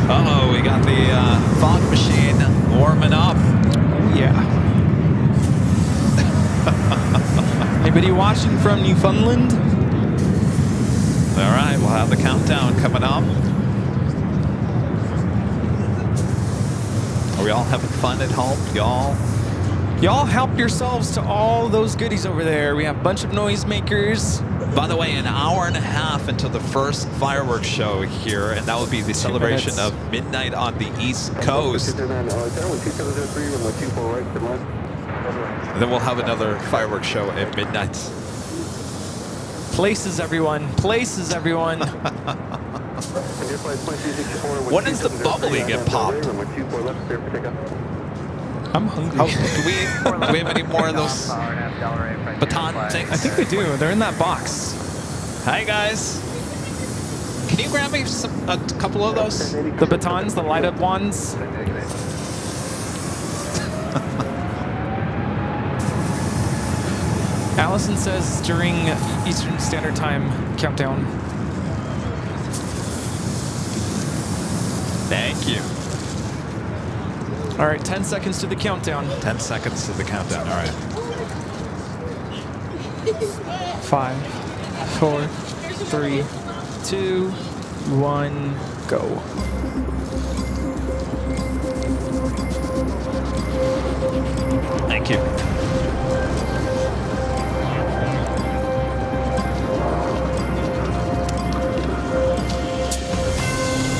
Uh-oh, we got the fog machine warming up. Yeah. Anybody watching from Newfoundland? All right, we'll have the countdown coming up. Are we all having fun at home, y'all? Y'all help yourselves to all those goodies over there. We have a bunch of noisemakers. By the way, an hour and a half until the first fireworks show here, and that will be the celebration of midnight on the East Coast. And then we'll have another fireworks show at midnight. Places, everyone. Places, everyone. When does the bubbly get popped? I'm hungry. Do we have any more of those baton things? I think we do. They're in that box. Hi, guys. Can you grab me a couple of those? The batons, the light up ones. Allison says during Eastern Standard Time countdown. Thank you. All right, 10 seconds to the countdown. 10 seconds to the countdown. All right. 5, 4, 3, 2, 1, go. Thank you.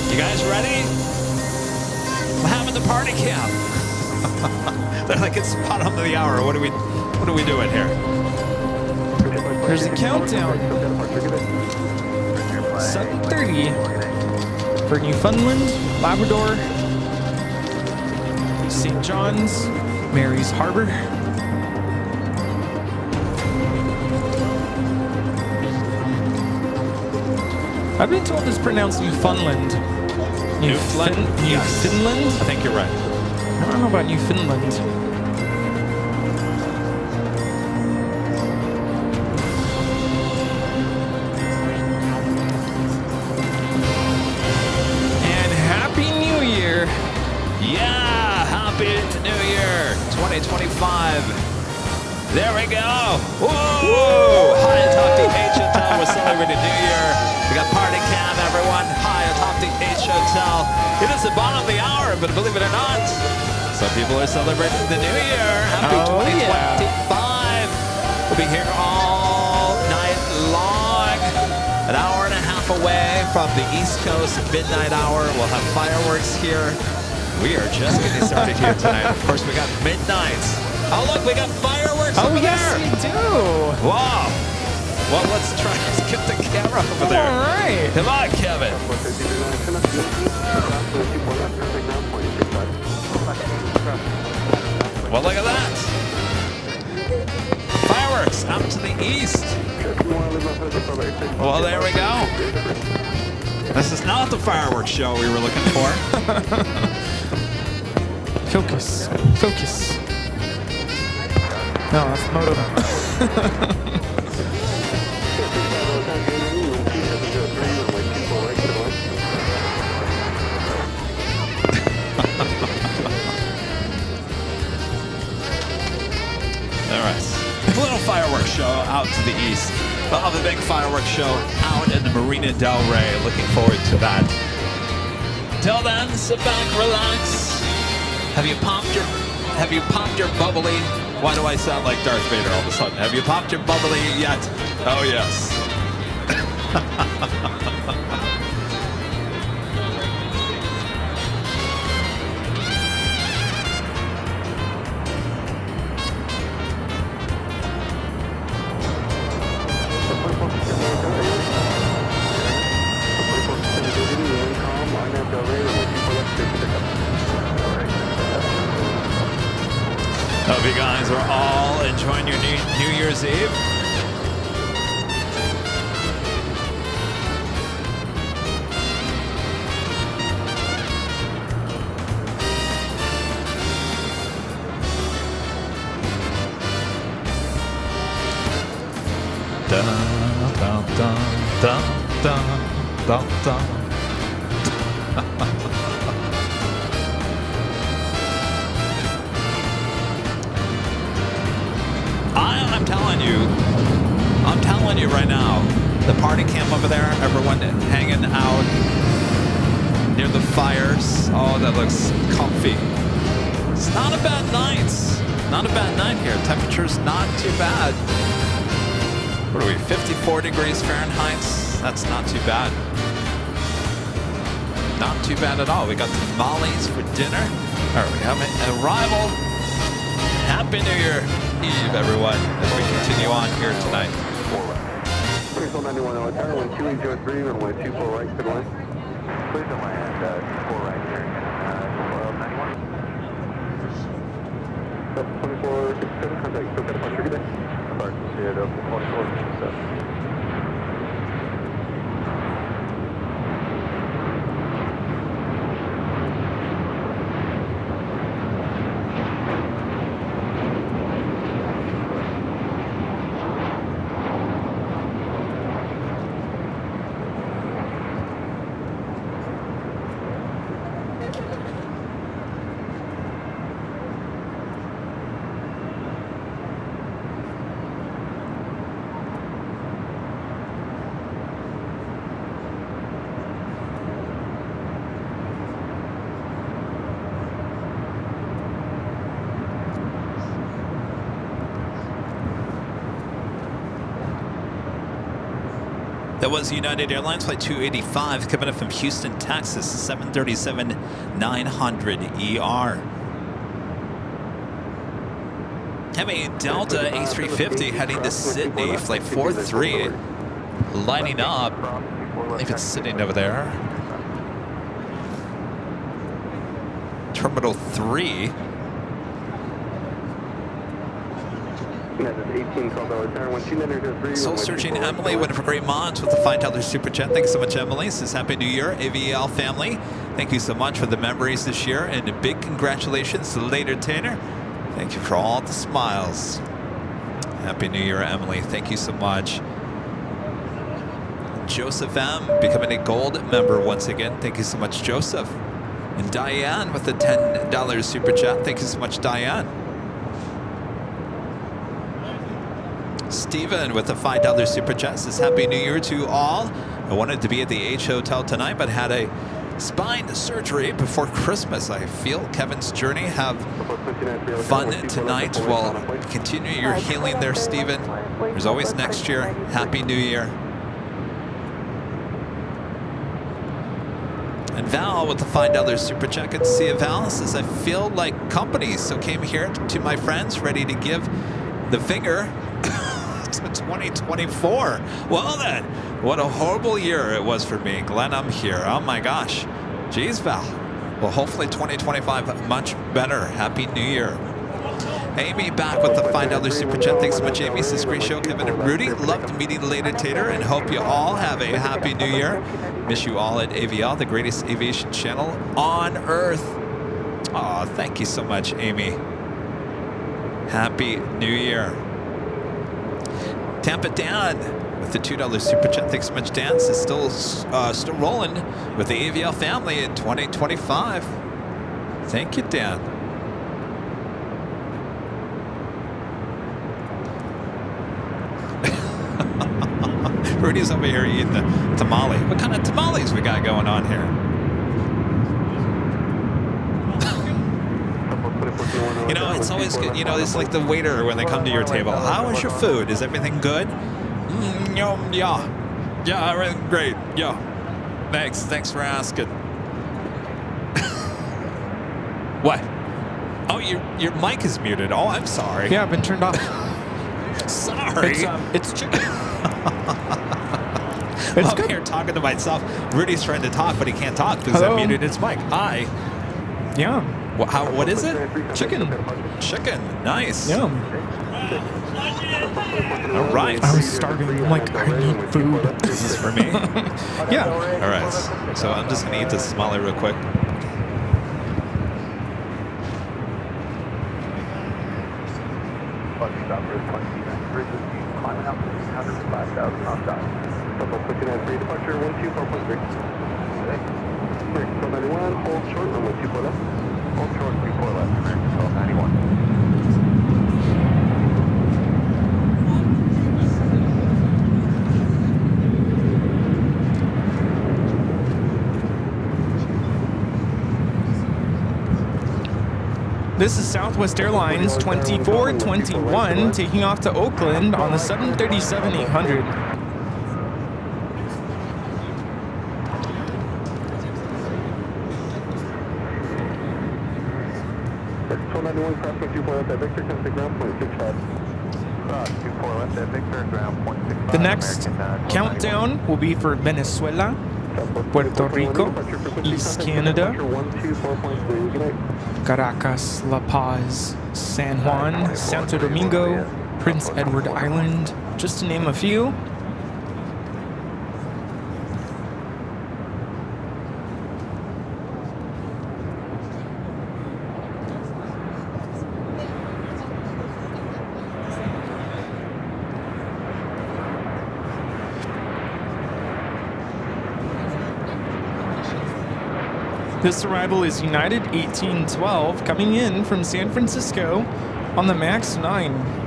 You guys ready? We're having the party camp. They're like, it's spot on the hour. What are we doing here? There's the countdown. 7:30 for Newfoundland, Labrador, St. John's, Mary's Harbor. I've been told it's pronounced Newfoundland. Newfoundland? Yes. Newfoundland? I think you're right. I don't know about Newfoundland. And Happy New Year. Yeah, Happy New Year 2025. There we go. Whoa! Hi, atop the H Hotel. We're celebrating New Year. We got party cam, everyone. Hi, atop the H Hotel. It is the bottom of the hour, but believe it or not, some people are celebrating the New Year. Happy 2025. We'll be here all night long. An hour and a half away from the East Coast midnight hour. We'll have fireworks here. We are just getting started here tonight. Of course, we got midnight. Oh, look, we got fireworks over yes, there. we do. Wow. Well, let's try to get the camera over there. All right. Come on, Kevin. Well, look at that. Fireworks out to the east. Well, there we go. This is not the fireworks show we were looking for. Focus. Focus. No, that's moto. All right. A little fireworks show out to the east. We'll have a big fireworks show out in the Marina Del Rey. Looking forward to that. Till then, sit back, relax. Have you popped your bubbly? Why do I sound like Darth Vader all of a sudden? Have you popped your bubbly yet? Oh, yes. Hope you guys are all enjoying your New Year's Eve. Dun, dun, dun, dun, dun, dun, dun. I'm telling you, near the fires. Oh, that looks comfy. It's not a bad night. Not a bad night here. Temperature's not too bad. What are we, 54 degrees Fahrenheit? That's not too bad. Not too bad at all. We got tamales for dinner. All right, we have an arrival. Happy New Year Eve, everyone, as we continue on here tonight. 91 turn, 2803, runway 24 right, good line. Please don't land, 24 right here, 91. 24, 67, contact, still got a push, good day. Park, 24, 67. That was United Airlines Flight 285 coming up from Houston, Texas, 737-900ER. Have a Delta A350 heading to Sydney, Flight 43, lining up. I believe it's sitting over there. Terminal 3. Soul Searching Emily, winning for Great Mons with the $5 super chat. Thanks so much, Emily. Says Happy New Year, AVL family. Thank you so much for the memories this year, and a big congratulations to Later Tanner. Thank you for all the smiles. Happy New Year, Emily. Thank you so much. Joseph M. becoming a gold member once again. Thank you so much, Joseph. And Diane with the $10 super chat. Thank you so much, Diane. Steven with the $5 super chat says Happy New Year to all. I wanted to be at the H Hotel tonight, but had a spine surgery before Christmas. I feel Kevin's journey. Have fun tonight while continue your healing there, Steven. There's always next year. Happy New Year. And Val with the $5 super chat. Good to see you, Val. Says I feel like company, so came here to my friends, ready to give the finger to 2024. Well then, what a horrible year it was for me. Glenn, I'm here. Oh my gosh. Jeez, Val. Well, hopefully 2025 much better. Happy New Year. Amy back with the $5 super chat. Thanks so much, Amy. Says great show, Kevin and Rudy. Loved meeting Later Tater and hope you all have a happy new year. Miss you all at AVL, the greatest aviation channel on earth. Aw, thank you so much, Amy. Happy New Year. Tampa Dan with the $2 super chat. Thanks so much, Dan. Is still rolling with the AVL family in 2025. Thank you, Dan. Rudy's over here eating the tamale. What kind of tamales we got going on here? You know, it's always good. You know, it's like the waiter when they come to your table. How is your food? Is everything good? Yeah. Yeah, everything great. Yeah. Thanks for asking. What? Oh, your mic is muted. Oh, I'm sorry. Yeah, I've been turned off. Sorry. It's chicken. I'm here talking to myself. Rudy's trying to talk, but he can't talk because I muted his mic. Hi. Yeah. What is it? Chicken. Chicken. Nice. Yeah. All right. I was starving. I'm like, I need food. This is for me? Yeah. All right. So I'm just going to eat this tamale real quick. Climbing up to 105,000 off dock. Pushing at 3 departure, 124.3. 1291, hold short, runway 24 left. Hold short, 24 left, American 1291. This is Southwest Airlines 2421 taking off to Oakland on the 737-800. The next countdown will be for Venezuela, Puerto Rico, East Canada, Caracas, La Paz, San Juan, Santo Domingo, Prince Edward Island, just to name a few. This arrival is United 1812 coming in from San Francisco on the MAX 9.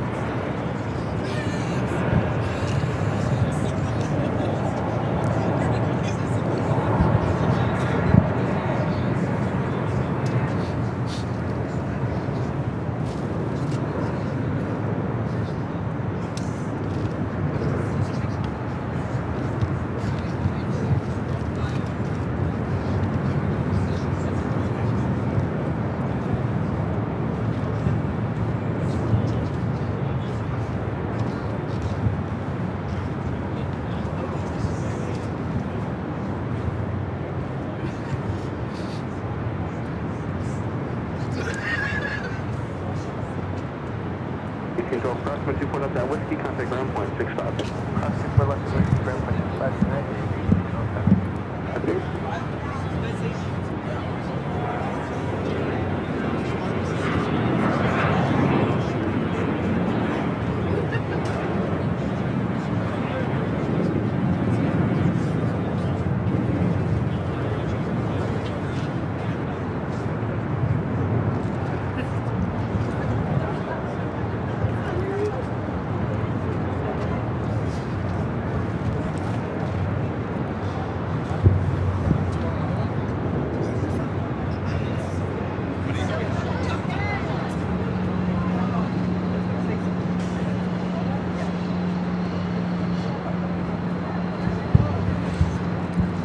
Approximate 2 point up that whiskey, contact ground point 65. Approximate 2 left of whiskey, ground point 65 tonight.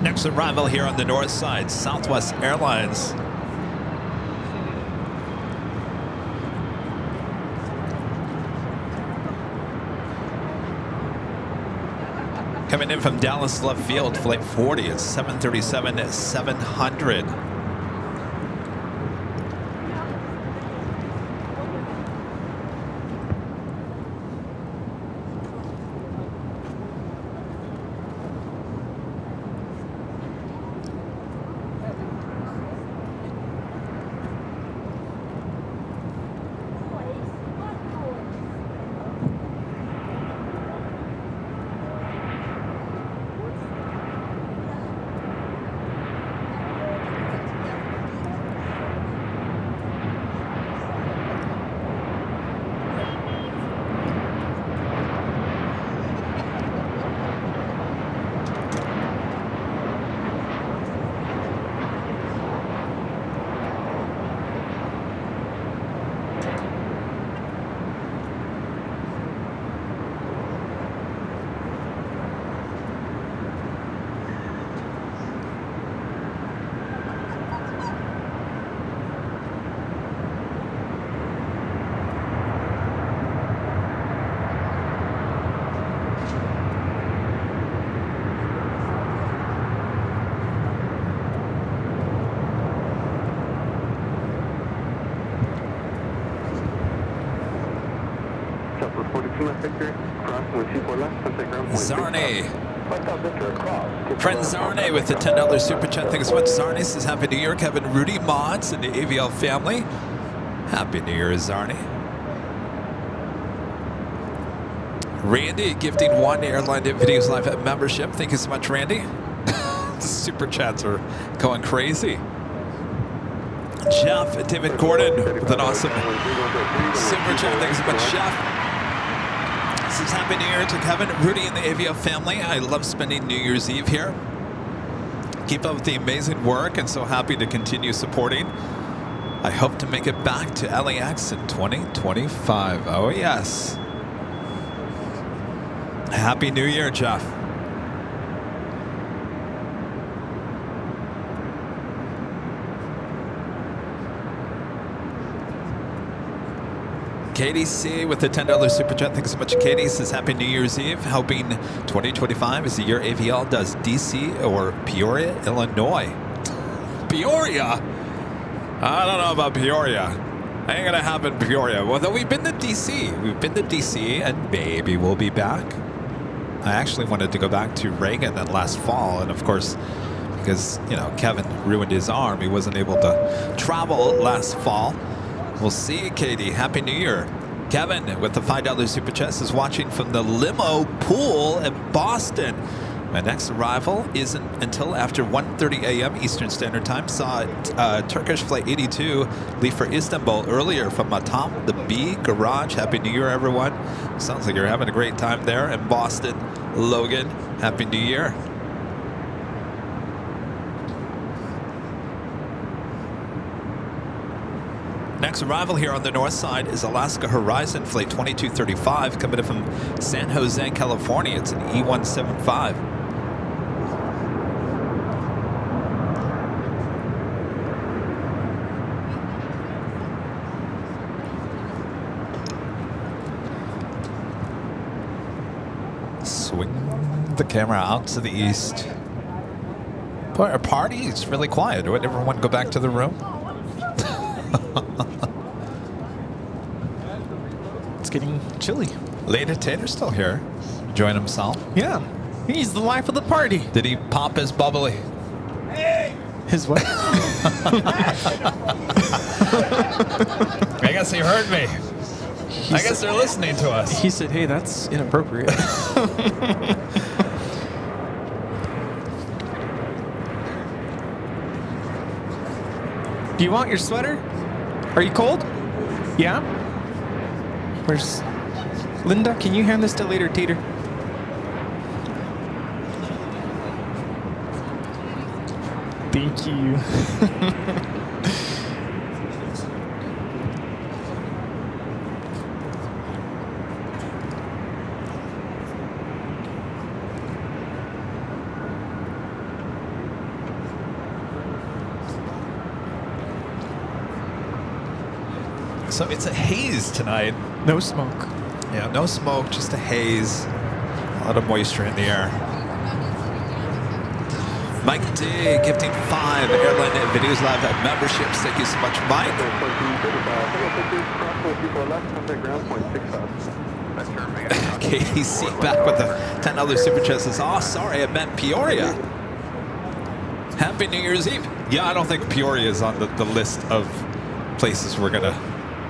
Next arrival here on the north side, Southwest Airlines. Coming in from Dallas left field, flight 40, it's 737-700. Zarney. Friend Zarney with the $10 super chat. Thanks so much. Zarney says Happy New Year. Kevin Rudy mods and the AVL family. Happy New Year, Zarney. Randy gifting 1 Airline Videos Live membership. Thank you so much, Randy. Super chats are going crazy. Jeff, David Gordon with an awesome super chat. Thanks so much, Jeff. This is Happy New Year to Kevin, Rudy, and the AVL family. I love spending New Year's Eve here. Keep up with the amazing work, and so happy to continue supporting I hope to make it back to LAX in 2025. Oh, yes. Happy New Year, Jeff. Katie C with the $10 super chat. Thanks so much, Katie. Says Happy New Year's Eve. Hoping 2025 is the year AVL does DC or Peoria, Illinois. Peoria? I don't know about Peoria. Ain't gonna happen, Peoria. Well, though we've been to DC. We've been to DC, and maybe we'll be back. I actually wanted to go back to Reagan that last fall, and of course, because, you know, Kevin ruined his arm, he wasn't able to travel last fall. We'll see, Katie. Happy New Year. Kevin with the $5 super chat is watching from the limo pool in Boston. My next arrival isn't until after 1:30 a.m. Eastern Standard Time. Saw Turkish Flight 82 leave for Istanbul earlier from atop the B garage. Happy New Year, everyone. Sounds like you're having a great time there in Boston. Logan, Happy New Year. Next arrival here on the north side is Alaska Horizon Flight 2235 coming in from San Jose, California. It's an E175. Swing the camera out to the east. Our party is really quiet. Would everyone go back to the room? It's getting chilly. Lady Tater's still here. Enjoying himself. Yeah. He's the life of the party. Did he pop his bubbly? His what? I guess he heard me. I guess they're listening to us. He said, hey, that's inappropriate. Do you want your sweater? Are you cold? Yeah? Where's Linda? Can you hand this to Later Tater? Thank you. So it's a haze tonight. No smoke. Yeah, no smoke, just a haze. A lot of moisture in the air. Mike D gifting 5 Airline Videos Live memberships. Thank you so much, Mike. KC back with the $10 super chat says, oh, sorry, I meant Peoria. Happy New Year's Eve. Yeah, I don't think Peoria is on the list of places we're going to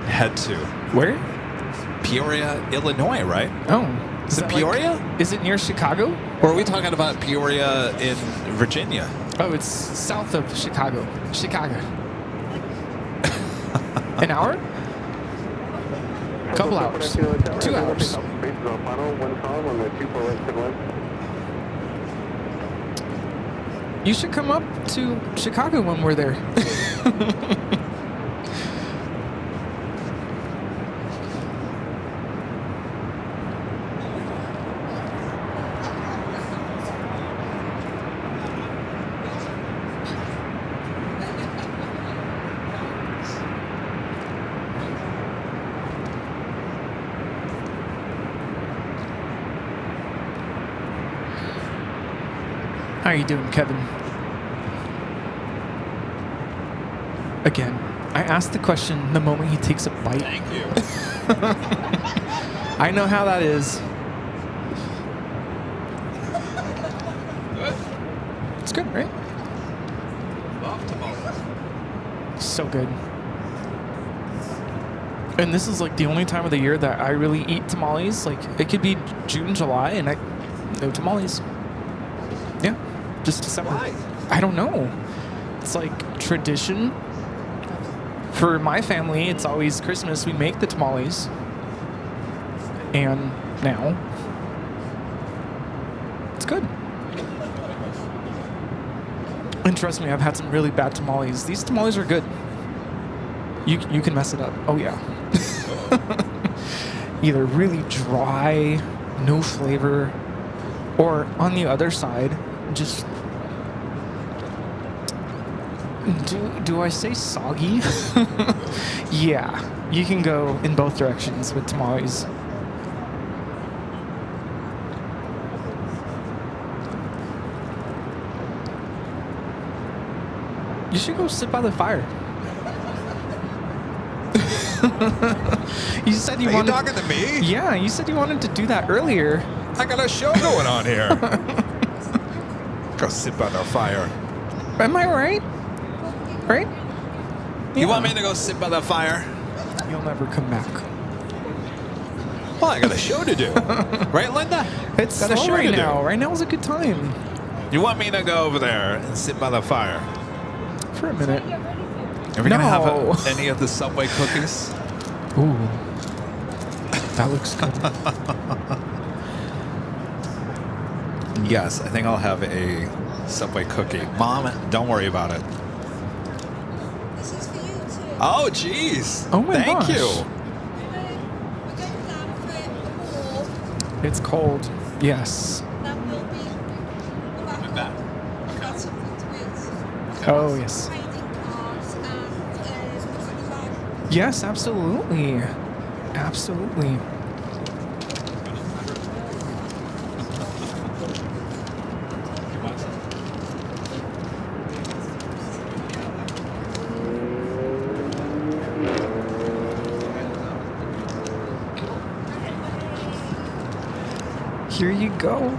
head to. Where? Peoria, Illinois, right? Oh. Is it Peoria? Is it near Chicago? Or are we talking about Peoria in Virginia? Oh, it's south of Chicago. Chicago. An hour? Couple hours. 2 hours. You should come up to Chicago when we're there. How are you doing, Kevin? Again, I asked the question the moment he takes a bite. Thank you. I know how that is. Good. It's good, right? Love tamales. So good. And this is like the only time of the year that I really eat tamales. Like, it could be June, July, and no tamales. Yeah, just December. Why? I don't know. It's like tradition. For my family, it's always Christmas. We make the tamales. And now, it's good. And trust me, I've had some really bad tamales. These tamales are good. You can mess it up. Oh yeah. Either really dry, no flavor, or on the other side, just do I say soggy? Yeah, you can go in both directions with tamales. You should go sit by the fire. You said you Are wanted. you talking to me? Yeah, you said you wanted to do that earlier. I got a show going on here. Go sit by the fire. Am I right? Right? You want me to go sit by the fire? You'll never come back. Well, I got a show to do. Right, Linda? It's Got a slow show right to now. do. Right now is a good time. You want me to go over there and sit by the fire? For a minute. Are we gonna have No. any of the Subway cookies? Ooh. That looks good. Yes, I think I'll have a Subway cookie. Mom, don't worry about it. This is for you too. Oh, jeez. Oh my Thank gosh. you. We're going down for the wall. It's cold. Yes. That will be the back. That's something to it. Oh, yes. Trading cards and money bag. Yes, absolutely. Absolutely. Here you go.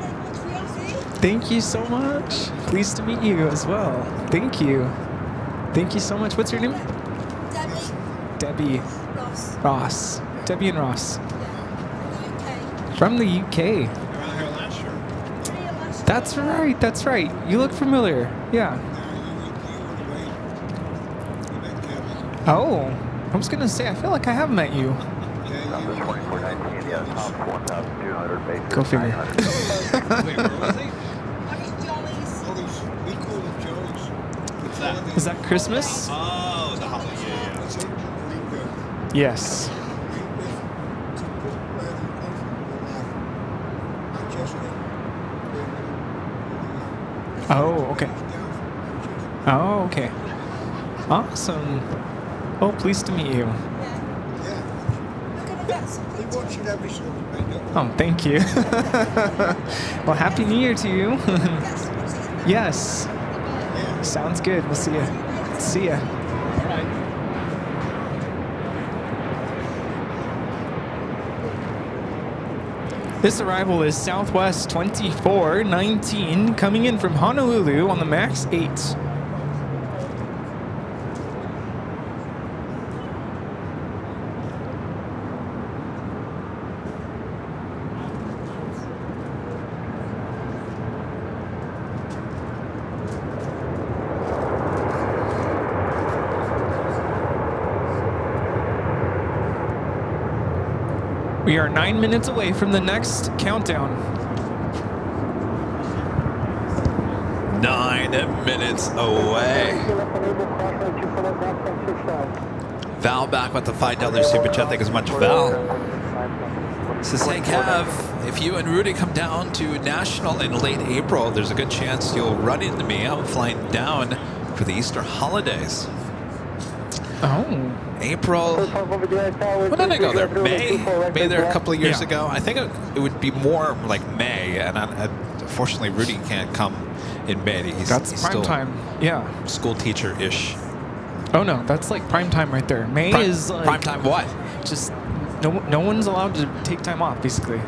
Thank you so much. Pleased to meet you as well. Thank you. Thank you so much. What's your name? Debbie Debbie. Ross. Ross. Debbie and Ross. UK. From the UK. That's right. That's right. You look familiar. Yeah. Oh. I was going to say, I feel like I have met you. Number 2419, yeah, top 1,200, base Go figure. 900. Wait, where was he? What is Jolly's? We call them Jones. What's that? Is that Christmas? Oh, the holiday. That's it. Yes. Oh, okay. Oh, okay. Awesome. Oh, pleased to meet you. We're going to get something They watch it every single day. Oh, thank you. Well, Happy New Year to you. get something to eat. Yes. Sounds good. We'll see you. See ya. This arrival is Southwest 2419 coming in from Honolulu on the MAX 8. We are 9 minutes away from the next countdown. 9 minutes away. Val back with the $5 super chat. Thank you so much, Val. Says, hey, Kev, if you and Rudy come down to National in late April, there's a good chance you'll run into me. I'm flying down for the Easter holidays. Oh. April. When did I go there? May? May there a couple of years ago. I think it would be more like May, and unfortunately, Rudy can't come in May. He's That's prime still time. Yeah. school teacher-ish. Oh no, that's like prime time right there. May is like prime time what? just no one's allowed to take time off basically.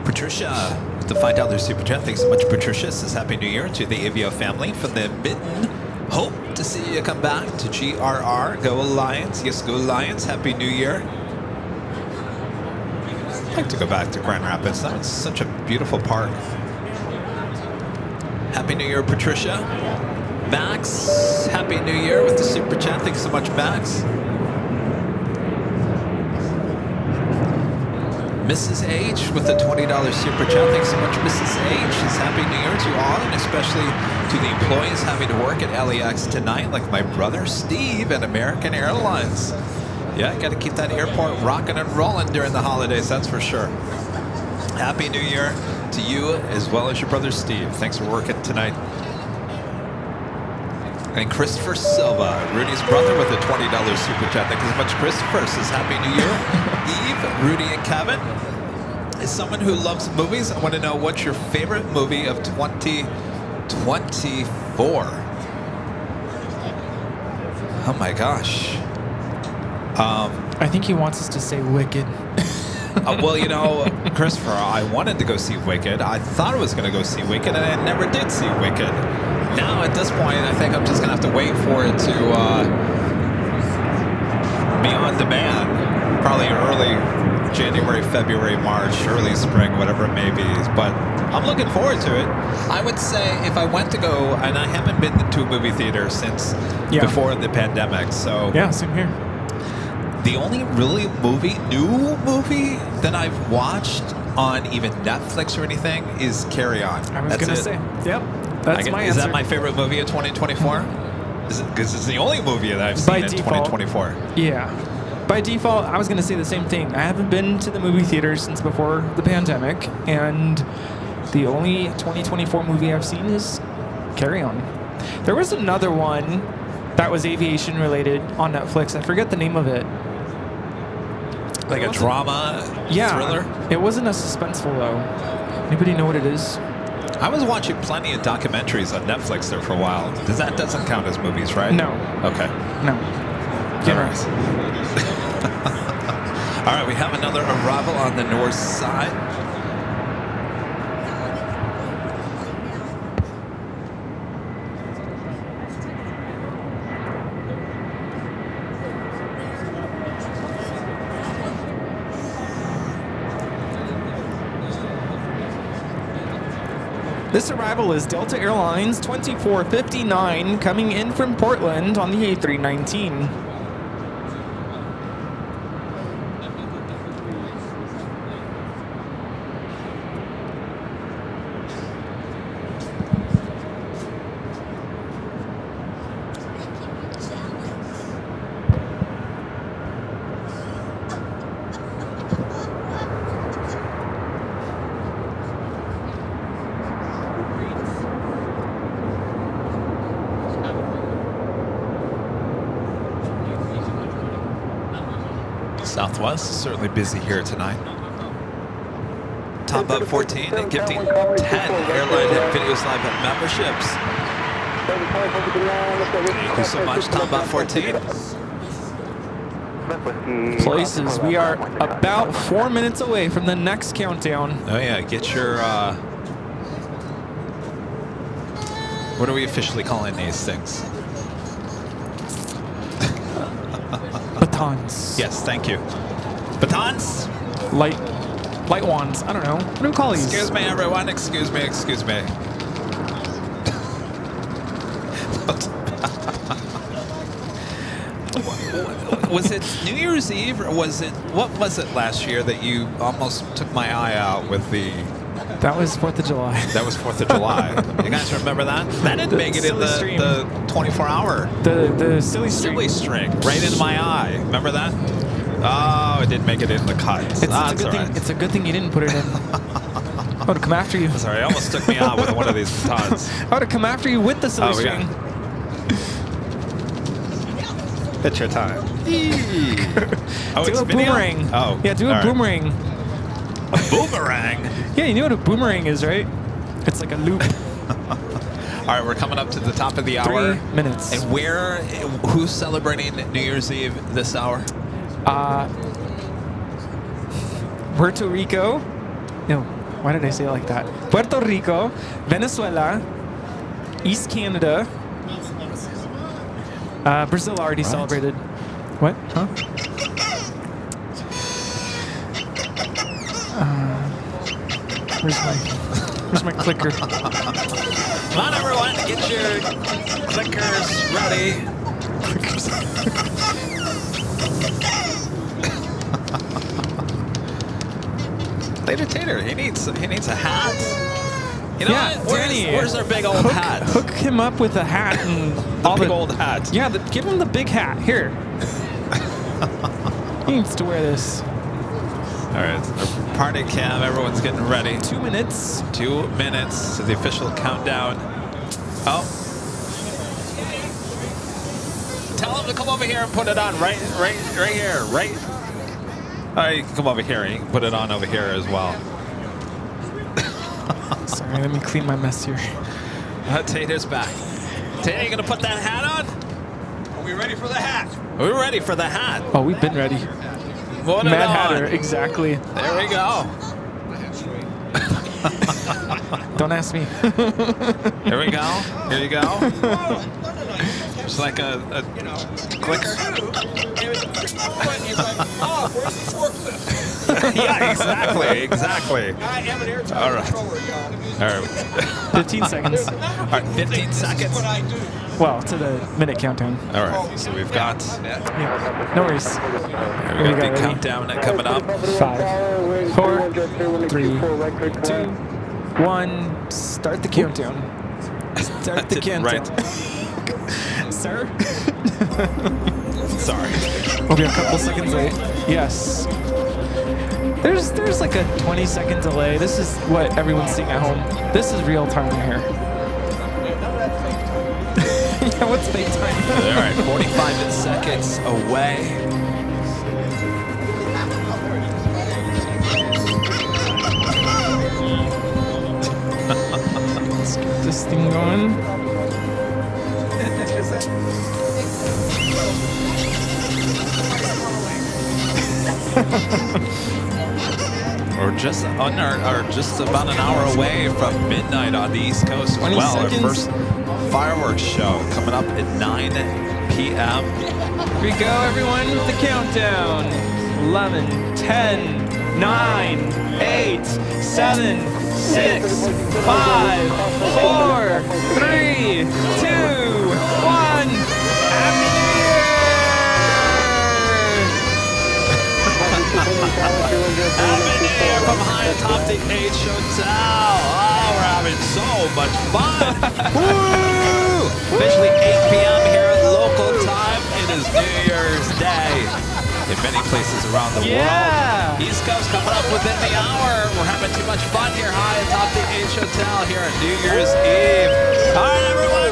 Patricia with the $5 super chat. Thanks so much, Patricia. Says Happy New Year to the AVO family from the Mitten. Hope to see you come back to GRR. Go Alliance. Yes, go Alliance. Happy New Year. I'd like to go back to Grand Rapids. That was such a beautiful park. Happy New Year, Patricia. Max, Happy New Year with the super chat. Thanks so much, Max. Mrs. H with the $20 super chat. Thanks so much, Mrs. H. She's happy New Year to you all, and especially to the employees having to work at LAX tonight, like my brother Steve at American Airlines. Yeah, got to keep that airport rocking and rolling during the holidays, that's for sure. Happy New Year to you as well as your brother Steve. Thanks for working tonight. And Christopher Silva, Rudy's brother, with a $20 super chat. Thank you so much, Christopher. Says Happy New Year. Eve, Rudy, and Kevin. As someone who loves movies, I want to know what's your favorite movie of 2024? Oh my gosh. I think he wants us to say Wicked. Well, you know, Christopher, I wanted to go see Wicked. I thought I was going to go see Wicked, and I never did see Wicked. Now, at this point, I think I'm just going to have to wait for it to be on demand. Probably early January, February, March, early spring, whatever it may be. But I'm looking forward to it. I would say if I went to go, and I haven't been to a movie theater since before the pandemic, so... Yeah, same here. The only really new movie that I've watched on even Netflix or anything is Carry On. I was going to say, yep, that's my answer. Is that my favorite movie of 2024? Because it's the only movie that I've seen in 2024. Yeah. By default, I was going to say the same thing. I haven't been to the movie theater since before the pandemic, and the only 2024 movie I've seen is Carry On. There was another one that was aviation related on Netflix. I forget the name of it. Like a drama thriller? It wasn't a suspenseful, though. Anybody know what it is? I was watching plenty of documentaries on Netflix there for a while. That doesn't count as movies, right? No. Okay. No. All right. All right, we have another arrival on the north side. This arrival is Delta Airlines 2459 coming in from Portland on the A319. Southwest is certainly busy here tonight. Top up 14 and gifting 10 airline hit videos live at memberships. Thank you so much, Top up 14. Places, we are about 4 minutes away from the next countdown. Oh yeah, get your, what are we officially calling these things? Batons. Yes, thank you. Batons? Light wands. I don't know. What do we call these? Excuse me, everyone. Excuse me. Excuse me. Was it New Year's Eve, or what was it last year that you almost took my eye out with the... That was 4th of July. That was 4th of July. You guys remember that? That didn't make it in the 24-hour. The silly string right into my eye. Remember that? Oh, it didn't make it in the cuts. It's a good thing you didn't put it in. I would have come after you. Sorry, it almost took me out with one of these batons. I would have come after you with the silly string. It's your time. Do a boomerang. Oh. Yeah, do a boomerang. A boomerang? Yeah, you know what a boomerang is, right? It's like a loop. All right, we're coming up to the top of the hour. 3 minutes. And who's celebrating New Year's Eve this hour? Puerto Rico. No, why did I say it like that? Puerto Rico, Venezuela, East Canada. Brazil already celebrated. What? Huh? Where's my clicker? Come on, everyone, get your clickers ready. Later Tater, he needs a hat. You know Yeah, what? Danny, Where's our big old hat? Hook him up with a hat and The big old hat. Yeah, give him the big hat. Here. He needs to wear this. All right, party cam. Everyone's getting ready. 2 minutes. 2 minutes to the official countdown. Oh. Tell him to come over here and put it on right here, right. All right, you can come over here and you can put it on over here as well. Sorry, let me clean my mess here. Tater's back. Tater, you gonna put that hat on? Are we ready for the hat? We're ready for the hat. Oh, we've been ready. Put it Mad on. Hatter, exactly. There we go. Don't ask me. Here we go. Here you go. It's like a clicker. Yeah, exactly. All right. 15 seconds. All right, 15 seconds. Well, to the minute countdown. All right, so we've got Yeah. No worries. we Here we got go, the ready? countdown coming up. 5, 4, 3, 2, 1. Start the countdown. Start the Didn't countdown. right. Sir? Sorry. We'll be a couple seconds late. Yes. There's like a 20-second delay. This is what everyone's seeing at home. This is real time here. Yeah, what's fake time? All right, 45 seconds away. Let's get this thing going. We're just just about an hour away from midnight on the East Coast. 20 Well, seconds. our first fireworks show coming up at 9 p.m. Here we go, everyone, with the countdown. 11, 10, 9, 8, 7, 6, 5, 4, 3, 2, 1. Happy New Year! Happy New Year from high atop the H Hotel. Oh, we're having so much fun. Woo! Officially 8 p.m. here at local time. It is New Year's Day in many places around the world. East Coast coming up within the hour. We're having too much fun here high atop the H Hotel here on New Year's Eve. All right, everyone.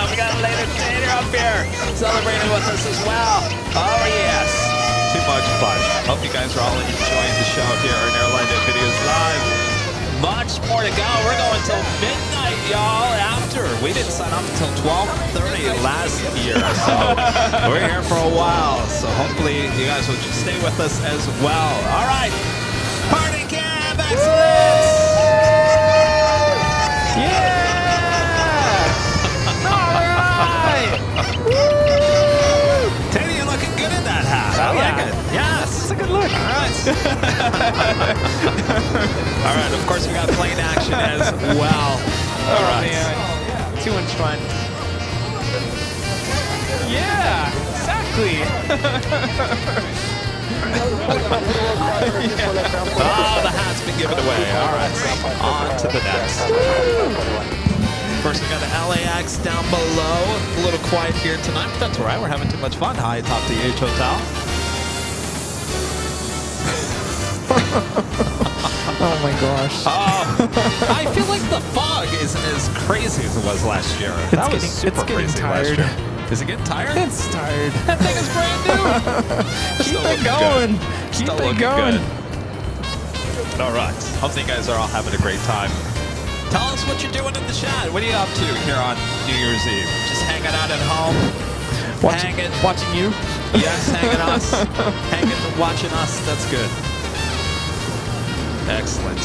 We got a later Tater up here celebrating with us as well. Oh, yes. Too much fun. Hope you guys are all enjoying the show here on Airline Videos Live. Much more to go. We're going till midnight, y'all, after. We didn't sign up until 12:30 last year, so we're here for a while. So hopefully you guys will just stay with us as well. All right. Party cam, excellence! Yeah! Teddy, you're looking good in that hat. I like it. Yes. It's a good look. All right. All right. Of course, we got plane action as well. All right. Man. Too much fun. Yeah, exactly. Oh, the hat's been given away. All right. On to the next. First, we got the LAX down below. A little quiet here tonight, but that's all right. We're having too much fun high atop the H Hotel. Oh my gosh. I feel like the fog isn't as crazy as it was last year. That was super crazy last year. Is it getting tired? It's tired. That thing is brand new. Keep it going. Keep it going. Good. All right. Hopefully you guys are all having a great time. Tell us what you're doing in the chat. What are you up to here on New Year's Eve? Just hanging out at home? Watching you? Yes, hanging us. Watching us. That's good. Excellent.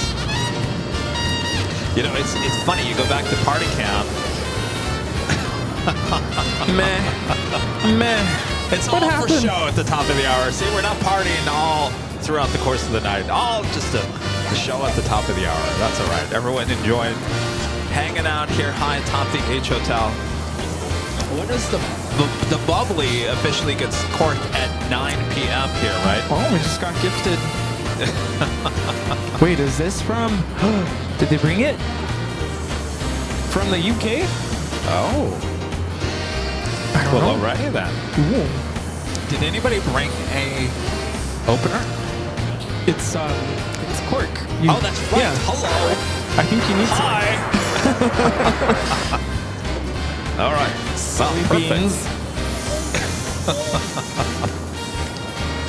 You know, it's funny. You go back to party camp. Meh. It's all for show at the top of the hour. See, we're not partying all throughout the course of the night. All just the show at the top of the hour. That's all right. Everyone enjoying hanging out here high atop the H Hotel. What is the The bubbly officially gets corked at 9 p.m. here, right? Oh, we just got gifted. Wait, is this from... Did they bring it? From the UK? Oh. I don't Well, know. alrighty then. Ooh. Did anybody bring a opener? It's cork. Oh, that's right. Yeah. Hello. I think you need some. Hi. All right. Silly Perfect. beans.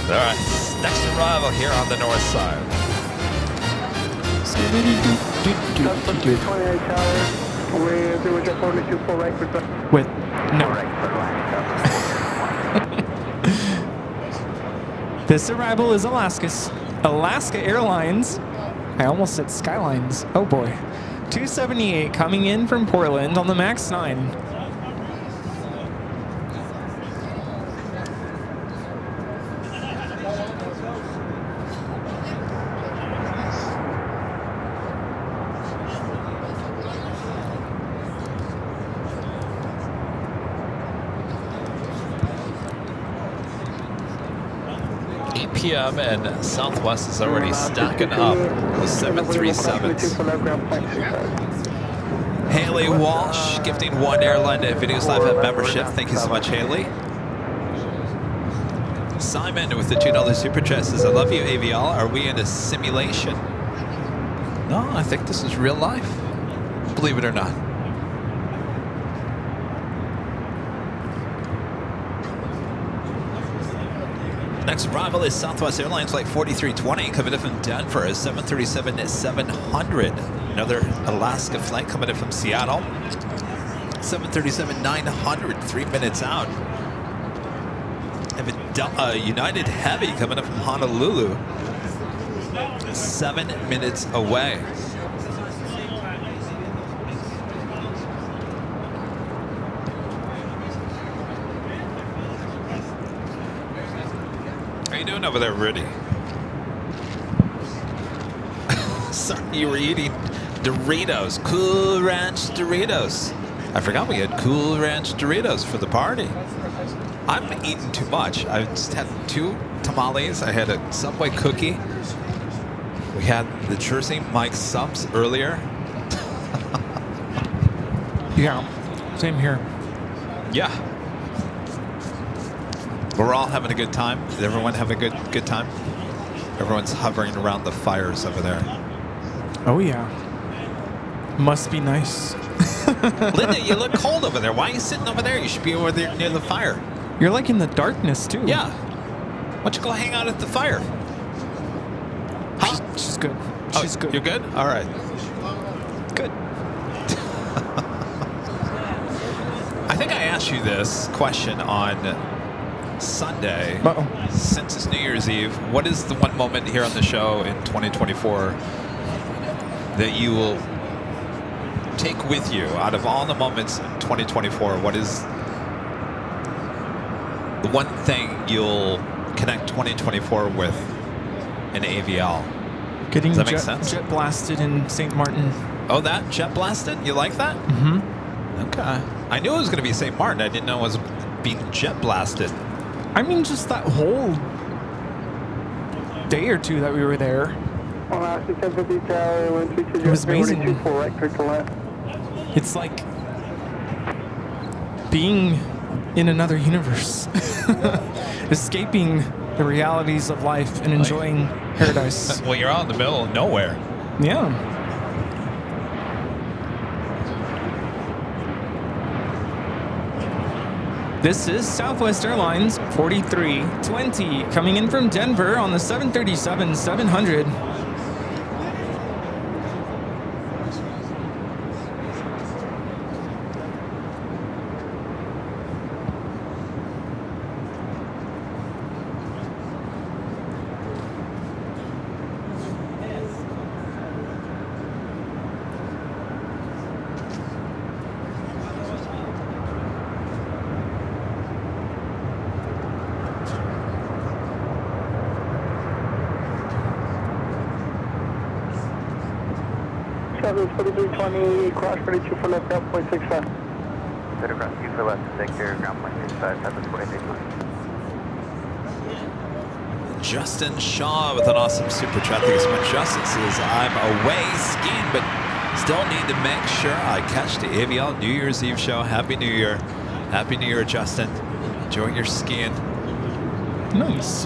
All right. Next arrival here on the north side. With no. This arrival is Alaska Airlines. I almost said Skylines. Oh boy. 278 coming in from Portland on the MAX 9. PM and Southwest is already stacking up with 737s. Haley Walsh gifting 1 airline to Videos Live at membership. Thank you so much, Haley. Simon with the $2 super chat says, I love you, AVL. Are we in a simulation? No, I think this is real life. Believe it or not. Next arrival is Southwest Airlines Flight 4320 coming in from Denver, a 737-700. Another Alaska flight coming in from Seattle. 737-900, 3 minutes out. Have a United Heavy coming up from Honolulu, 7 minutes away. How you doing over there, Rudy? Sorry, you were eating Doritos, Cool Ranch Doritos. I forgot we had Cool Ranch Doritos for the party. I'm eating too much. I just had 2 tamales. I had a Subway cookie. We had the Jersey Mike subs earlier. Yeah, same here. Yeah. We're all having a good time. Did everyone have a good time? Everyone's hovering around the fires over there. Oh yeah. Must be nice. Linda, you look cold over there. Why are you sitting over there? You should be over there near the fire. You're like in the darkness too. Yeah. Why don't you go hang out at the fire? Huh? She's good. She's good. You're good? All right. Good. I think I asked you this question on Sunday. Uh-oh. Since it's New Year's Eve, what is the one moment here on the show in 2024 that you will take with you out of all the moments in 2024? What is the one thing you'll connect 2024 with in AVL? Getting Does that make sense? jet blasted in St. Martin. Oh, that jet blasted? You like that? Mm-hmm. Okay. I knew it was going to be St. Martin. I didn't know it was being jet blasted. I mean, just that whole day or two that we were there. It was amazing. It's like being in another universe. Escaping the realities of life and enjoying paradise. Well, you're out in the middle of nowhere. Yeah. This is Southwest Airlines 4320 coming in from Denver on the 737-700. Southwest 4320, cross 32 for left, 0.65. Center cross, you for left, Victor, ground point 65, south of 48. Justin Shaw with an awesome super chat. Thank you so much. Justin says, I'm away skiing, but still need to make sure I catch the AVL New Year's Eve show. Happy New Year. Happy New Year, Justin. Enjoy your skiing. Nice.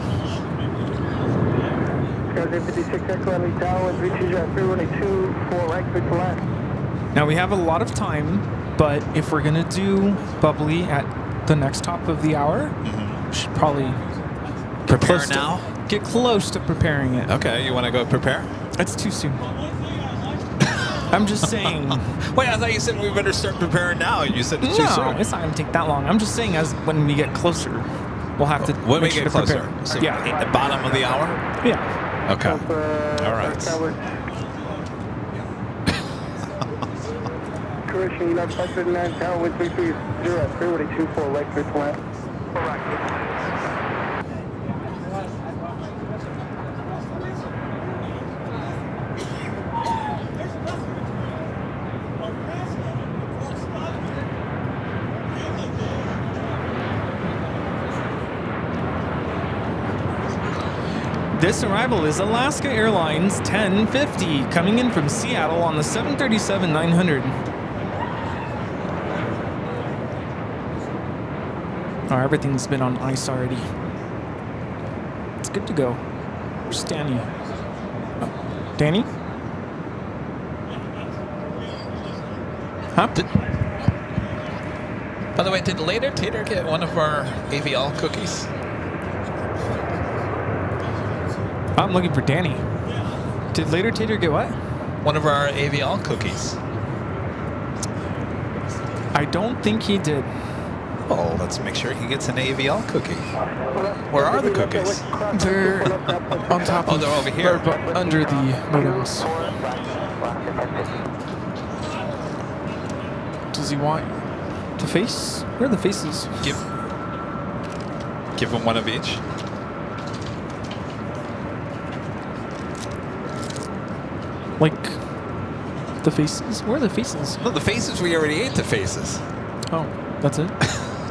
Now we have a lot of time, but if we're gonna do bubbly at the next top of the hour, we should probably Prepare now? Get close to preparing it. Okay, you want to go prepare? It's too soon. I'm just saying. Wait, I thought you said we better start preparing now. You said it's too No, soon. it's not gonna take that long. I'm just saying, as when we get closer, we'll have to. When we make sure get to closer. prepare. So Yeah. at the bottom of the hour? Yeah. Okay. All right. Correction, 539 tower, 1330, 324, right, clear to land. This arrival is Alaska Airlines 1050 coming in from Seattle on the 737-900. Oh, everything's been on ice already. It's good to go. Where's Danny? Oh, Danny? Huh? By the way, did Later Tater get one of our AVL cookies? I'm looking for Danny. Did Later Tater get what? One of our AVL cookies. I don't think he did. Oh, let's make sure he gets an AVL cookie. Where are the cookies? They're on top Oh, of, they're over here. or under the modems. Does he want the face? Where are the faces? Give him one of each. Like the faces? Where are the faces? No, the faces, we already ate the faces. Oh, that's it?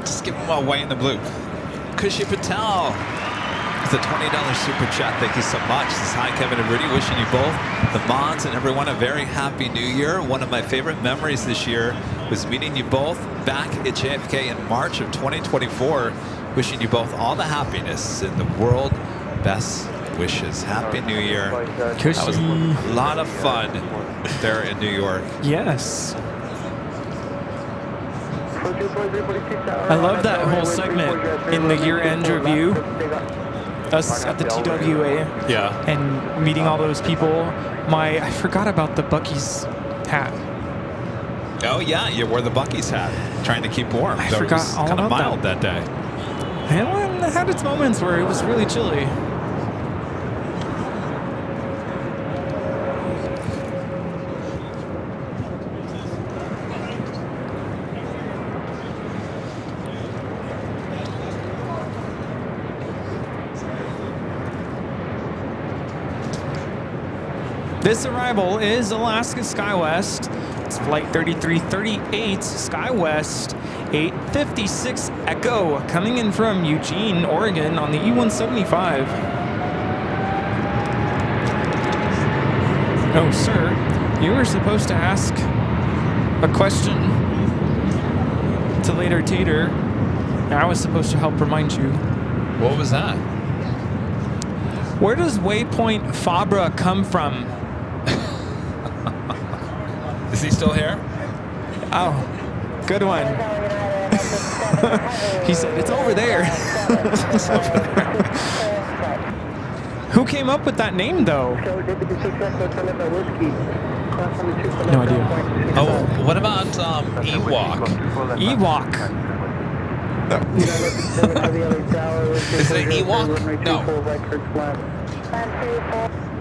Just give them all white and the blue. Kushi Patel. It's a $20 super chat. Thank you so much. This is Hi, Kevin and Rudy. Wishing you both, the mods and everyone, a very happy new year. One of my favorite memories this year was meeting you both back at JFK in March of 2024. Wishing you both all the happiness in the world. Best wishes. Happy New Year. That was a lot of fun there in New York. Yes. I love that whole segment in the year-end review. Us at the TWA. Yeah. And meeting all those people. I forgot about the Buc-ee's hat. Oh, yeah. You wore the Buc-ee's hat. Trying to keep warm. I Though forgot it was all kind of about mild that day. And it had its moments where it was really chilly. This arrival is Alaska SkyWest. It's flight 3338 SkyWest 856 Echo coming in from Eugene, Oregon on the E175. Oh, sir, you were supposed to ask a question to Later Tater. I was supposed to help remind you. What was that? Where does Waypoint Fabra come from? Is he still here? Oh, good one. He said, it's over there. It's over there. Who came up with that name, though? No idea. Oh, what about Ewok? Ewok. Is it an Ewok? No.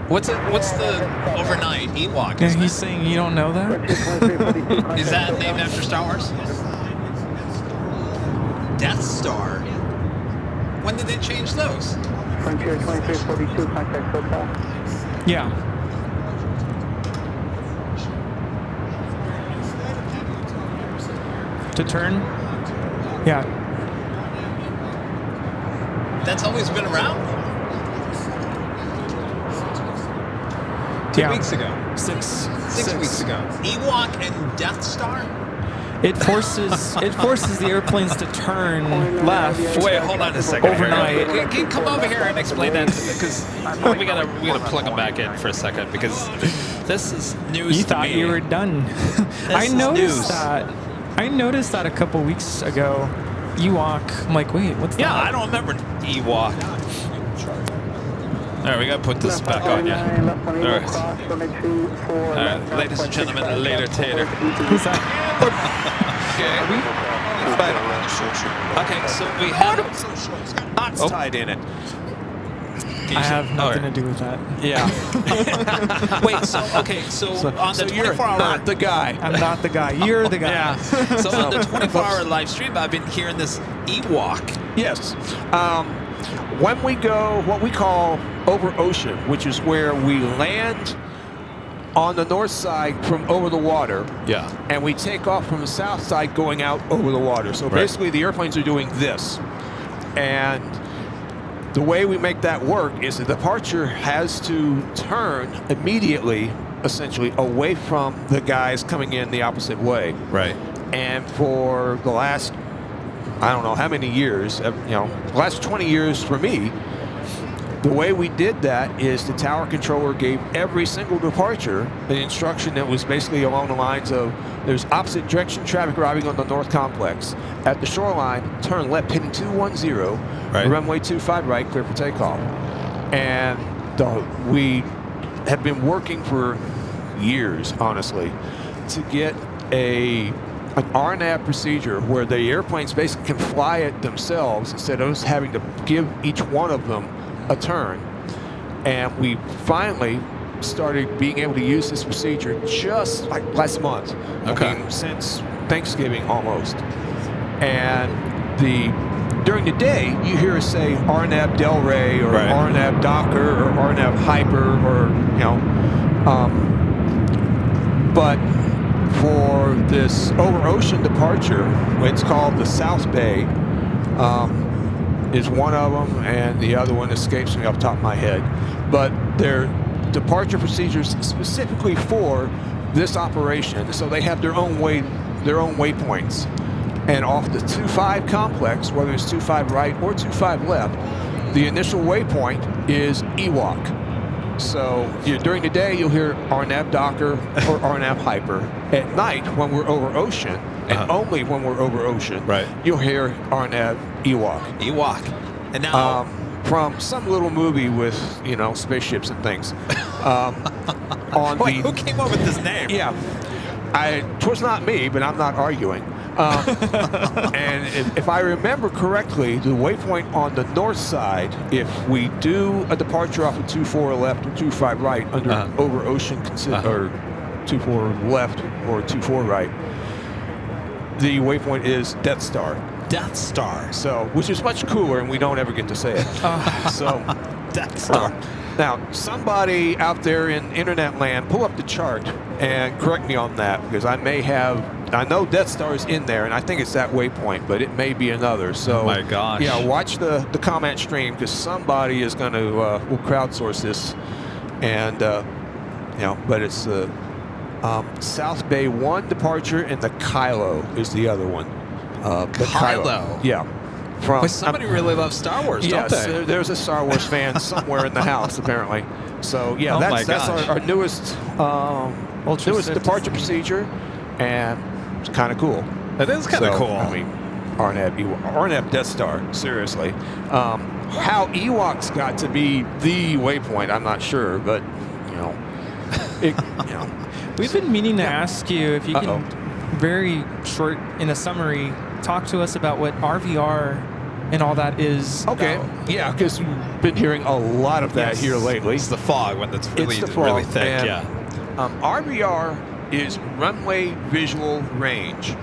What's the overnight Ewok? Yeah, he's saying you don't know that? Is that named after Star Wars? Death Star. When did they change those? Frontier 2342, contact SoCal. Yeah. to turn. Yeah. That's always been around? 2 weeks ago. Six weeks ago. Ewok and Death Star? It forces the airplanes to turn left. Wait, hold on a second. Overnight. Can you come over here and explain that? Because we gotta plug them back in for a second because this is news You to thought me. you were done. I is noticed news. that. I noticed that a couple weeks ago. Ewok. I'm like, wait, what's Yeah, that? I don't remember Ewok. All right, we gotta put this back on you. All right. All right, ladies and gentlemen, later tater. Who's that? Okay, so we have Knots tied in it. I have nothing to do with that. Yeah. Wait, so on the you're 24-hour not the guy. I'm not the guy. You're the guy. Yeah. So on the 24-hour live stream, I've been hearing this Ewok. Yes. When we go what we call over ocean, which is where we land on the north side from over the water, Yeah. and we take off from the south side going out over the water. So basically the airplanes are doing this. And the way we make that work is the departure has to turn immediately, essentially, away from the guys coming in the opposite way. Right. And for the last, I don't know how many years, the last 20 years for me, the way we did that is the tower controller gave every single departure an instruction that was basically along the lines of there's opposite direction traffic arriving on the north complex. At the shoreline, turn left heading 210, runway 25 right, clear for takeoff. And we have been working for years, honestly, to get an RNAV procedure where the airplanes basically can fly it themselves instead of us having to give each one of them a turn. And we finally started being able to use this procedure just like last month. Okay. I mean, since Thanksgiving almost. And during the day, you hear us say RNAV Delray or RNAV Docker or RNAV Hyper or, but for this over ocean departure, it's called the South Bay, is one of them, and the other one escapes me off the top of my head. But they're departure procedures specifically for this operation, so they have their own waypoints. And off the 25 complex, whether it's 25 right or 25 left, the initial waypoint is Ewok. So during the day, you'll hear RNAV Docker or RNAV Hyper. At night, when we're over ocean, and only when we're over ocean, you'll hear RNAV Ewok. Ewok. And now... from some little movie with, spaceships and things. Who came up with this name? Yeah. It was not me, but I'm not arguing. And if I remember correctly, the waypoint on the north side, if we do a departure off of 24 left or 25 right under over ocean or 24 left or 24 right, the waypoint is Death Star. Death Star. So, which is much cooler, and we don't ever get to say it. So, Death Star. Now, somebody out there in internet land, pull up the chart and correct me on that, because I know Death Star is in there, and I think it's that waypoint, but it may be another. So, oh my gosh. Yeah, watch the comment stream, because somebody is going to will crowdsource this, and but it's the South Bay 1 departure, and the Kylo is the other one. The Kylo. Yeah. But somebody really loves Star Wars, don't they? There's a Star Wars fan somewhere in the house, apparently. So, yeah, that's our newest departure procedure, and it's kind of cool. It is kind of cool. I mean, RNAV Death Star, seriously. How Ewoks got to be the waypoint, I'm not sure, but, We've been meaning to ask you if you can, very short, in a summary, talk to us about what RVR and all that is. Okay. about. Yeah, because we've been hearing a lot of that here lately. It's the fog when it's really, It's the fog, really thick. and, Yeah. RVR is runway visual range,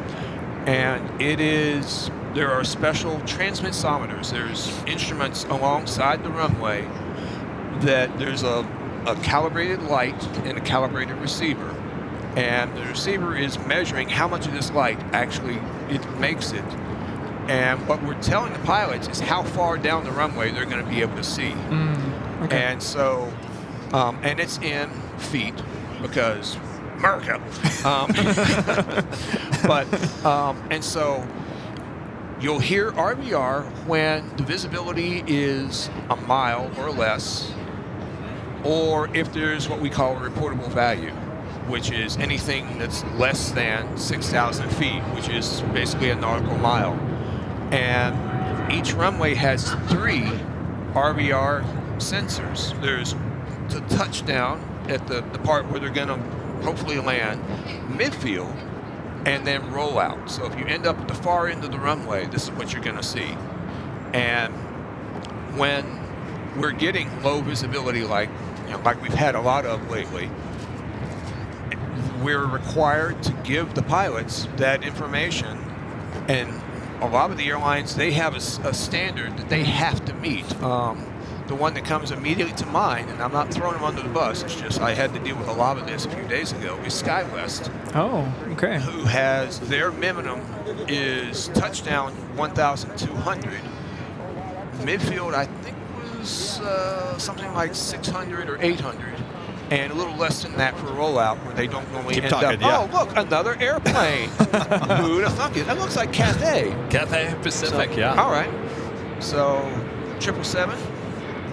and there are special transmissometers. There's instruments alongside the runway that there's a calibrated light and a calibrated receiver. And the receiver is measuring how much of this light actually it makes it. And what we're telling the pilots is how far down the runway they're going to be able to see. Okay. And so, and it's in feet because America. And so you'll hear RVR when the visibility is a mile or less, or if there's what we call a reportable value, which is anything that's less than 6,000 feet, which is basically a nautical mile. And each runway has 3 RVR sensors. There's the touchdown at the part where they're going to hopefully land, midfield, and then roll out. So if you end up at the far end of the runway, this is what you're going to see. And when we're getting low visibility like we've had a lot of lately, we're required to give the pilots that information, and a lot of the airlines, they have a standard that they have to meet. The one that comes immediately to mind, and I'm not throwing them under the bus, it's just I had to deal with a lot of this a few days ago, is SkyWest. Oh, okay. Who has their minimum is touchdown 1,200. Midfield, I think, was something like 600 or 800. And a little less than that for a rollout, where they don't normally end up. Yeah. Oh, look, another airplane. Who'd have thunk it? That looks like Cathay. Cathay Pacific, So, yeah. All right. So, 777.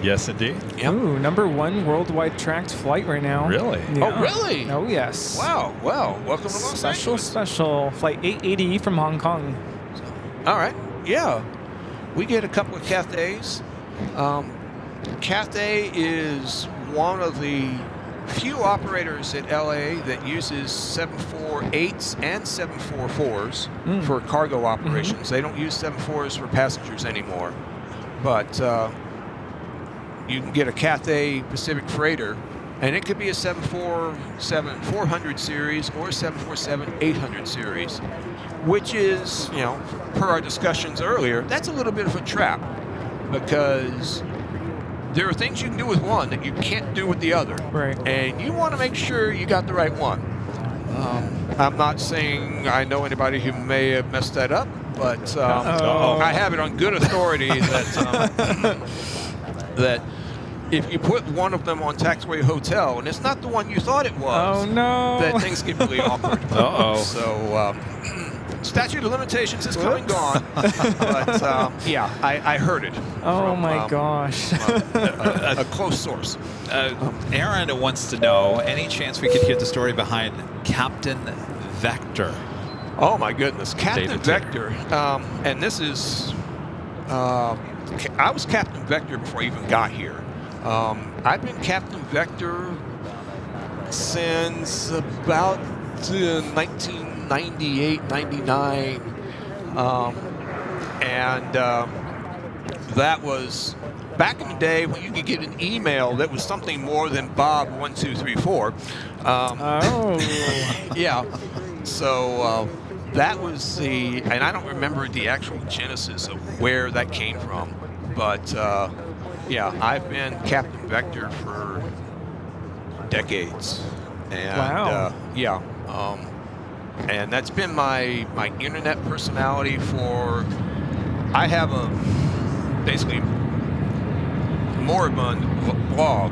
Yes, indeed. Yep. Ooh, #1 worldwide tracked flight right now. Really? Yeah. Oh, really? Oh, yes. Wow. Well, welcome to Los Special, Angeles. special flight 880 from Hong Kong. All right. Yeah. We get a couple of Cathays. Cathay is one of the few operators at LA that uses 748s and 744s for cargo operations. They don't use 74s for passengers anymore. But you can get a Cathay Pacific Freighter, and it could be a 747-400 series or 747-800 series, which is, per our discussions earlier, that's a little bit of a trap, because there are things you can do with one that you can't do with the other. Right. And you want to make sure you got the right one. I'm not saying I know anybody who may have messed that up, but I have it on good authority that that if you put one of them on Taxway Hotel and it's not the one you thought it was, Oh, no. that things get really awkward. Uh-oh. So statute of limitations is come and gone, but yeah, I heard it. Oh, from, my gosh. a close source. Aaron wants to know, any chance we could hear the story behind Captain Vector? Oh my goodness, Captain Data Vector, and this is, I was Captain Vector before I even got here. I've been Captain Vector since about 1998, 99, and that was back in the day when you could get an email that was something more than Bob1234. Yeah. So that was and I don't remember the actual genesis of where that came from, but yeah, I've been Captain Vector for decades, and Wow. yeah, and that's been my internet personality for. I have a basically moribund blog.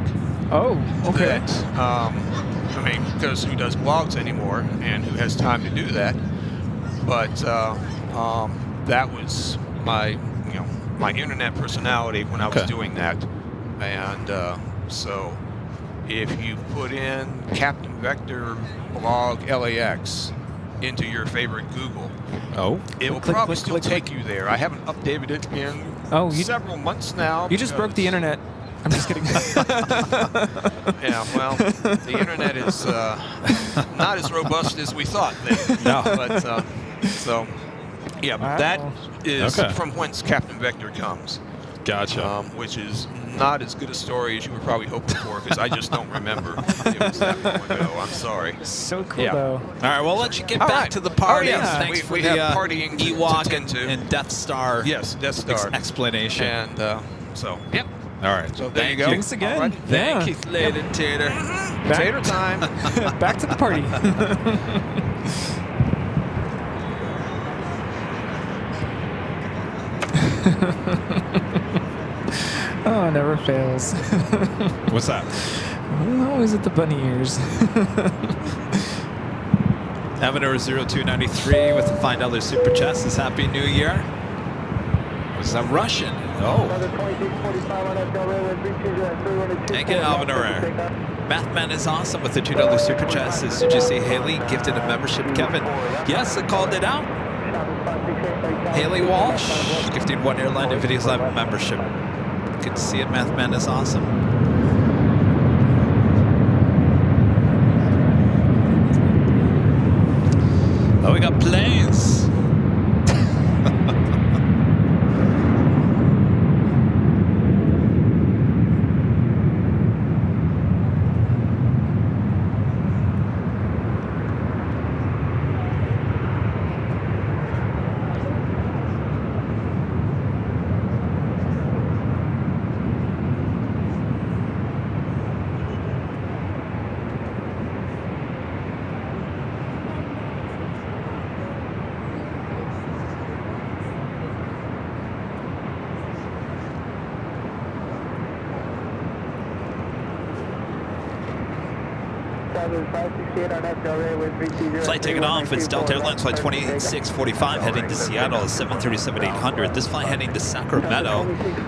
Oh, okay. That, I mean, because who does blogs anymore and who has time to do that? But that was my, my internet personality when I was doing that. And so if you put in Captain Vector blog LAX into your favorite Google, it will probably still take you there. I haven't updated it in several months now. You just broke the internet. I'm just kidding. Yeah, well, the internet is not as robust as we thought then. No. But, so, yeah, Wow. that is from whence Captain Vector comes. Gotcha. Which is not as good a story as you were probably hoping for, because I just don't remember. It was that long ago. I'm sorry. So cool, Yeah. though. All right, well, let's get All back right. to the party. Oh, yeah. Thanks for We the have partying to Ewok tend to. and Death Star Yes, Death Star. explanation. And so, yep. All right. So there you go. Thanks again. All right. Thank you, Lady Tater. Tater time. Back to the party. Oh, it never fails. What's that? Always at the bunny ears. Avenue 0293 with the $5 super chat says Happy New Year. Was that Russian? Oh. Thank you, Avenue. Mathman is awesome with the $2 super chat says, did you see Haley gifted a membership, Kevin? Yes, I called it out. Haley Walsh gifting one Airline and Videos Live membership. Good to see it. Mathman is awesome. Oh, we got planes. Flight taking off, it's Delta Airlines Flight 2645 heading to Seattle, 737-800. This flight heading to Sacramento,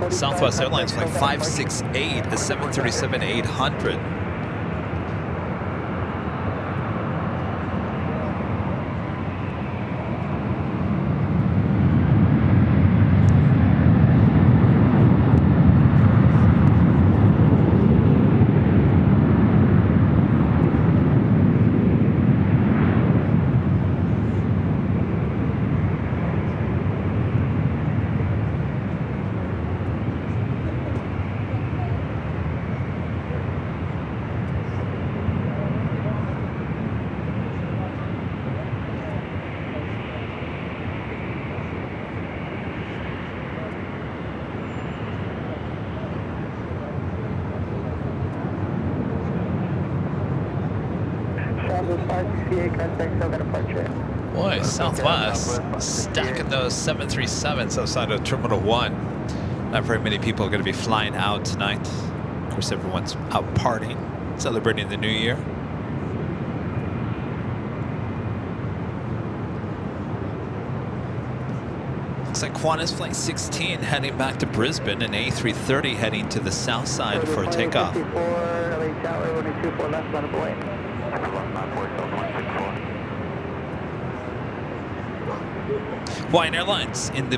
Southwest Airlines Flight 568 is 737-800. Boy, Southwest stacking those 737s outside of Terminal 1. Not very many people are going to be flying out tonight. Of course, everyone's out partying, celebrating the new year. Looks like Qantas Flight 16 heading back to Brisbane and A330 heading to the south side for a takeoff. Hawaiian Airlines in the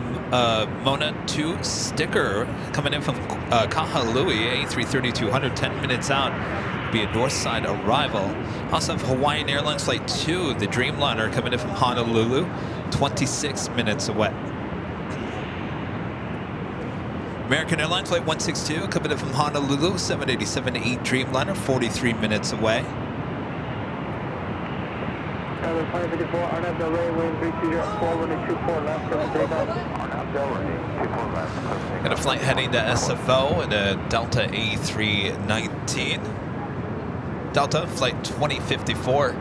Mona 2 sticker coming in from Kahului, A330-200, 10 minutes out. Be a north side arrival. Also have Hawaiian Airlines Flight 2, the Dreamliner, coming in from Honolulu, 26 minutes away. American Airlines Flight 162 coming in from Honolulu, 787-8 Dreamliner, 43 minutes away. Got a flight heading to SFO in a Delta A319. Delta Flight 2054.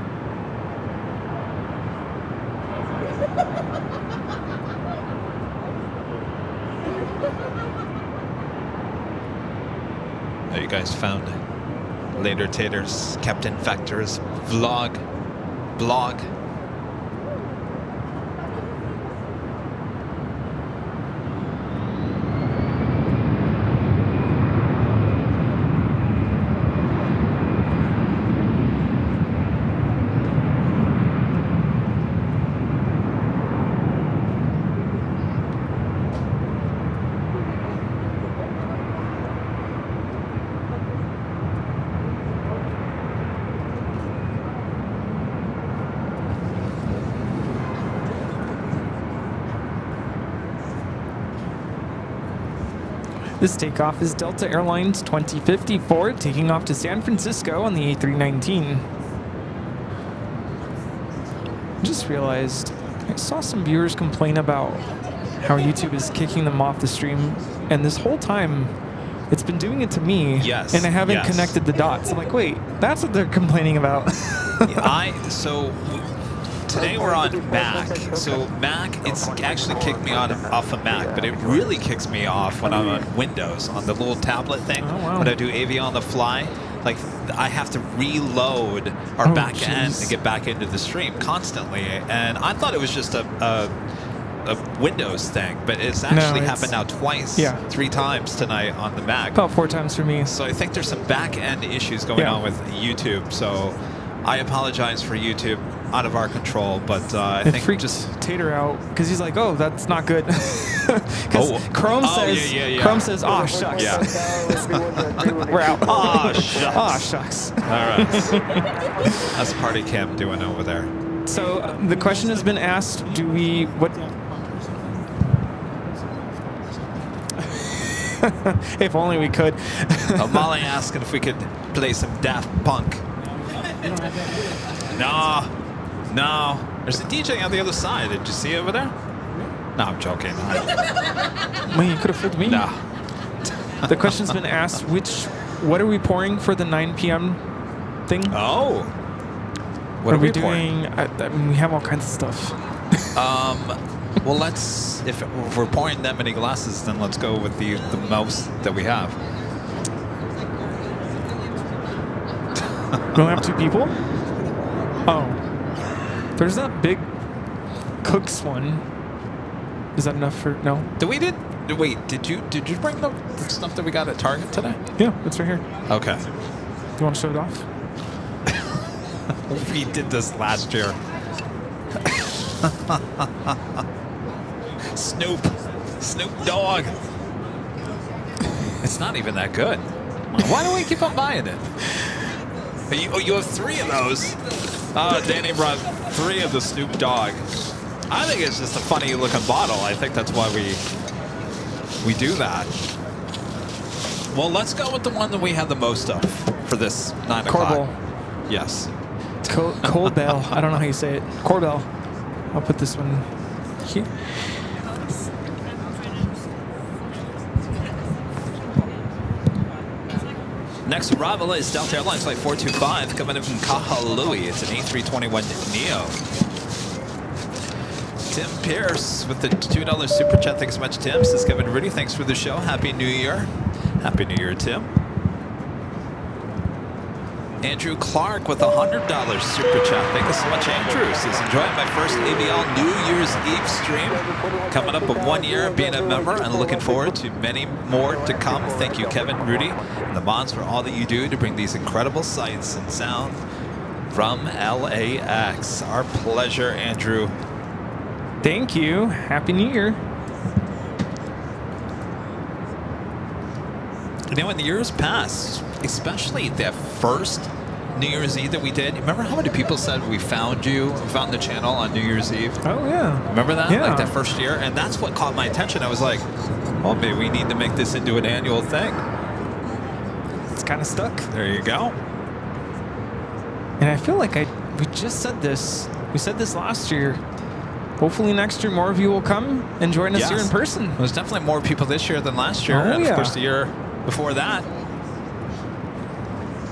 There you guys found Later Taters, Captain Vector's blog. This takeoff is Delta Airlines 2054, taking off to San Francisco on the A319. Just realized I saw some viewers complain about how YouTube is kicking them off the stream, and this whole time it's been doing it to me. Yes. And I haven't yes. connected the dots. I'm like, wait, that's what they're complaining about. today we're on Mac. So Mac, it's actually kicked me off of Mac, but it really kicks me off when I'm on Windows, on the little tablet thing. Oh, wow. When I do AV on the fly, like I have to reload our back end to get back into the stream constantly. And I thought it was just a Windows thing, but it's actually happened now twice, 3 times tonight on the Mac. About 4 times for me. So I think there's some back end issues going on with YouTube. So I apologize for YouTube, out of our control, but I think freaked just Tater out because he's like, "Oh, that's not good." Because Chrome says, "Chrome says, oh shucks." Yeah. We're out. Oh shucks. Oh shucks. All right. That's party camp doing over there. So the question has been asked: do we what? If only we could. Molly asking if we could play some Daft Punk. No. There's a DJ on the other side. Did you see over there? No, I'm joking. Well, you could have fooled me. No. The question's been asked: what are we pouring for the 9 p.m. thing? Oh. What are we doing? I mean, we have all kinds of stuff. Well, if we're pouring that many glasses, then let's go with the most that we have. We only have 2 people? Oh. There's that big Cook's one. Is that enough for... No? Wait, did you bring the stuff that we got at Target today? Yeah, it's right here. Okay. Do you want to show it off? We did this last year. Snoop Dogg. It's not even that good. Why do we keep on buying it? You have 3 of those. Danny brought 3 of the Snoop Dogg. I think it's just a funny looking bottle. I think that's why we do that. Well, let's go with the one that we have the most of for this 9 o'clock. Corbel. Yes. Corbel. I don't know how you say it. Corbel. I'll put this one here. Next arrival is Delta Airlines Flight 425 coming in from Kahului. It's an A321neo. Tim Pierce with the $2 super chat. Thanks so much, Tim. This is Kevin Rudy. Thanks for the show. Happy New Year. Happy New Year, Tim. Andrew Clark with a $100 super chat. Thank you so much, Andrew. Says, enjoying my first AVL New Year's Eve stream. Coming up with 1 year being a member and looking forward to many more to come. Thank you, Kevin, Rudy, and the mods for all that you do to bring these incredible sights and sound from LAX. Our pleasure, Andrew. Thank you. Happy New Year. You know, in the years past, especially that first New Year's Eve that we did, remember how many people said we found the channel on New Year's Eve? Oh, yeah. Remember that? Yeah. Like that first year? And that's what caught my attention. I was like, well, maybe we need to make this into an annual thing. It's kind of stuck. There you go. And I feel like we just said this. We said this last year. Hopefully next year more of you will come and join us here in person. There's definitely more people this year than last year. Oh, and yeah. of course the year before that.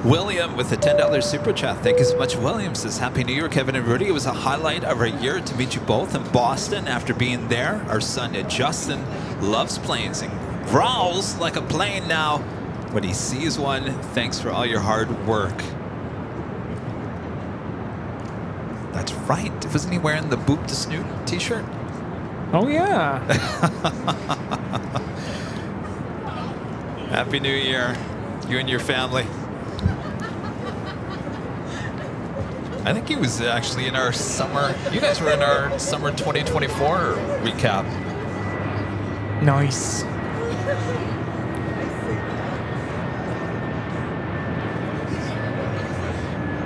William with a $10 super chat. Thank you so much, William. Says, Happy New Year, Kevin and Rudy. It was a highlight of our year to meet you both in Boston after being there. Our son, Justin, loves planes and growls like a plane now when he sees one. Thanks for all your hard work. That's right. Wasn't he wearing the Boop to Snoot t-shirt? Oh, yeah. Happy New Year, you and your family. I think he was actually in our summer. You guys were in our summer 2024 recap. Nice.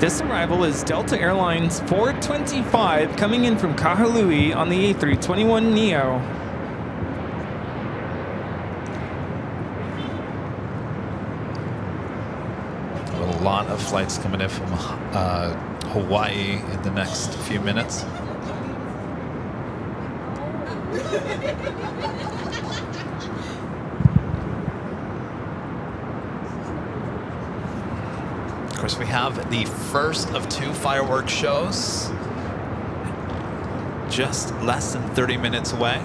This arrival is Delta Airlines 425 coming in from Kahului on the A321neo. A lot of flights coming in from Hawaii in the next few minutes. Of course, we have the first of 2 fireworks shows just less than 30 minutes away.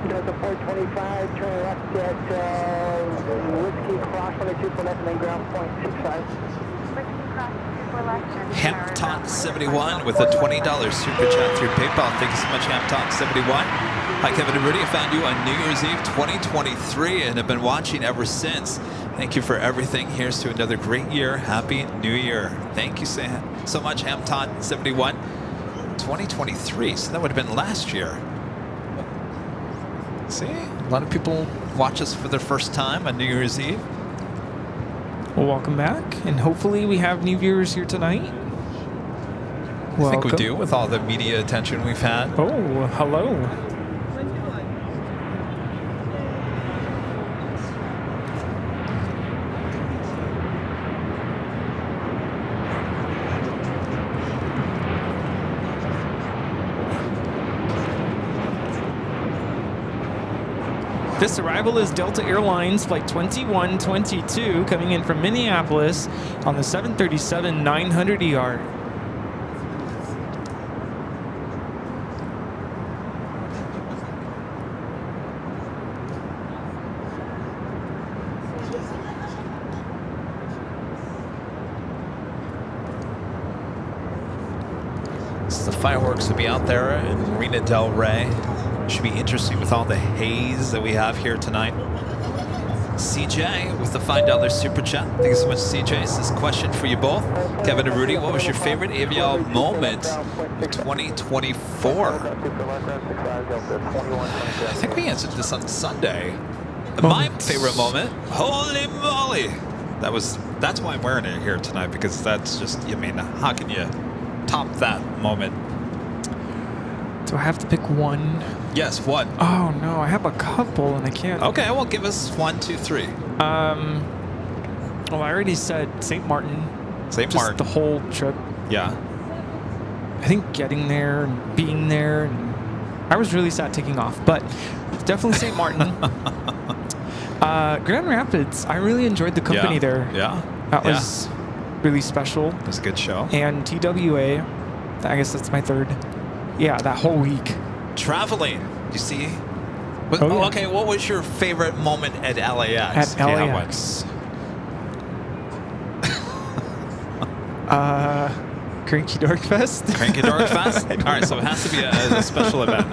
Delta 425, turn left at Whiskey Cross 22 for left and then ground point 65. Whiskey Cross 24 left. and Hampton 71 with a $20 super chat through PayPal. Thank you so much, Hampton 71. Hi, Kevin and Rudy. I found you on New Year's Eve 2023 and have been watching ever since. Thank you for everything. Here's to another great year. Happy New Year. Thank you so much, Hampton 71. 2023, so that would have been last year. See, a lot of people watch us for their first time on New Year's Eve. Well, welcome back, and hopefully we have new viewers here tonight. I think we do with all the media attention we've had. Oh, hello. This arrival is Delta Airlines Flight 2122 coming in from Minneapolis on the 737-900ER. So the fireworks will be out there in Marina Del Rey. Should be interesting with all the haze that we have here tonight. CJ with the $5 super chat. Thank you so much, CJ. This is a question for you both. Kevin and Rudy, what was your favorite avial moment of 2024? I think we answered this on Sunday. My favorite moment, holy moly. That's why I'm wearing it here tonight, because that's just, I mean, how can you top that moment? Do I have to pick one? Yes, what? Oh no, I have a couple and I can't. Okay, well, give us 1, 2, 3. Well, I already said St. Martin. St. Just Martin. the whole trip. Yeah. I think getting there and being there, and I was really sad taking off, but definitely St. Martin. Grand Rapids, I really enjoyed the company there. Yeah. That was really special. It was a good show. And TWA, I guess that's my third. Yeah, that whole week. Traveling, you see? Yeah. Okay, what was your favorite moment at LAX? At LAX. Cranky Dork Fest. Cranky Dork Fest? All right, so it has to be a special event.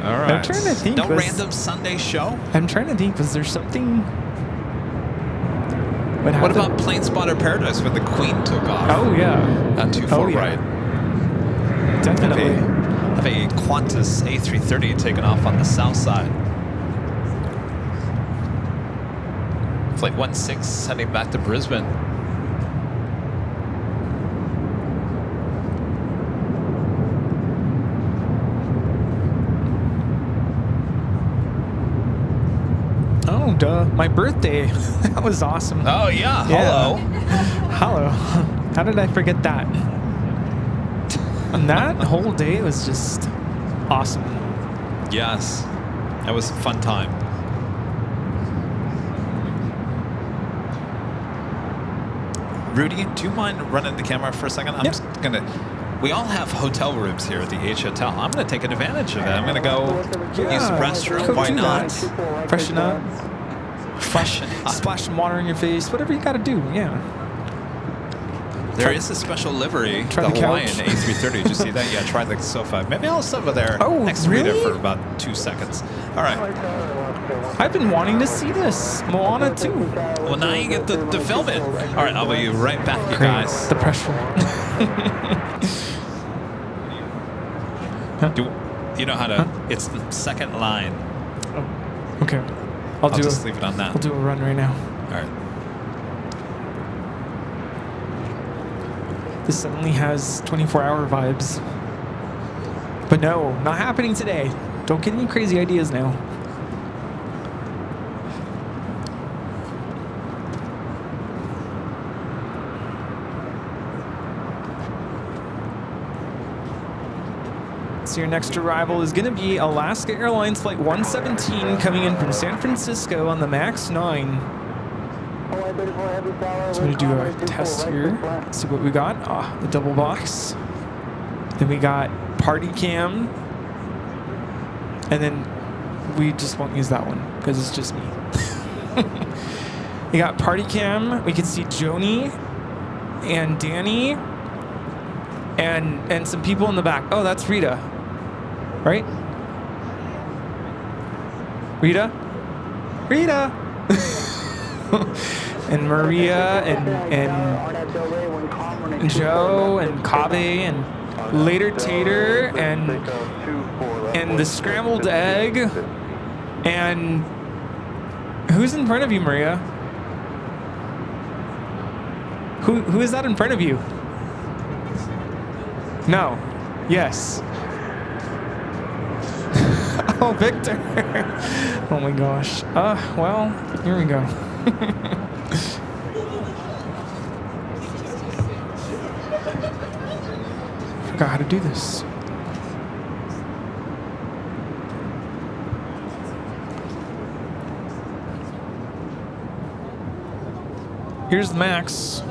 All right. I'm trying to think. No random Sunday show? I'm trying to think. Was there something? What about Plane Spotter Paradise when the Queen took off? Oh, yeah. Not too far right. Definitely. Have a Qantas A330 taken off on the south side. Flight 16 heading back to Brisbane. Oh, duh. My birthday. That was awesome. Oh, yeah. Hello. Hello. How did I forget that? And that whole day was just awesome. Yes. That was a fun time. Rudy, do you mind running the camera for a second? I'm just gonna. We all have hotel rooms here at the H Hotel. I'm gonna take advantage of it. I'm gonna go use the restroom. Why not? Freshen up. Freshen up. Splash some water in your face. Whatever you gotta do. Yeah. There is a special livery, Try the the Hawaiian couch. A330. Did you see that? Yeah, try the sofa. Maybe I'll sit over there next to Rita for about 2 seconds. All right. I've been wanting to see this. Moana 2. Well, now you get to film it. All right, I'll be right back, you guys. The pressure. You know how to... It's the second line. Oh, okay. I'll just leave it on that. I'll do a run right now. All right. This suddenly has 24-hour vibes. But no, not happening today. Don't get any crazy ideas now. So your next arrival is going to be Alaska Airlines Flight 117 coming in from San Francisco on the MAX 9. So I'm gonna do a test here. Let's see what we got. The double box. Then we got party cam. And then we just won't use that one because it's just me. We got party cam. We can see Joni and Danny and some people in the back. Oh, that's Rita, right? Rita? And Maria and Joe and Kave and Later Tater and the scrambled egg. And who's in front of you, Maria? Who is that in front of you? No. Yes. Oh, Victor. Oh my gosh. Well, here we go. Forgot how to do this. Here's the max.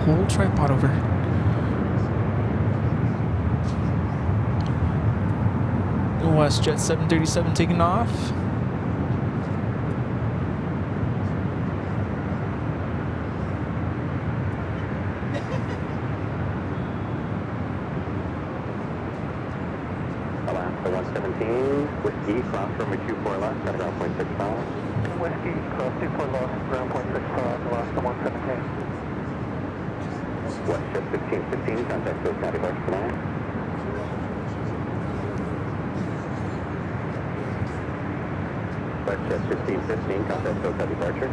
Whole tripod over. WestJet 737 taking off. Alaska 117, Whiskey, cross runway 24 left, at ground point 65. Whiskey, cross 24 left, ground point 65, Alaska 117. WestJet 1515, contact Phil County Departure tonight. WestJet 1515, contact Phil County Departure.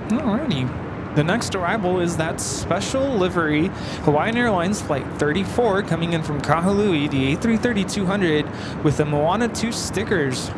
Alrighty. The next arrival is that special livery Hawaiian Airlines Flight 34 coming in from Kahului, the A330-200 with the Moana 2 stickers.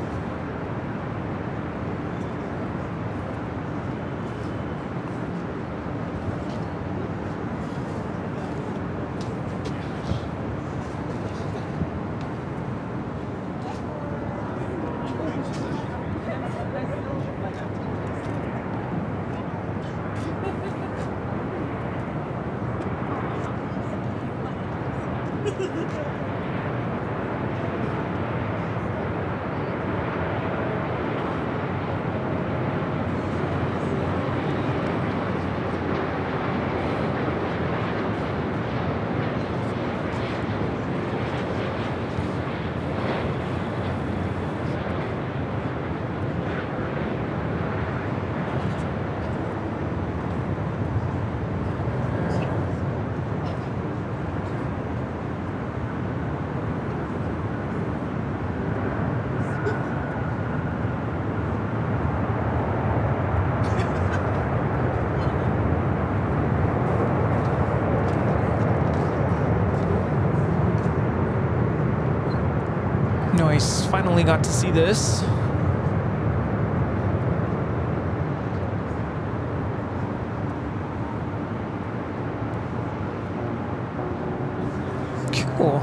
Nice, finally got to see this. Cool.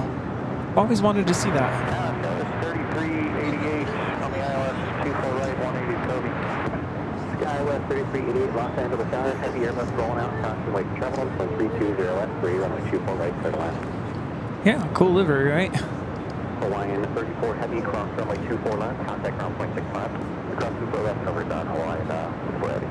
Always wanted to see that. 3388 on the ILS 24 right, 180 Toby. SkyWest 3388, Los Angeles County, heavy airbus rolling out, constant wake terminal, 320 left, 3 runway 24 right, clear to land. Yeah, cool livery, right? Hawaiian 34 heavy, cross runway 24 left, contact ground point 65. Cross 24 left, over down Hawaiian, ready.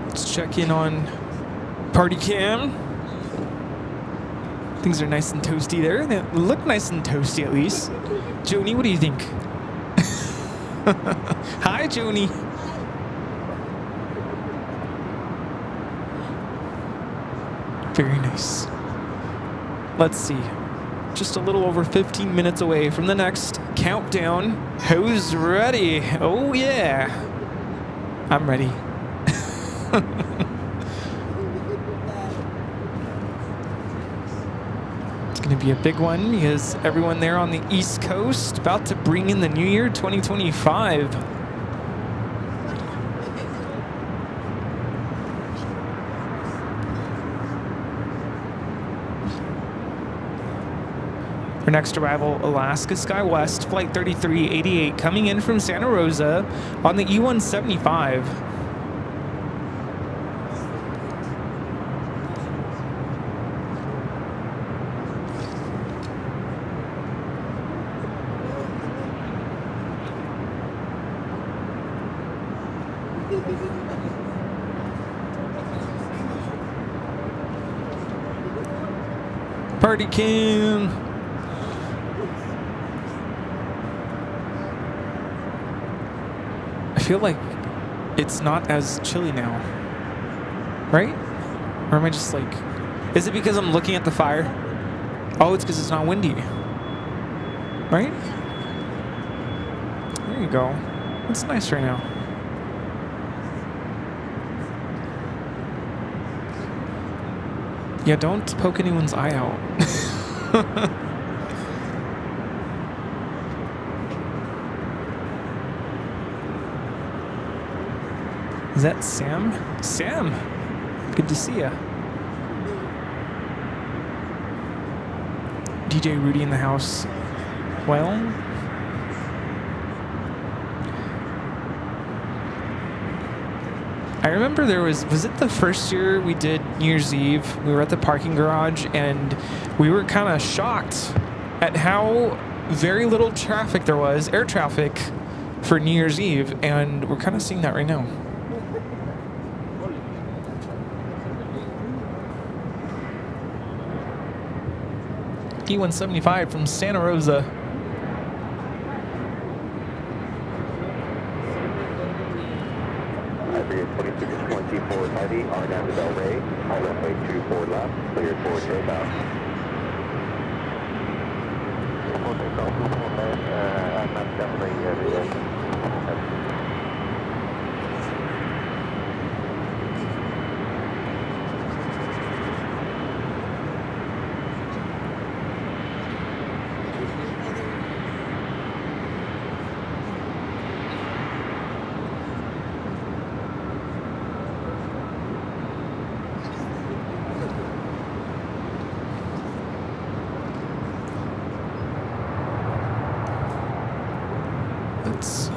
Let's check in on party cam. Things are nice and toasty there. They look nice and toasty at least. Joni, what do you think? Hi, Joni. Very nice. Let's see. Just a little over 15 minutes away from the next countdown. Who's ready? Oh, yeah. I'm ready. It's going to be a big one because everyone there on the East Coast about to bring in the new year 2025. Our next arrival, Alaska SkyWest, Flight 3388, coming in from Santa Rosa on the E175. Party cam. I feel like it's not as chilly now, right? Or am I just like, is it because I'm looking at the fire? Oh, it's because it's not windy, right? There you go. It's nice right now. Yeah, don't poke anyone's eye out. Is that Sam? Sam! Good to see ya. DJ Rudy in the house. Well, I remember there was it the first year we did New Year's Eve? We were at the parking garage and we were kind of shocked at how very little traffic there was, air traffic, for New Year's Eve, and we're kind of seeing that right now. E175 from Santa Rosa. Iberia 2624 heavy, R down to Del Rey, all runway 24 left, clear forward takeoff. That's definitely Let's see.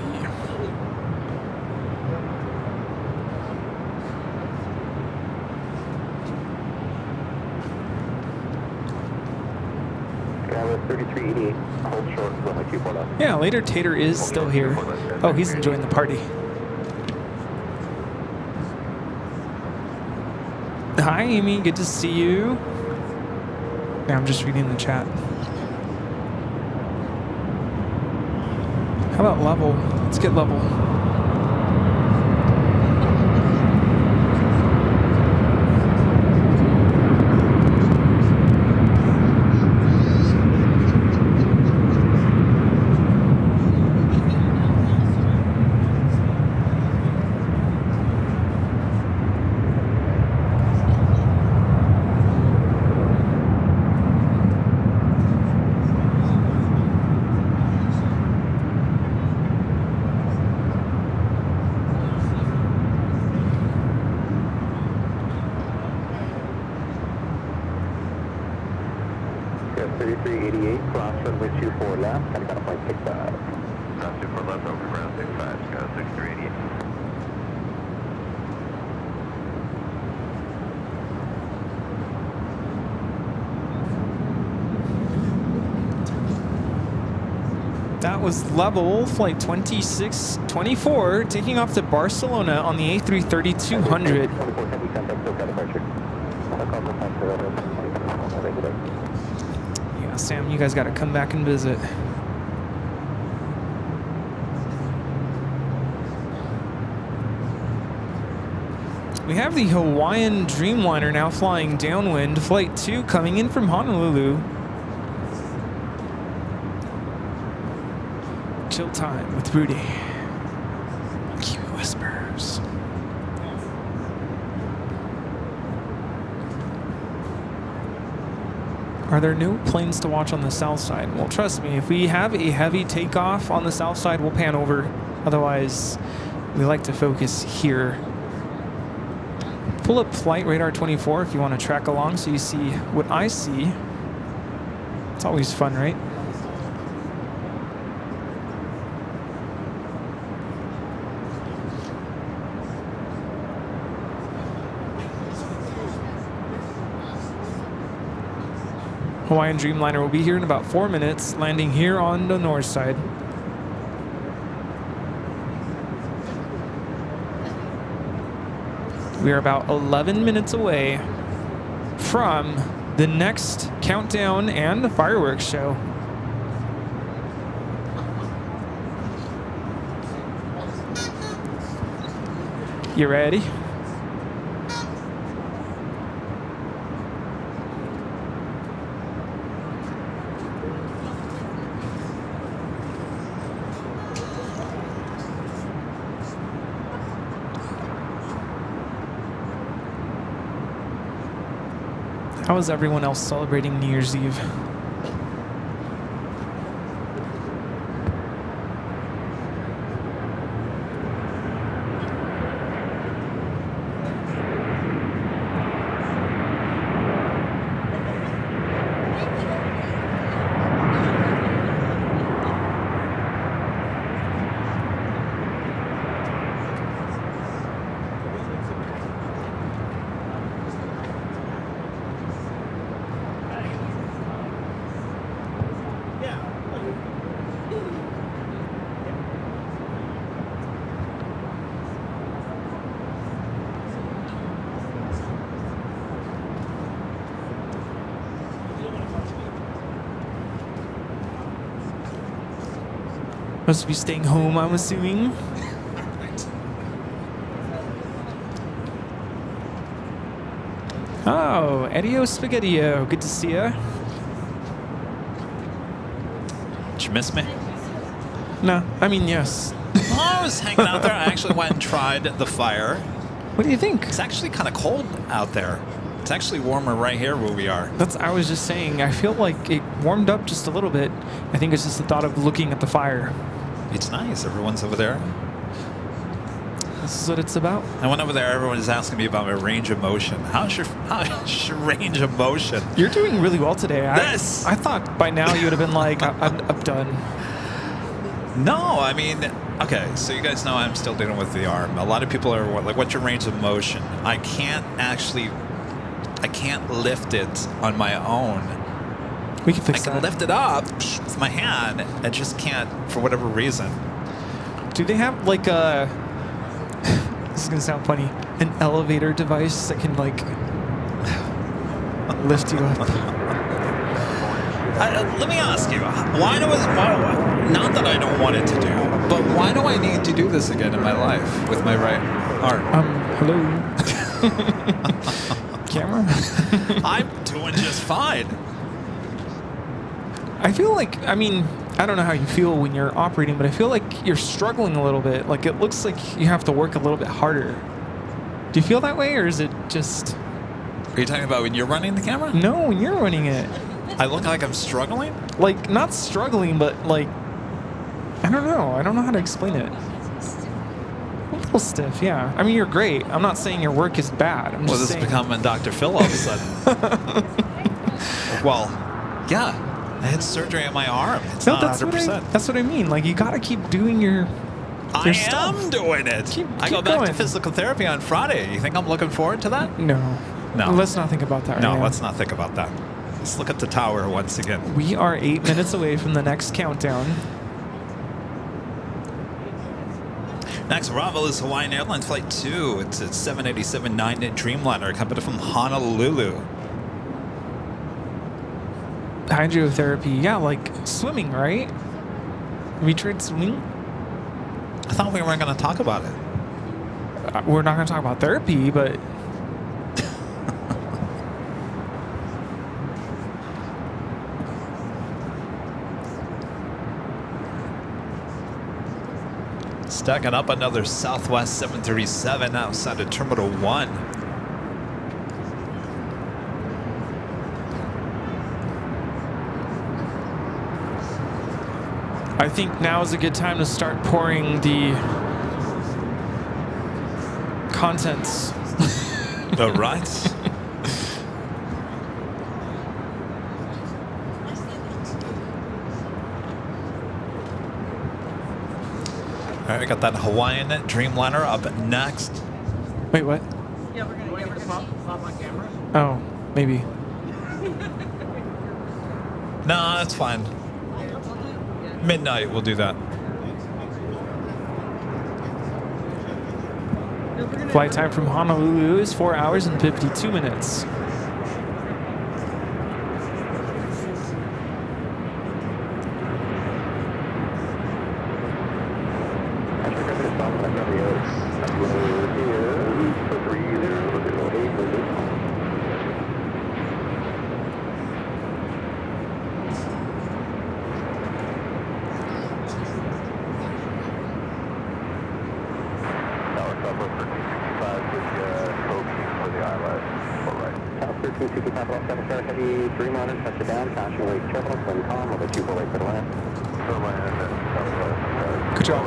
Yeah, later Tater is still here. Oh, he's enjoying the party. Hi, Amy. Good to see you. Yeah, I'm just reading the chat. How about level? Let's get level. That was level flight 2624, taking off to Barcelona on the A330-200. Yeah, Sam, you guys got to come back and visit. We have the Hawaiian Dreamliner now flying downwind, flight 2 coming in from Honolulu. Chill time with Rudy. Kiwi Whispers. Are there no planes to watch on the south side? Well, trust me, if we have a heavy takeoff on the south side, we'll pan over. Otherwise, we like to focus here. Pull up Flight Radar 24 if you want to track along so you see what I see. It's always fun, right? Hawaiian Dreamliner will be here in about 4 minutes, landing here on the north side. We are about 11 minutes away from the next countdown and the fireworks show. You ready? How is everyone else celebrating New Year's Eve? Must be staying home, I'm assuming. Oh, Edio Spaghettio, good to see ya. Did you miss me? No, I mean, yes. Well, I was hanging out there. I actually went and tried the fire. What do you think? It's actually kind of cold out there. It's actually warmer right here where we are. I was just saying, I feel like it warmed up just a little bit. I think it's just the thought of looking at the fire. It's nice. Everyone's over there. This is what it's about. I went over there. Everyone's asking me about my range of motion. How's your range of motion? You're doing really well today. Yes. I thought by now you would have been like, I'm done. No, I mean, okay, so you guys know I'm still dealing with the arm. A lot of people are like, what's your range of motion? I can't lift it on my own. We can fix I can that. lift it up with my hand. I just can't for whatever reason. Do they have like a, this is going to sound funny, an elevator device that can like lift you up? Let me ask you, why not that I don't want it to do, but why do I need to do this again in my life with my right arm? Hello? Camera? I'm doing just fine. I feel like, I mean, I don't know how you feel when you're operating, but I feel like you're struggling a little bit. Like it looks like you have to work a little bit harder. Do you feel that way, or is it just... Are you talking about when you're running the camera? No, when you're running it. I look like I'm struggling? Like, not struggling, but like, I don't know. I don't know how to explain it. A little stiff, yeah. I mean, you're great. I'm not saying your work is bad. I'm just saying. This becoming Dr. Phil all of a sudden. Well, yeah. I had surgery on my arm. It's not 100%. That's what I mean. Like, you gotta keep doing your stuff. I am doing it. I go back to physical therapy on Friday. You think I'm looking forward to that? No. No. Let's not think about that right now. No, let's not think about that. Let's look at the tower once again. We are 8 minutes away from the next countdown. Next arrival is Hawaiian Airlines Flight 2. It's a 787-9 Dreamliner coming from Honolulu. Hydrotherapy, yeah, like swimming, right? We tried swimming. I thought we weren't going to talk about it. We're not going to talk about therapy, but Stacking up another Southwest 737 outside of Terminal 1. I think now is a good time to start pouring the contents. All right. All right, I got that Hawaiian Dreamliner up next. Wait, what? Yeah, we're gonna pop on camera. Oh, maybe. No, that's fine. Midnight, we'll do that. Flight time from Honolulu is 4 hours and 52 minutes. Good job.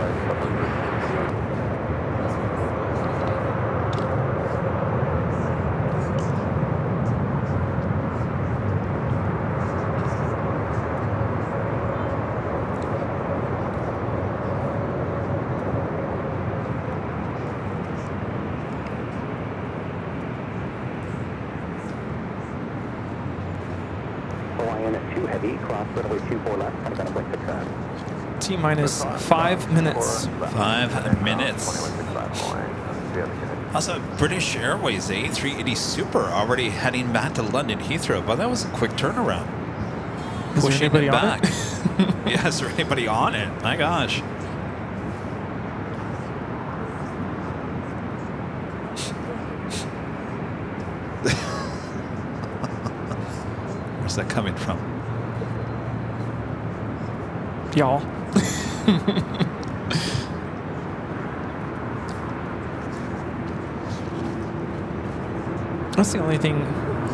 T minus 5 minutes. 5 minutes. Also, British Airways A380 Super already heading back to London Heathrow, but that was a quick turnaround. Is there Pushing anybody it on back. it? Yeah, is there anybody on it? My gosh. Where's that coming from? Y'all. That's the only thing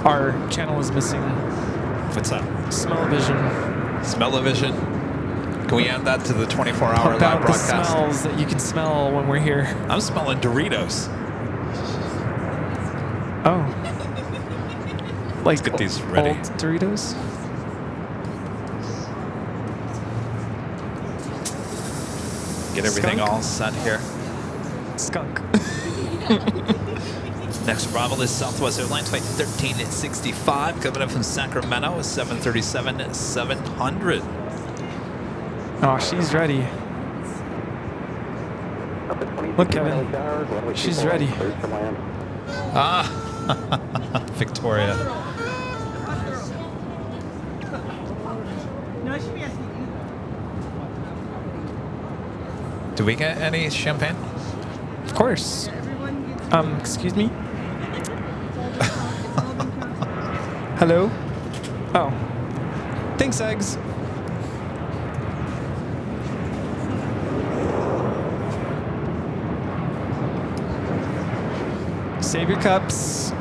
our channel is missing. What's that? Smell-o-vision. Smell-o-vision? Can we add that to the 24-hour Pump live out the broadcast? smells that you can smell when we're here. I'm smelling Doritos. Oh. Like get these ready. old Doritos? Get everything Skunk? all set here. Skunk. Next arrival is Southwest Airlines Flight 1365 coming up from Sacramento, a 737-700. Oh, she's ready. Look, Kevin. She's ready. Ah, Victoria. No, it should be asking you. Do we get any champagne? Of course. Everyone gets Excuse me? Hello? Oh. Thanks, eggs. Save your cups.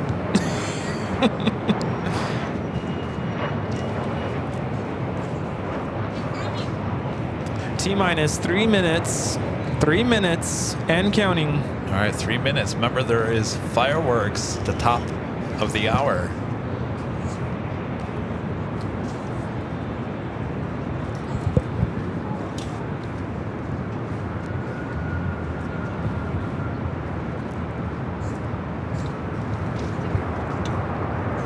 T minus 3 minutes. 3 minutes and counting. All right, 3 minutes. Remember, there is fireworks at the top of the hour.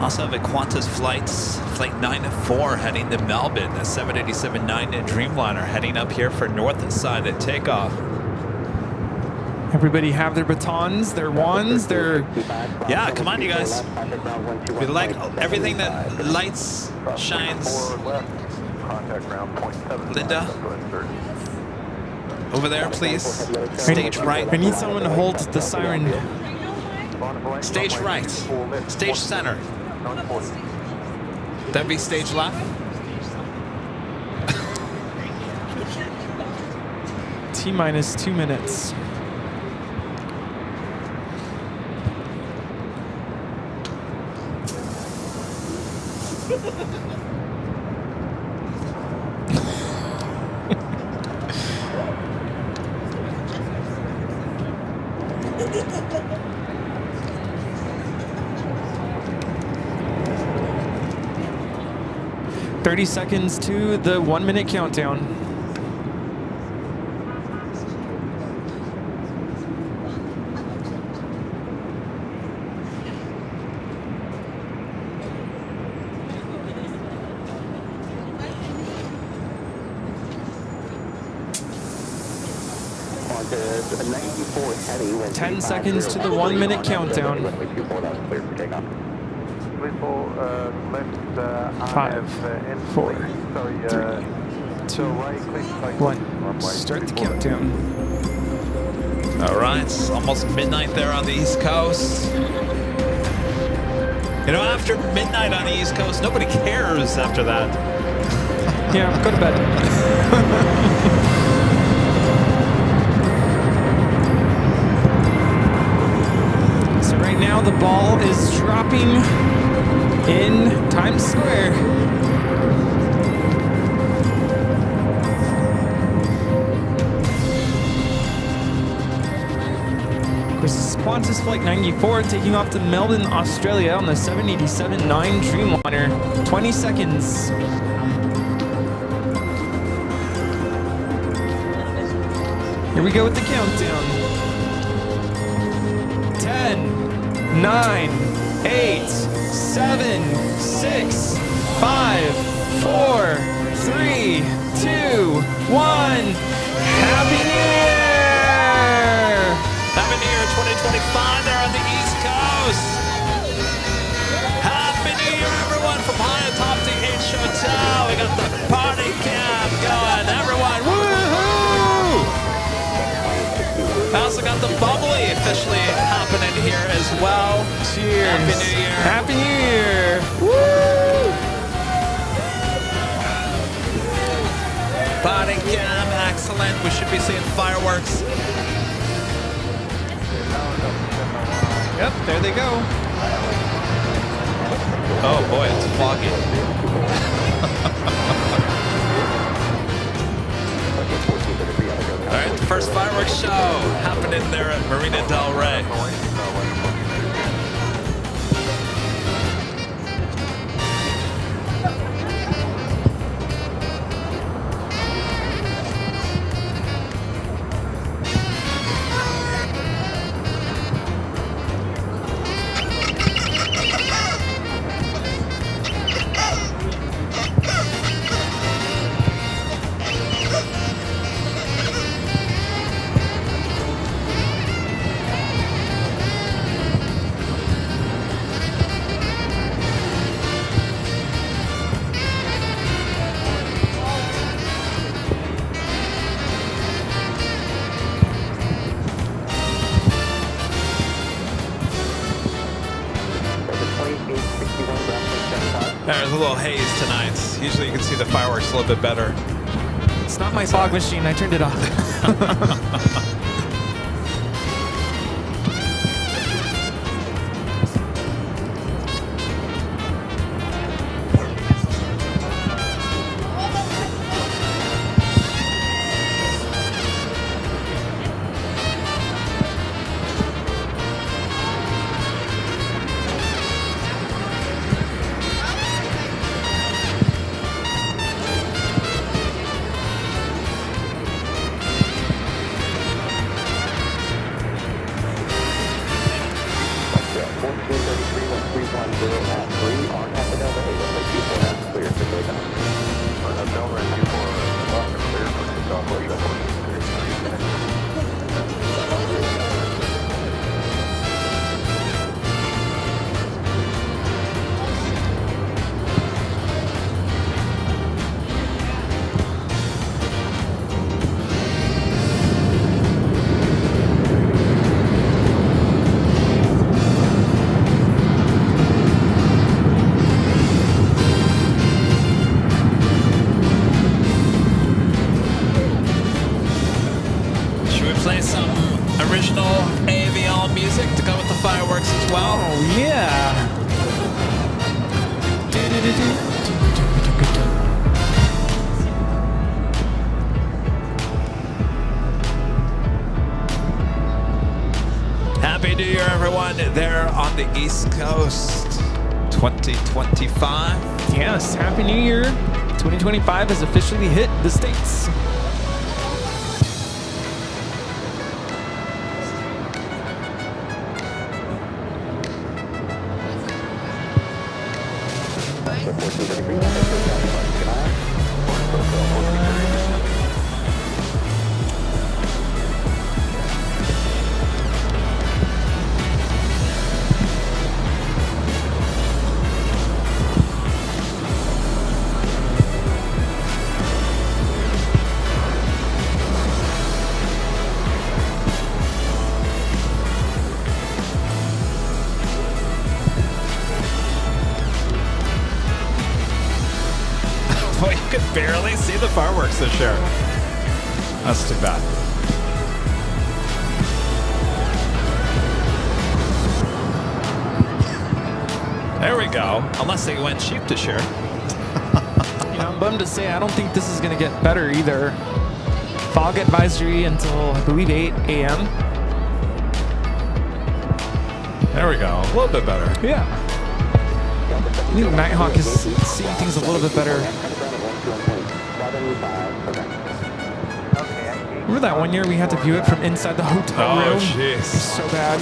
Also have a Qantas flights, flight 94 heading to Melbourne, a 787-9 Dreamliner heading up here for north side at takeoff. Everybody have their batons, their wands, their... Yeah, come on, you guys. We like everything that lights, shines. Linda, over there, please. Stage right. I need someone to hold the siren. Stage right. Stage center. That'd be stage left. T-minus 2 minutes. "30 seconds to the 1 minute countdown." Qantas 94 heavy, wind 10 seconds to the 1 minute countdown. Runway 24, that's clear for takeoff. Five, four, three, two, one. Start the countdown. All right, it's almost midnight there on the East Coast. You know, after midnight on the East Coast, nobody cares after that. Yeah, go to bed. So right now the ball is dropping in Times Square. This is Qantas Flight 94 taking off to Melbourne, Australia on the 787-9 Dreamliner. 20 seconds. Here we go with the countdown. 10, 9, 8, 7, 6, 5, 4, 3, 2, 1. Happy New Year! Happy New Year 2025 there on the East Coast. Happy New Year, everyone, from high atop the H Hotel. We got the party camp going. Everyone, woohoo! I also got the bubbly officially happening here as well. Cheers. Happy New Year. Happy New Year. Woo! Party camp, excellent. We should be seeing fireworks. Yep, there they go. Oh boy, it's foggy. All right, the first fireworks show happening there at Marina Del Rey. There's a little haze tonight. Usually you can see the fireworks a little bit better. It's not my fog machine. I turned it off. some original AVL music to go with the fireworks as well. Oh, yeah. Happy New Year, everyone. There on the East Coast, 2025. Yes, Happy New Year. 2025 has officially hit the States. Oh, you could barely see the fireworks this year. That's too bad. There we go. Unless they went cheap this year. You know, I'm bummed to say I don't think this is going to get better either. Fog advisory until, I believe, 8 a.m. There we go. A little bit better. Yeah. I think Nighthawk is seeing things a little bit better. Remember that one year we had to view it from inside the hotel room? Oh, jeez. It was so bad.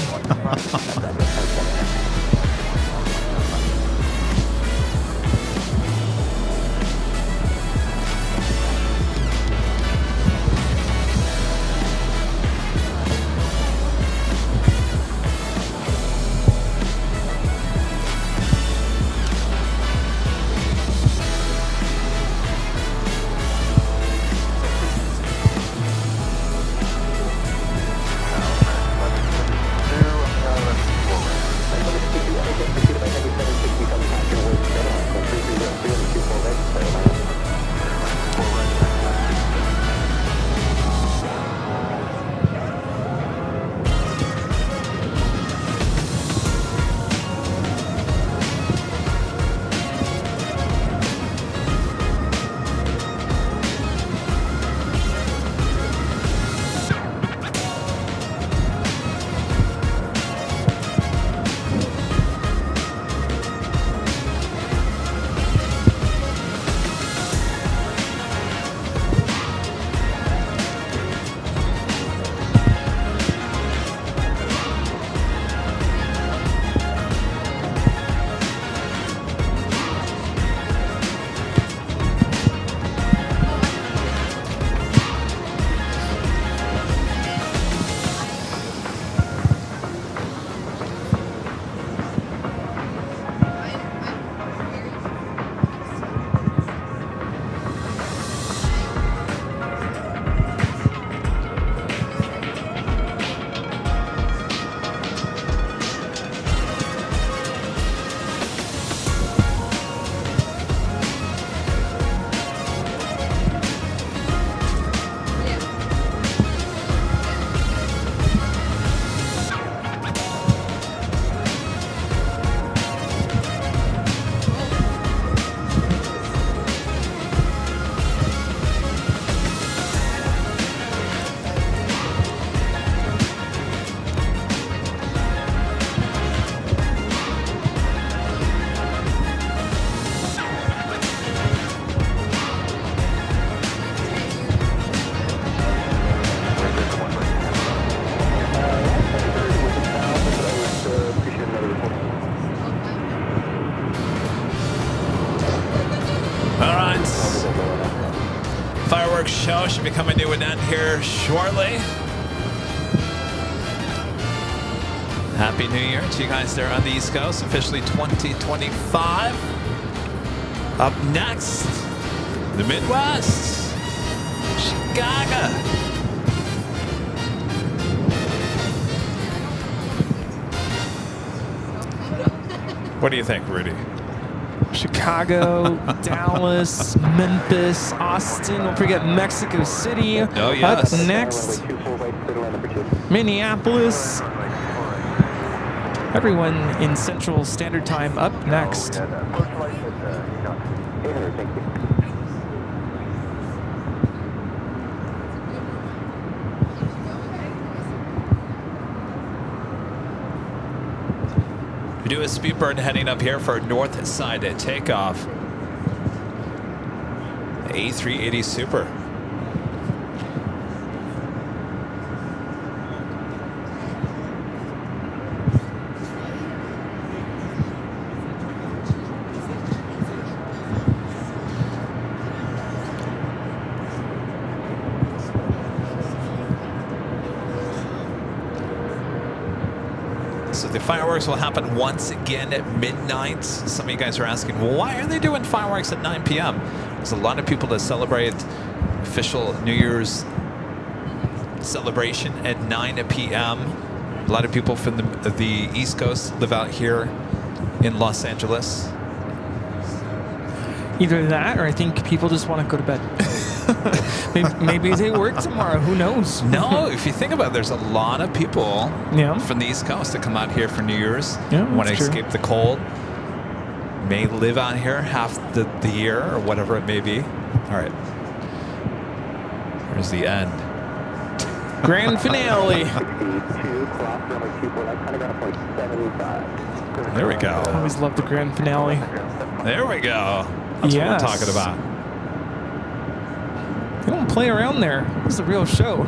Fireworks show should be coming to an end here shortly. Happy New Year to you guys there on the East Coast. Officially 2025. Up next, the Midwest, Chicago. What do you think, Rudy? Chicago, Dallas, Memphis, Austin. Don't forget Mexico City. Oh, yes. Up next, Minneapolis. Everyone in Central Standard Time up next. We do a speed burn heading up here for north side takeoff. A380 Super. So the fireworks will happen once again at midnight. Some of you guys are asking, well, why are they doing fireworks at 9 p.m.? There's a lot of people that celebrate official New Year's celebration at 9 p.m. A lot of people from the East Coast live out here in Los Angeles. Either that, or I think people just want to go to bed. maybe they work tomorrow. Who knows? No, if you think about it, there's a lot of people from the East Coast that come out here for New Year's, want to escape the cold, may live out here half the year or whatever it may be. All right. Here's the end. Grand finale. There we go. I always love the grand finale. There we go. That's what we're talking about. They don't play around there. This is a real show.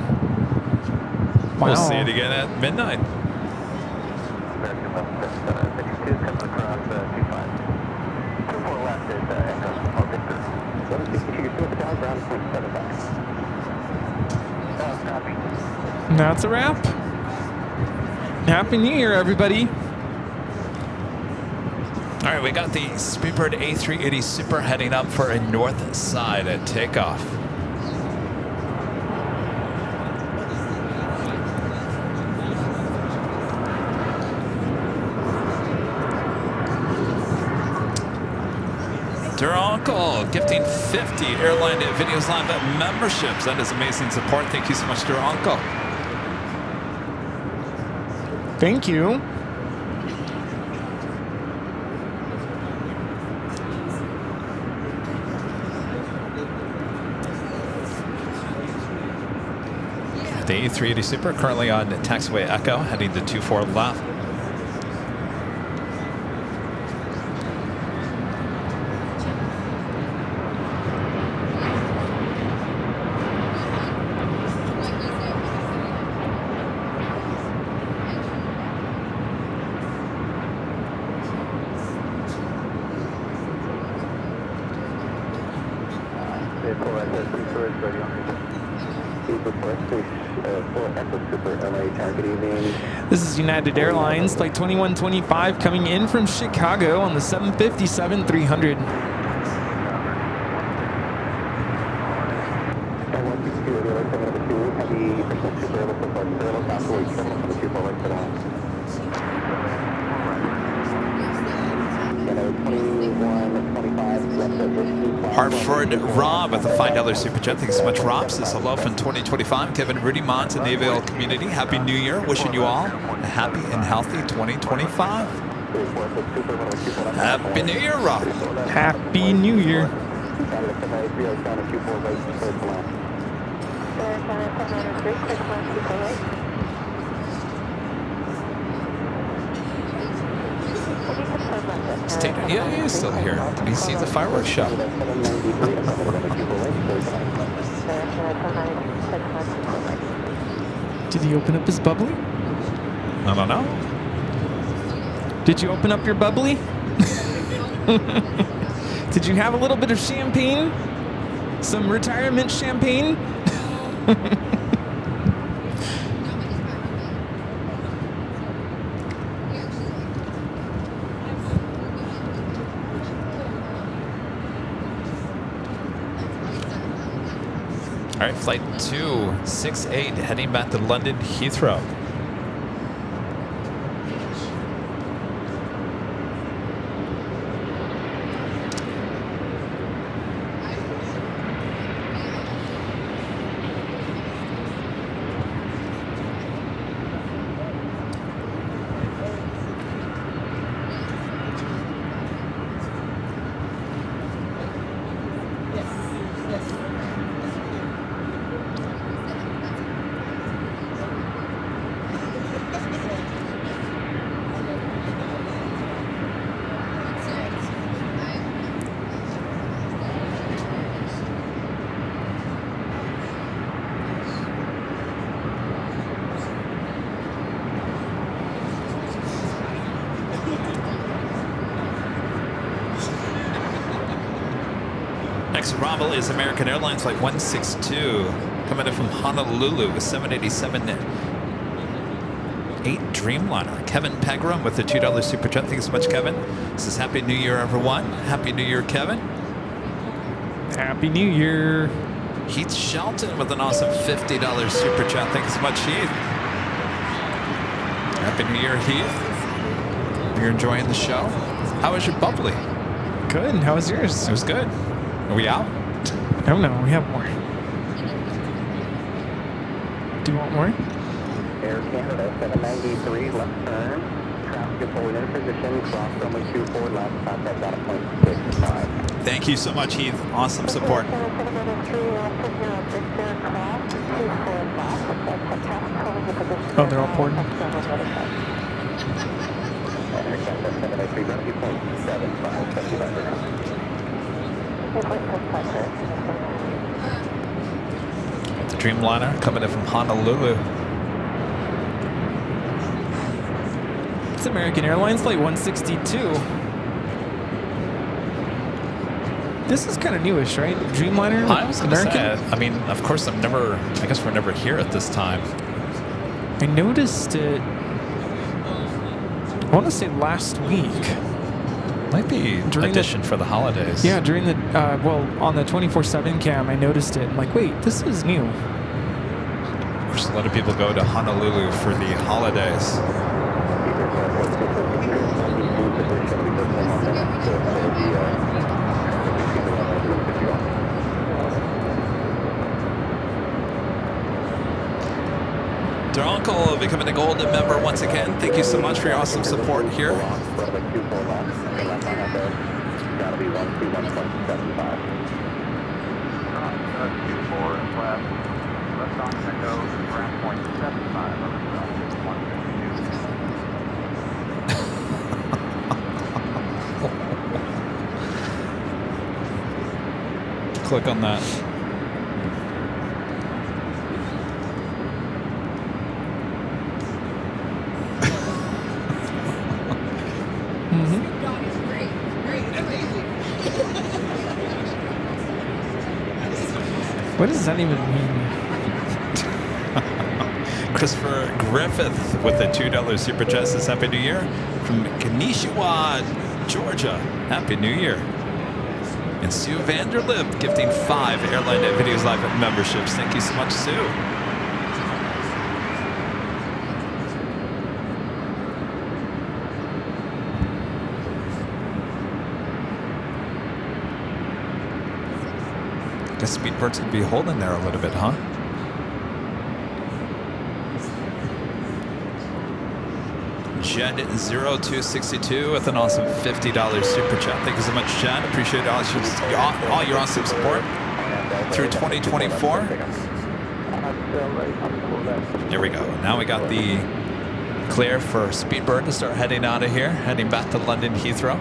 Wow. We'll see it again at midnight. And that's a wrap. Happy New Year, everybody. All right, we got the Speedbird A380 Super heading up for a north side at takeoff. Dear Uncle, gifting 50 Airline Videos Live memberships. That is amazing support. Thank you so much, dear Uncle. Thank you. The A380 Super currently on taxiway Echo, heading to 24 left. This is United Airlines, flight 2125 coming in from Chicago on the 757-300. Hartford Rob with a $5 super chat. Thank you so much, Rob. Says hello from 2025. Kevin Rudy, Montenegro community. Happy New Year. Wishing you all a happy and healthy 2025. Happy New Year, Rob. Happy New Year. Yeah, he's still here. Did he see the fireworks show? Did he open up his bubbly? I don't know. Did you open up your bubbly? Did you have a little bit of champagne? Some retirement champagne? All right, flight 268 heading back to London Heathrow. Bravo is American Airlines Flight 162 coming in from Honolulu with 787 8 Dreamliner. Kevin Pegram with the $2 super chat. Thank you so much, Kevin. This is Happy New Year, everyone. Happy New Year, Kevin. Happy New Year. Heath Shelton with an awesome $50 super chat. Thank you so much, Heath. Happy New Year, Heath. You're enjoying the show. How was your bubbly? Good. How was yours? It was good. Are we out? Oh no, we have more. Do you want more? Air Canada 793, left turn. Traffic is forward in position. Cross runway 24 left. Contact out of point 65. Thank you so much, Heath. Awesome support. Oh, they're all pouring? Air Canada 793, gravity point 75, 75. The Dreamliner coming in from Honolulu. It's American Airlines Flight 162. This is kind of newish, right? Dreamliner? I was going to American? say, I mean, of course, I guess we're never here at this time. I noticed it, I want to say last week. Might be addition for the holidays. Yeah, during the, well, on the 24/7 cam, I noticed it. I'm like, wait, this is new. Of course, a lot of people go to Honolulu for the holidays. Their uncle becoming a golden member once again. Thank you so much for your awesome support here. Click on that. What does that even mean? Christopher Griffith with the $2 super chat says Happy New Year from Kanishiwa, Georgia. Happy New Year. And Sue Vanderlip gifting 5 Airline Videos Live memberships. Thank you so much, Sue. Guess Speedbird's gonna be holding there a little bit, huh? Jed0262 with an awesome $50 super chat. Thank you so much, Jed. Appreciate all your awesome support through 2024. There we go. Now we got the clear for Speedbird to start heading out of here, heading back to London Heathrow.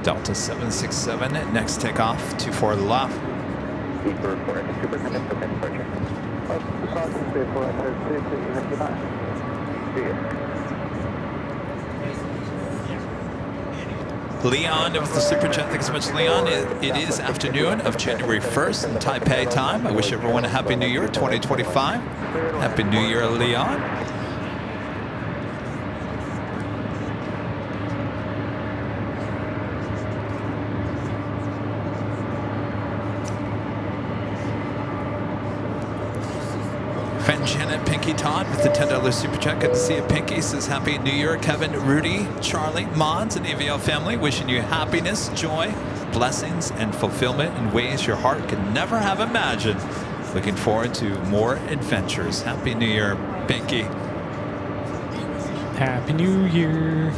Delta 767, next takeoff, 24 left. Super for Superintendent for departure. Leon with the super chat. Thanks so much, Leon. It is afternoon of January 1st in Taipei time. I wish everyone a Happy New Year 2025. Happy New Year, Leon. Fan Janet Pinky Todd with the $10 super chat. Good to see you, Pinky. Says Happy New Year. Kevin, Rudy, Charlie, Mons, and AVL family. Wishing you happiness, joy, blessings, and fulfillment in ways your heart could never have imagined. Looking forward to more adventures. Happy New Year, Pinky. Happy New Year.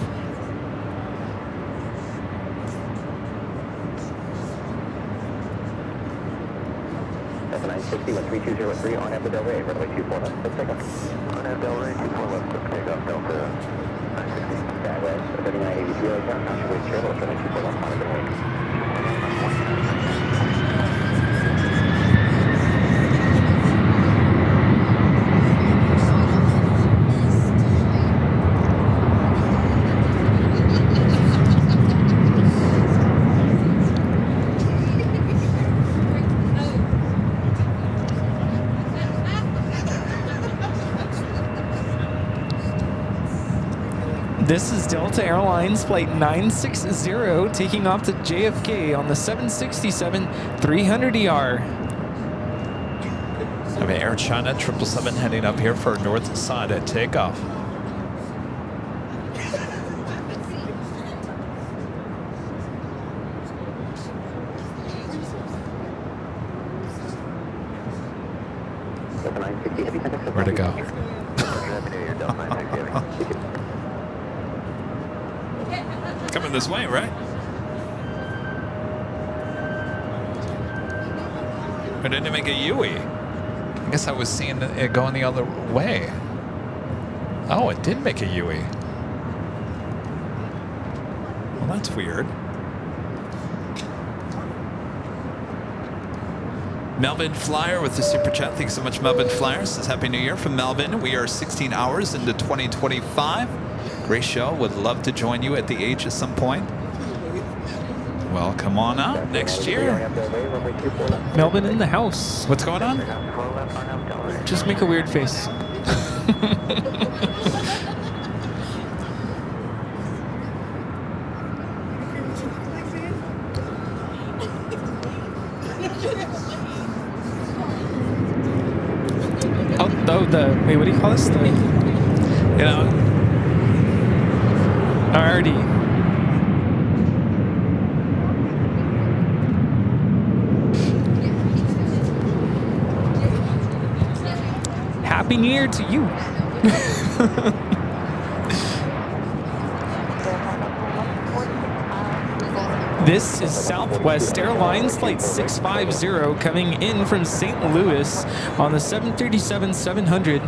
That's 960 with 3203 on Apple Del Rey, runway 24 left, let's take off. On Apple Del Rey, 24 left, let's take off, Delta 960. Skywest, 3983, right down, now should chair, let's runway 24 left, on Apple Del Rey. This is Delta Airlines Flight 960 taking off to JFK on the 767-300ER. I have Air China 777 heading up here for north side at takeoff. Where'd it go? Coming this way, right? Or didn't it make a Yui? I guess I was seeing it going the other way. Oh, it did make a Yui. Well, that's weird. Melvin Flyer with the super chat. Thanks so much, Melvin Flyer. Says Happy New Year from Melvin. We are 16 hours into 2025. Great show. Would love to join you at the H at some point. Well, come on out next year. Melvin in the house. What's going on? Just make a weird face. Wait, what do you call this? Alrighty. Happy New Year to you. This is Southwest Airlines Flight 650 coming in from St. Louis on the 737-700.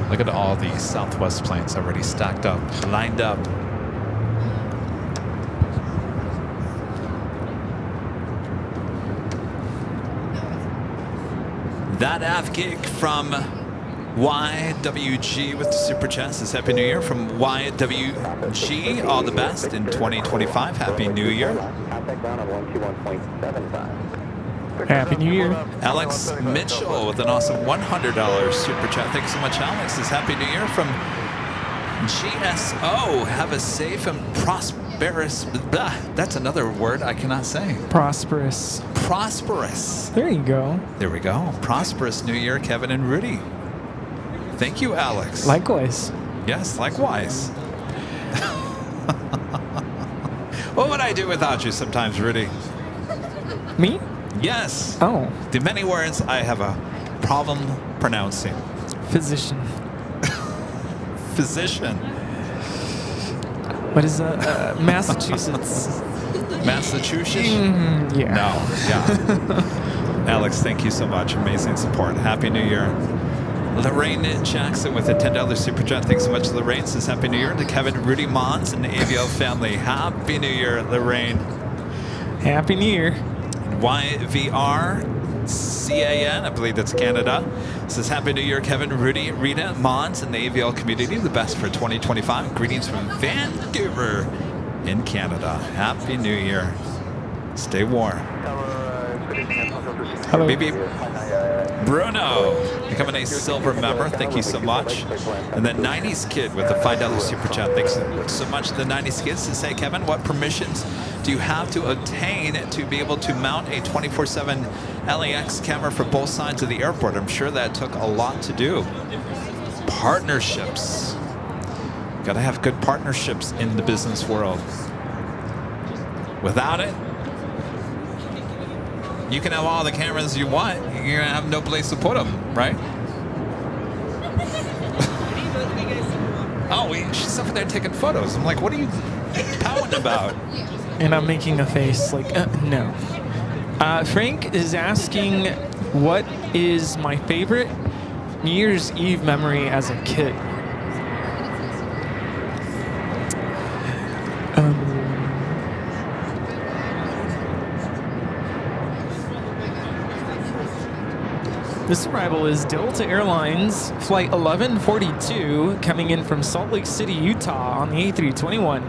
Look at all these Southwest planes already stacked up, lined up. That AF gig from YWG with the super chat says Happy New Year from YWG. All the best in 2025. Happy New Year. Happy New Year. Alex Mitchell with an awesome $100 super chat. Thanks so much, Alex. Says Happy New Year from GSO. Have a safe and prosperous. Blah, that's another word I cannot say. Prosperous. Prosperous. There you go. There we go. Prosperous New Year, Kevin and Rudy. Thank you, Alex. Likewise. Yes, likewise. What would I do without you sometimes, Rudy? Me? Yes. Oh. The many words I have a problem pronouncing. Physician. Physician. What is Massachusetts? Massachusetts? Yeah. No, yeah. Alex, thank you so much. Amazing support. Happy New Year. Lorraine Jackson with a $10 super chat. Thanks so much, Lorraine. Says Happy New Year to Kevin, Rudy, Mons, and the AVL family. Happy New Year, Lorraine. Happy New Year. YVRCAN, I believe that's Canada. Says Happy New Year, Kevin, Rudy, Rita, Mons, and the AVL community. The best for 2025. Greetings from Vancouver in Canada. Happy New Year. Stay warm. Hello. Maybe Bruno becoming a silver member. Thank you so much. And then 90s Kid with a $5 super chat. Thanks so much to the 90s Kids to say, Kevin, what permissions do you have to obtain to be able to mount a 24/7 LAX camera for both sides of the airport? I'm sure that took a lot to do. Partnerships. Got to have good partnerships in the business world. Without it, you can have all the cameras you want. You're gonna have no place to put them, right? Oh, she's over there taking photos. I'm like, what are you pouting about? And I'm making a face like, no. Frank is asking, what is my favorite New Year's Eve memory as a kid? This arrival is Delta Airlines Flight 1142 coming in from Salt Lake City, Utah on the A321.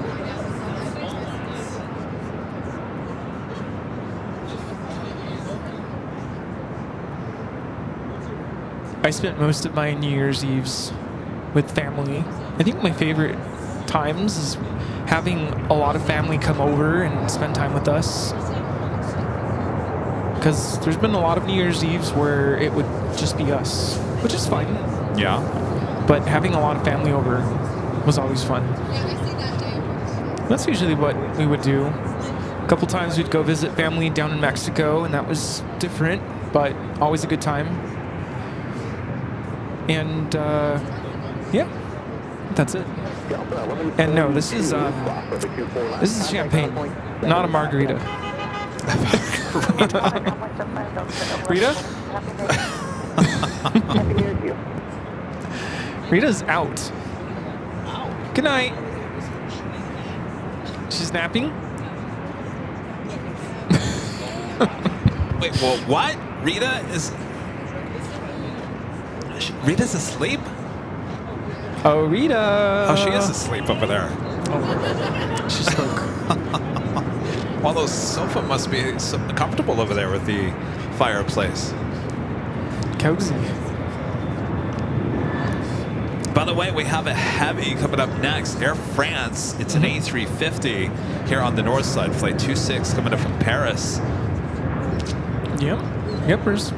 I spent most of my New Year's Eves with family. I think my favorite times is having a lot of family come over and spend time with us. Because there's been a lot of New Year's Eves where it would just be us, which is fine. Yeah. But having a lot of family over was always fun. That's usually what we would do. A couple times we'd go visit family down in Mexico, and that was different, but always a good time. And yeah, that's it. And no, this is champagne, not a margarita. Rita? Rita's out. Good night. She's napping? Wait, well, what? Rita's asleep? Oh, Rita. Oh, she is asleep over there. Oh, she spoke. Well, those sofa must be so comfortable over there with the fireplace. Cozy. By the way, we have a heavy coming up next. Air France, it's an A350 here on the north side. Flight 26 coming up from Paris. Yep. Yepers.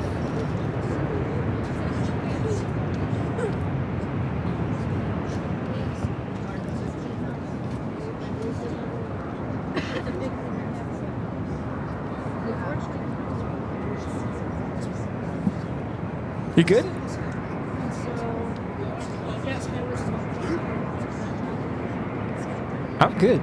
You good? I'm good.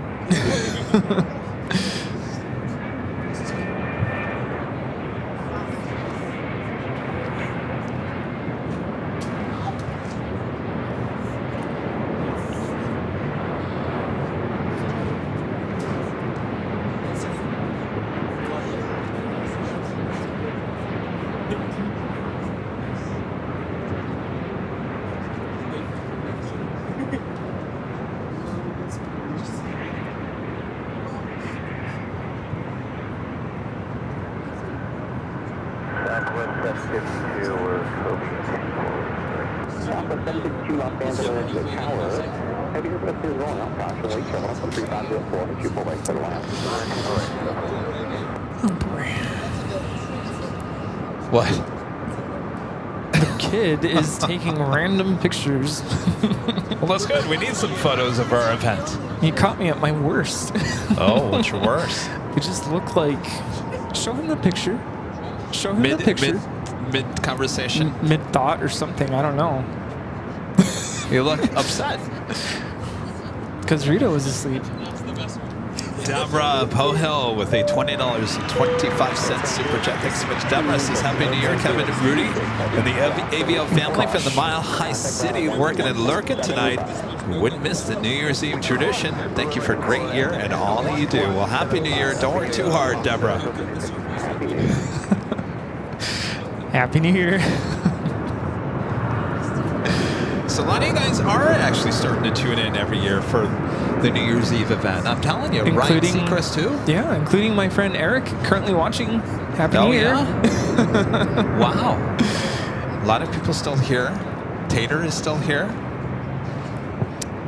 Oh boy. What? The kid is taking random pictures. Well, that's good. We need some photos of our event. You caught me at my worst. Oh, what's your worst? It just looked like... Show him the picture. Show him the picture. Mid conversation. Mid thought or something. I don't know. You look upset. Because Rita was asleep. Deborah Pohill with a $20.25 super chat. Thanks so much, Deborah. Says Happy New Year, Kevin and Rudy, and the AVO family from the Mile High City working at Lurkin tonight. Wouldn't miss the New Year's Eve tradition. Thank you for a great year and all that you do. Well, Happy New Year. Don't work too hard, Deborah. Happy New Year. So a lot of you guys are actually starting to tune in every year for the New Year's Eve event. I'm telling you, Ryan Seacrest too? Yeah, including my friend Eric, currently watching. Happy New Year. Yeah? Wow. A lot of people still here. Tater is still here.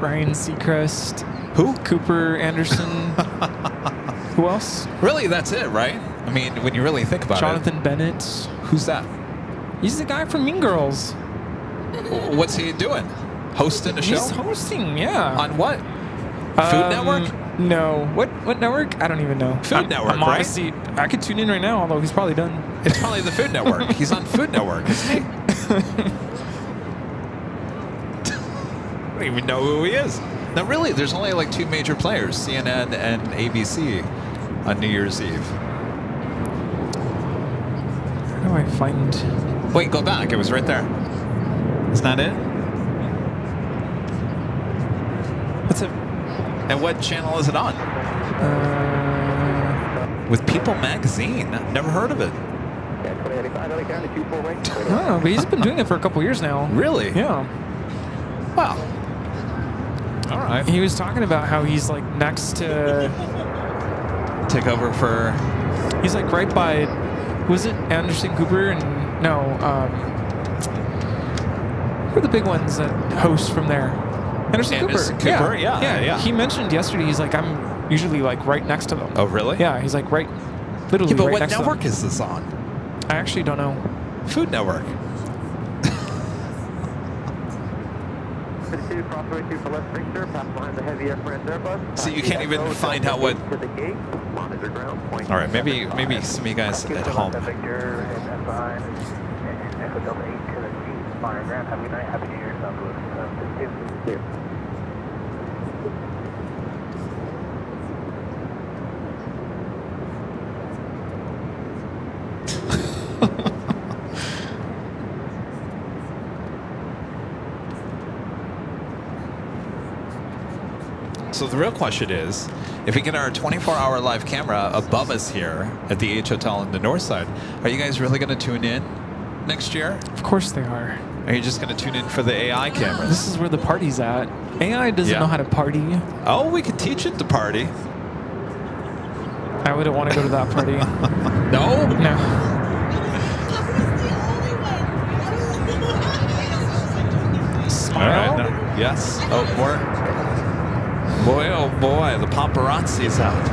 Ryan Seacrest. Who? Cooper Anderson. Who else? Really, that's it, right? I mean, when you really think about Jonathan Bennett. Who's that? He's the guy from Mean Girls. What's he doing? Hosting a show? He's hosting, yeah. On what? Food Network? No. What network? I don't even know. Food Network, I'm right? Honestly, I could tune in right now, although he's probably done. It's probably the Food Network. He's on Food Network, isn't he? I don't even know who he is. Now, really, there's only like two major players, CNN and ABC, on New Year's Eve. How do I find... Wait, go back. It was right there. Isn't that it? What's it? And what channel is it on? With People Magazine. Never heard of it. Oh, but he's been doing it for a couple years now. Really? Yeah. Wow. All right. He was talking about how he's like next to... Take over for... He's like right by... Was it Anderson Cooper and... No, who are the big ones that host from there? Anderson Cooper. Yeah. He mentioned yesterday, he's like, I'm usually like right next to them. Oh, really? Yeah, he's like right, literally but right what next to them. network is this on? I actually don't know. Food Network. So you can't even find out what... All right, maybe some of you guys at home. So the real question is, if we get our 24-hour live camera above us here at the H Hotel in the north side, are you guys really going to tune in next year? Of course they are. Are you just going to tune in for the AI cameras? This is where the party's at. AI doesn't know how to party. Oh, we can teach it to party. I wouldn't want to go to that party. No? No. Smile? All right, no. Yes. Oh, more. Boy, oh boy, the paparazzi's out.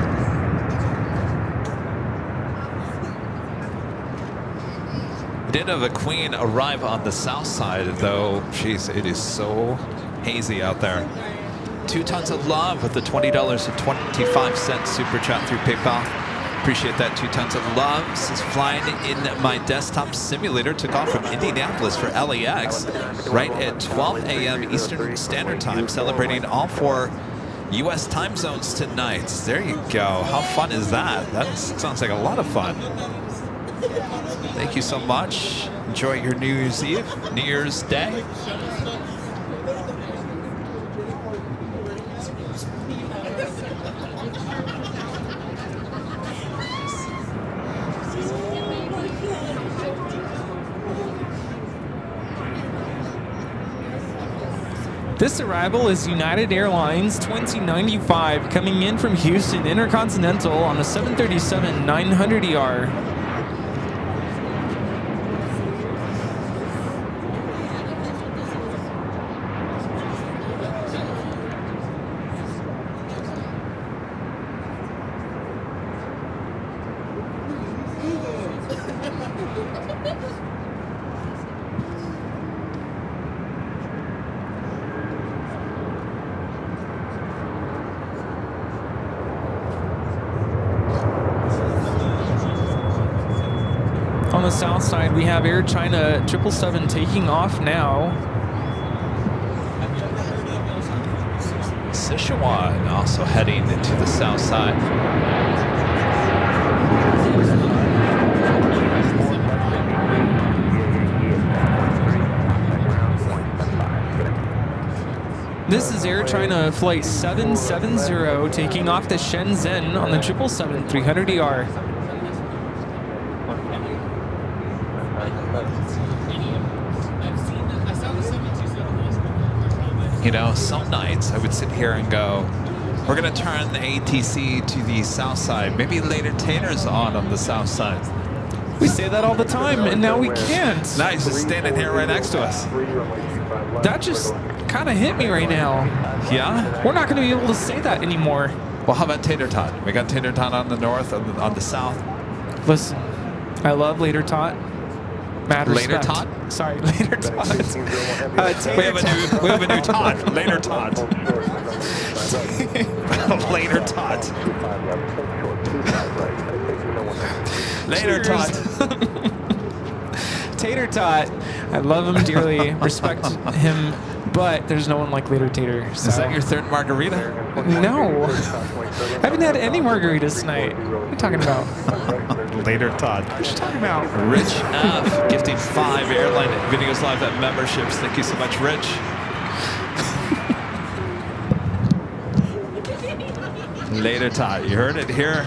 Did have a Queen arrive on the south side, though. Jeez, it is so hazy out there. 2 tons of love with the $20.25 super chat through PayPal. Appreciate that. 2 tons of love. This is flying in my desktop simulator. Took off from Indianapolis for LAX right at 12 a.m. Eastern Standard Time, celebrating all 4 U.S. time zones tonight. There you go. How fun is that? That sounds like a lot of fun. Thank you so much. Enjoy your New Year's Eve, New Year's Day. This arrival is United Airlines 2095 coming in from Houston Intercontinental on a 737-900ER. On the south side, we have Air China 777 taking off now. Sichuan also heading into the south side. This is Air China Flight 770 taking off to Shenzhen on the 777-300ER. You know, some nights I would sit here and go, we're going to turn the ATC to the south side. Maybe later Tater's on the south side. We say that all the time, and now we can't. Nice, just standing here right next to us. That just kind of hit me right now. Yeah? We're not going to be able to say that anymore. Well, how about Tater Tot? We got Tater Tot on the north, on the south. Listen, I love Later Tot. Mad Later respect. Tot? Sorry, Later Tot. We have a new Tot. Later Tot. Later Tot. Later Tot. Tater Tot. I love him dearly. Respect him. But there's no one like Later Tater. So. Is that your third margarita? No. I haven't had any margaritas tonight. What are you talking about? Later Todd. What are you talking about? Rich F. gifting 5 Airline Videos Live at memberships. Thank you so much, Rich. Later Todd. You heard it here.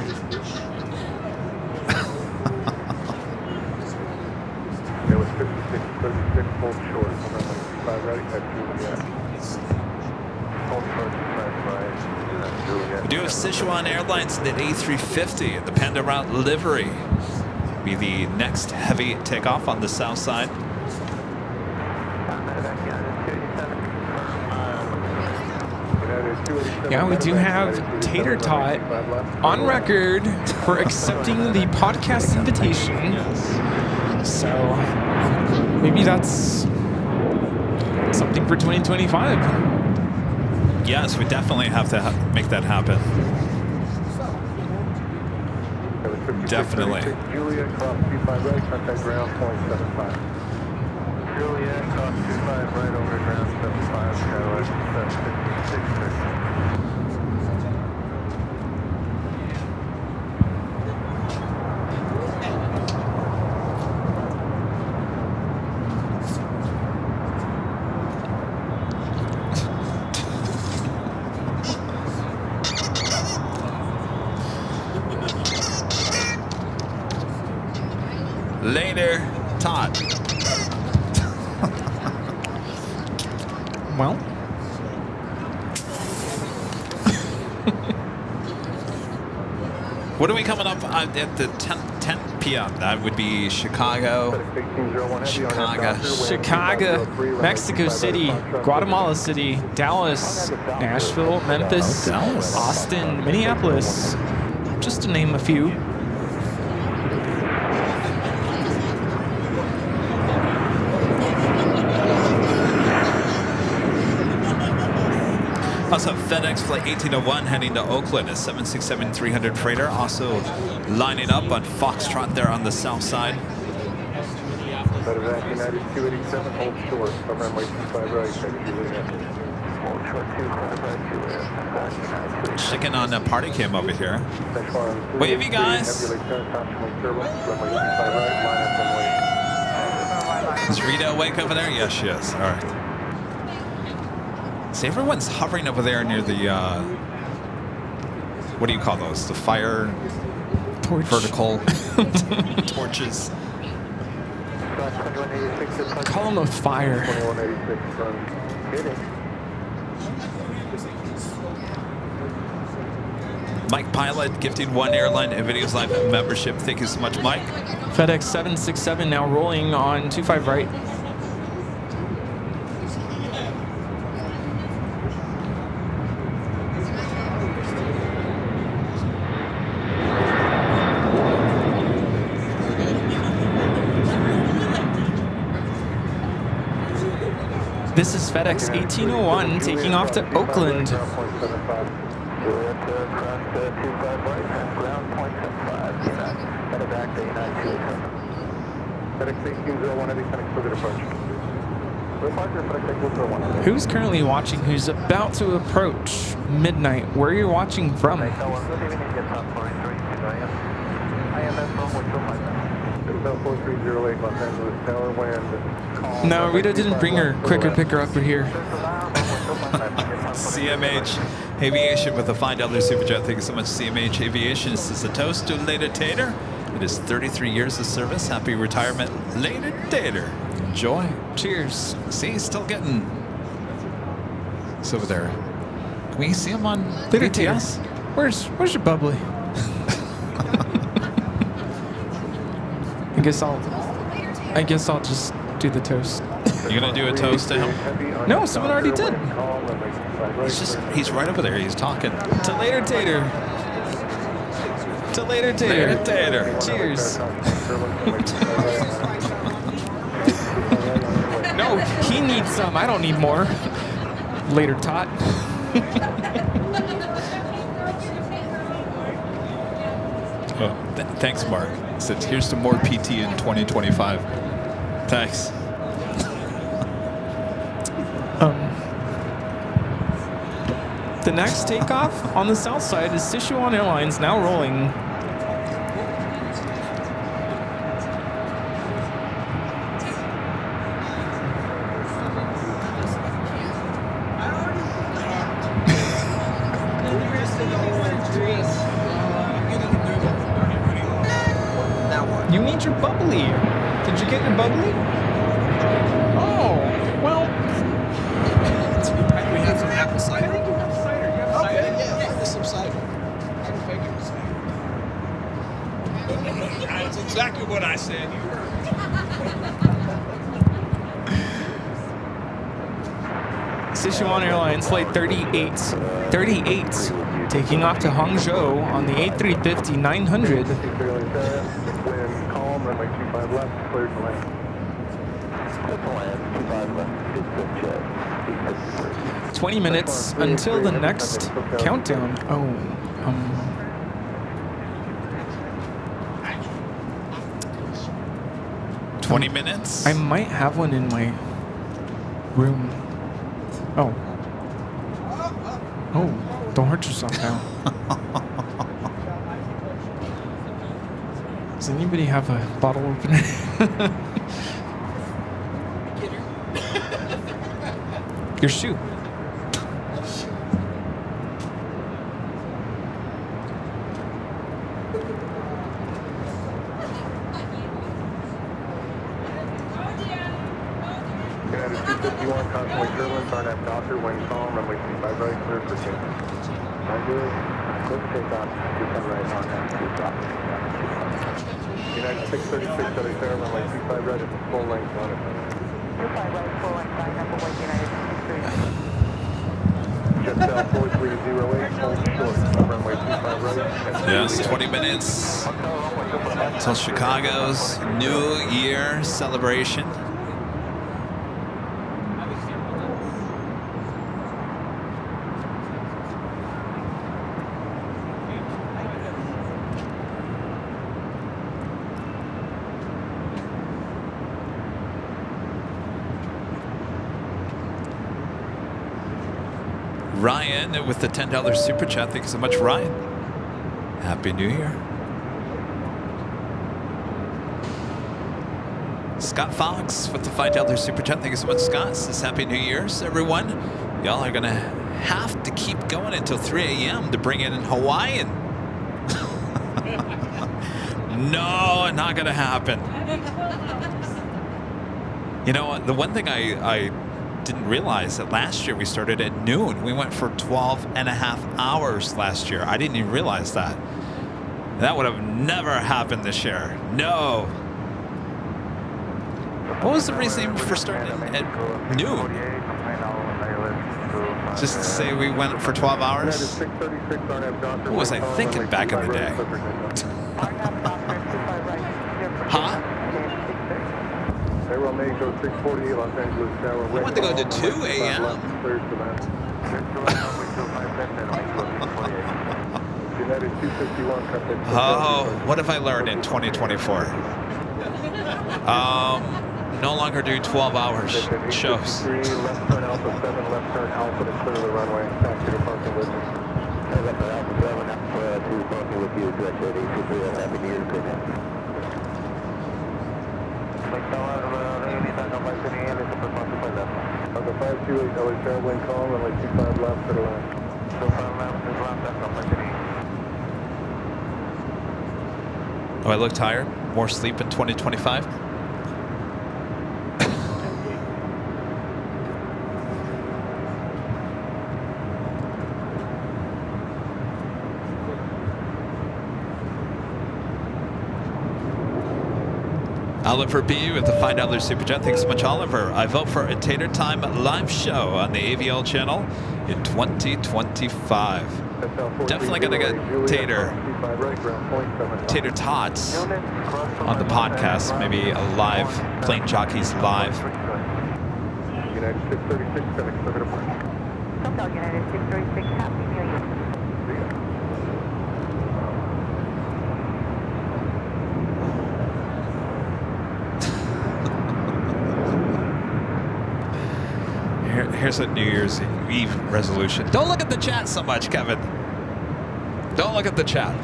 It was 56, hold short. Five ready, We do have Sichuan Airlines in the A350 at the Panda Route livery. Be the next heavy takeoff on the south side. Yeah, we do have Tater Tot on record for accepting the podcast invitation. So maybe that's something for 2025. Yes, we definitely have to make that happen. Definitely. Julia, cross 25 right, contact ground, 0.75. Julia, cross 25 right over ground, 75, Skyline, 756. Later, Todd. Well, what are we coming up at the 10 p.m.? That would be Chicago, Mexico City, Guatemala City, Dallas, Nashville, Memphis, Dallas. Austin, Minneapolis, just to name a few. Also, FedEx Flight 1801 heading to Oakland, a 767-300 freighter. Also lining up on Foxtrot there on the south side. United 287, hold short, runway 25 right, Julia. Hold short 25 right, Chicken on a party cam over here. Wavy, guys. Is Rita awake over there? Yes, she is. All right. See, everyone's hovering over there near the, what do you call those? The fire Torch. vertical torches. Call them a fire. Mike Pilot gifting 1 Airline and Videos Live membership. Thank you so much, Mike. FedEx 767 now rolling on 25 right. This is FedEx 1801 taking off to Oakland. FedEx 1801, any kind of clear approach. Who's currently watching? Who's about to approach midnight? Where you're watching from? No, Rita didn't bring her quicker picker up here. CMH Aviation with a $5 super chat. Thank you so much, CMH Aviation. This is a toast to Later Tater. It is 33 years of service. Happy retirement, Later Tater. Enjoy. Cheers. See, he's still getting. It's over there. Can we see him on Later Tater. BTS? Where's your bubbly? I guess I'll just do the toast. You gonna do a toast to him? No, someone already did. He's right over there. He's talking. To Later Tater. To Later Tater. Later Tater. Cheers. No, he needs some. I don't need more. Later tot. Oh, thanks, Mark. Says here's to more PT in 2025. Thanks. The next takeoff on the south side is Sichuan Airlines, now rolling. You need your bubbly. Did you get your bubbly? Oh, well. We have some apple cider. Yeah, some cider. That's exactly what I said. You heard. Sichuan Airlines flight 38, taking off to Hangzhou on the A350-900. 20 minutes until the next countdown. 20 minutes? I might have one in my room. Oh, don't hurt yourself now. Does anybody have a bottle opener? Your shoe. United 636 out of there, runway 25 right at the full length on it. 25 right, full length on number 1 United 636. Jet 4308, hold short, runway 25 right. Yes, 20 minutes till Chicago's New Year celebration. Ryan with the $10 super chat. Thank you so much, Ryan. Happy New Year. Scott Fox with the $5 super chat. Thank you so much, Scott. Says Happy New Year's, everyone. Y'all are gonna have to keep going until 3 a.m. to bring in Hawaiian. No, not gonna happen. You know, the one thing I didn't realize that last year we started at noon. We went for 12 and a half hours last year. I didn't even realize that. That would have never happened this year. No. What was the reason for starting at noon? Just to say we went for 12 hours? What was I thinking back in the day? Huh? Airwell Mexico 648 Los Angeles Tower. We want to go to 2 a.m. Oh, what have I learned in 2024? no longer do 12-hour shows. 3, left turn Alpha 7, left turn Alpha to clear the runway. Back to your parking with me. Left turn Alpha 7, Alpha 2, parking with you. Direct at 823, happy New Year's Day. Okay, 528, LA traveling call, runway 25 left for the line. 25 left, is left, that's not like any. Oh, I look tired. More sleep in 2025. Oliver B with the $5 super chat. Thanks so much, Oliver. I vote for a Tater Time live show on the AVL channel in 2025. Definitely gonna get Tater Tots on the podcast. Maybe a live Plane Jockeys live. United 636, Phoenix, look at a point. Hotel United 636, happy New Year. Here's a New Year's Eve resolution. Don't look at the chat so much, Kevin. Don't look at the chat.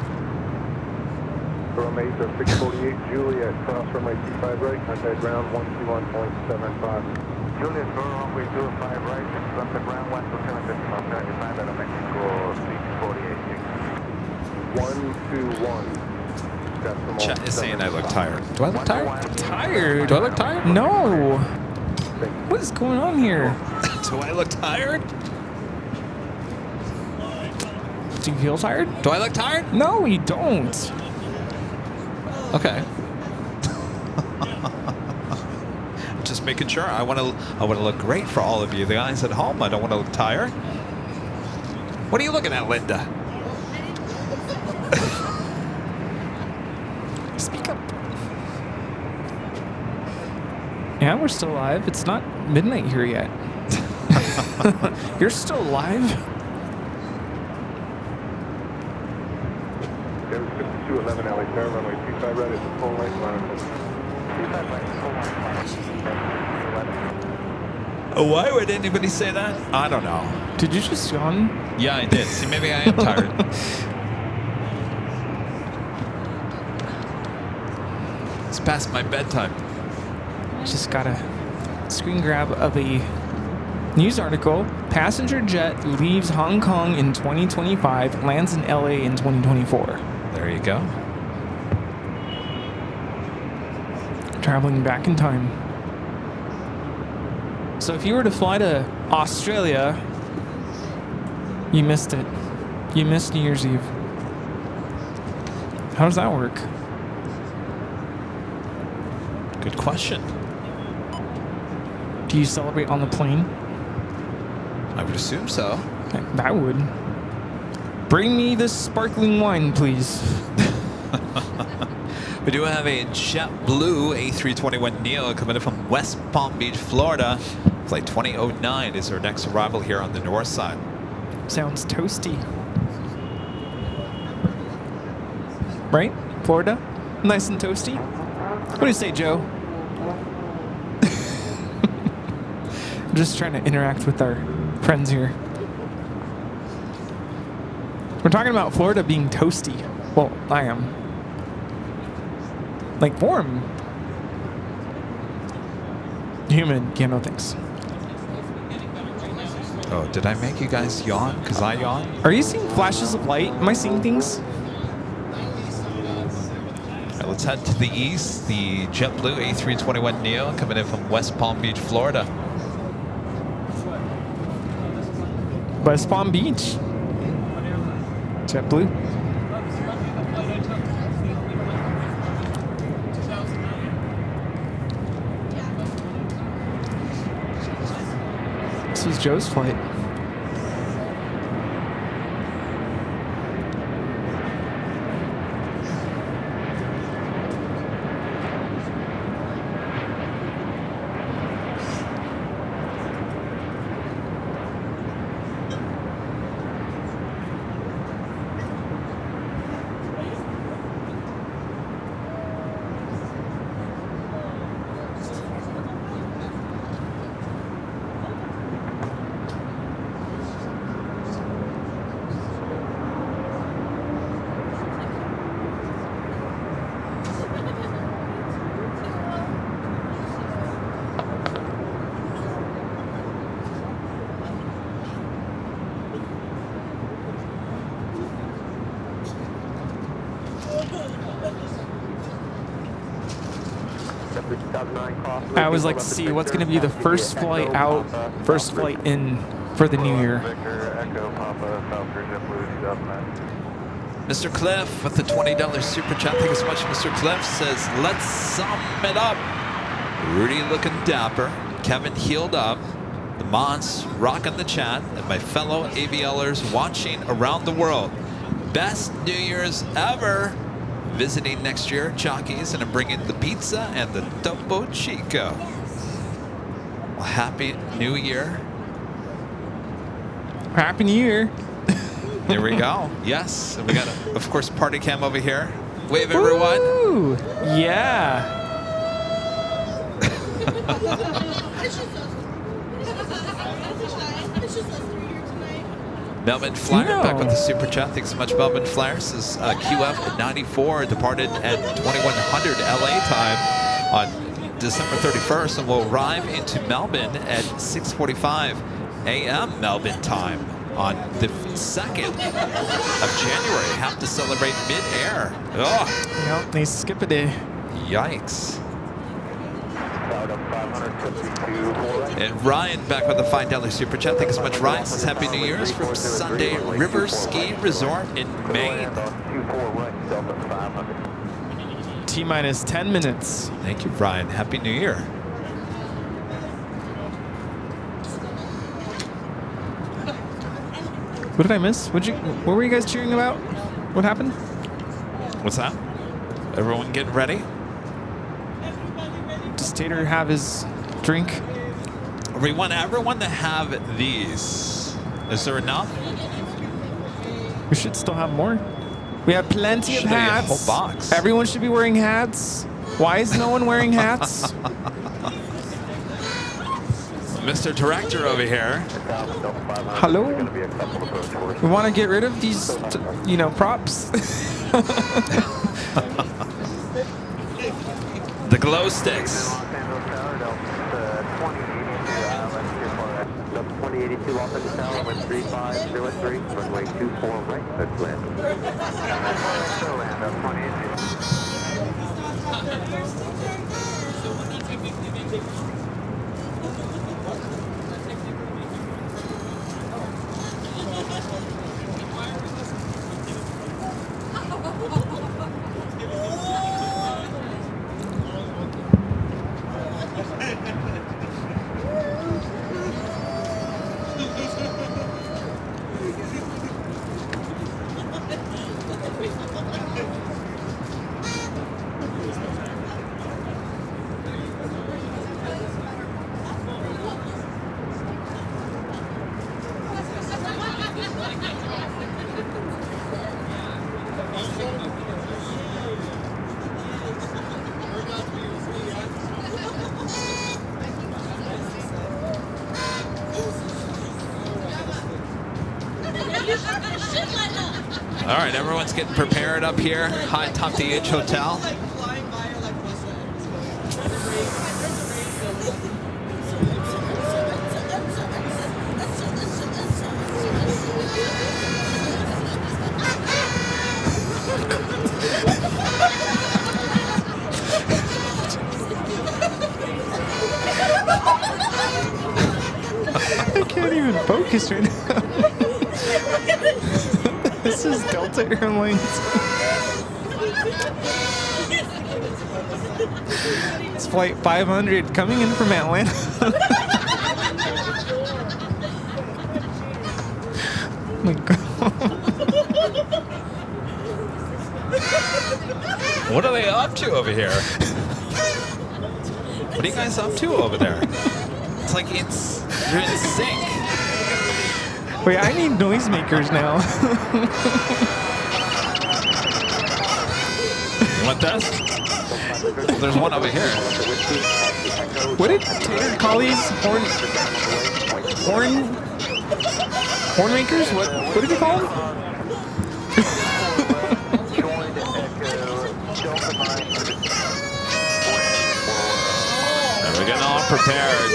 Runway 648, Juliet, cross runway 25 right, contact ground 121.75. Juliet, go runway 25 right, contact ground 121.75 out of Mexico 648. 121. Chat is saying I look tired. Do I look tired? Tired? Do I look tired? No. What is going on here? Do I look tired? Do you feel tired? Do I look tired? No, you don't. Okay. Just making sure. I want to look great for all of you, the guys at home. I don't want to look tired. What are you looking at, Linda? Speak up. Yeah, we're still alive. It's not midnight here yet. You're still alive? There was 5211 LA Fair, runway 25 right, it's a full length line. 25 right, full length. Why would anybody say that? I don't know. Did you just yawn? Yeah, I did. See, maybe I am tired. It's past my bedtime. Just got a screen grab of a news article. Passenger jet leaves Hong Kong in 2025, lands in LA in 2024. There you go. Traveling back in time. So if you were to fly to Australia, you missed it. You missed New Year's Eve. How does that work? Good question. Do you celebrate on the plane? I would assume so. I would. Bring me this sparkling wine, please. We do have a JetBlue A321neo coming in from West Palm Beach, Florida. Flight 2009 is our next arrival here on the north side. Sounds toasty. Right? Florida? Nice and toasty? What do you say, Joe? I'm just trying to interact with our friends here. We're talking about Florida being toasty. Well, I am. Like warm. Humid. Yeah, no thanks. Oh, did I make you guys yawn? Because I yawn? Are you seeing flashes of light? Am I seeing things? All right, let's head to the east. The JetBlue A321neo coming in from West Palm Beach, Florida. West Palm Beach. JetBlue. This was Joe's flight. I always like to see what's going to be the first flight out, first flight in for the new year. Mr. Cliff with the $20 super chat. Thank you so much. Mr. Cliff says, let's sum it up. Rudy looking dapper. Kevin healed up. The Moss rocking the chat. And my fellow AVLers watching around the world. Best New Year's ever. Visiting next year, Jockeys, and I'm bringing the pizza and the Topo Chico. Well, Happy New Year. Happy New Year. There we go. Yes. And we got, of course, party cam over here. Wave, everyone. Woo! Yeah. Melvin Flyer back with the super chat. Thanks so much, Melvin Flyer. Says QF94 departed at 2100 LA time on December 31st and will arrive into Melbourne at 6:45 a.m. Melbourne time on the 2nd of January. Have to celebrate mid-air. Oh, Yep, they skip a day. yikes. And Ryan back with the $5 super chat. Thank you so much, Ryan. Says Happy New Year's from Sunday River Ski Resort in Maine. T-minus 10 minutes. Thank you, Ryan. Happy New Year. What did I miss? What were you guys cheering about? What happened? What's that? Everyone getting ready? Does Tater have his drink? We want everyone to have these. Is there enough? We should still have more. We have plenty of Should be a hats. whole box. Everyone should be wearing hats. Why is no one wearing hats? Mr. Director over here. Hello? We want to get rid of these, props. The glow sticks. 2082 Los Angeles Tower, wind 3503, runway 24 right, that's land. So land up 2082. All right, everyone's getting prepared up here. High top DH Hotel. I can't even focus right now. This is Delta Airlines. It's flight 500 coming in from Atlanta. Oh my God. What are they up to over here? What are you guys up to over there? It's like you're in sync. Wait, I need noisemakers now. You want this? There's one over here. What did Tater call these? Horn makers? What did he call them? We're getting all prepared.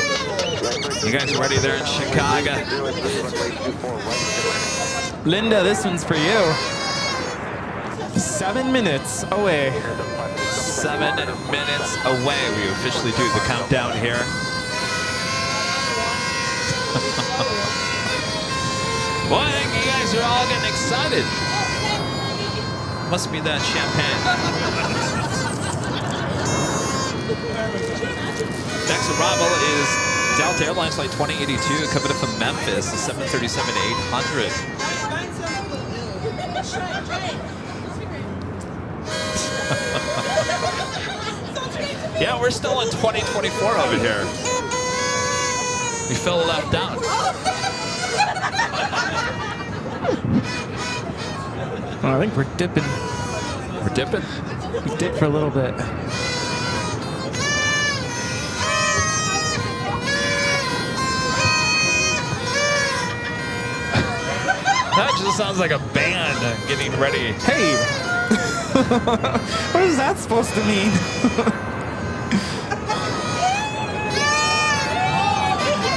You guys ready there in Chicago? Linda, this one's for you. 7 minutes away. 7 minutes away. We officially do the countdown here. Boy, I think you guys are all getting excited. Must be that champagne. Next arrival is Delta Airlines flight 2082 coming in from Memphis, the 737-800. Yeah, we're still in 2024 over here. We feel left out. Oh, I think we're dipping. We're dipping? We dipped for a little bit. That just sounds like a band getting ready. Hey! What is that supposed to mean?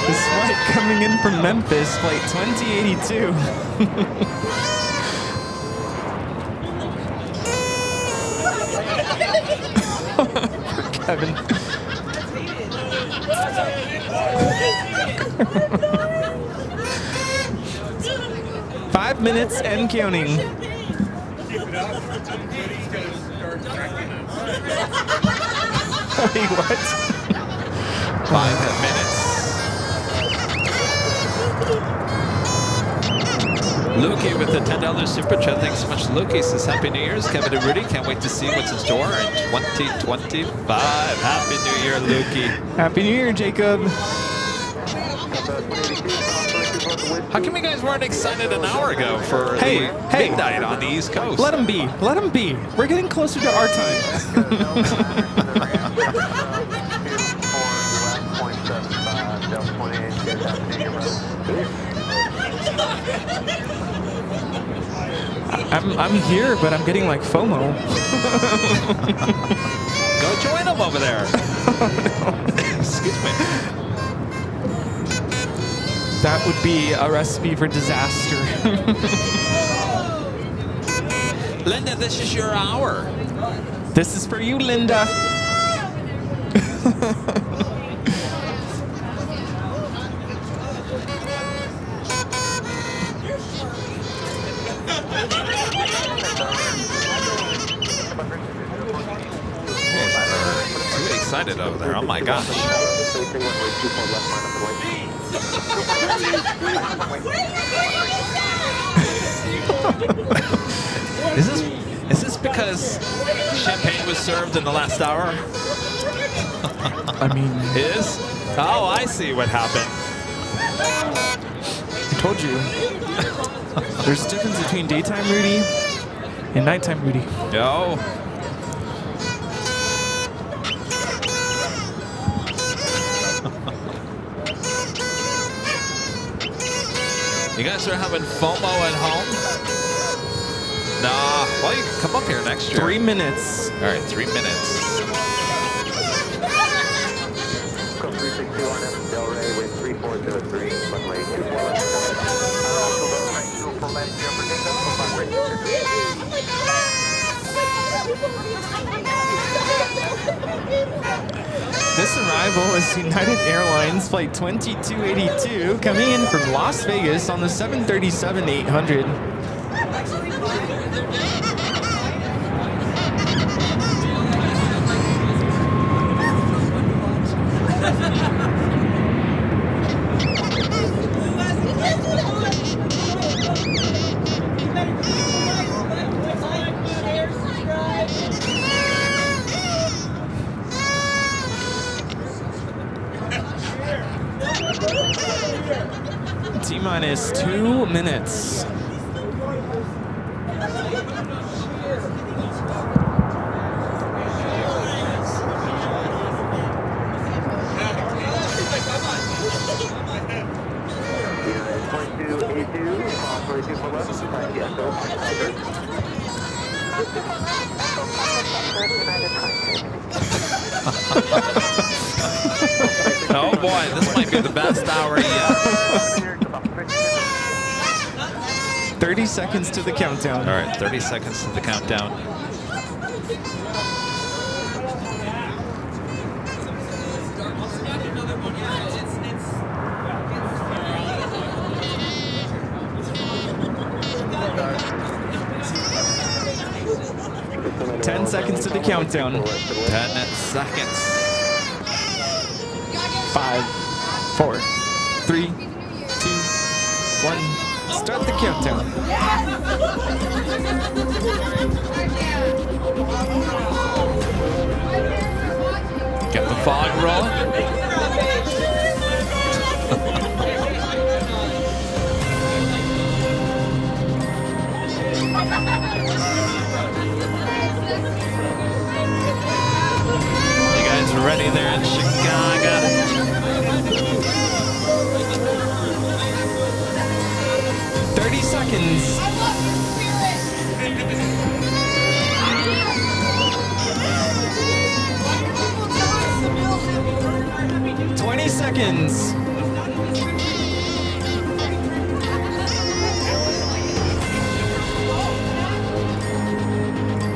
This flight coming in from Memphis, flight 2082. Kevin. 5 minutes and counting. Wait, what? 5 minutes. Lukey with the $10 super chat. Thanks so much, Lukey. Says Happy New Year's, Kevin and Rudy. Can't wait to see what's in store in 2025. Happy New Year, Lukey. Happy New Year, Jacob. How come you guys weren't excited an hour ago for Hey, midnight on the East Coast? Let them be. Let them be. We're getting closer to our time. 4, I'm here, but I'm getting like FOMO. Go join them over there. Excuse me. That would be a recipe for disaster. Linda, this is your hour. This is for you, Linda. Too excited over there. Oh my gosh. Is this because champagne was served in the last hour? I mean, Is? Oh, I see what happened. I told you. There's a difference between daytime Rudy and nighttime Rudy. No. You guys are having FOMO at home? Nah. Well, you can come up here next year. 3 minutes. All right, 3 minutes. Code 362 on F Del Rey with 3403, runway 24 This arrival is United Airlines flight 2282 coming in from Las Vegas on the 737-800. T-minus 2 minutes. Oh boy, this might be the best hour yet. 30 seconds to the countdown. All right, 30 seconds to the countdown. seconds to the countdown. 10 seconds. 5, 4, 3, 2, 1. Start the countdown. Get the fog rolling. You guys are ready there in Chicago? 30 seconds. 20 seconds.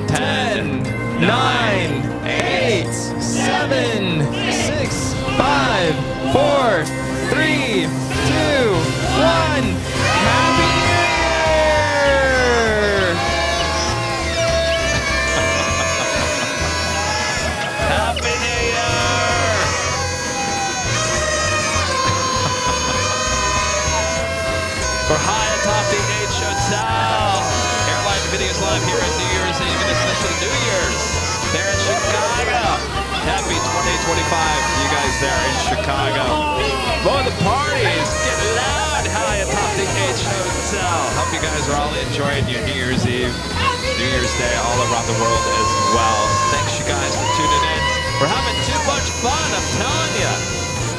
10, 9, 8, 7, 6, 5, 4, 3, 2, 1. Happy New Year! Happy New Year! We're high atop the H Hotel. Airline videos live here at New Year's Eve and especially New Year's. There in Chicago. Happy 2025 to you guys there in Chicago. Boy, the parties get loud high atop the H Hotel. Hope you guys are all enjoying your New Year's Eve, New Year's Day all around the world as well. Thanks you guys for tuning in. We're having too much fun, I'm telling you.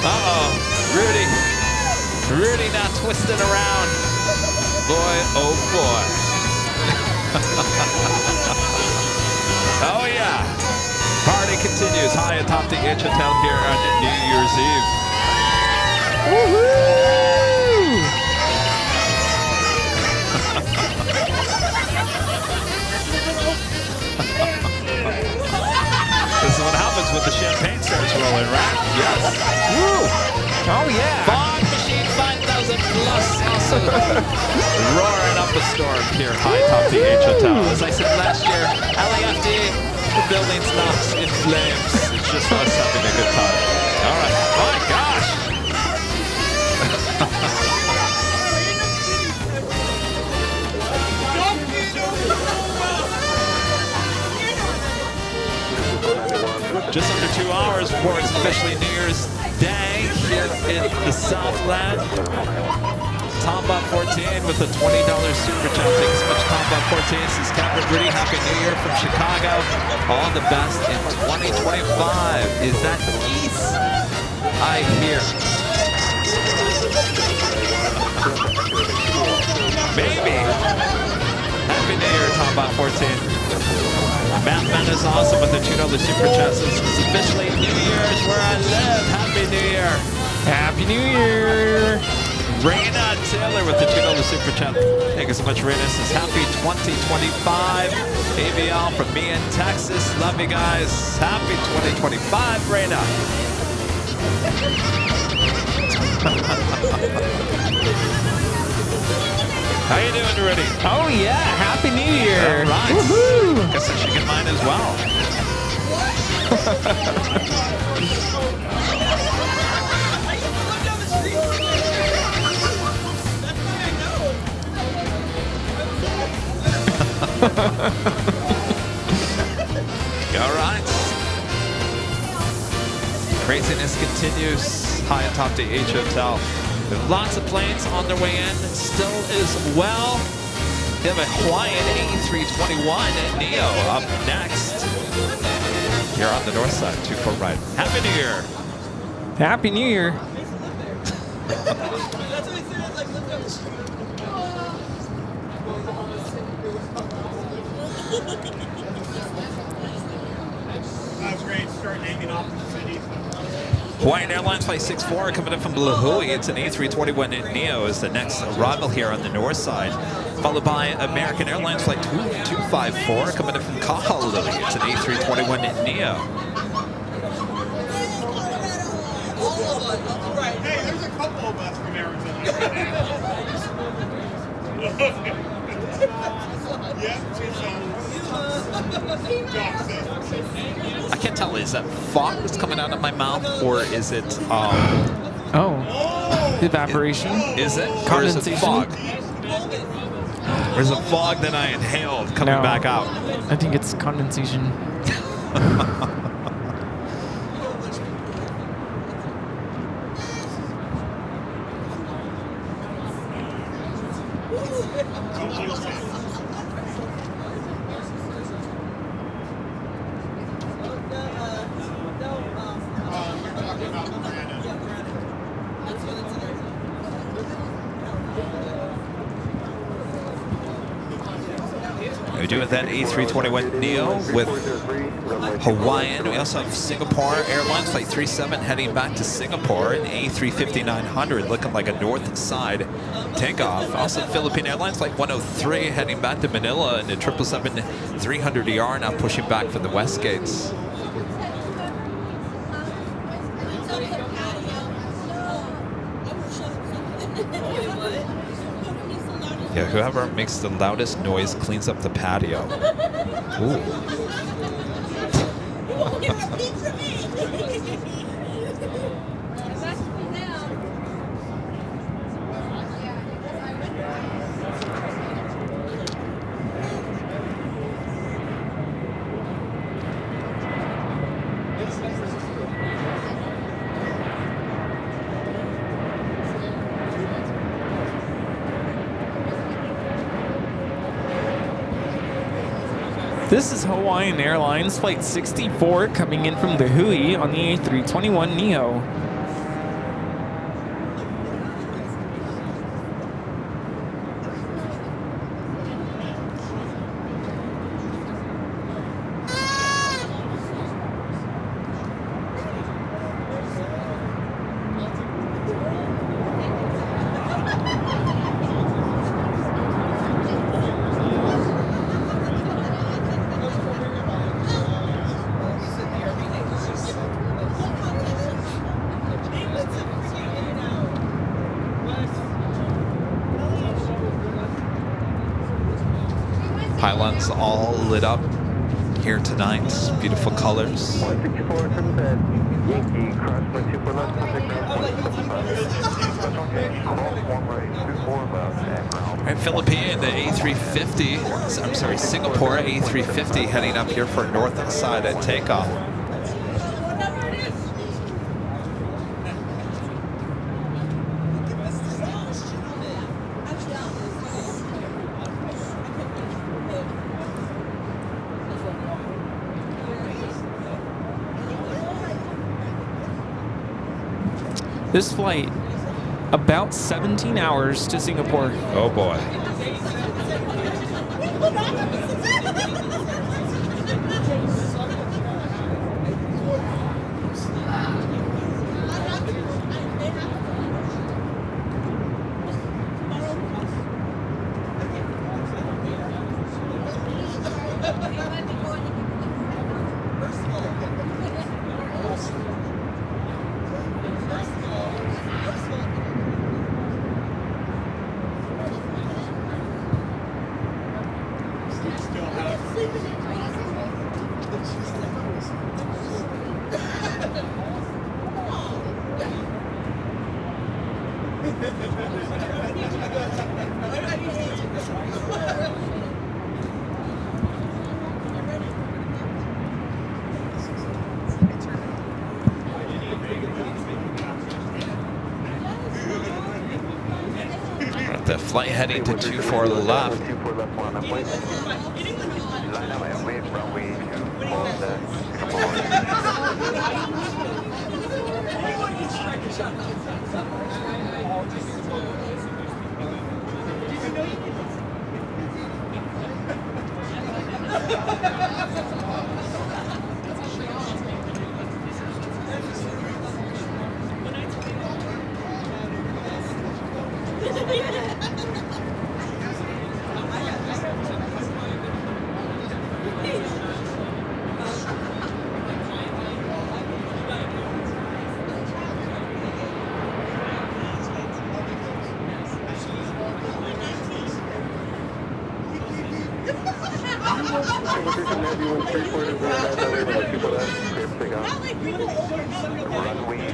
Uh-oh, Rudy now twisting around. Boy, oh boy. Oh yeah. Party continues high atop the H Hotel here on New Year's Eve. Woohoo! This is what happens when the champagne starts rolling, right? Yes. Woo! Oh yeah! Fog machine 5,000 plus also roaring up a storm here high atop the H Hotel. As I said last year, LAFD, the building's not in flames. It's just us having a good time. All right. My gosh. Just under 2 hours before it's officially New Year's Day here in the Southland. Tombot 14 with a $20 super chat. Thanks so much, Tombot 14. This is Kevin Rudy. Happy New Year from Chicago. All the best in 2025. Is that geese? I hear. Maybe. Happy New Year, Tombot 14. Batman is awesome with the $2 super chat. This is officially New Year's where I live. Happy New Year. Happy New Year! Raina Taylor with the $2 super chat. Thank you so much, Raina. This is happy 2025. AVL from me in Texas. Love you guys. Happy 2025, Raina. How you doing, Rudy? Oh yeah! Happy New Year! All right. Woohoo! Guess I should get mine as well. All right. Craziness continues high atop the H Hotel. There are lots of planes on their way in still as well. We have a Hawaiian A321 Neo up next. Here on the north side, 2-4 right. Happy New Year. Happy New Year! That's great. Start naming off the cities. Hawaiian Airlines Flight 64 coming in from Lahui. It's an A321 Neo is the next arrival here on the north side. Followed by American Airlines Flight 254 coming in from Kahului. It's an A321 Neo. Hey, there's a couple of us from Arizona. Yeah, Tucson. Jock said. I can't tell. Is that fog that's coming out of my mouth, or is it Evaporation. Is it? Or is it Condensation? fog? Or is it fog that I inhaled coming No. back out? I think it's condensation. We're doing that A321neo with Hawaiian. We also have Singapore Airlines Flight 37 heading back to Singapore, an A350-900 looking like a north side takeoff. Also Philippine Airlines Flight 103 heading back to Manila, and the 777-300ER now pushing back for the West Gates. Yeah, whoever makes the loudest noise cleans up the patio. Ooh. This is Hawaiian Airlines Flight 64 coming in from the Hui on the A321neo. Pylons all lit up here tonight. Beautiful colors. 164 to the bed. Yankee, cross 24 left, contact ground 24 left, All right, Philippine, the A350, I'm sorry, Singapore A350 heading up here for north side at takeoff. This flight, about 17 hours to Singapore. Oh boy. The flight heading to 24 left. 24 left, one on plane. Line up, I'm waiting for runway 24 Runway 24 left, clear for takeoff, Singapore 370.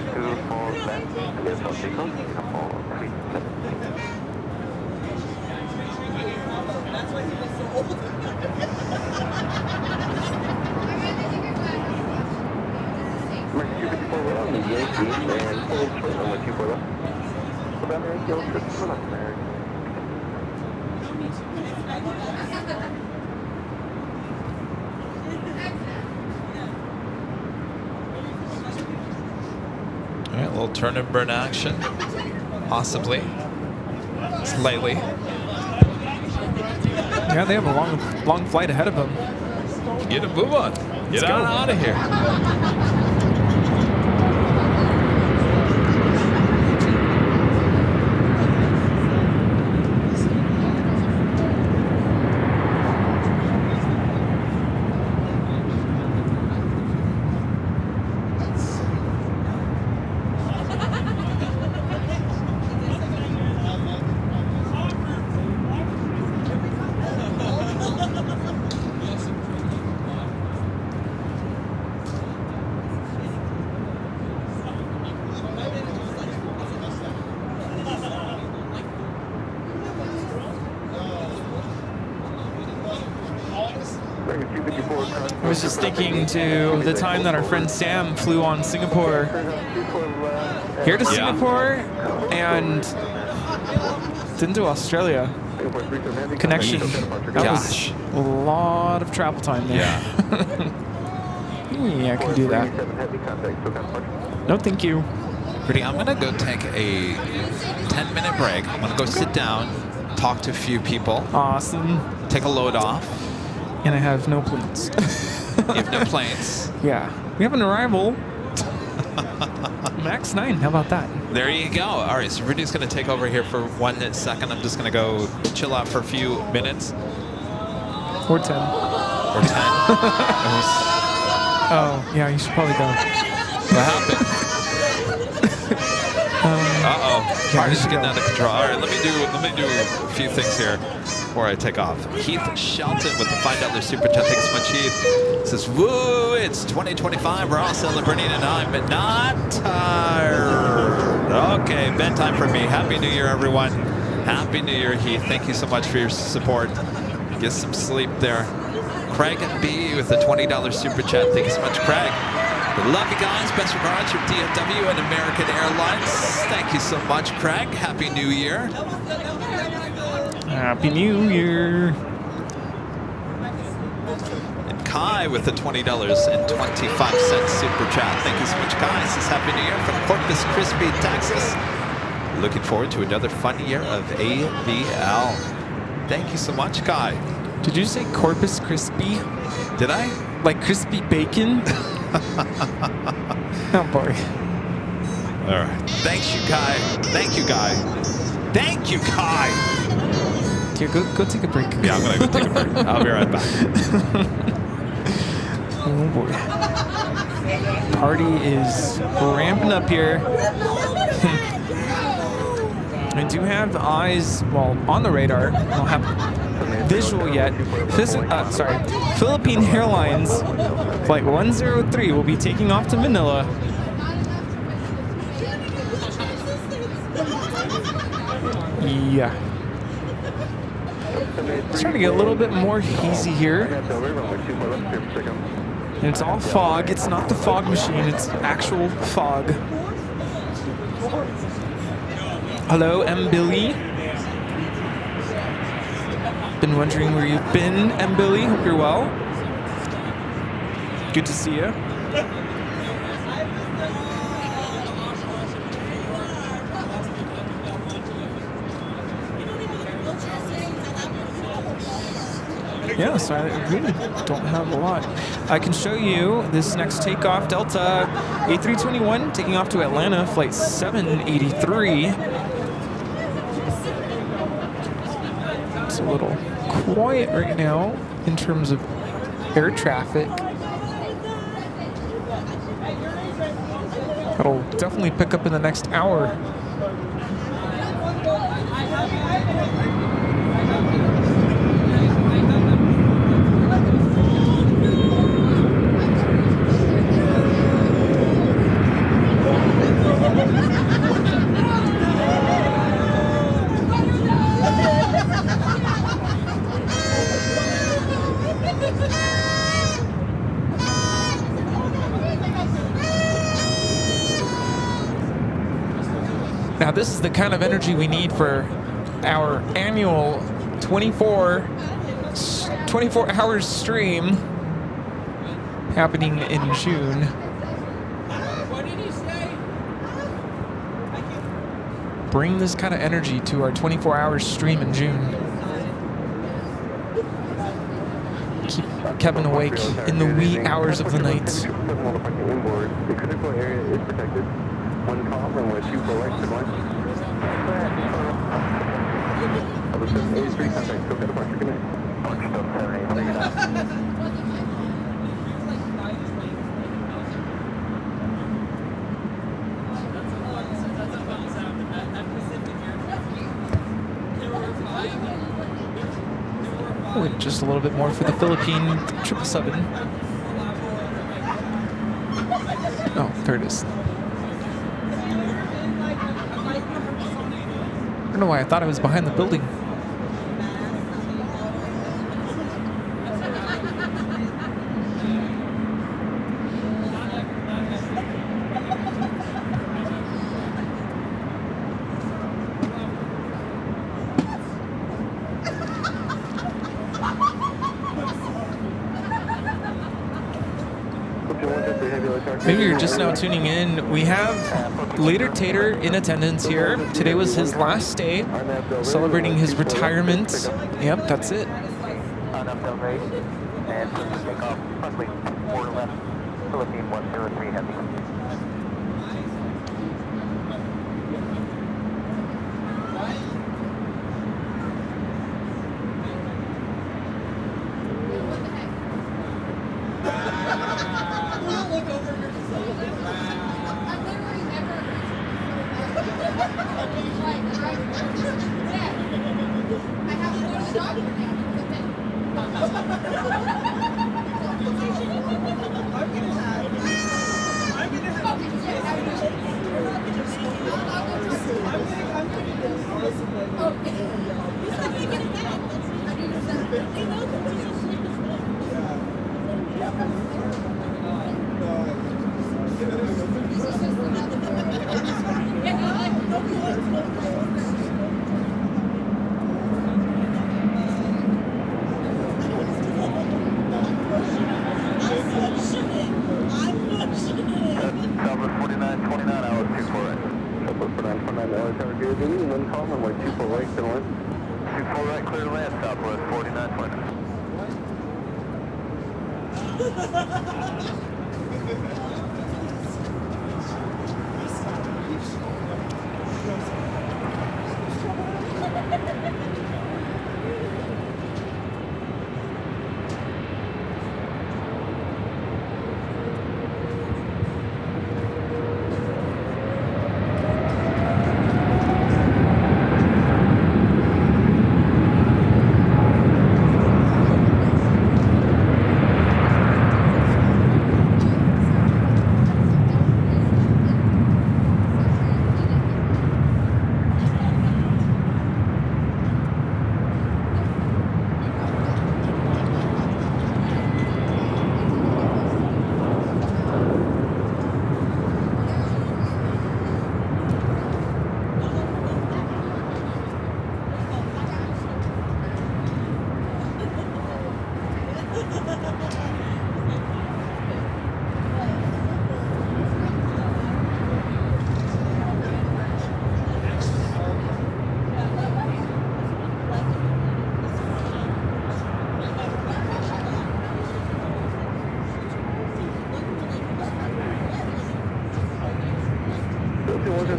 All right, a little turn and burn action, possibly, slightly. Yeah, they have a long flight ahead of them. Get a move on. Get go. out of here. I was just thinking to the time that our friend Sam flew on Singapore here to Singapore and then to Australia. Connection. That was a lot of travel time there. Yeah, I can do that. No, thank you. Rudy, I'm going to go take a 10-minute break. I'm going to go sit down, talk to a few people. Awesome. Take a load off. And I have no planes. You have no planes. Yeah. We have an arrival. Max 9. How about that? There you go. All right, so Rudy's going to take over here for 1 second. I'm just going to go chill out for a few minutes. Or 10. Or 10. Oh, yeah, you should probably go. What happened? Uh-oh. Party's getting out of control. All right, let me do a few things here before I take off. Heath Shelton with the $5 super chat. Thanks so much, Heath. Says, woo, it's 2025. We're all celebrating and I'm not tired. Okay, bedtime for me. Happy New Year, everyone. Happy New Year, Heath. Thank you so much for your support. Get some sleep there. Craig B with the $20 super chat. Thank you so much, Craig. Love you guys. Best regards from DFW and American Airlines. Thank you so much, Craig. Happy New Year. Happy New Year. And Kai with the $20.25 super chat. Thank you so much, Kai. Says Happy New Year from Corpus Christi, Texas. Looking forward to another fun year of AVL. Thank you so much, Kai. Did you say Corpus Crispy? Did I? Like crispy bacon? Oh boy. All right. Thank you, Kai. Thank you, Kai. Thank you, Kai. Here, go take a break. Yeah, I'm gonna go take a break. I'll be right back. Oh boy. Party is ramping up here. I do have eyes, well, on the radar. I don't have visual yet. Philippine Airlines Flight 103 will be taking off to Manila. Yeah. It's trying to get a little bit more hazy here. And it's all fog. It's not the fog machine, it's actual fog. Hello, M. Billy. Been wondering where you've been, M. Billy. Hope you're well. Good to see you. Yeah, so I really don't have a lot. I can show you this next takeoff, Delta A321, taking off to Atlanta, flight 783. It's a little quiet right now in terms of air traffic. It'll definitely pick up in the next hour. Now this is the kind of energy we need for our annual 24 hours stream happening in June. What did he say? Bring this kind of energy to our 24 hours stream in June. Keep Kevin awake in the wee hours of the night. The critical area is protected. One call, runway 24 right, good one. Other 83, contact, still got a departure, good night. Still 783, good night. Wait just a little bit more for the Philippine 777. Oh, there it is. I don't know why I thought I was behind the building. Maybe you're just now tuning in. We have Later Tater in attendance here. Today was his last day, celebrating his retirement. Yep, that's it. On up Delray, and take off roughly 4 left, Philippine 103 heavy.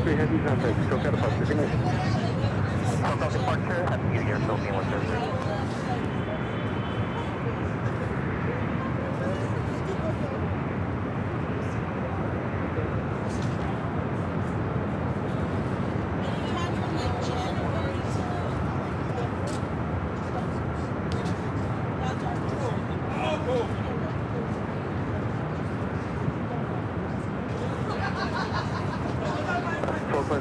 Heavy contact, still got a departure, good night. Still departure, happy New Year, Philippine 133.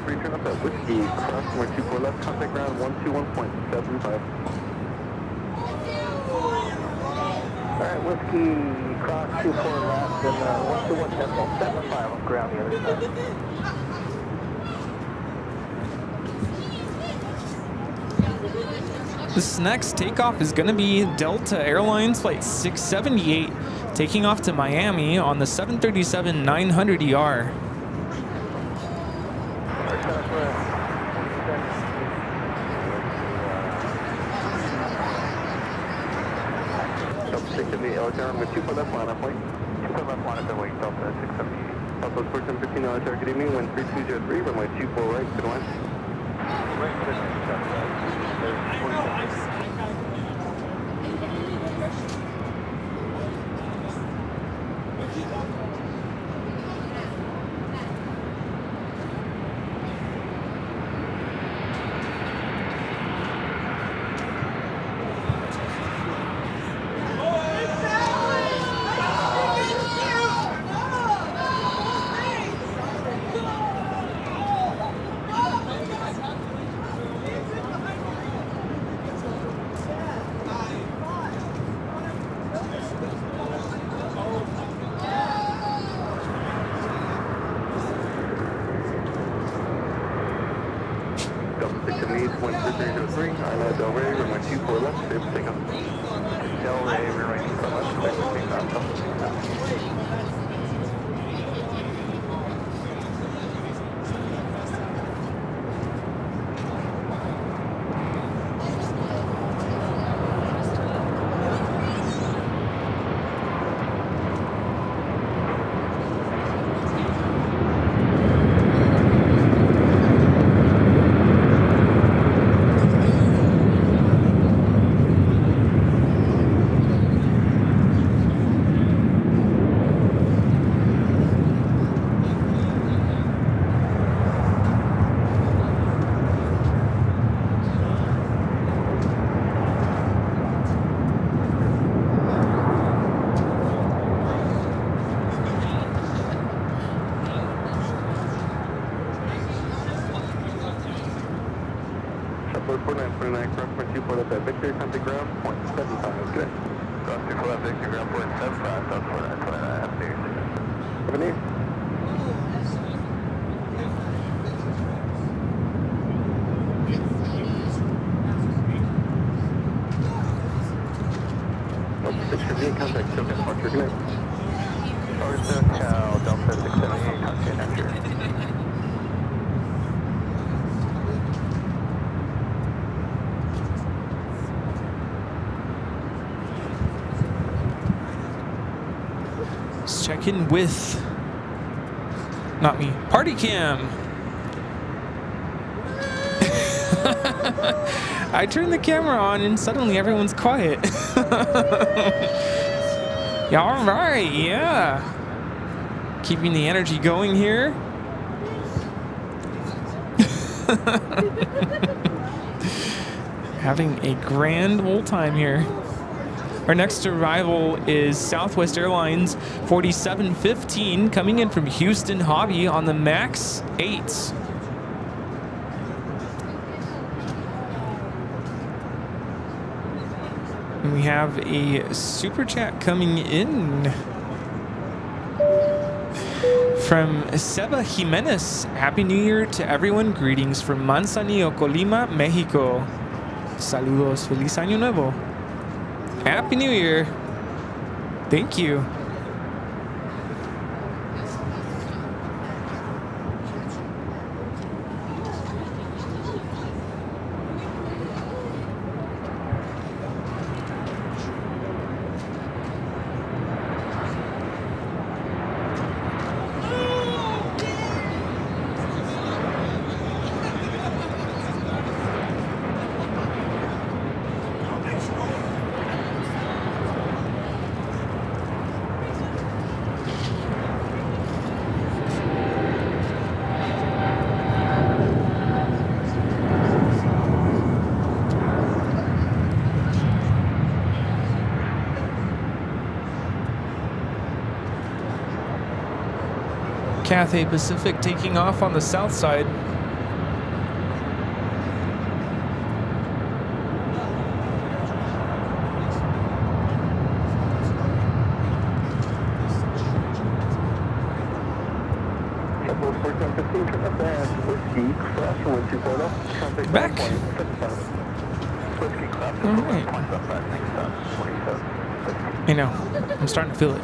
Turn up that whiskey, cross 24 left, contact ground 121.75. Alright, whiskey, cross 24 left, and 121.75 on ground the other side. This next takeoff is going to be Delta Airlines Flight 678 taking off to Miami on the 737-900ER. With 2 for left line up, point. 2 for left line up and wait, Delta 678. Delta 1415 military, good evening, wind 3203, runway 24 right, good line. Let's check in with, not me, Party Cam. I turn the camera on and suddenly everyone's quiet. Yeah, all right, yeah. Keeping the energy going here. Having a grand old time here. Our next arrival is Southwest Airlines 4715 coming in from Houston Hobby on the MAX 8. And we have a super chat coming in from Seba Jimenez. Happy New Year to everyone. Greetings from Manzanillo, Colima, Mexico. Saludos. Feliz Año Nuevo. Happy New Year. Thank you. Cathay Pacific taking off on the south side. Back. All right. I know. I'm starting to feel it.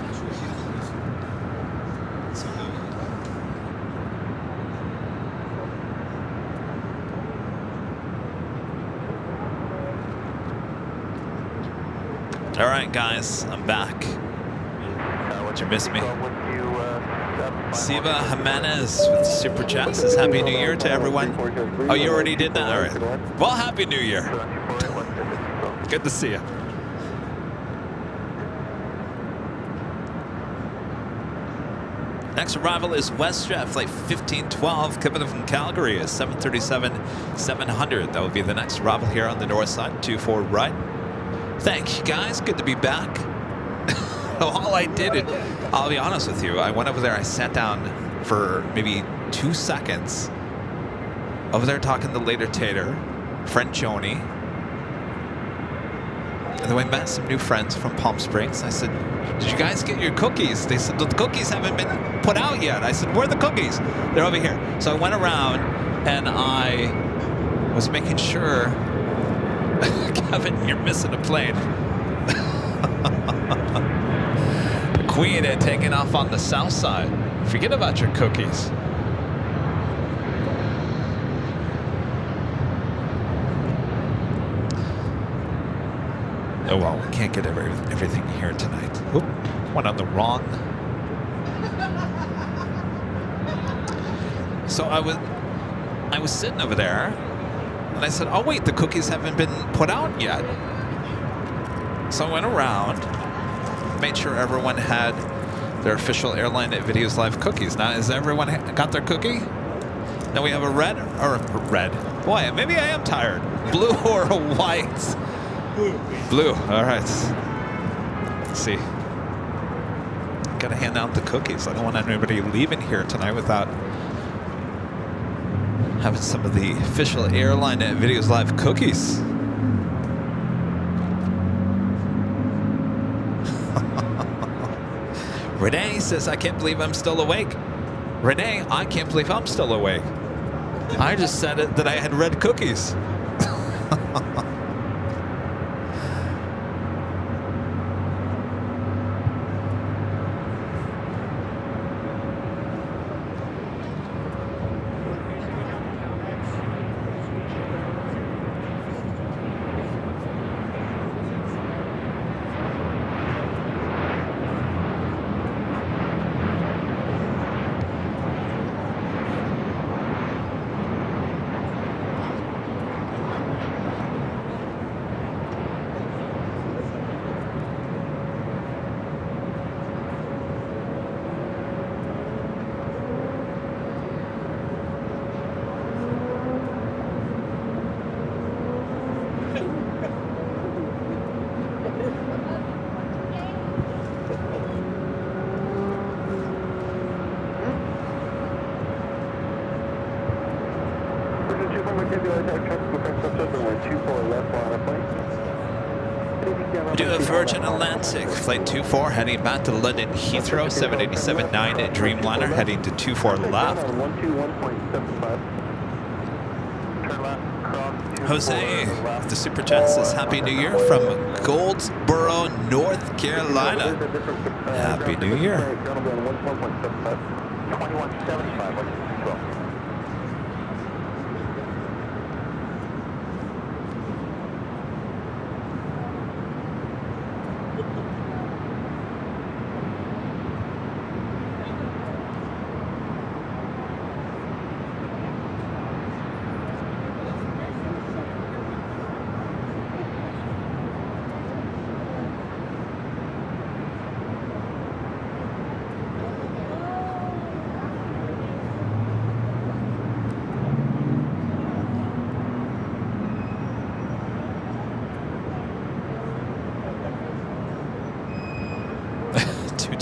All right, guys, I'm back. Did you miss me? Siva Jimenez with Super Chat says Happy New Year to everyone. Oh, you already did that? All right. Well, Happy New Year. Good to see you. Next arrival is WestJet, flight 1512, coming from Calgary is 737-700. That would be the next arrival here on the north side, 24 right. Thank you, guys. Good to be back. All I did, I'll be honest with you, I went over there, I sat down for maybe 2 seconds over there talking to Later Tater, friend Joni, and then we met some new friends from Palm Springs. I said, did you guys get your cookies? They said, the cookies haven't been put out yet. I said, where are the cookies? They're over here. So I went around and I was making sure, Kevin, you're missing a plane. Queen had taken off on the south side. Forget about your cookies. Oh well, we can't get everything here tonight. Oop, went on the wrong. So I was sitting over there, and I said, "Oh wait, the cookies haven't been put out yet." So I went around, made sure everyone had their official Airline Videos Live cookies. Now, has everyone got their cookie? Now we have a red. Boy, maybe I am tired. Blue or a white? Blue. All right. Let's see. Gotta hand out the cookies. I don't want anybody leaving here tonight without having some of the official Airline Videos Live cookies. Renee says, I can't believe I'm still awake. Renee, I can't believe I'm still awake. I just said it that I had red cookies. Do a Virgin Atlantic, flight 24, heading back to London Heathrow, 787-9 Dreamliner, heading to 24 left. Jose, the Super Chat says, Happy New Year from Goldsboro, North Carolina. Happy New Year. 2175.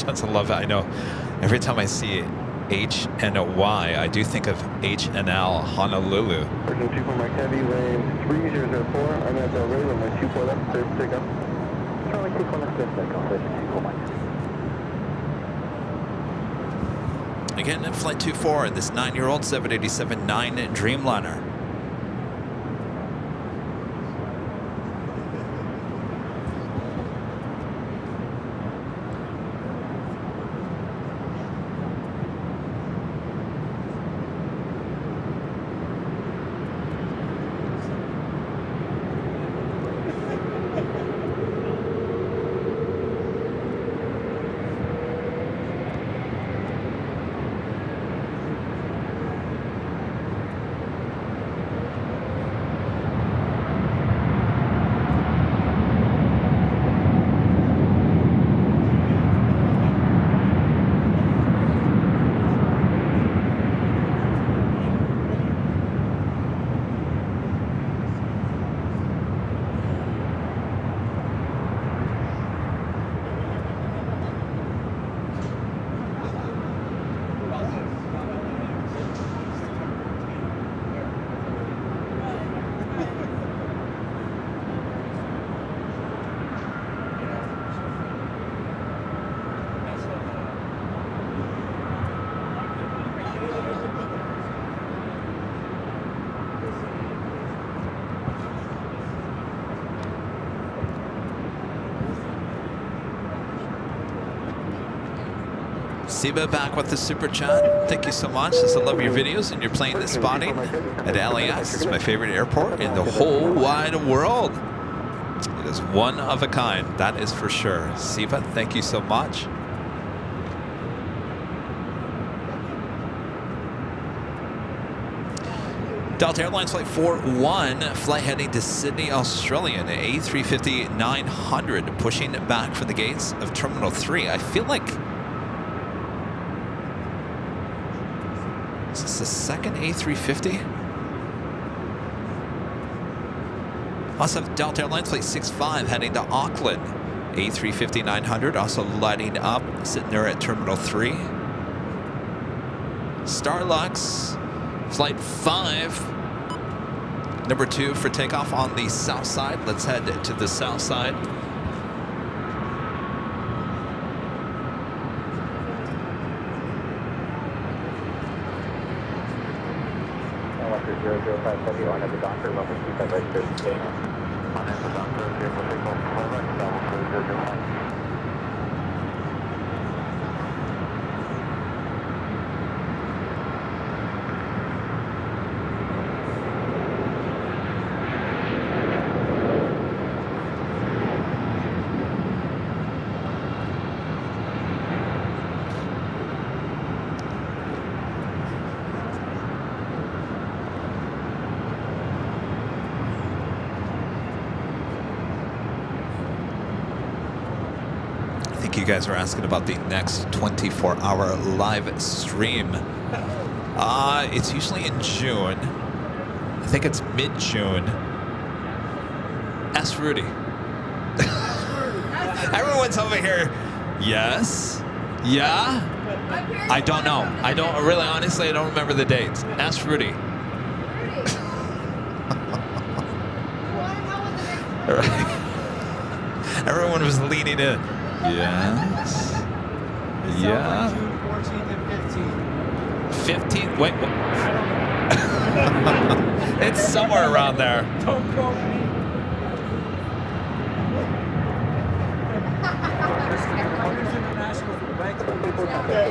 I love it. I know every time I see H and a Y, I do think of H&L Honolulu. Personal 24 Mike Heavy, lane 3004. I'm at the radar, runway 24 left, clear for takeoff. Charlie 24 left, clear for takeoff, 24 Mike. Again, in flight 24, this 9-year-old 787-9 Dreamliner. Siba back with the super chat. Thank you so much. Says I love your videos and your plane spotting at LAX. It's my favorite airport in the whole wide world. It is one of a kind, that is for sure. Siba, thank you so much. Delta Airlines Flight 41, flight heading to Sydney, Australia, an A350-900, pushing back for the gates of Terminal 3. I feel like... Is this the second A350? Also have Delta Airlines Flight 65 heading to Auckland. A350-900 also lighting up, sitting there at Terminal 3. Starlux Flight 5, number 2 for takeoff on the south side. Let's head to the south side. You guys are asking about the next 24-hour live stream. It's usually in June. I think it's mid-June. Ask Rudy. Everyone's over here. Yes. Yeah. I don't know. I don't really, honestly, I don't remember the dates. Ask Rudy. All right. Everyone was leaning in. Yes. Yeah. 14 and 15. 15? Wait. It's somewhere around there. Don't quote me.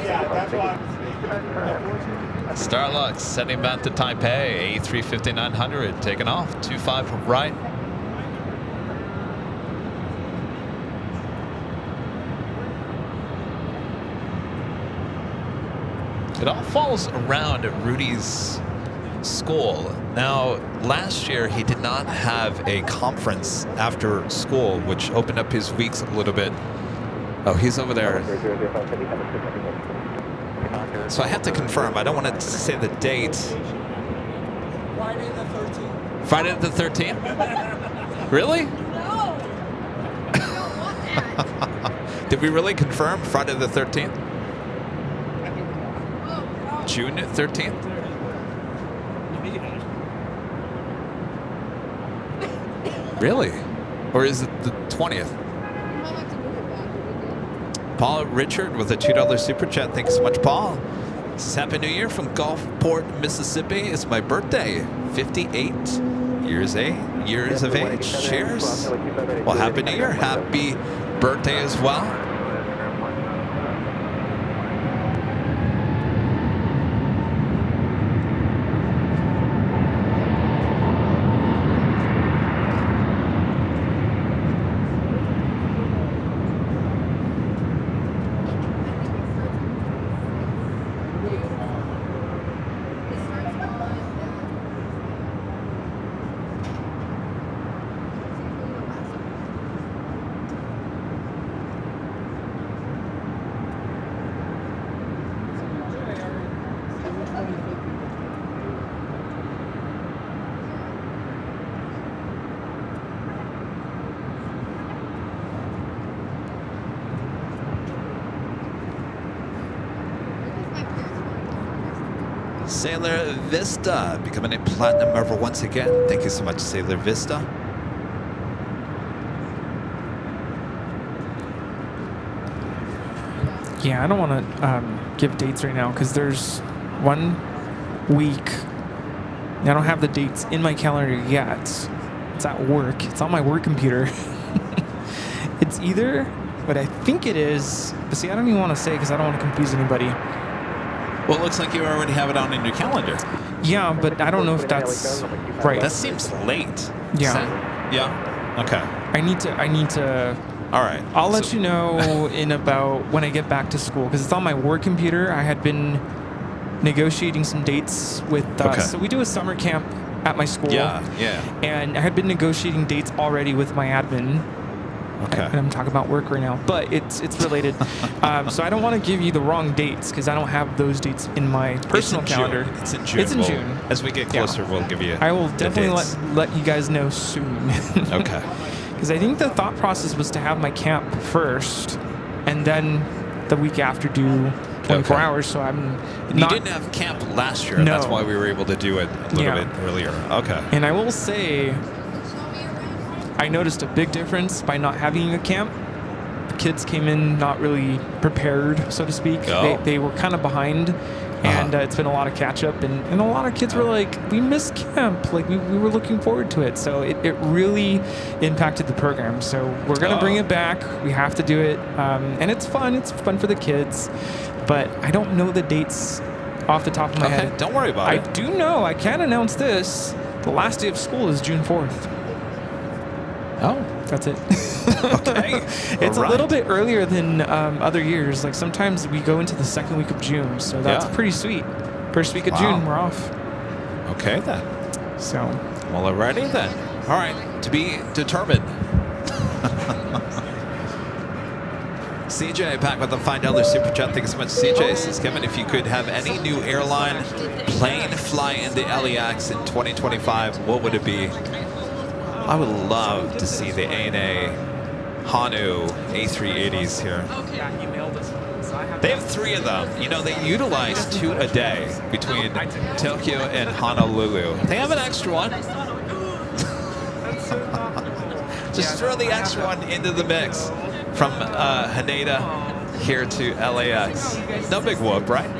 Yeah, that's why. Starlux sending back to Taipei. A350-900 taking off. 25 right. It all falls around Rudy's school. Now, last year he did not have a conference after school, which opened up his weeks a little bit. Oh, he's over there. So I have to confirm. I don't want to say the date. Friday the 13th. Friday the 13th? Really? No. I don't want that. Did we really confirm Friday the 13th? June 13th? Really? Or is it the 20th? Paul Richard with a $2 super chat. Thanks so much, Paul. This is Happy New Year from Gulfport, Mississippi. It's my birthday. 58 years of age. Cheers. Well, Happy New Year. Happy birthday as well. Sailor Vista becoming a platinum member once again. Thank you so much, Sailor Vista. Yeah, I don't want to give dates right now because there's 1 week. I don't have the dates in my calendar yet. It's at work. It's on my work computer. It's either but I think it is. But see, I don't even want to say because I don't want to confuse anybody. Well, it looks like you already have it on in your calendar. Yeah, but I don't know if that's right. That seems late. Yeah. Yeah? Okay. I need to. All right. I'll let you know in about when I get back to school because it's on my work computer. I had been negotiating some dates with. So we do a summer camp at my school. Yeah. And I had been negotiating dates already with my admin. Okay. And I'm talking about work right now, but it's related. So I don't want to give you the wrong dates because I don't have those dates in my personal calendar. It's in June. It's in June. As we get closer, we'll give you. I will definitely let you guys know soon. Okay. Because I think the thought process was to have my camp first, and then the week after do 24 hours. So you didn't have camp last year. No. That's why we were able to do it a little bit earlier. Okay. And I will say, I noticed a big difference by not having a camp. The kids came in not really prepared, so to speak. They were kind of behind, and it's been a lot of catch up. And a lot of kids were like, we missed camp. Like, we were looking forward to it. So it really impacted the program. So we're going to bring it back. We have to do it. And it's fun. It's fun for the kids. But I don't know the dates off the top of my head. Don't worry about it. I do know. I can announce this. The last day of school is June 4th. Oh, that's it. Okay. It's a little bit earlier than other years. Like sometimes we go into the second week of June, so that's pretty sweet. First week of June, we're off. Okay then. So. Well, alrighty then. All right. To be determined. CJ back with the $5 super chat. Thanks so much, CJ. Says, Kevin, if you could have any new airline plane fly into LAX in 2025, what would it be? I would love to see the ANA Hanu A380s here. They have 3 of them. You know, they utilize 2 a day between Tokyo and Honolulu. They have an extra one. Just throw the extra one into the mix from Haneda here to LAX. No big whoop, right?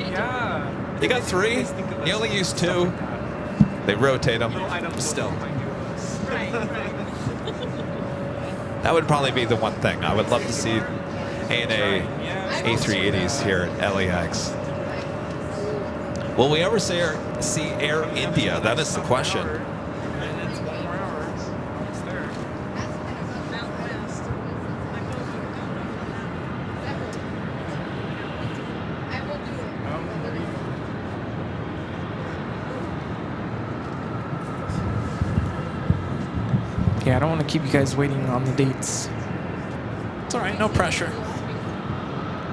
You got 3. You only use 2. They rotate them. Still. That would probably be the one thing. I would love to see ANA A380s here at LAX. Will we ever see Air India? That is the question. Yeah, I don't want to keep you guys waiting on the dates. It's all right, no pressure.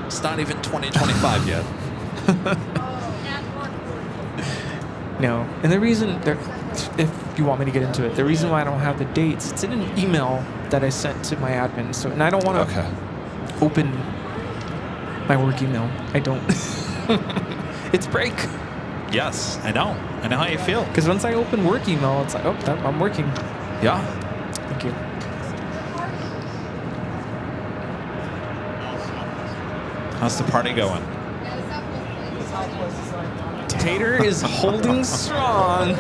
It's not even 2025 yet. No, and the reason, if you want me to get into it, the reason why I don't have the dates, it's in an email that I sent to my admin. So, and I don't want to open my work email. I don't. It's break. Yes, I know. I know how you feel. Because once I open work email, it's like, oh, I'm working. Yeah. Thank you. How's the party going? Tater is holding strong.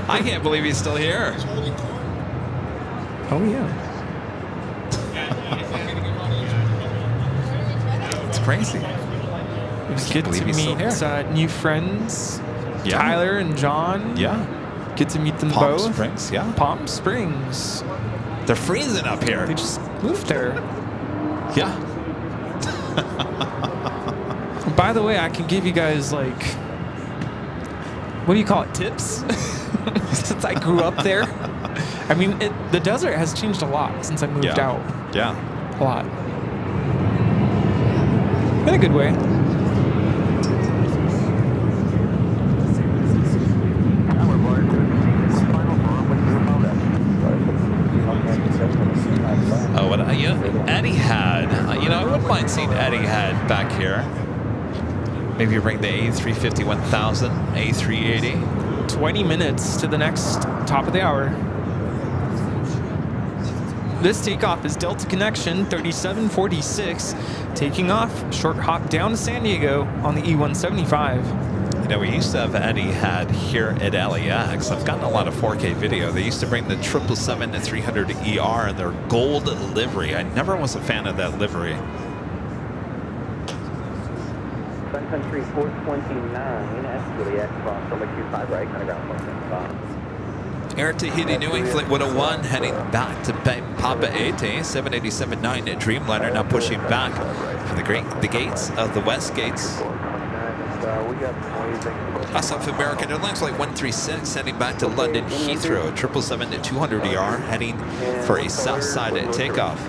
I can't believe he's still here. Oh, yeah. It's crazy. It was good to meet new friends. Yeah. Tyler and John. Yeah. Get to meet them Palm both. Springs, yeah. Palm Springs. They're freezing up here. They just moved there. Yeah. By the way, I can give you guys, like, what do you call it, tips? Since I grew up there. I mean, the desert has changed a lot since I moved out. Yeah. A lot. In a good way. Oh, what Eddie had. I wouldn't mind seeing Eddie had back here. Maybe bring the A350 1000, A380. 20 minutes to the next top of the hour. This takeoff is Delta Connection 3746, taking off, short hop down to San Diego on the E175. You know, we used to have Eddie had here at LAX. I've gotten a lot of 4K video. They used to bring the 777-300ER in their gold livery. I never was a fan of that livery. Sun Country 429, LAX cross runway 25 right, kind of ground 175. Air Tahiti New England 101 heading back to Papa Ete. 787-9 Dreamliner now pushing back for the gates of the West Gates. South American Airlines Flight 136 heading back to London Heathrow. 777-200ER heading for a south side takeoff.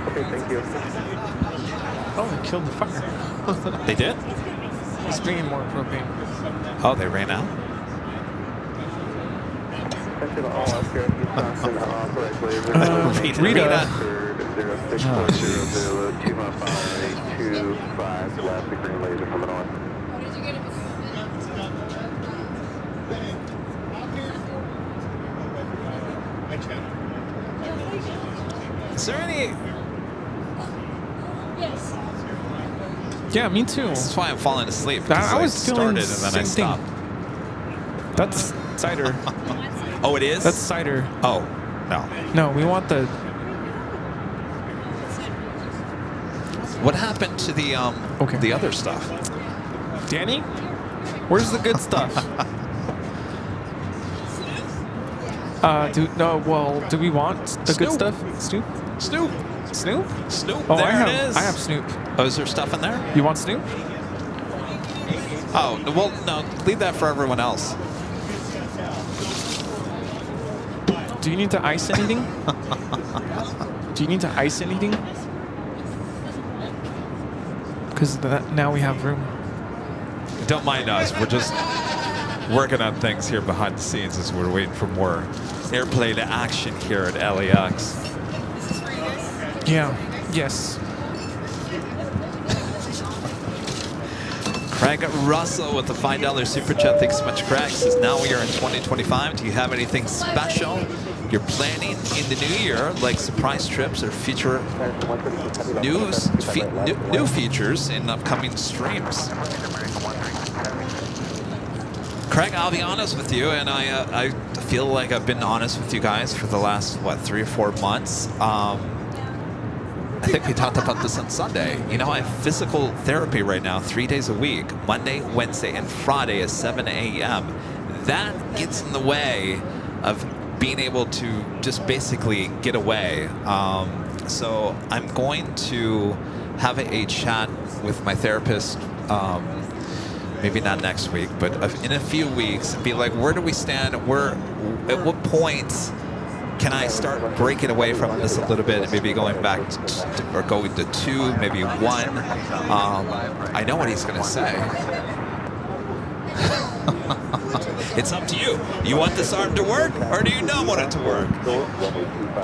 Okay, thank you. Oh, they killed the fire. They did? He's bringing more propane. Oh, they ran out? Rita. 06400255 left, the green laser coming on. Is there any... Yes. Yeah, me too. This is why I'm falling asleep. I was started feeling and then I same thing. stopped. That's cider. Oh, it is? That's cider. Oh, no. No, we want the... What happened to the the other stuff? Danny? Where's the good stuff? Do we want the good Snoop. stuff? Snoop? Snoop. Snoop? Snoop. Oh, there I have, it is. I have Snoop. Oh, is there stuff in there? You want Snoop? Oh, well, no. Leave that for everyone else. Do you need to ice anything? Do you need to ice anything? Because now we have room. Don't mind us. We're just working on things here behind the scenes as we're waiting for more airplane action here at LAX. Yeah. Yes. Craig Russell with the $5 super chat. Thanks so much, Craig. Says now we are in 2025. Do you have anything special you're planning in the new year, like surprise trips or feature new features in upcoming streams? Craig, I'll be honest with you, and I feel like I've been honest with you guys for the last, 3 or 4 months. I think we talked about this on Sunday. You know, I have physical therapy right now 3 days a week, Monday, Wednesday, and Friday at 7 a.m. That gets in the way of being able to just basically get away. So I'm going to have a chat with my therapist, maybe not next week, but in a few weeks, and be like, where do we stand? At what point can I start breaking away from this a little bit and maybe going back or going to 2, maybe 1? I know what he's going to say. It's up to you. You want this arm to work, or do you not want it to work?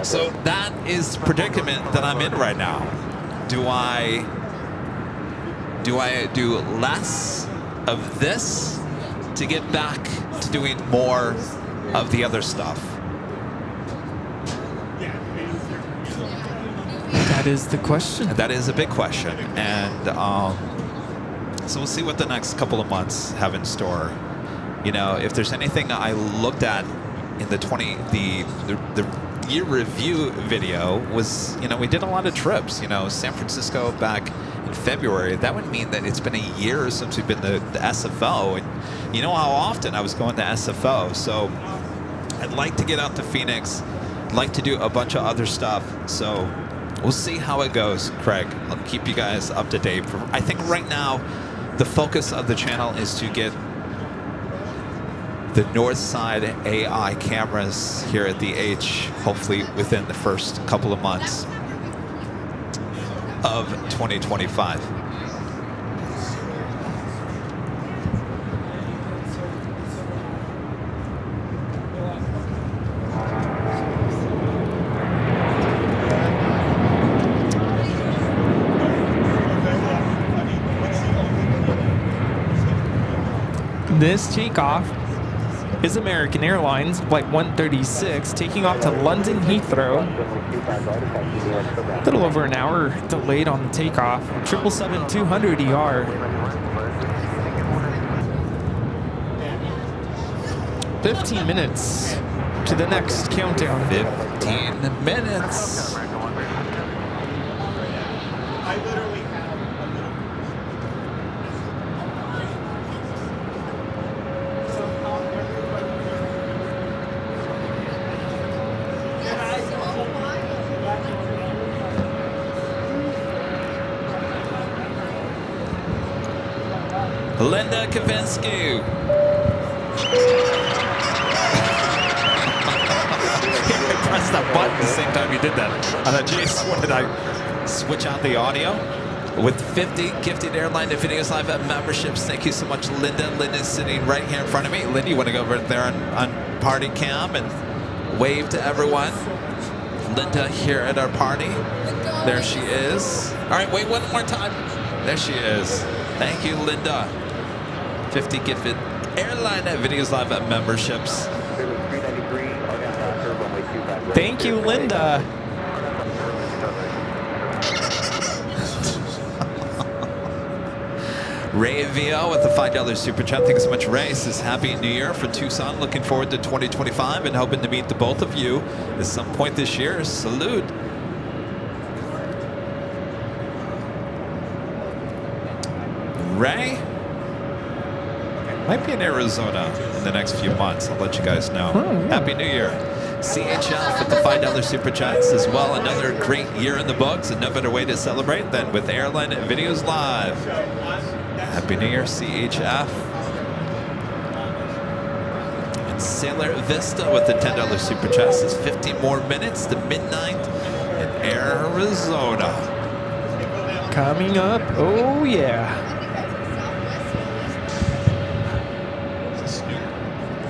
So that is the predicament that I'm in right now. Do I do less of this to get back to doing more of the other stuff? That is the question. That is a big question, and so we'll see what the next couple of months have in store. You know, if there's anything I looked at in the year review video was, you know, we did a lot of trips. You know, San Francisco back in February. That would mean that it's been a year since we've been to the SFO, and you know how often I was going to SFO. So I'd like to get out to Phoenix. I'd like to do a bunch of other stuff. So we'll see how it goes, Craig. I'll keep you guys up to date. I think right now the focus of the channel is to get the north side AI cameras here at the H, hopefully within the first couple of months of 2025. This takeoff is American Airlines, flight 136, taking off to London Heathrow. A little over an hour delayed on the takeoff. 777-200 ER. 15 minutes to the next countdown. 15 minutes. I literally have a little. Somehow Linda Kavinsky. I pressed that button the same time you did that. I thought, geez, what did I switch out the audio? With 50 gifted Airline to Videos Live memberships. Thank you so much, Linda. Linda's sitting right here in front of me. Linda, you want to go over there on party cam and wave to everyone? Linda here at our party. There she is. All right, wait one more time. There she is. Thank you, Linda. 50 gifted Airline at Videos Live memberships. Thank you, Linda. Ray VO with the $5 super chat. Thanks so much, Ray. Says Happy New Year for Tucson. Looking forward to 2025 and hoping to meet the both of you at some point this year. Salute. Ray might be in Arizona in the next few months. I'll let you guys know. Happy New Year. CHF with the $5 super chats as well. Another great year in the books, and no better way to celebrate than with Airline Videos Live. Happy New Year, CHF. And Sailor Vista with the $10 super chat says 50 more minutes to midnight in Arizona. Coming up. Oh, yeah.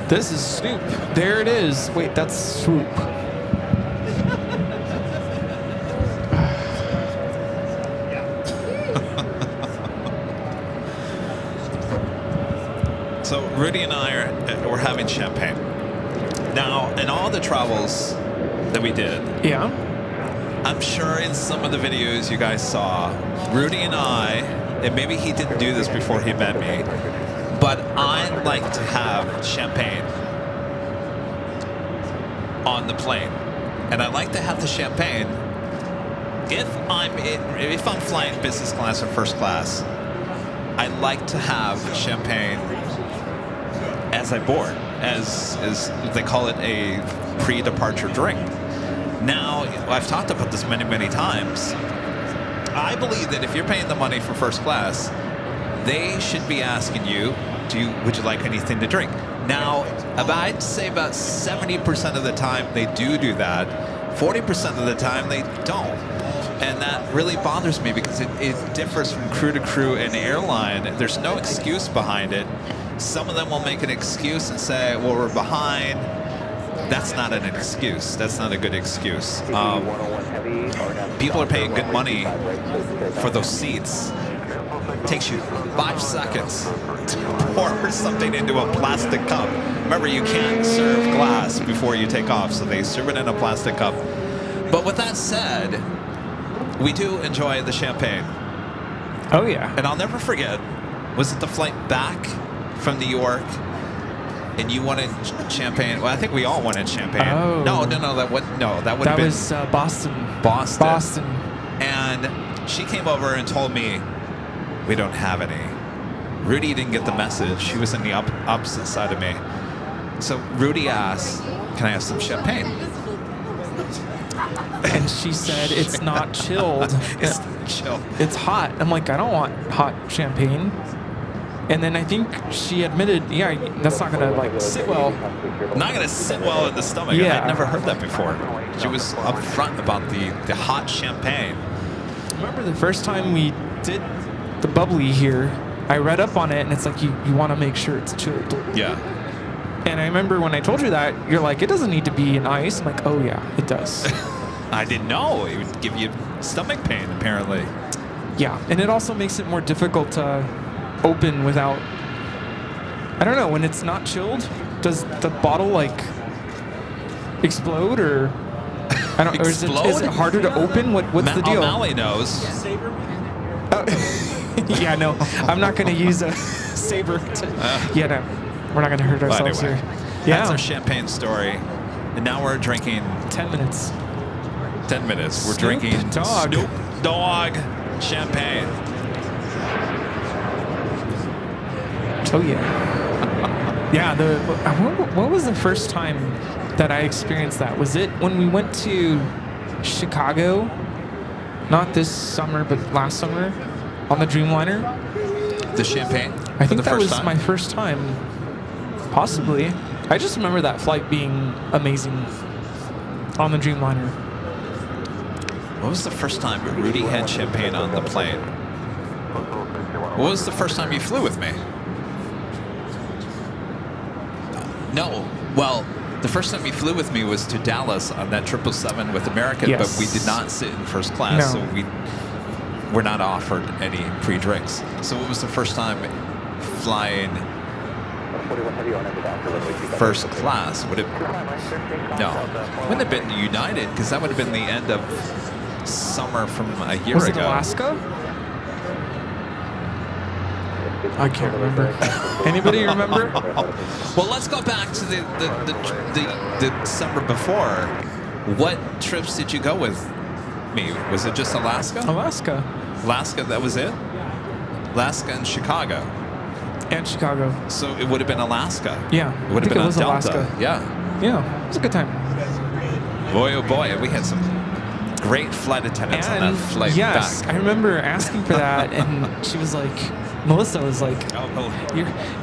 This is Snoop. There it is. Wait, that's Swoop. So Rudy and I we're having champagne. Now, in all the travels that we did, Yeah. I'm sure in some of the videos you guys saw, Rudy and I, and maybe he didn't do this before he met me, but I like to have champagne on the plane. And I like to have the champagne if I'm flying business class or first class. I like to have champagne as I board, as they call it, a pre-departure drink. Now, I've talked about this many, many times. I believe that if you're paying the money for first class, they should be asking you, would you like anything to drink? Now, I'd say about 70% of the time they do that. 40% of the time they don't. And that really bothers me because it differs from crew to crew and airline. There's no excuse behind it. Some of them will make an excuse and say, well, we're behind. That's not an excuse. That's not a good excuse. People are paying good money for those seats. It takes you 5 seconds to pour something into a plastic cup. Remember, you can't serve glass before you take off, so they serve it in a plastic cup. But with that said, we do enjoy the champagne. Oh, yeah. And I'll never forget, was it the flight back from New York? And you wanted champagne. Well, I think we all wanted champagne. Oh. No, that would have been. That was Boston. Boston. And she came over and told me, we don't have any. Rudy didn't get the message. She was in the opposite side of me. So Rudy asked, can I have some champagne? And she said, it's not chilled. It's not chilled. It's hot. I'm like, I don't want hot champagne. And then I think she admitted, yeah, that's not going to sit well. Not going to sit well in the stomach. Yeah. I'd never heard that before. She was upfront about the hot champagne. Remember the first time we did the bubbly here, I read up on it, and it's like you want to make sure it's chilled. Yeah. And I remember when I told you that, you're like, it doesn't need to be in ice. I'm like, oh yeah, it does. I didn't know. It would give you stomach pain, apparently. Yeah, and it also makes it more difficult to open without, I don't know, when it's not chilled, does the bottle like explode or I don't? Or is it harder to open? What's the deal? O'Malley knows. Yeah, no, I'm not going to use a saber. Yeah, no, we're not going to hurt ourselves anyway, here. Yeah, that's our champagne story, and now we're drinking 10 minutes. 10 minutes. We're Snoop drinking Dogg. Snoop Dogg champagne. Oh yeah. Yeah. What was the first time that I experienced that? Was it when we went to Chicago? Not this summer, but last summer on the Dreamliner. The champagne. I think that was my first time. Possibly. I just remember that flight being amazing on the Dreamliner. What was the first time Rudy had champagne on the plane? What was the first time you flew with me? No. Well, the first time you flew with me was to Dallas on that 777 with American, Yes. but we did not sit in first class, No. so we were not offered any free drinks. So what was the first time flying first class? Would it? No. Wouldn't have been United, because that would have been the end of summer from a year Was ago. it Alaska? I can't remember. Anybody remember? Well, let's go back to the summer before. What trips did you go with me? Was it just Alaska? Alaska. Alaska, that was it? Alaska and Chicago. And Chicago. So it would have been Alaska. Yeah. It would have been it on was Delta. Alaska. Yeah. Yeah. It was a good time. Boy, oh boy, we had some great flight attendants on that flight yes, back. I remember asking for that, and she was like, Melissa was like,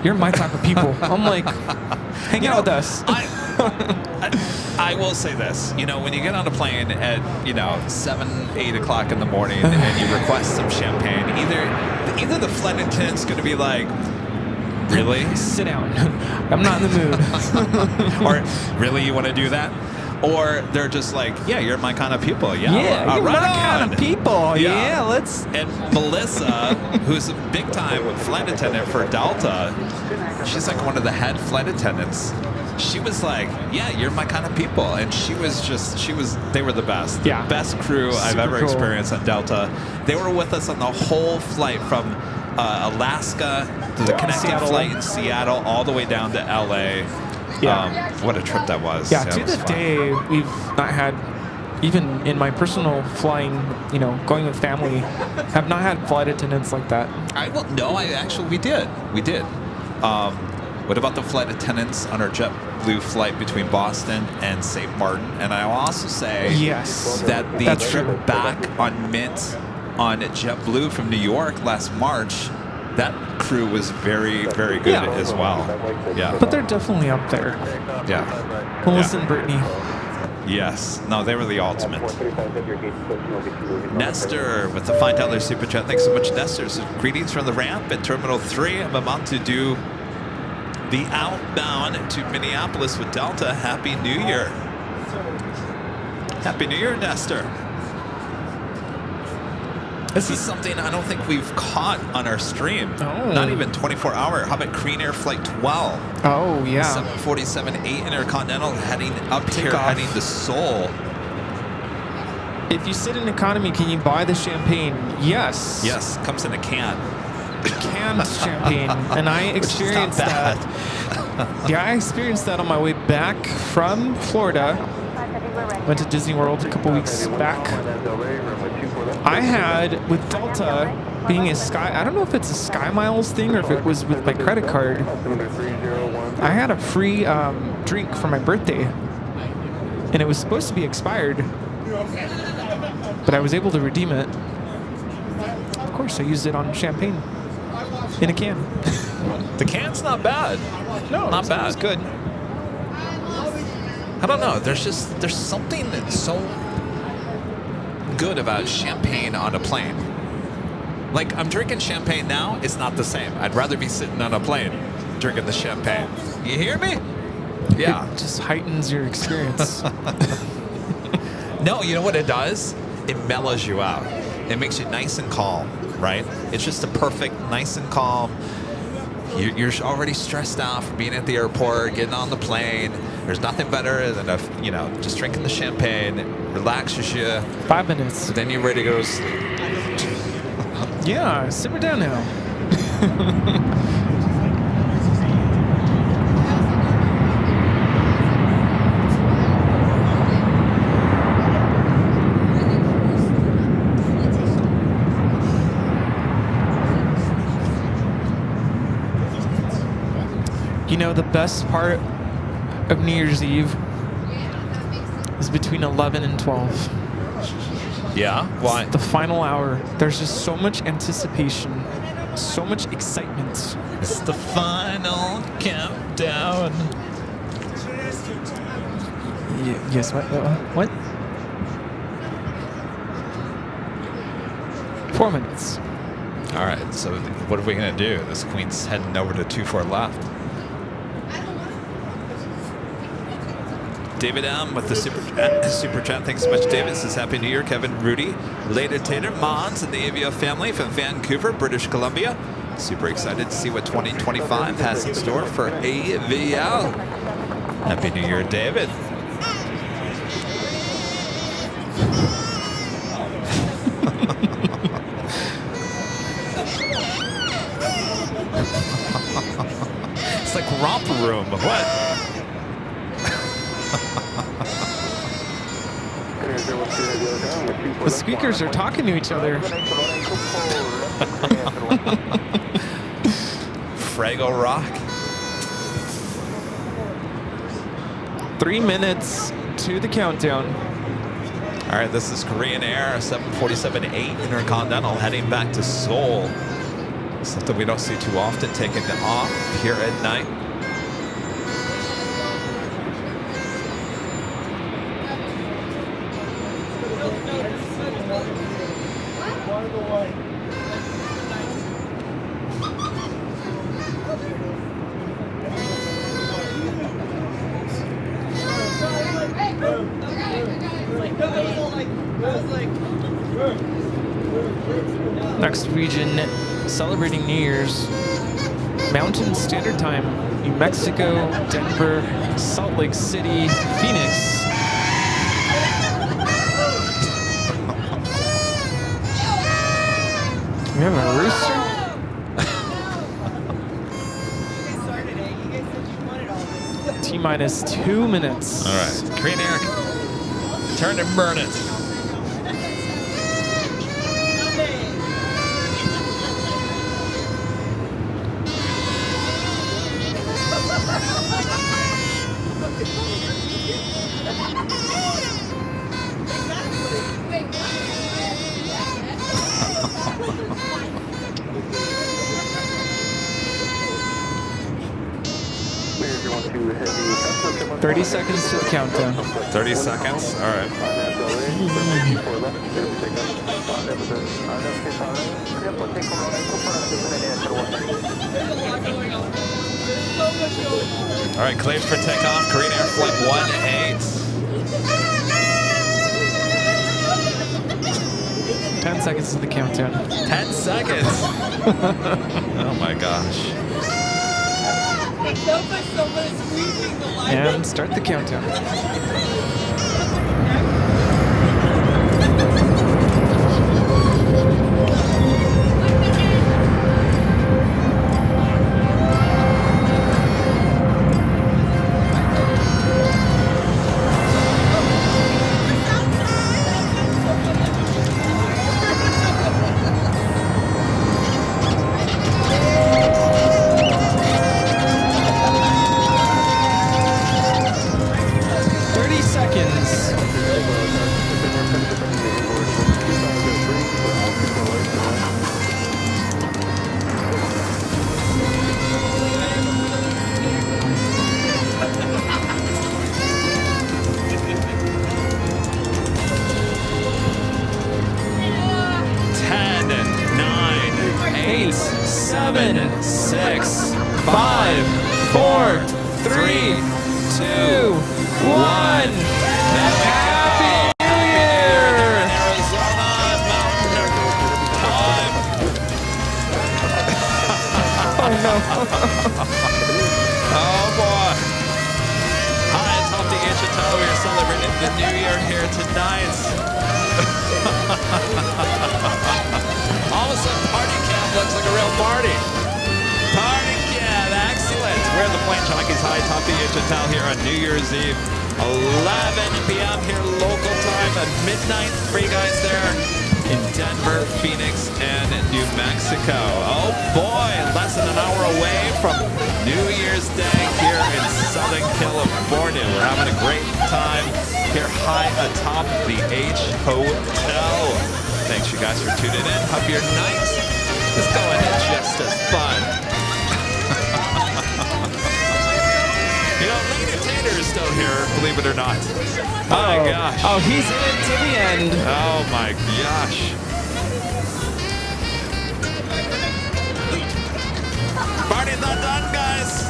you're my type of people. I'm like, hang out with us. I will say this, when you get on a plane at 7, 8 o'clock in the morning and you request some champagne, either the flight attendant's going to be like, really? Sit down. I'm not in the mood. Or really, you want to do that? Or they're just like, yeah, you're my kind of people. Yeah, you're right my on. kind of people. Yeah, let's. And Melissa, who's a big time flight attendant for Delta, she's like one of the head flight attendants. She was like, yeah, you're my kind of people. And they were the best. Yeah. Best crew I've ever experienced on Delta. They were with us on the whole flight from Alaska to the connecting flight in Seattle all the way down to LA. Yeah. What a trip that was. Yeah, That to was this fun. day, we've not had, even in my personal flying, going with family, have not had flight attendants like that. We did. We did. What about the flight attendants on our JetBlue flight between Boston and St. Martin? And I will also say that the trip back on Mint on JetBlue from New York last March, that crew was very, very good as well. Yeah. But they're definitely up there. Yeah. Melissa and Brittany. Yes. No, they were the ultimate. Nestor with the $5 super chat. Thanks so much, Nestor. So greetings from the ramp at Terminal 3. I'm about to do the outbound to Minneapolis with Delta. Happy New Year. Happy New Year, Nestor. This is something I don't think we've caught on our stream. Oh. Not even 24-hour. How about Green Air Flight 12? Oh, yeah. 747-8 Intercontinental heading up here, Takeoff. heading to Seoul. If you sit in economy, can you buy the champagne? Yes. Yes, comes in a can. Canned champagne. And I experienced that. Yeah, I experienced that on my way back from Florida. Went to Disney World a couple weeks back. I had, with Delta being a Sky, I don't know if it's a Sky Miles thing or if it was with my credit card. I had a free drink for my birthday. And it was supposed to be expired. But I was able to redeem it. Of course, I used it on champagne. In a can. The can's not bad. No, not bad. It's good. I don't know. There's something that's so good about champagne on a plane. Like, I'm drinking champagne now. It's not the same. I'd rather be sitting on a plane drinking the champagne. You hear me? Yeah. It just heightens your experience. No, you know what it does? It mellows you out. It makes you nice and calm, right? It's just a perfect, nice and calm, You're already stressed out from being at the airport, getting on the plane. There's nothing better than just drinking the champagne. It relaxes you. 5 minutes. But then you're ready to go. Yeah, simmer down now. You know, the best part of New Year's Eve is between 11 and 12. Yeah? Why? The final hour. There's just so much anticipation, so much excitement. It's the final countdown. Yes, what? What? 4 minutes. All right, so what are we going to do? This queen's heading over to 24 left. David M. with the super chat. Thanks so much, David. Says Happy New Year, Kevin Rudy. Later Tater, Mons, and the AVO family from Vancouver, British Columbia. Super excited to see what 2025 has in store for AVO. Happy New Year, David. It's like romper room. What? The speakers are talking to each other. Fraggle Rock. 3 minutes to the countdown. All right, this is Korean Air 747-8 Intercontinental heading back to Seoul. Something we don't see too often, taking off here at night. Next region, celebrating New Year's. Mountain Standard Time, New Mexico, Denver, Salt Lake City, Phoenix. We have a rooster. T-minus 2 minutes. All right, Korean Air, turn and burn it. Heavy 30 seconds to the countdown. 30 seconds. All right. All right, cleared for takeoff. Korean Air Flight 18. 10 seconds to the countdown. 10 seconds. Oh my gosh. And start the countdown. Oh boy. Hi, atop the atop. We are celebrating the new year here tonight. All of a sudden, party camp looks like a real party. Party camp, excellent. We're the Plane Jockeys high atop the atop here on New Year's Eve. 11 p.m. here local time at midnight for you guys there in Denver, Phoenix, and New Mexico. Oh boy, less than an hour away from New Year's Day here in Southern California. We're having a great time here high atop the H Hotel. Thanks you guys for tuning in. Hope your night is going just as fun. You know, Lady Tater is still here, believe it or not. My gosh. Oh, he's in it to the end. Oh my gosh. Party's not done, guys.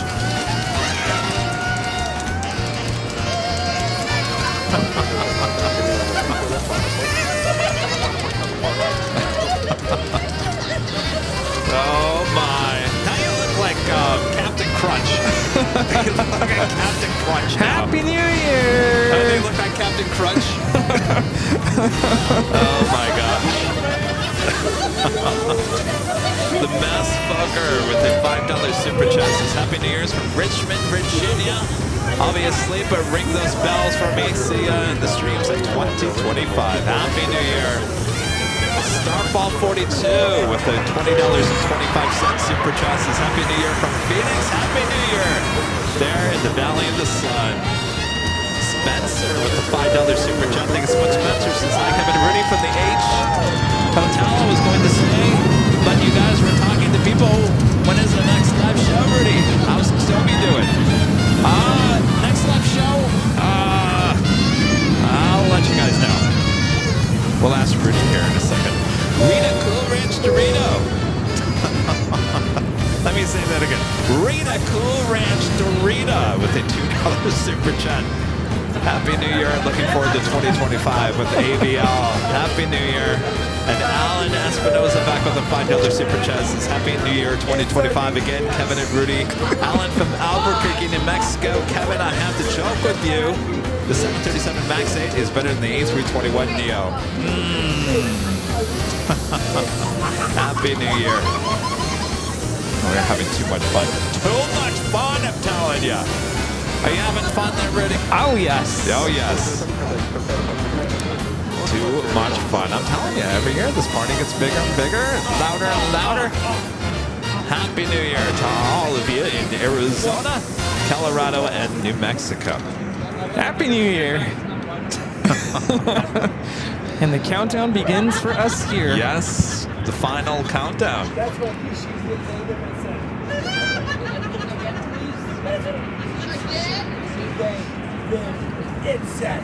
Oh my. Now you look like Captain Crunch. You look like Captain Crunch now. Happy New Year! How do you look like Captain Crunch? Oh my gosh. The Mass Fucker with a $5 super chat says Happy New Year's from Richmond, Virginia. Obviously, but ring those bells for me. See ya in the streams at 2025. Happy New Year. Starfall 42 with a $20.25 super chat says Happy New Year from Phoenix. Happy New Year there in the Valley of the Sun. Spencer with the $5 super chat. Thanks so much, Spencer. Says hi, Kevin Rudy from the H Hotel. I was going to say, but you guys were talking to people. When is the next live show, Rudy? How's Stomy doing? Next live show? I'll let you guys know. We'll ask Rudy here in a second. Rita Cool Ranch Dorito. Let me say that again. Rita Cool Ranch Dorito with a $2 super chat. Happy New Year. Looking forward to 2025 with AVL. Happy New Year. And Alan Espinoza back with a $5 super chat says Happy New Year 2025 again. Kevin and Rudy. Alan from Albuquerque, New Mexico. Kevin, I have to joke with you. The 737 MAX 8 is better than the A321 Neo. Happy New Year. We're having too much fun. Too much fun, I'm telling you. Are you having fun there, Rudy? Oh, yes. Oh, yes. Too much fun. I'm telling you, every year this party gets bigger and bigger, and louder and louder. Happy New Year to all of you in Arizona, Colorado, and New Mexico. Happy New Year. And the countdown begins for us here. Yes, the final countdown. It's set.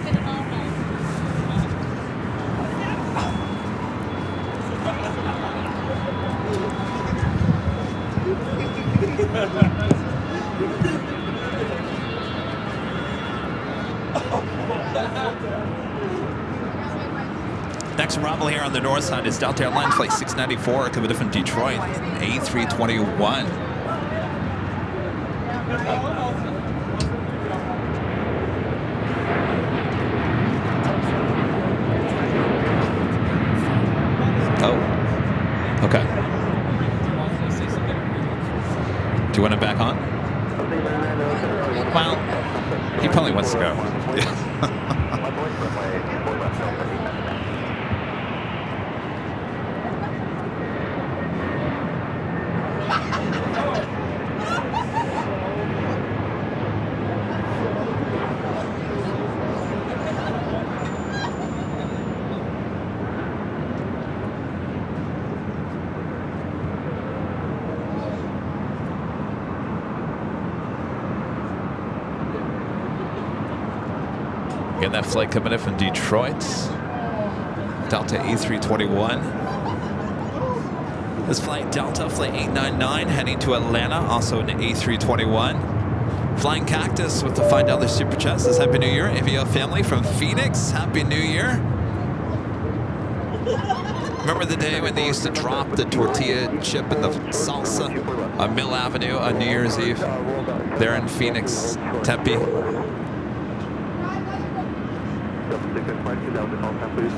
Next arrival here on the north side is Delta Airlines Flight 694 coming from Detroit, A321. Oh, okay. Do you want him back on? Well, he probably wants to go. Again, that flight coming in from Detroit. Delta A321. This flight, Delta Flight 899, heading to Atlanta, also an A321. Flying Cactus with the $5 super chat says Happy New Year. AVL family from Phoenix, Happy New Year. Remember the day when they used to drop the tortilla chip in the salsa on Mill Avenue on New Year's Eve? There in Phoenix, Tempe. You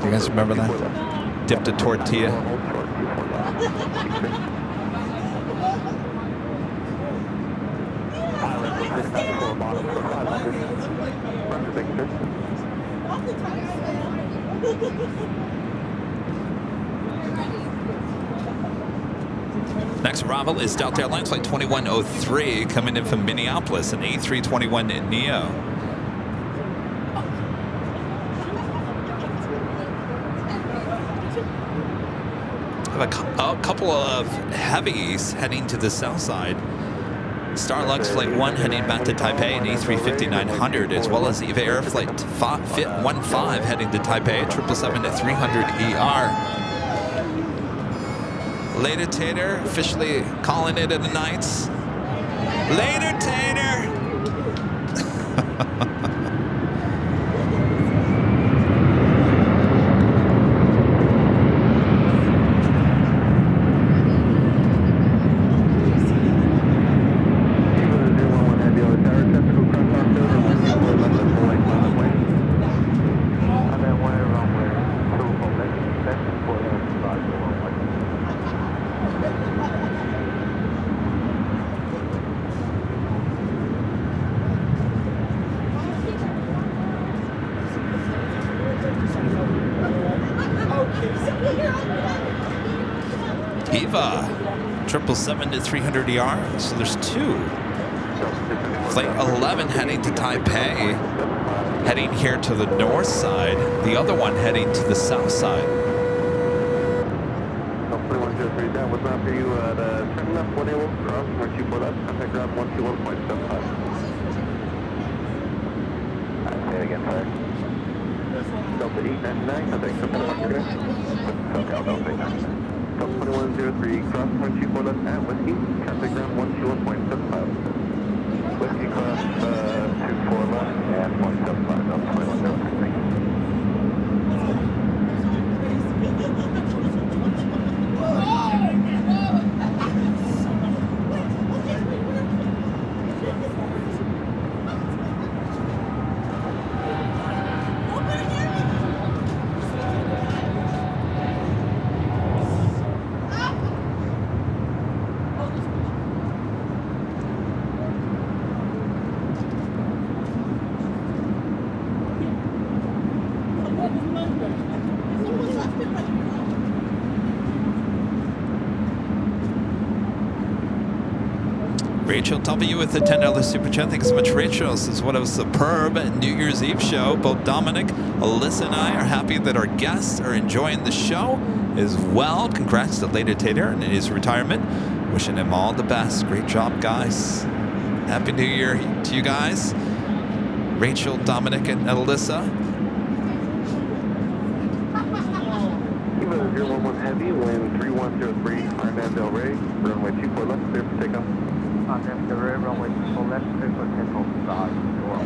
guys remember that? Dipped a tortilla. Next arrival is Delta Airlines Flight 2103 coming in from Minneapolis, an A321neo. I have a couple of heavies heading to the south side. Starlux Flight 1 heading back to Taipei, an A350-900, as well as Eva Air Flight 15 heading to Taipei, 777-300ER. Later, Tater, officially calling it a night. Later, Tater! Eva, 777-300ER. So there's two. Flight 11 heading to Taipei, heading here to the north side. The other one heading to the south side. 2103 down, was not for you at turn left, 1 A1, cross, 124 left, contact ground 121.75. Say it again, sorry. Delta 899, contact Delta 2103, cross 124 left at Whiskey, contact ground 121.75. Whiskey cross 24 left and 175, Delta 2103. Rachel W with the $10 super chat. Thanks so much, Rachel. This is what a superb New Year's Eve show. Both Dominic, Alyssa, and I are happy that our guests are enjoying the show as well. Congrats to Later Tater and his retirement. Wishing him all the best. Great job, guys. Happy New Year to you guys. Rachel, Dominic, and Alyssa. 011 Heavy, wind 3103, Arnhem Del Rey, runway 24 left, clear for takeoff. Arnhem Del Rey, runway 24 left, clear for takeoff, side, door 1.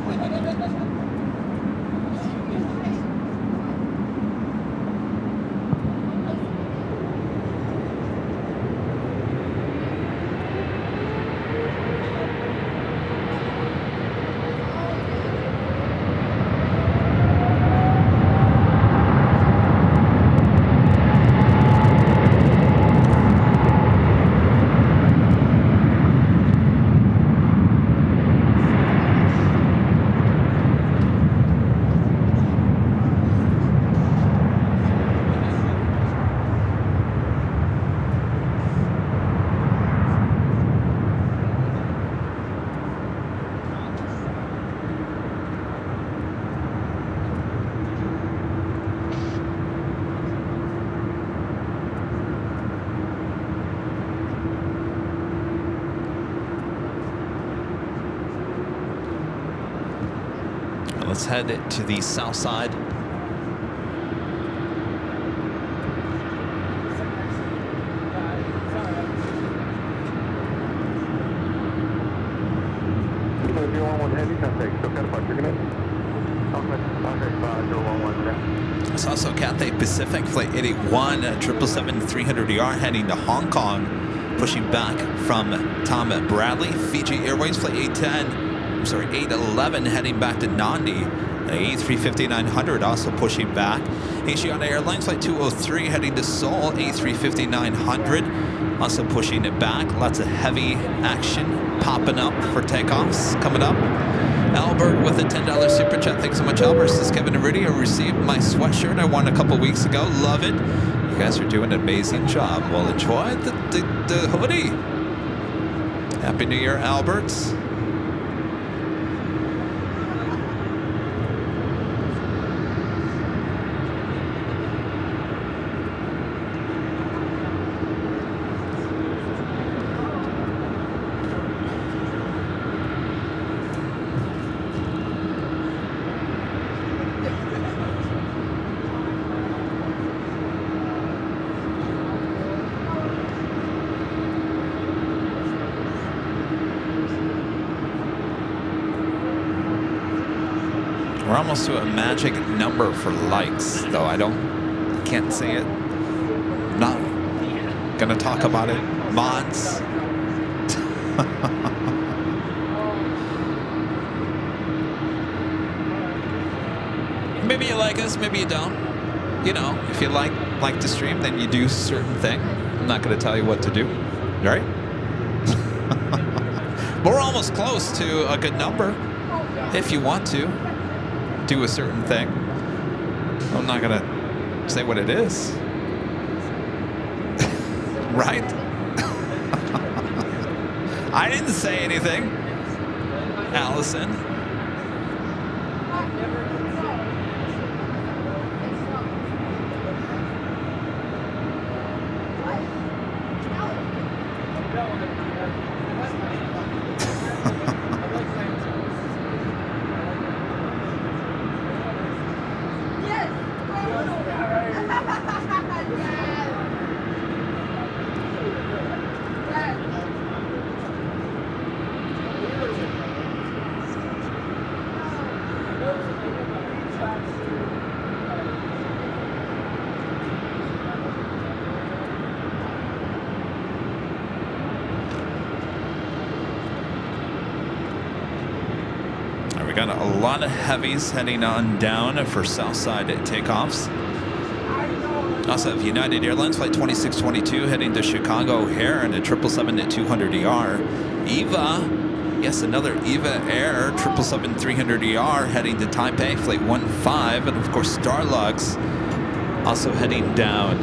Let's head to the south side. There's also Cathay Pacific Flight 81, 777-300ER heading to Hong Kong, pushing back from Tom Bradley. Fiji Airways Flight 811 heading back to Nandi. A350-900 also pushing back. Asiana Airlines Flight 203 heading to Seoul. A350-900 also pushing it back. Lots of heavy action popping up for takeoffs coming up. Albert with a $10 super chat. Thanks so much, Albert. This is Kevin Rudy. I received my sweatshirt I won a couple weeks ago. Love it. You guys are doing an amazing job. Well, enjoy the hoodie. Happy New Year, Albert. We're almost to a magic number for likes, though I can't say it. I'm not gonna talk about it. Mods. Maybe you like us, maybe you don't. You know, if you like the stream, then you do a certain thing. I'm not gonna tell you what to do, right? We're almost close to a good number. If you want to do a certain thing. I'm not gonna say what it is. Right? I didn't say anything. Allison. Got a lot of heavies heading on down for Southside takeoffs. Also have United Airlines Flight 2622 heading to Chicago O'Hare and a 777-200ER. EVA, yes, another EVA Air 777-300ER heading to Taipei Flight 15, and of course Starlux also heading down.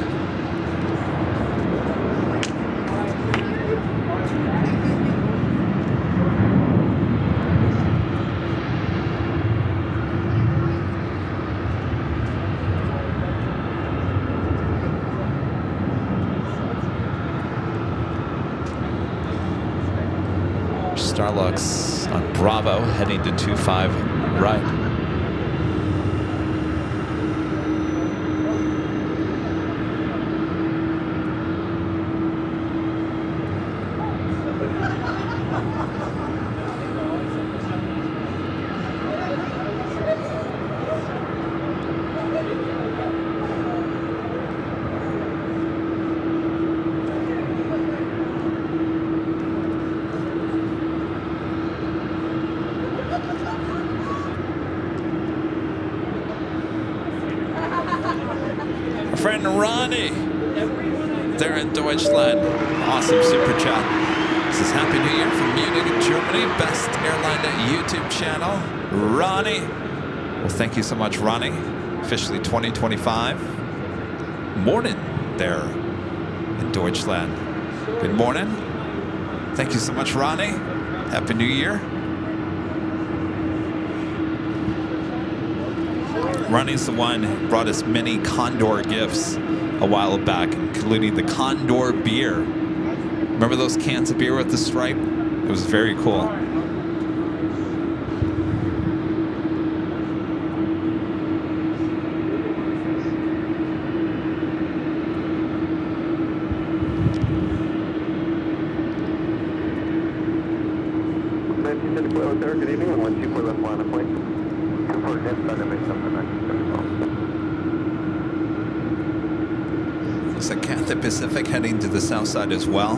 Starlux on Bravo heading to 25 right. Friend Ronnie, there in Deutschland. Awesome super chat. This is Happy New Year from Munich, Germany. Best airline YouTube channel. Ronnie. Well, thank you so much, Ronnie. Officially 2025. Morning there in Deutschland. Good morning. Thank you so much, Ronnie. Happy New Year. Ronnie's the one who brought us many Condor gifts a while back, including the Condor beer. Remember those cans of beer with the stripe? It was very cool. Good evening, 124 left line of plane. 24 left line of Looks like Cathay Pacific heading to the south side as well.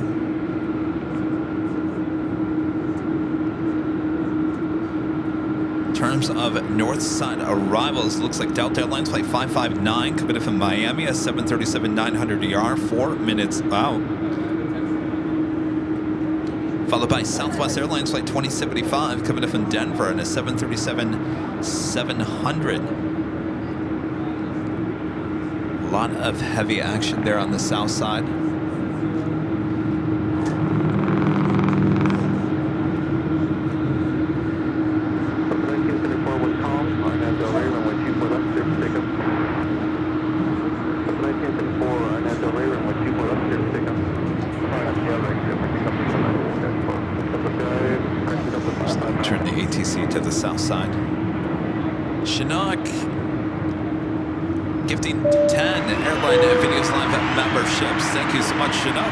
In terms of north side arrivals, looks like Delta Airlines flight 559 coming in from Miami, a 737-900ER, 4 minutes out. Followed by Southwest Airlines flight 2075 coming in from Denver and a 737-700. A lot of heavy action there on the south side. Turn the ATC to the south side. Chinook gifting 10 Airline Videos Live memberships. Thank you so much, Chinook.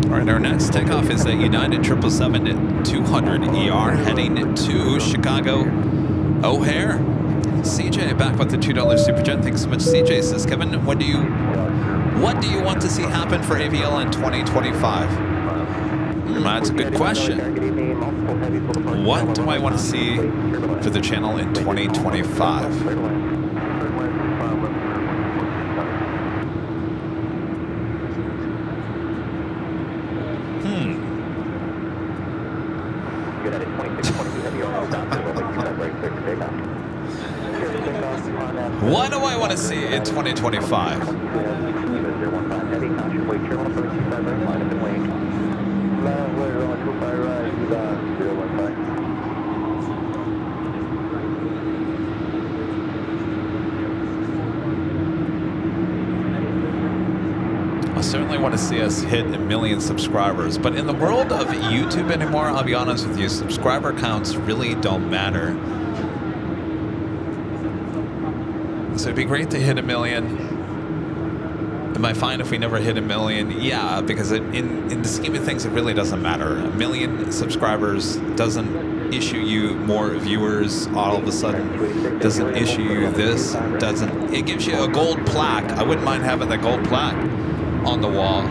All right, our next takeoff is at United 777-200ER heading to Chicago O'Hare. CJ back with the $2 Super Jet. Thanks so much, CJ. Says, Kevin, what do you want to see happen for AVL in 2025? That's a good question. What do I want to see for the channel in 2025? What do I want to see in 2025? I certainly want to see us hit 1 million subscribers, but in the world of YouTube anymore, I'll be honest with you, subscriber counts really don't matter. So it'd be great to hit 1 million. Am I fine if we never hit 1 million? Yeah, because in the scheme of things, it really doesn't matter. 1 million subscribers doesn't issue you more viewers all of a sudden, doesn't issue you this, doesn't. It gives you a gold plaque. I wouldn't mind having that gold plaque on the wall.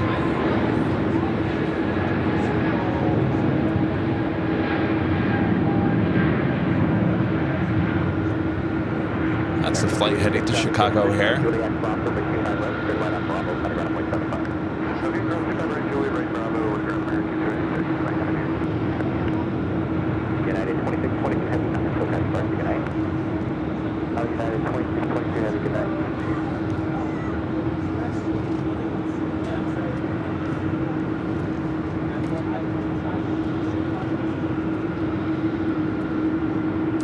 That's the flight heading to Chicago O'Hare. United 2622 heavy, still catch first, good night. United 2622 heavy, good night.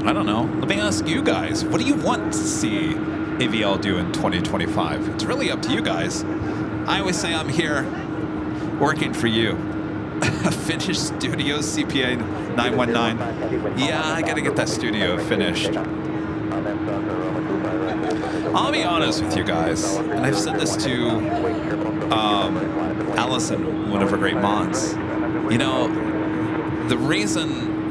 I don't know. Let me ask you guys, what do you want to see AVL do in 2025? It's really up to you guys. I always say I'm here working for you. Finish studio CPA 919. Yeah, I gotta get that studio finished. I'll be honest with you guys, and I've said this to Allison, one of her great mods. You know,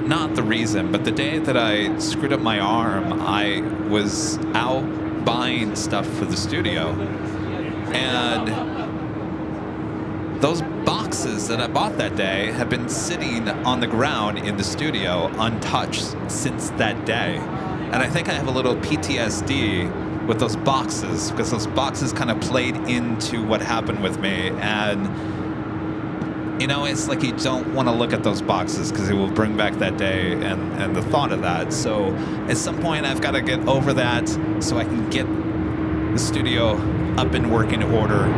not the reason, but the day that I screwed up my arm, I was out buying stuff for the studio. And those boxes that I bought that day have been sitting on the ground in the studio untouched since that day. And I think I have a little PTSD with those boxes because those boxes kind of played into what happened with me. And you know, it's like you don't want to look at those boxes because it will bring back that day and the thought of that. So at some point, I've got to get over that so I can get the studio up in working order.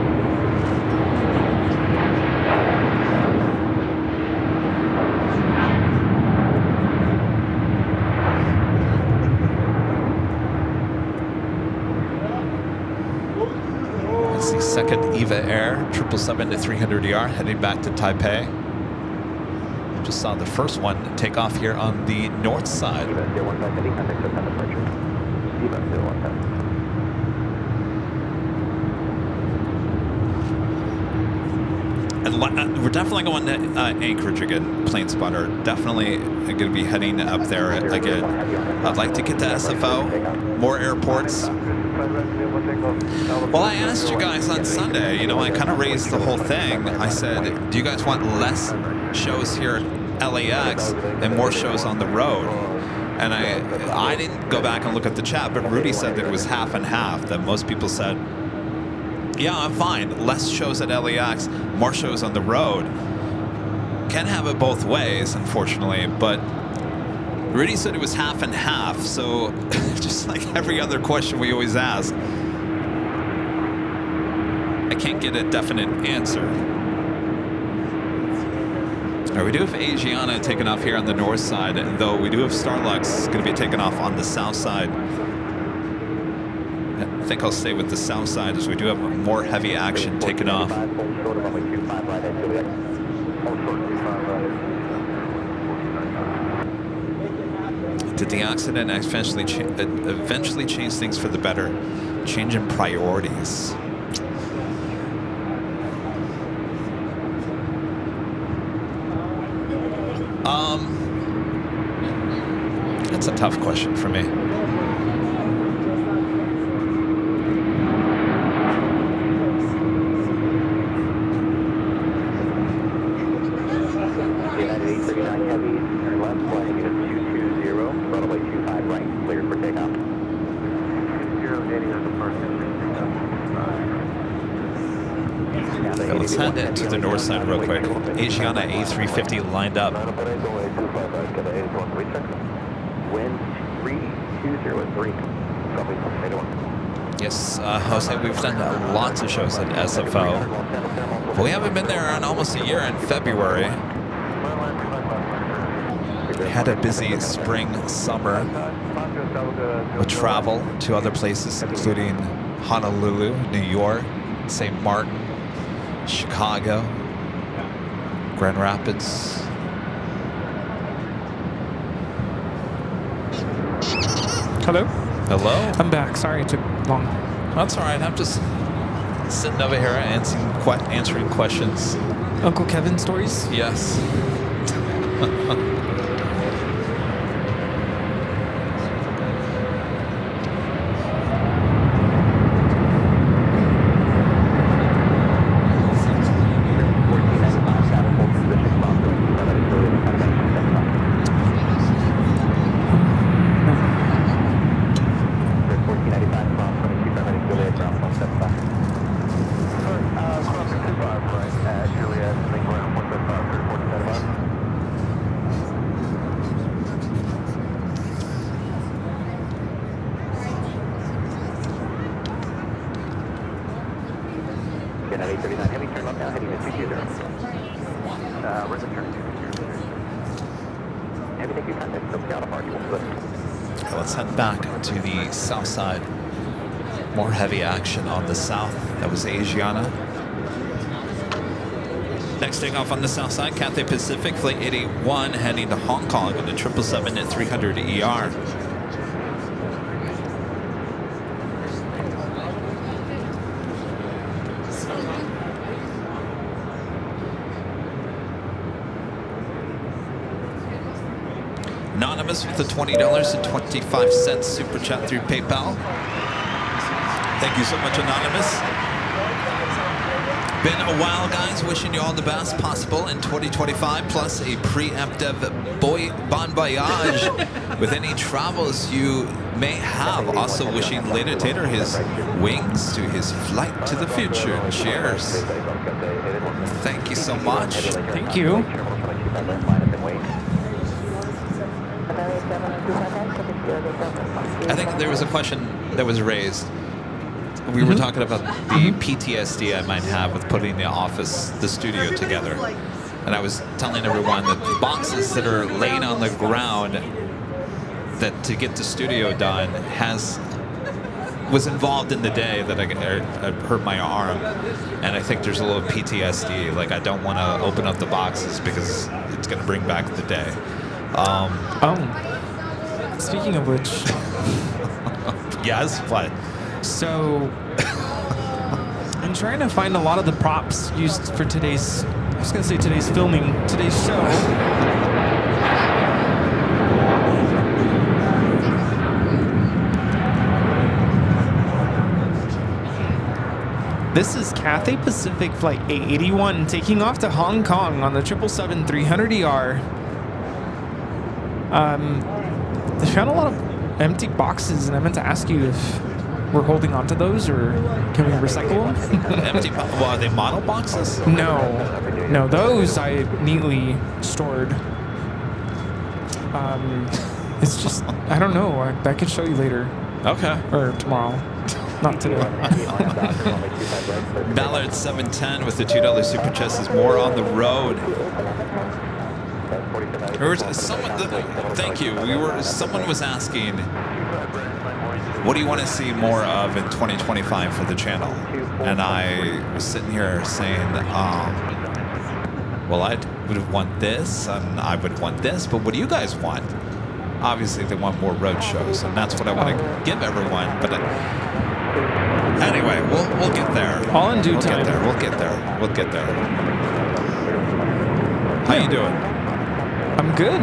That's the second EVA Air 777-300ER heading back to Taipei. Just saw the first one take off here on the north side. we're definitely going to Anchorage again, Plane Spotter. Definitely going to be heading up there again. I'd like to get to SFO, more airports. Well, I asked you guys on Sunday, you know, I kind of raised the whole thing. I said, do you guys want less shows here at LAX and more shows on the road? And I didn't go back and look at the chat, but Rudy said that it was half and half, that most people said, yeah, I'm fine. Less shows at LAX, more shows on the road. Can't have it both ways, unfortunately, but Rudy said it was half and half, so just like every other question we always ask, I can't get a definite answer. All right, we do have Asiana taking off here on the north side, though we do have Starlux going to be taking off on the south side. I think I'll stay with the south side as we do have more heavy action taking off. Did the accident eventually change things for the better? Change in priorities. That's a tough question for me. Let's head into the north side real quick. Asiana A350 lined up. Yes, Jose, we've done lots of shows at SFO. But we haven't been there in almost a year in February. We had a busy spring, summer with travel to other places, including Honolulu, New York, St. Martin, Chicago, Grand Rapids. Hello? Hello? I'm back. Sorry it took long. That's all right. I'm just sitting over here answering questions. Uncle Kevin stories? Yes. Let's head back to the south side. More heavy action on the south. That was Asiana. Next takeoff on the south side, Cathay Pacific, Flight 81, heading to Hong Kong in the 777 at 300 ER. Anonymous with the $20.25 super chat through PayPal. Thank you so much, Anonymous. Been a while, guys. Wishing you all the best possible in 2025, plus a preemptive bon voyage with any travels you may have. Also wishing Later Tater his wings to his flight to the future. Cheers. Thank you so much. Thank you. I think there was a question that was raised. We were talking about the PTSD I might have with putting the studio together. And I was telling everyone that the boxes that are laying on the ground that to get the studio done was involved in the day that I hurt my arm. And I think there's a little PTSD. Like, I don't want to open up the boxes because it's going to bring back the day. Speaking of which. Yes, what? So, I'm trying to find a lot of the props used for today's I was gonna say today's filming, today's show. This is Cathay Pacific Flight 881 taking off to Hong Kong on the 777-300ER. I found a lot of empty boxes, and I meant to ask you if we're holding on to those, or can we recycle them? Empty well, are they model boxes? No, those I neatly stored. It's just, I don't know. I could show you later. Okay. Or tomorrow. Not today. Ballard 710 with the $2 super chest is more on the road. Thank you. Someone was asking, what do you want to see more of in 2025 for the channel? And I was sitting here saying, well, I would want this, and I would want this, but what do you guys want? Obviously, they want more road shows, and that's what I want to give everyone. But anyway, we'll get there. All in due time. We'll get there. How you doing? I'm good.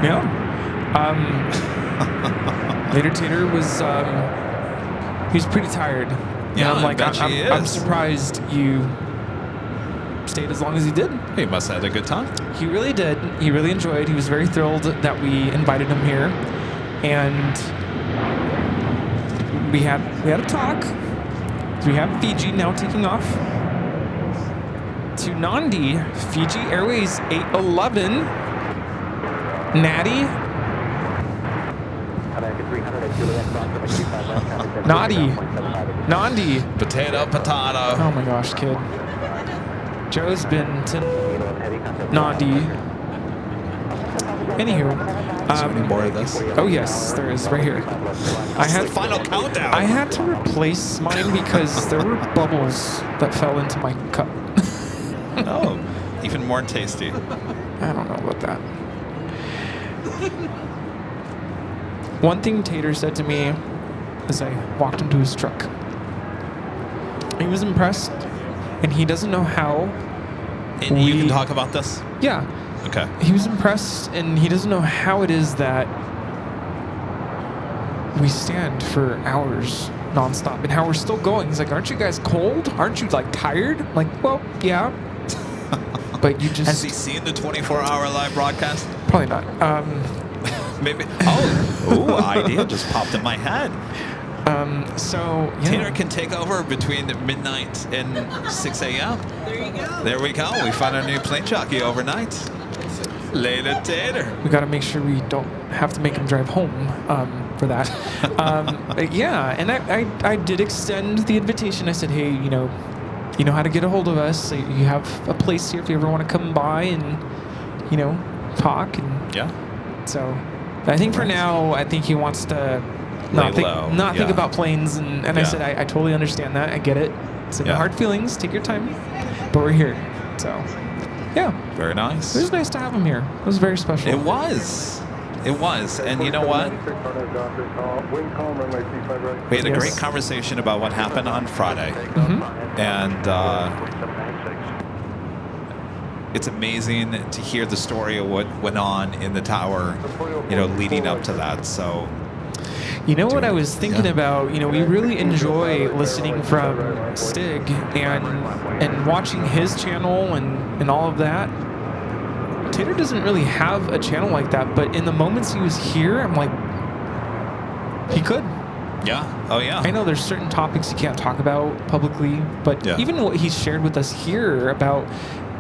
Yeah. Later Tater was he's pretty tired. Yeah, I'm like, I'm I'm surprised you stayed as long as you did. He must have had a good time. He really did. He really enjoyed. He was very thrilled that we invited him here, and we had a talk. So we have Fiji now taking off to Nandi, Fiji Airways 811. Natty. Nandi. Potato. Oh my gosh, kid. Joe's been to Nandi. Anywho. Is there any more of this? Oh yes, there is, right here. I had final countdown. I had to replace mine because there were bubbles that fell into my cup. Oh, even more tasty. I don't know about that. One thing Tater said to me as I walked into his truck, he was impressed, and he doesn't know how. And you can talk about this? Yeah. Okay. He was impressed, and he doesn't know how it is that we stand for hours nonstop, and how we're still going. He's like, "Aren't you guys cold? Aren't you like tired?" I'm like, well, yeah. But you just... Has he seen the 24-hour live broadcast? Probably not. Maybe. Oh, idea just popped in my head. So, yeah. Tater can take over between midnight and 6 a.m. There you go. There we go. We found our new plane jockey overnight. Later, Tater. We got to make sure we don't have to make him drive home for that. Yeah, and I did extend the invitation. I said, hey, you know how to get a hold of us. You have a place here if you ever want to come by and, talk. And yeah. So I think for now, I think he wants to not think about planes. And I said, I totally understand that. I get it. So no hard feelings. Take your time. But we're here. So, yeah. Very nice. It was nice to have him here. It was very special. It was. And you know what? We had a great conversation about what happened on Friday. Mm-hmm. And it's amazing to hear the story of what went on in the tower, leading up to that. So, what I was thinking about, we really enjoy listening from Stig and watching his channel and all of that. Tater doesn't really have a channel like that, but in the moments he was here, I'm like, he could. Yeah. Oh, yeah. I know there's certain topics you can't talk about publicly, but even what he shared with us here about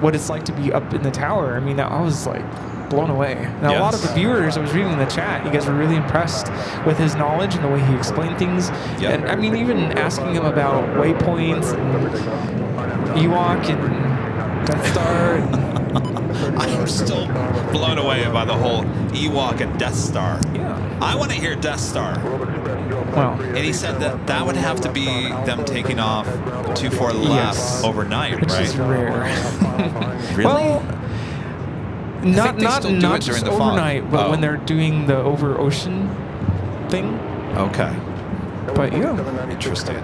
what it's like to be up in the tower, I mean, I was like blown away. And a lot of the viewers, I was reading in the chat, you guys were really impressed with his knowledge and the way he explained things. Yep. And I mean, even asking him about waypoints and Ewok and Death Star. I am still blown away by the whole Ewok and Death Star. Yeah. I want to hear Death Star. Well, and he said that would have to be them taking off 2-4 left overnight, which right? is rare. Really? Well, not during just the overnight, but when they're doing the over ocean thing. Okay. But yeah. Interesting.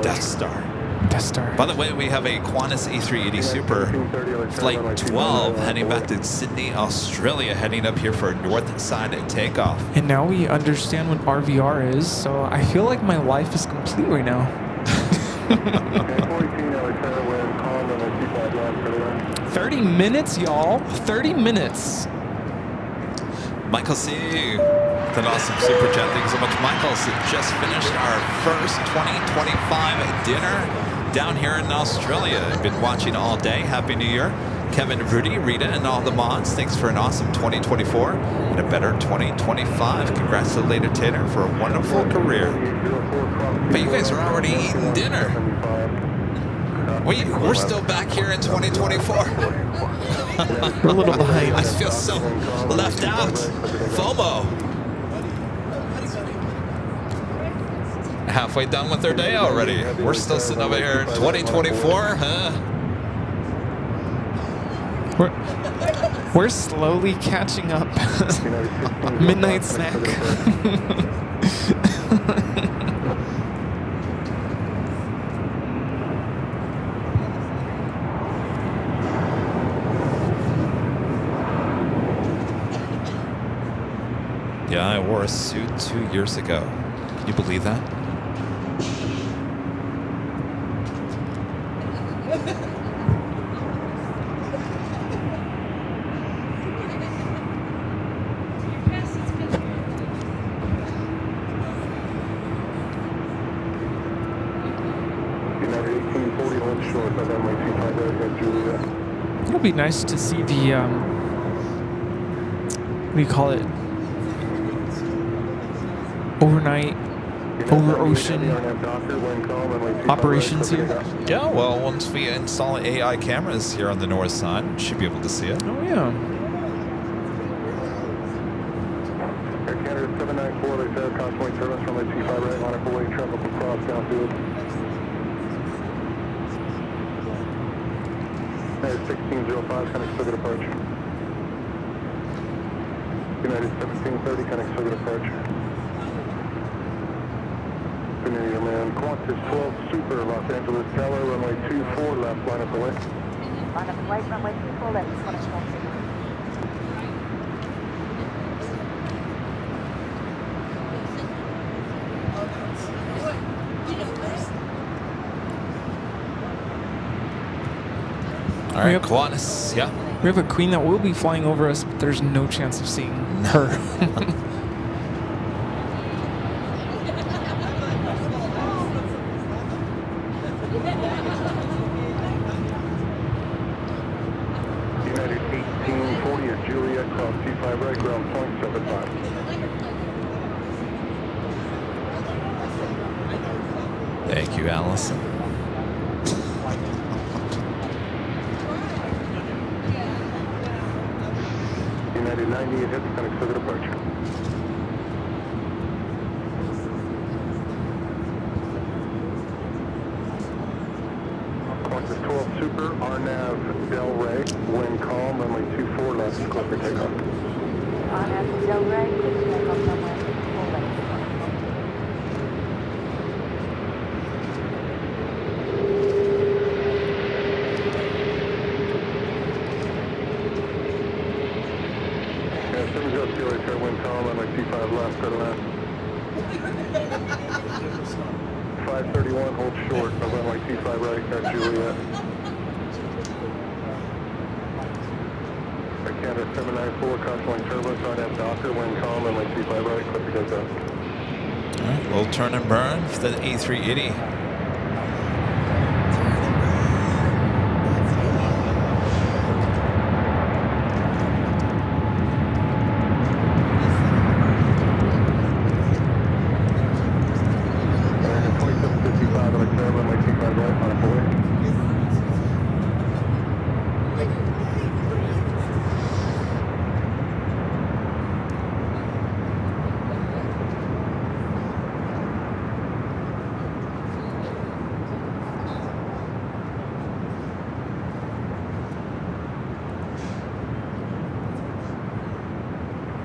Death Star. Death Star. By the way, we have a Qantas A380 Super Flight 12 heading back to Sydney, Australia, heading up here for north side takeoff. And now we understand what RVR is, so I feel like my life is complete right now. 30 minutes, y'all. 30 minutes. Michael C. with an awesome super chat. Thank you so much, Michael. So just finished our first 2025 dinner down here in Australia. I've been watching all day. Happy New Year. Kevin Rudy, Rita, and all the mods, thanks for an awesome 2024 and a better 2025. Congrats to Later Tater for a wonderful career. But you guys are already eating dinner. We're still back here in 2024. We're a little behind. I feel so left out. FOMO. Halfway done with their day already. We're still sitting over here in 2024, huh? We're slowly catching up. Midnight snack. Yeah, I wore a suit 2 years ago. Can you believe that? It'll be nice to see the, what do you call it? Overnight, over ocean operations here. Yeah, well, once we install AI cameras here on the north side, we should be able to see it. Oh, yeah. Air Canada 794, they said constantly service from the T5 right line of away traffic across downfield. Air 1605, connect circuit approach. United 1730, connect circuit approach. Good New Year, man. Qantas 12 Super, Los Angeles Tower, runway 24 left, line up the way. Line up the way, runway 24 left, Qantas 12 Super. All right, Qantas, yeah. We have a queen that will be flying over us, but there's no chance of seeing her. United 1840 is Juliet, cross T5 right, ground point 75. Thank you, Allison. United 98 hits, connect circuit approach. Qantas 12 Super, RNAV Del Rey, wind calm, runway 24 left, clear for takeoff. RNAV Del Rey, clear for takeoff, runway 24 left. Wind calm, runway 25 left, clear to land. 531, hold short, runway 25 right, got Juliet. Air Canada 794, controlling turbulence, RNAV Docker, wind calm, runway 25 right, clear to go down. All right, little turn and burn for the A380.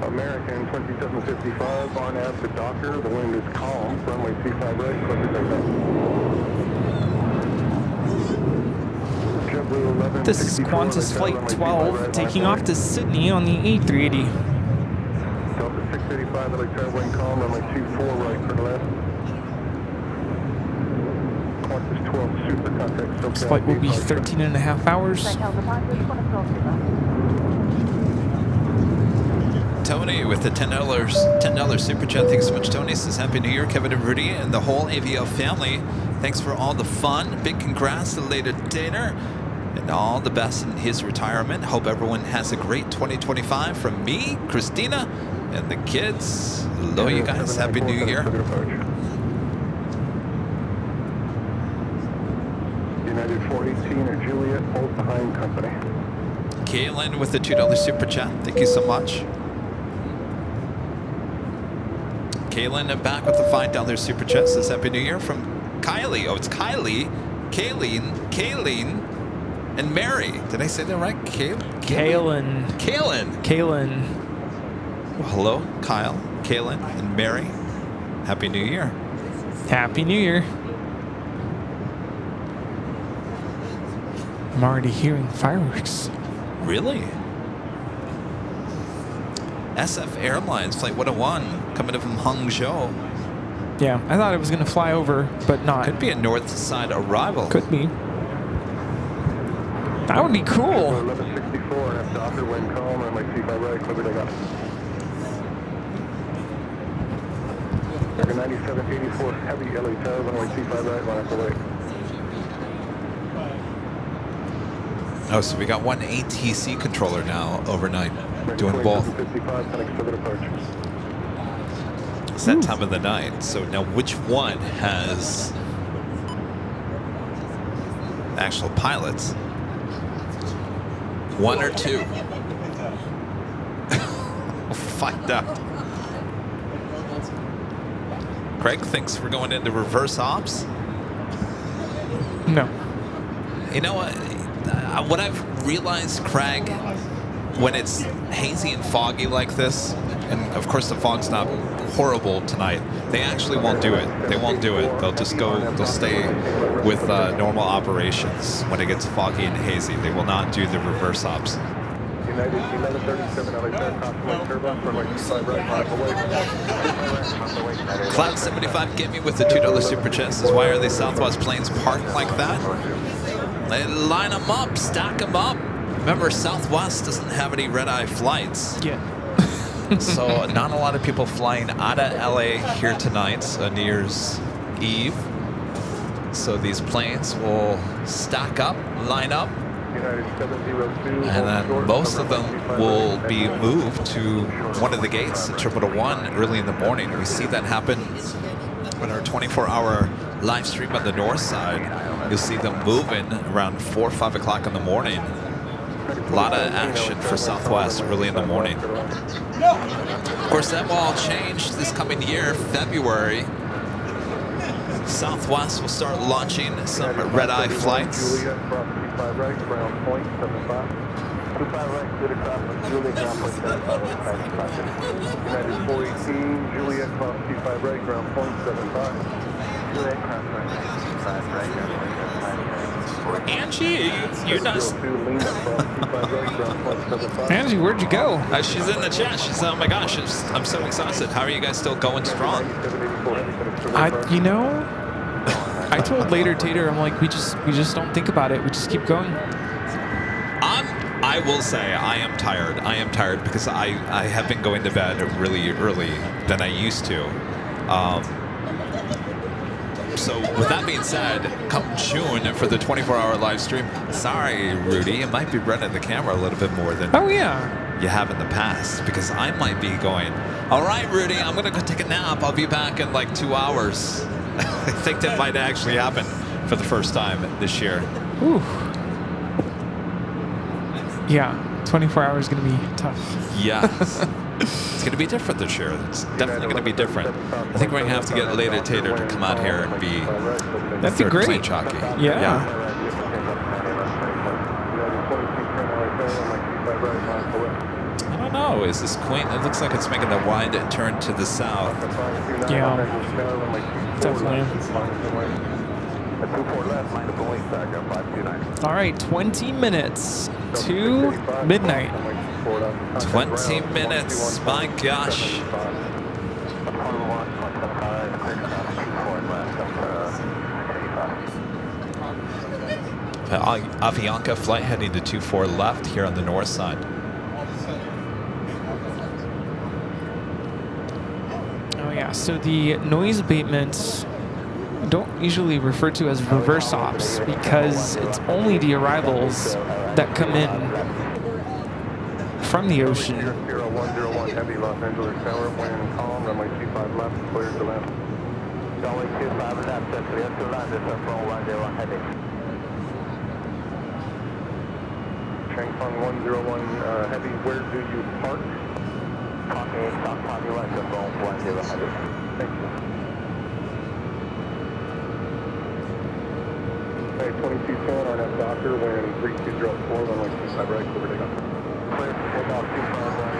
American 2755, RNAV to Docker, the wind is calm, runway 25 right, clear for takeoff. This is Qantas Flight 12 taking off to Sydney on the A380. Delta 685, LA Tower, wind calm, runway 24, right for left. Qantas 12, super contact. This flight will be 13 and a half hours. Tony with the $10 super chat. Thanks so much, Tony. Says Happy New Year, Kevin and Rudy, and the whole AVL family. Thanks for all the fun. Big congrats to later Tater, and all the best in his retirement. Hope everyone has a great 2025 from me, Christina, and the kids. Hello, you guys. Happy New Year. United 418 or Juliet, hold behind company. Kaylin with the $2 super chat. Thank you so much. Kaylin back with the $5 super chat. Says Happy New Year from Kylie. Oh, it's Kylie, Kayleen, and Mary. Did I say that right? Kaylin. Well, hello, Kyle, Kaylin, and Mary. Happy New Year. Happy New Year. I'm already hearing fireworks. Really? SF Airlines Flight 101 coming in from Hangzhou. Yeah, I thought it was going to fly over, but not. Could be a north side arrival. Could be. That would be cool. 1164, after Docker, wind calm, runway 25 right, clear take off. American 9784, heavy LA Tower, runway 25 right, line up the way. Oh, so we got one ATC controller now overnight, doing both. It's that time of the night. So now which one has actual pilots? One or two? We'll find out. Craig thinks we're going into reverse ops. No. You know what I've realized, Craig, when it's hazy and foggy like this, and of course the fog's not horrible tonight, they actually won't do it. They won't do it. They'll just go, they'll stay with normal operations when it gets foggy and hazy. They will not do the reverse ops. United 1137, LA Tower, constellation turbine, runway 25 right, line up the way. Cloud75 gave me with the $2 super chat. Says, why are these Southwest planes parked like that? They line them up, stack them up. Remember, Southwest doesn't have any red-eye flights. Yeah. So not a lot of people flying out of LA here tonight, New Year's Eve. So these planes will stack up, line up, and then most of them will be moved to one of the gates at Terminal 1 early in the morning. We see that happen on our 24-hour live stream on the north side. You'll see them moving around 4 or 5 o'clock in the morning. A lot of action for Southwest early in the morning. Of course, that will all change this coming year, February. Southwest will start launching some red-eye flights. Angie, you're not. Angie, where'd you go? She's in the chat. She's, oh my gosh, I'm so exhausted. How are you guys still going strong? You know, I told later Tater, I'm like, we just don't think about it. We just keep going. I will say I am tired. I am tired because I have been going to bed really early than I used to. So with that being said, come June for the 24-hour live stream. Sorry, Rudy, you might be running the camera a little bit more than you have in the past, because I might be going, all right, Rudy, I'm going to go take a nap. I'll be back in like 2 hours. I think that might actually happen for the first time this year. Ooh. Yeah, 24 hours is going to be tough. Yes. It's going to be different this year. It's definitely going to be different. I think we're going to have to get Lady Tater to come out here and be That'd be great. Plane Jockey. Yeah. I don't know. Is this quaint? It looks like it's making a wide turn to the south. Yeah. Definitely. 24 left, line up wing back up 529. All right, 20 minutes to midnight. 20 minutes, my gosh. Avianca flight heading to 24 left here on the north side. Oh yeah, so the noise abatements don't usually refer to as reverse ops because it's only the arrivals that come in from the ocean. 0101 heavy Los Angeles Tower, wind calm, runway 25 left, clear to left. Runway 25 left, clear to land, this is from 101 heavy. Changfeng 101 heavy, where do you park? Copy, stop copy right, from 10 heavy. Thank you. Okay, 2210 on that Docker, wind 3204, runway 25 right, over to go. Clear, take off 25 right.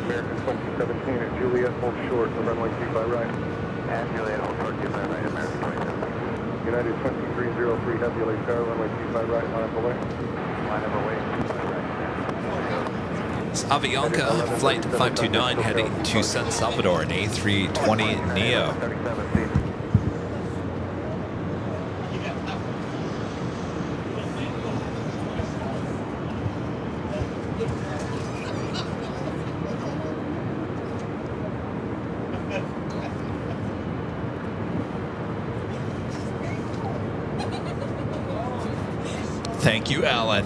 American 2017 at Juliet, hold short, the runway 25 right. And Juliet, hold short, 25 right, American 2017. United 2303 heavy LA Tower, runway 25 right, line up away. Line up away, 25 right. It's Avianca flight 529 heading to San Salvador, an A320 Neo. 37 feet. Thank you, Alan.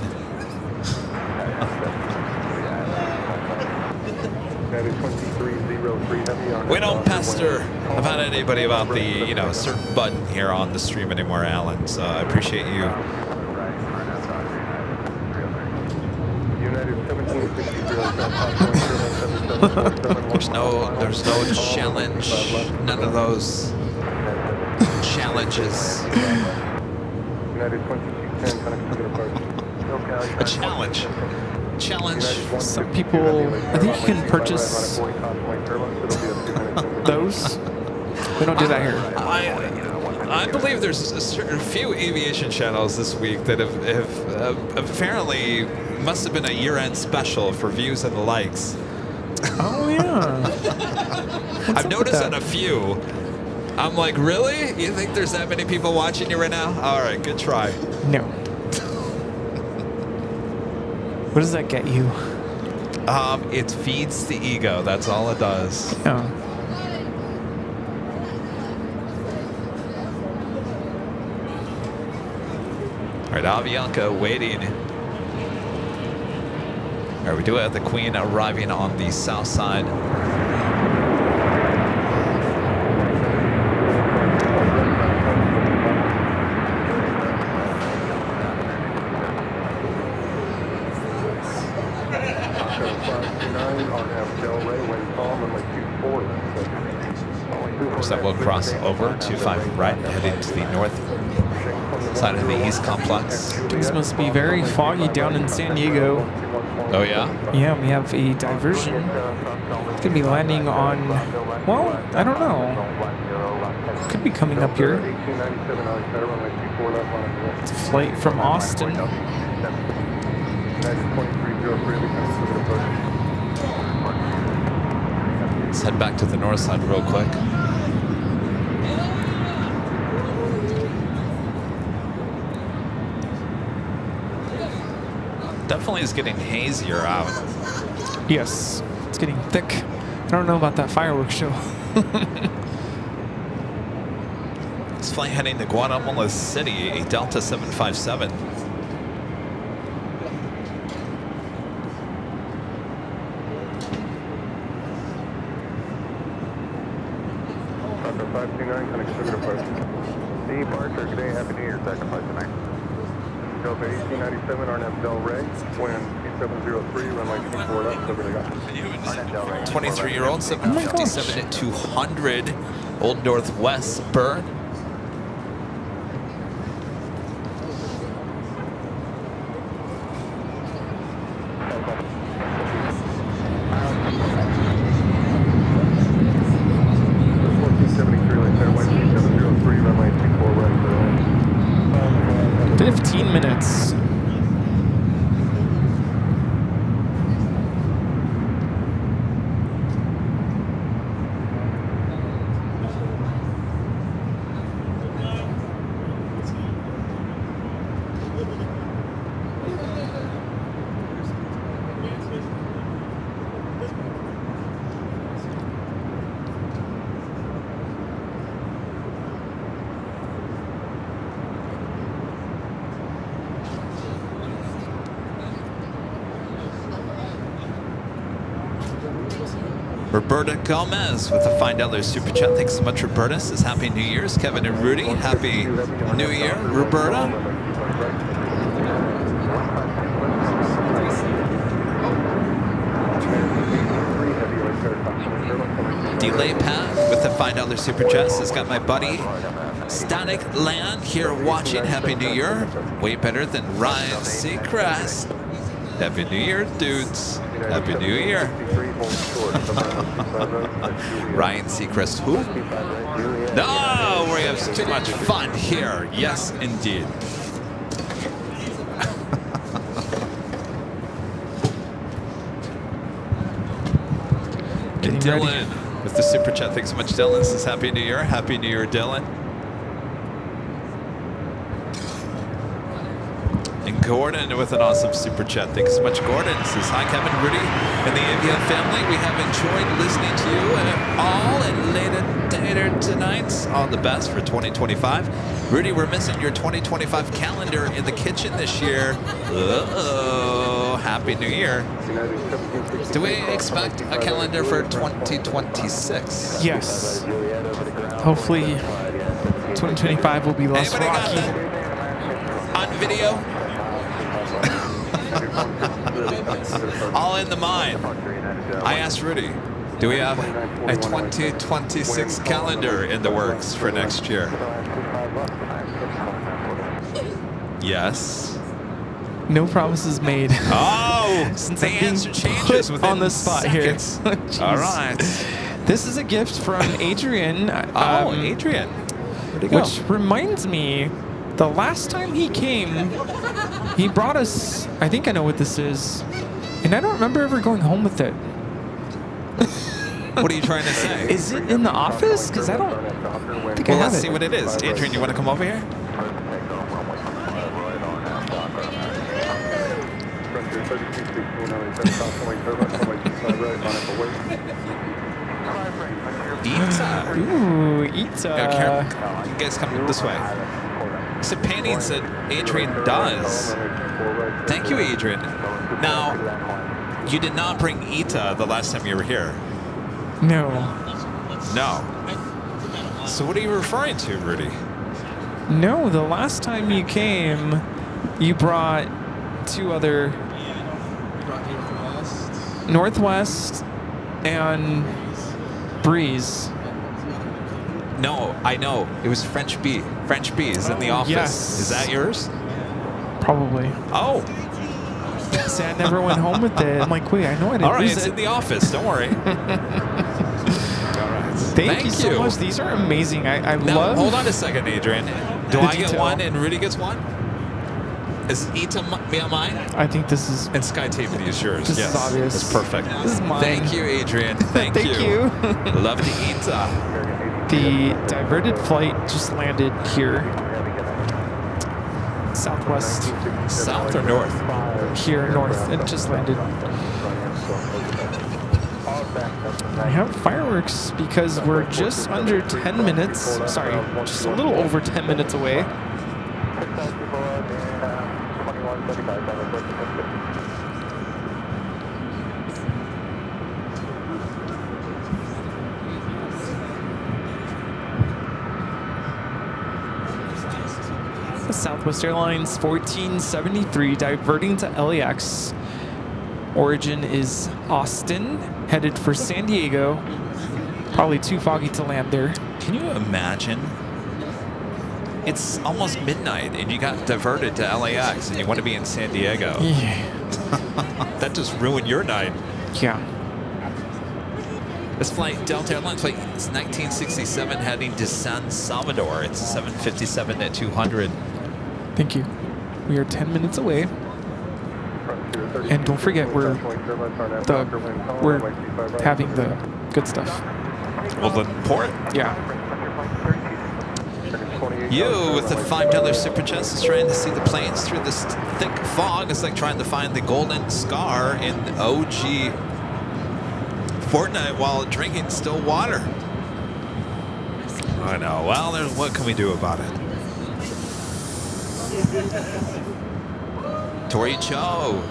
We don't pester about anybody about the, certain button here on the stream anymore, Alan. So I appreciate you. There's no challenge. None of those challenges. A challenge. Some people, I think you can purchase those. We don't do that here. I believe there's a certain few aviation channels this week that have apparently must have been a year-end special for views and the likes. Oh yeah. I've noticed that a few. I'm like, really? You think there's that many people watching you right now? All right, good try. No. What does that get you? It feeds the ego. That's all it does. Yeah. All right, Avianca waiting. All right, we do have the Queen arriving on the south side. That will cross over 25 right, heading to the north side of the east complex. Things must be very foggy down in San Diego. Oh yeah? Yeah, we have a diversion. It's gonna be landing on, well, I don't know. Could be coming up here. It's a flight from Austin. Let's head back to the north side real quick. Definitely is getting hazier out. Yes, it's getting thick. I don't know about that fireworks show. This flight heading to Guatemala City, a Delta 757. Departure, good day, happy New Year, second flight tonight. Delta 1897, Arnett Del Rey, wind 2703, runway 24 left, over to go. 23-year-old 757 at 200, Old Northwest Burn. 15 minutes. Roberta Gomez with a $5 super chat. Thanks so much, Roberta. Says Happy New Year's. Kevin and Rudy, Happy New Year. Roberta. Delay Pat with a $5 super chat. Says got my buddy Static Land here watching. Happy New Year. Way better than Ryan Seacrest. Happy New Year, dudes. Happy New Year. Ryan Seacrest, who? No, we have too much fun here. Yes, indeed. And Dylan with the super chat. Thanks so much, Dylan. Says Happy New Year. Happy New Year, Dylan. And Gordon with an awesome super chat. Thanks so much, Gordon. Says, hi, Kevin, Rudy, and the AVF family. We have enjoyed listening to you all and later tonight. All the best for 2025. Rudy, we're missing your 2025 calendar in the kitchen this year. Uh-oh. Happy New Year. Do we expect a calendar for 2026? Yes. Hopefully 2025 will be less Anybody rocky. got that on video? All in the mind. I asked Rudy, do we have a 2026 calendar in the works for next year? Yes. No promises made. Oh, Since the I'm being answer changes put within on the spot seconds. here. Jeez. All right. This is a gift from Adrian. Adrian. Where'd he go? Which reminds me, the last time he came, he brought us, I think I know what this is, and I don't remember ever going home with it. What are you trying to say? Is it in the office? Because I don't think I Well, have let's it. see what it is. Adrian, you want to come over here? Ita. Ooh, Ita. Yeah, you guys come this way. So painting said Adrian does. Thank you, Adrian. Now, you did not bring Ita the last time you were here. No. No. So what are you referring to, Rudy? No, the last time you came, you brought two other Northwest and Breeze. No, I know. It was French Bee. French Bee is in the office. Yes. Is that yours? Probably. Oh. See, I never went home with it. I'm like, wait, I know I didn't All right, lose it's it. in the office. Don't worry. All right. Thank you so much. These are amazing. I Now, love. hold on a second, Adrian. Do the I get detail. one and Rudy gets one? Is Ita mine? I think this is. And Sky Tapity is yours. This yes. is obvious. That's perfect. This is mine. Thank you, Adrian. Thank you. Love to Ita. The diverted flight just landed here. Southwest. South or north? Here, north. It just landed. I have fireworks because we're just under 10 minutes. Sorry, just a little over 10 minutes away. Southwest Airlines 1473 diverting to LAX. Origin is Austin, headed for San Diego. Probably too foggy to land there. Can you imagine? It's almost midnight and you got diverted to LAX and you want to be in San Diego. Yeah. That just ruined your night. Yeah. This flight, Delta Airlines flight, it's 1967 heading to San Salvador. It's 757 at 200. Thank you. We are 10 minutes away. And don't forget, we're having the good stuff. Well, then pour it. Yeah. You with the $5 super chance is trying to see the planes through this thick fog. It's like trying to find the golden scar in OG Fortnite while drinking still water. I know. Well, what can we do about it? Tori Cho.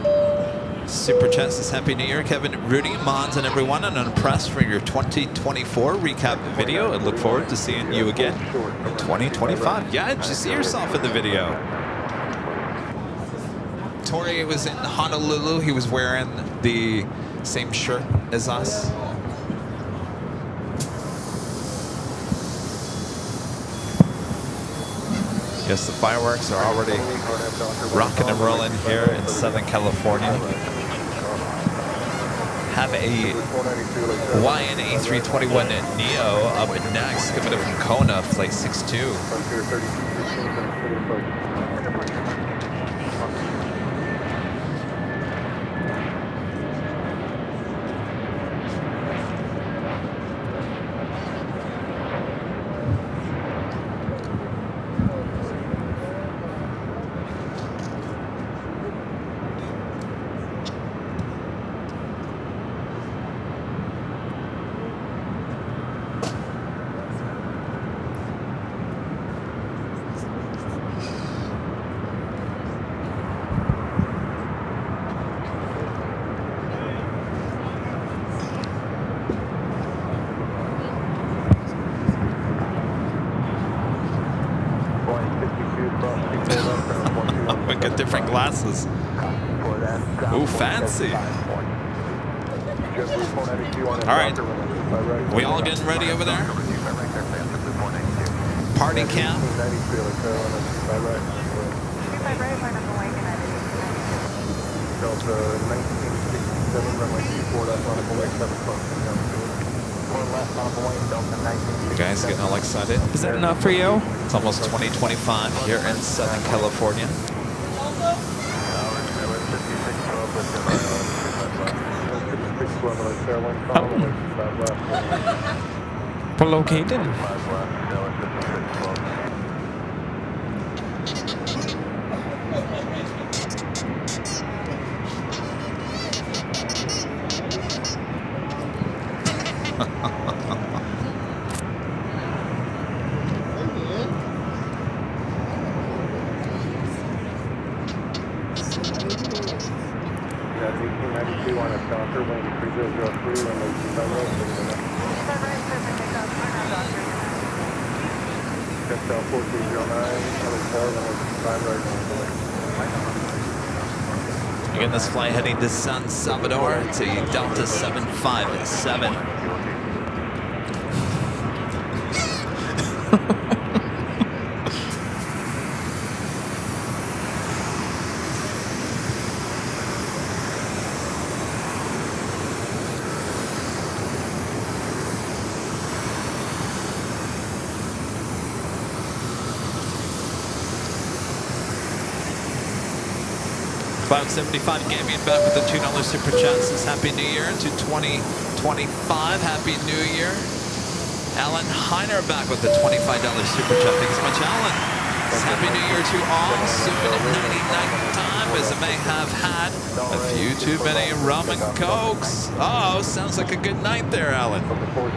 Super chat says Happy New Year, Kevin, Rudy, Mons, and everyone. And I'm impressed for your 2024 recap video and look forward to seeing you again in 2025. Yeah, did you see yourself in the video? Tori was in Honolulu. He was wearing the same shirt as us. Yes, the fireworks are already rocking and rolling here in Southern California. Have a Hawaiian A321 Neo up next, coming in from Kona, flight 62. We got different glasses. Ooh, fancy. All right. We all getting ready over there? Party camp? You guys getting all excited? Is that enough for you? It's almost 2025 here in Southern California. Located. Again, this flight heading to San Salvador to Delta 757. $5.75 gaming back with the $2 super chat says Happy New Year to 2025. Happy New Year. Alan Heiner back with the $25 super chat. Thanks so much, Alan. Says Happy New Year to all. Soon at 99 time, as I may have had a few too many rum and cokes. Oh, sounds like a good night there, Alan.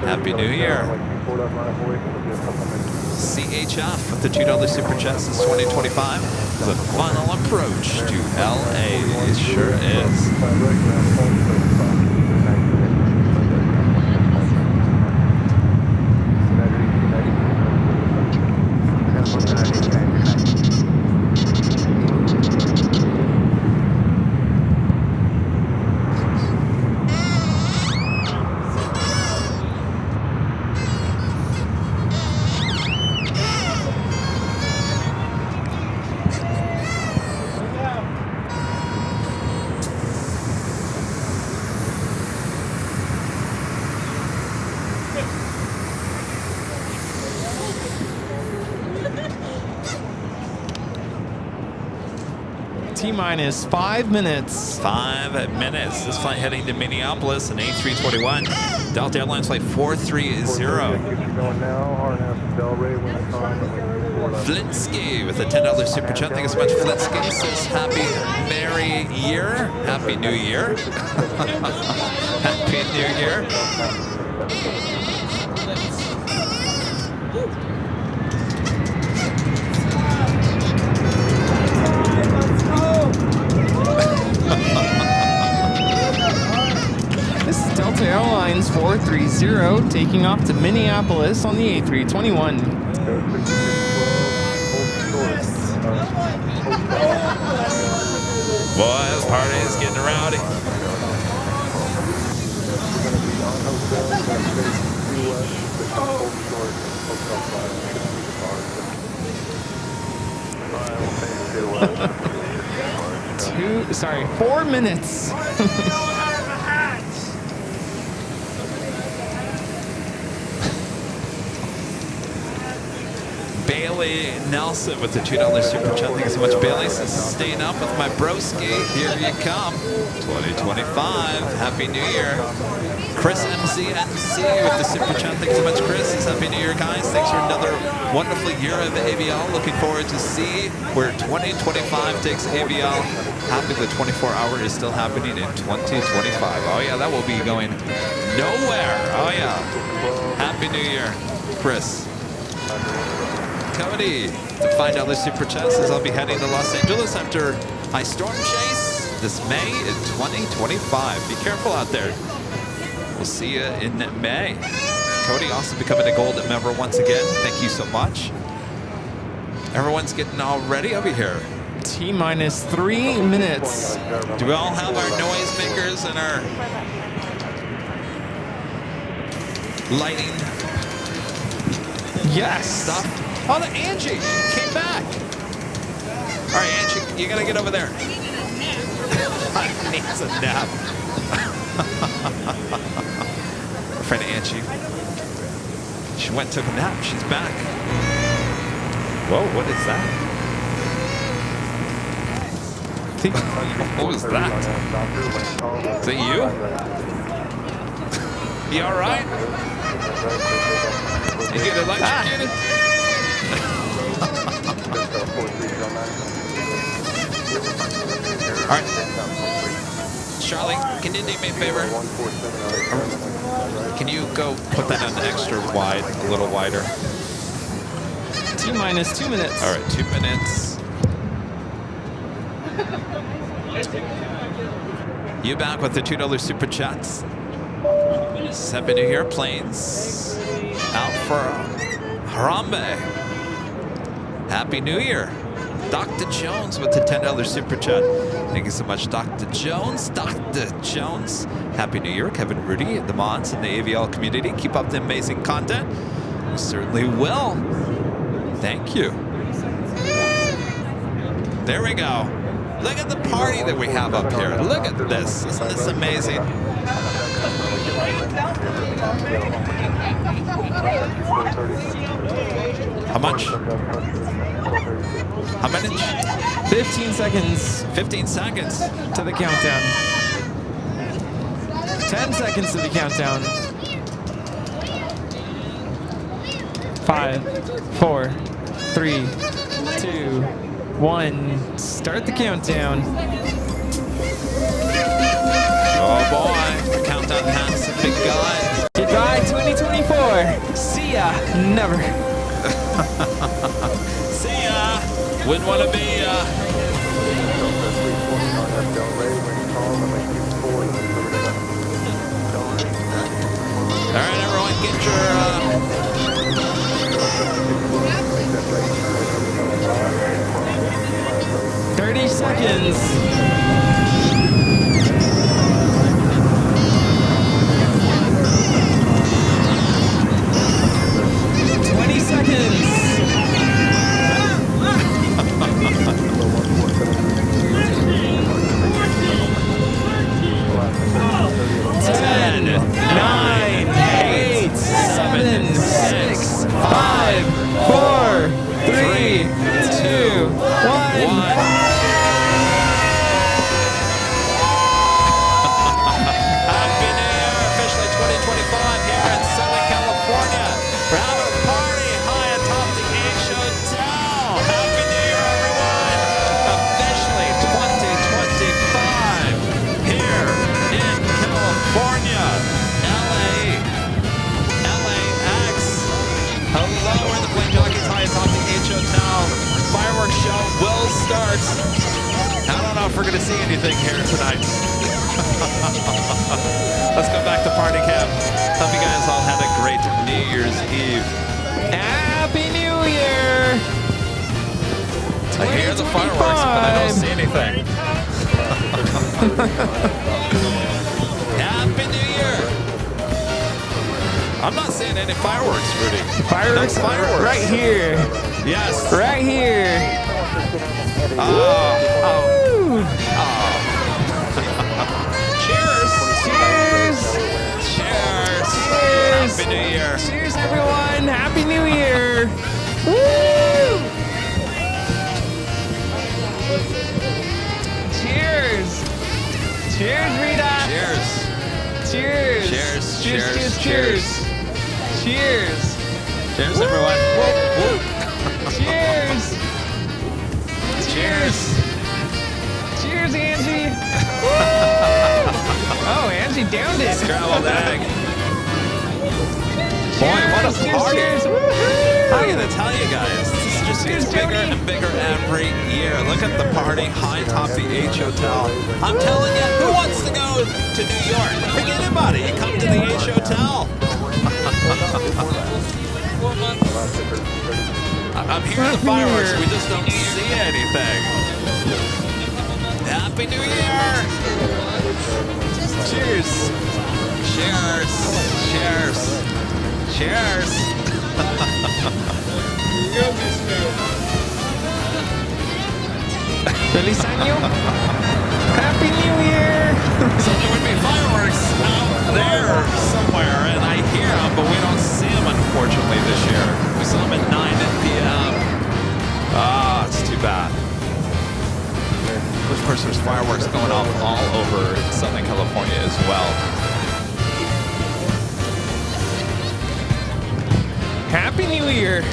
Happy New Year. CHF with the $2 super chat since 2025. The final approach to LA. It sure is. T-minus 5 minutes. 5 minutes. This flight heading to Minneapolis, an A321. Delta Airlines flight 430. Flinsky with a $10 super chat. Thank you so much, Flinsky. Says happy merry year. Happy New Year. Happy New Year. This is Delta Airlines 430 taking off to Minneapolis on the A321. Boy, this party is getting rowdy. Sorry, 4 minutes. Bailey Nelson with the $2 super chat. Thank you so much, Bailey. Says, staying up with my broski. Here you come. 2025. Happy New Year. Chris MZNC with the super chat. Thank you so much, Chris. Says, happy New Year, guys. Thanks for another wonderful year of AVL. Looking forward to see where 2025 takes AVL. Happy the 24-hour is still happening in 2025. Oh, yeah, that will be going nowhere. Oh, yeah. Happy New Year, Chris. Cody, to find out the super chat, says I'll be heading to Los Angeles after my storm chase this May in 2025. Be careful out there. We'll see you in May. Cody also becoming a gold member once again. Thank you so much. Everyone's getting all ready over here. T-minus 3 minutes. Do we all have our noisemakers and our lighting? Yes. Stuff? Oh, the Angie came back. All right, Angie, you gotta get over there. I need a nap. Our friend Angie. She went and took a nap. She's back. Whoa, what is that? What was that? Is that you? You all right? You get electrocuted? All right. Charlie, can you do me a favor? Can you go put that on the extra wide, a little wider? T-minus 2 minutes. All right, 2 minutes. You back with the $2 super chats. Happy New Year, planes out for Harambe. Happy New Year. Dr. Jones with the $10 super chat. Thank you so much, Dr. Jones. Dr. Jones. Happy New Year, Kevin Rudy, the mods, and the AVL community. Keep up the amazing content. We certainly will. Thank you. There we go. Look at the party that we have up here. Look at this. Isn't this amazing? How much? How many? 15 seconds 15 seconds. to the countdown. 10 seconds to the countdown. 5, 4, 3, 2, 1. Start the countdown. Oh boy, the countdown has begun. Goodbye, 2024. See ya. Never. See ya. Wouldn't want to be ya. All right, everyone, get your 30 seconds. 20 seconds. 10, 9, 8, 7, 6, 5, 4, 3, 2, 1. we're going to see anything here tonight. Let's go back to party camp. Hope you guys all had a great New Year's Eve. Happy New Year! I hear the fireworks, but I don't see anything. Happy New Year! I'm not seeing any fireworks, Rudy. Fireworks, No fireworks. right here. Yes. Right here. Oh. Woo! Cheers. Cheers! Cheers. Cheers! Happy New Year. Cheers, everyone! Happy New Year! Woo! Cheers! Cheers, Rita! Cheers. Cheers! Cheers. Cheers! Cheers. Cheers! Cheers! Cheers, everyone. Whoop, whoop. Cheers! Cheers. Cheers, Angie! Oh, Angie downed it! Scrambled egg. Boy, what a Cheers, party. cheers, I'm woohoo! going to tell you guys, this just gets bigger and bigger every year. Look at the party high atop the H Hotel. I'm telling you, who wants to go to New York? Forget about it. You come to the H Hotel. I'm hearing the fireworks. We just don't see anything. Happy New Year! Cheers! Cheers! Cheers! Cheers! Feliz año! Happy New Year! So there would be fireworks out there somewhere, and I hear them, but we don't see them, unfortunately, this year. We saw them at 9 p.m. Ah, it's too bad. Of course, there's fireworks going off all over Southern California as well. Happy New Year!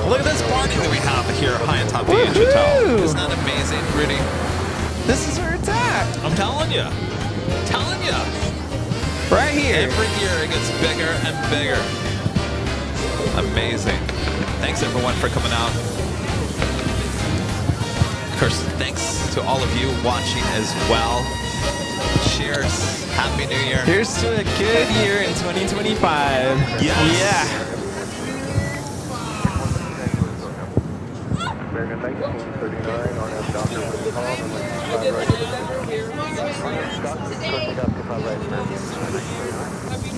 Look at this party that we have here high atop the H Hotel. Isn't that amazing, Rudy? This is where it's at! I'm telling you. Telling you. Right here! Every year it gets bigger and bigger. Amazing. Thanks everyone for coming out. Of course, thanks to all of you watching as well. Cheers. Happy New Year. Here's to a good year in 2025. Yes. Yeah. American 1939 on that doctor with the call and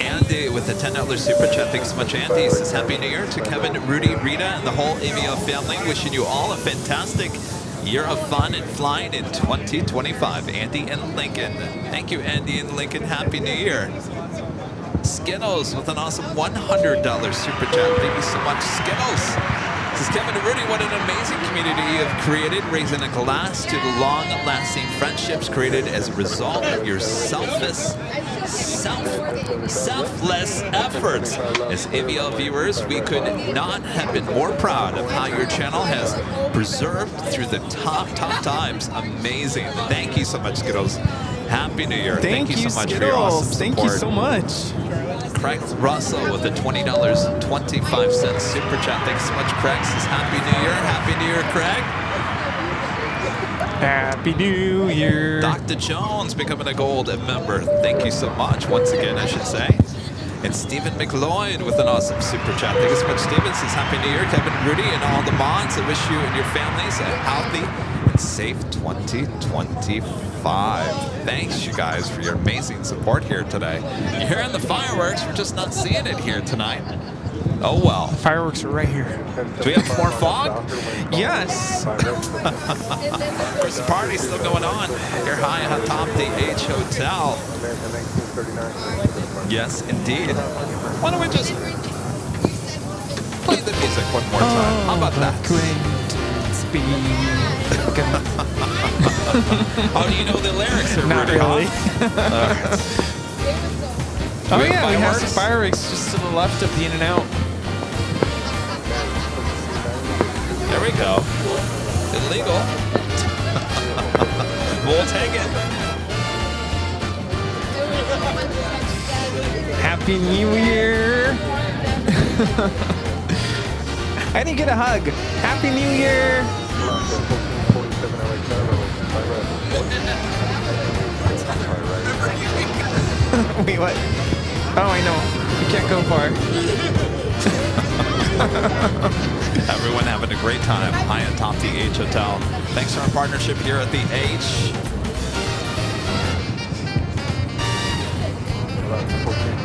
Andy with the $10 super chat. Thanks so much, Andy. He says Happy New Year to Kevin, Rudy, Rita, and the whole AVO family. Wishing you all a fantastic year of fun and flying in 2025. Andy and Lincoln. Thank you, Andy and Lincoln. Happy New Year. Skittles with an awesome $100 super chat. Thank you so much, Skittles. This is Kevin and Rudy. What an amazing community you have created, raising a glass to the long-lasting friendships created as a result of your selfless efforts. As AVL viewers, we could not have been more proud of how your channel has preserved through the tough times. Amazing. Thank you so much, Skittles. Happy New Year. Thank you so much for your awesome support. Thank you so much. Craig Russell with the $20.25 super chat. Thanks so much, Craig. Says Happy New Year. Happy New Year, Craig. Happy New Year. Dr. Jones becoming a gold member. Thank you so much. Once again, I should say. And Stephen McLeod with an awesome super chat. Thank you so much, Stephen. Says Happy New Year, Kevin, Rudy, and all the mods. I wish you and your families a healthy and safe 2025. Thanks, you guys, for your amazing support here today. You're hearing the fireworks. We're just not seeing it here tonight. Oh, well. Fireworks are right here. Do we have more fog? Yes. There's a party still going on. You're high atop the H Hotel. Yes, indeed. Why don't we just play the music one more time? How about that? How do you know the lyrics here, Not Rudy? really. Huh? Oh yeah, we have some fireworks? fireworks just to the left of the In-N-Out. There we go. Illegal. We'll take it. Happy New Year. I didn't get a hug. Happy New Year. Wait, what? Oh, I know. You can't go far. Everyone having a great time. High atop the H Hotel. Thanks for our partnership here at the H.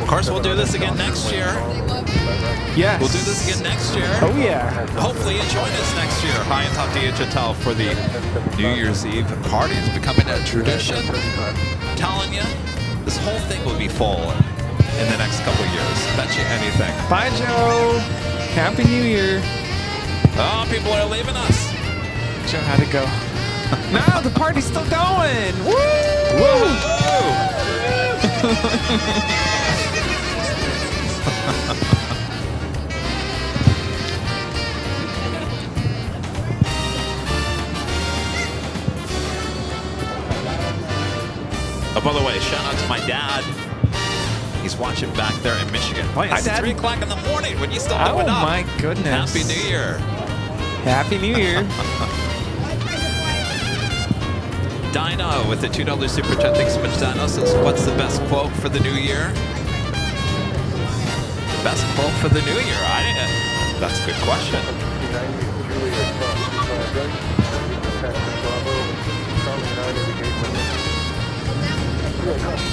Of course, we'll do this again next year. Yes. We'll do this again next year. Oh, yeah. Hopefully you join us next year. High atop the H Hotel for the New Year's Eve party. It's becoming a tradition. I'm telling you, this whole thing will be full in the next couple of years. Bet you anything. Bye, Joe. Happy New Year. Oh, people are leaving us. Joe had to go. No, the party's still going. Woo! Whoa! Oh, by the way, shout out to my dad. He's watching back there in Michigan. Boy, Hi, it's Dad. 3 o'clock in the morning when you still going up. Oh, my goodness. Happy New Year. Happy New Year. Dino with the $2 super chat. Thanks so much, Dino. Says, what's the best quote for the new year? Best quote for the new year? That's a good question.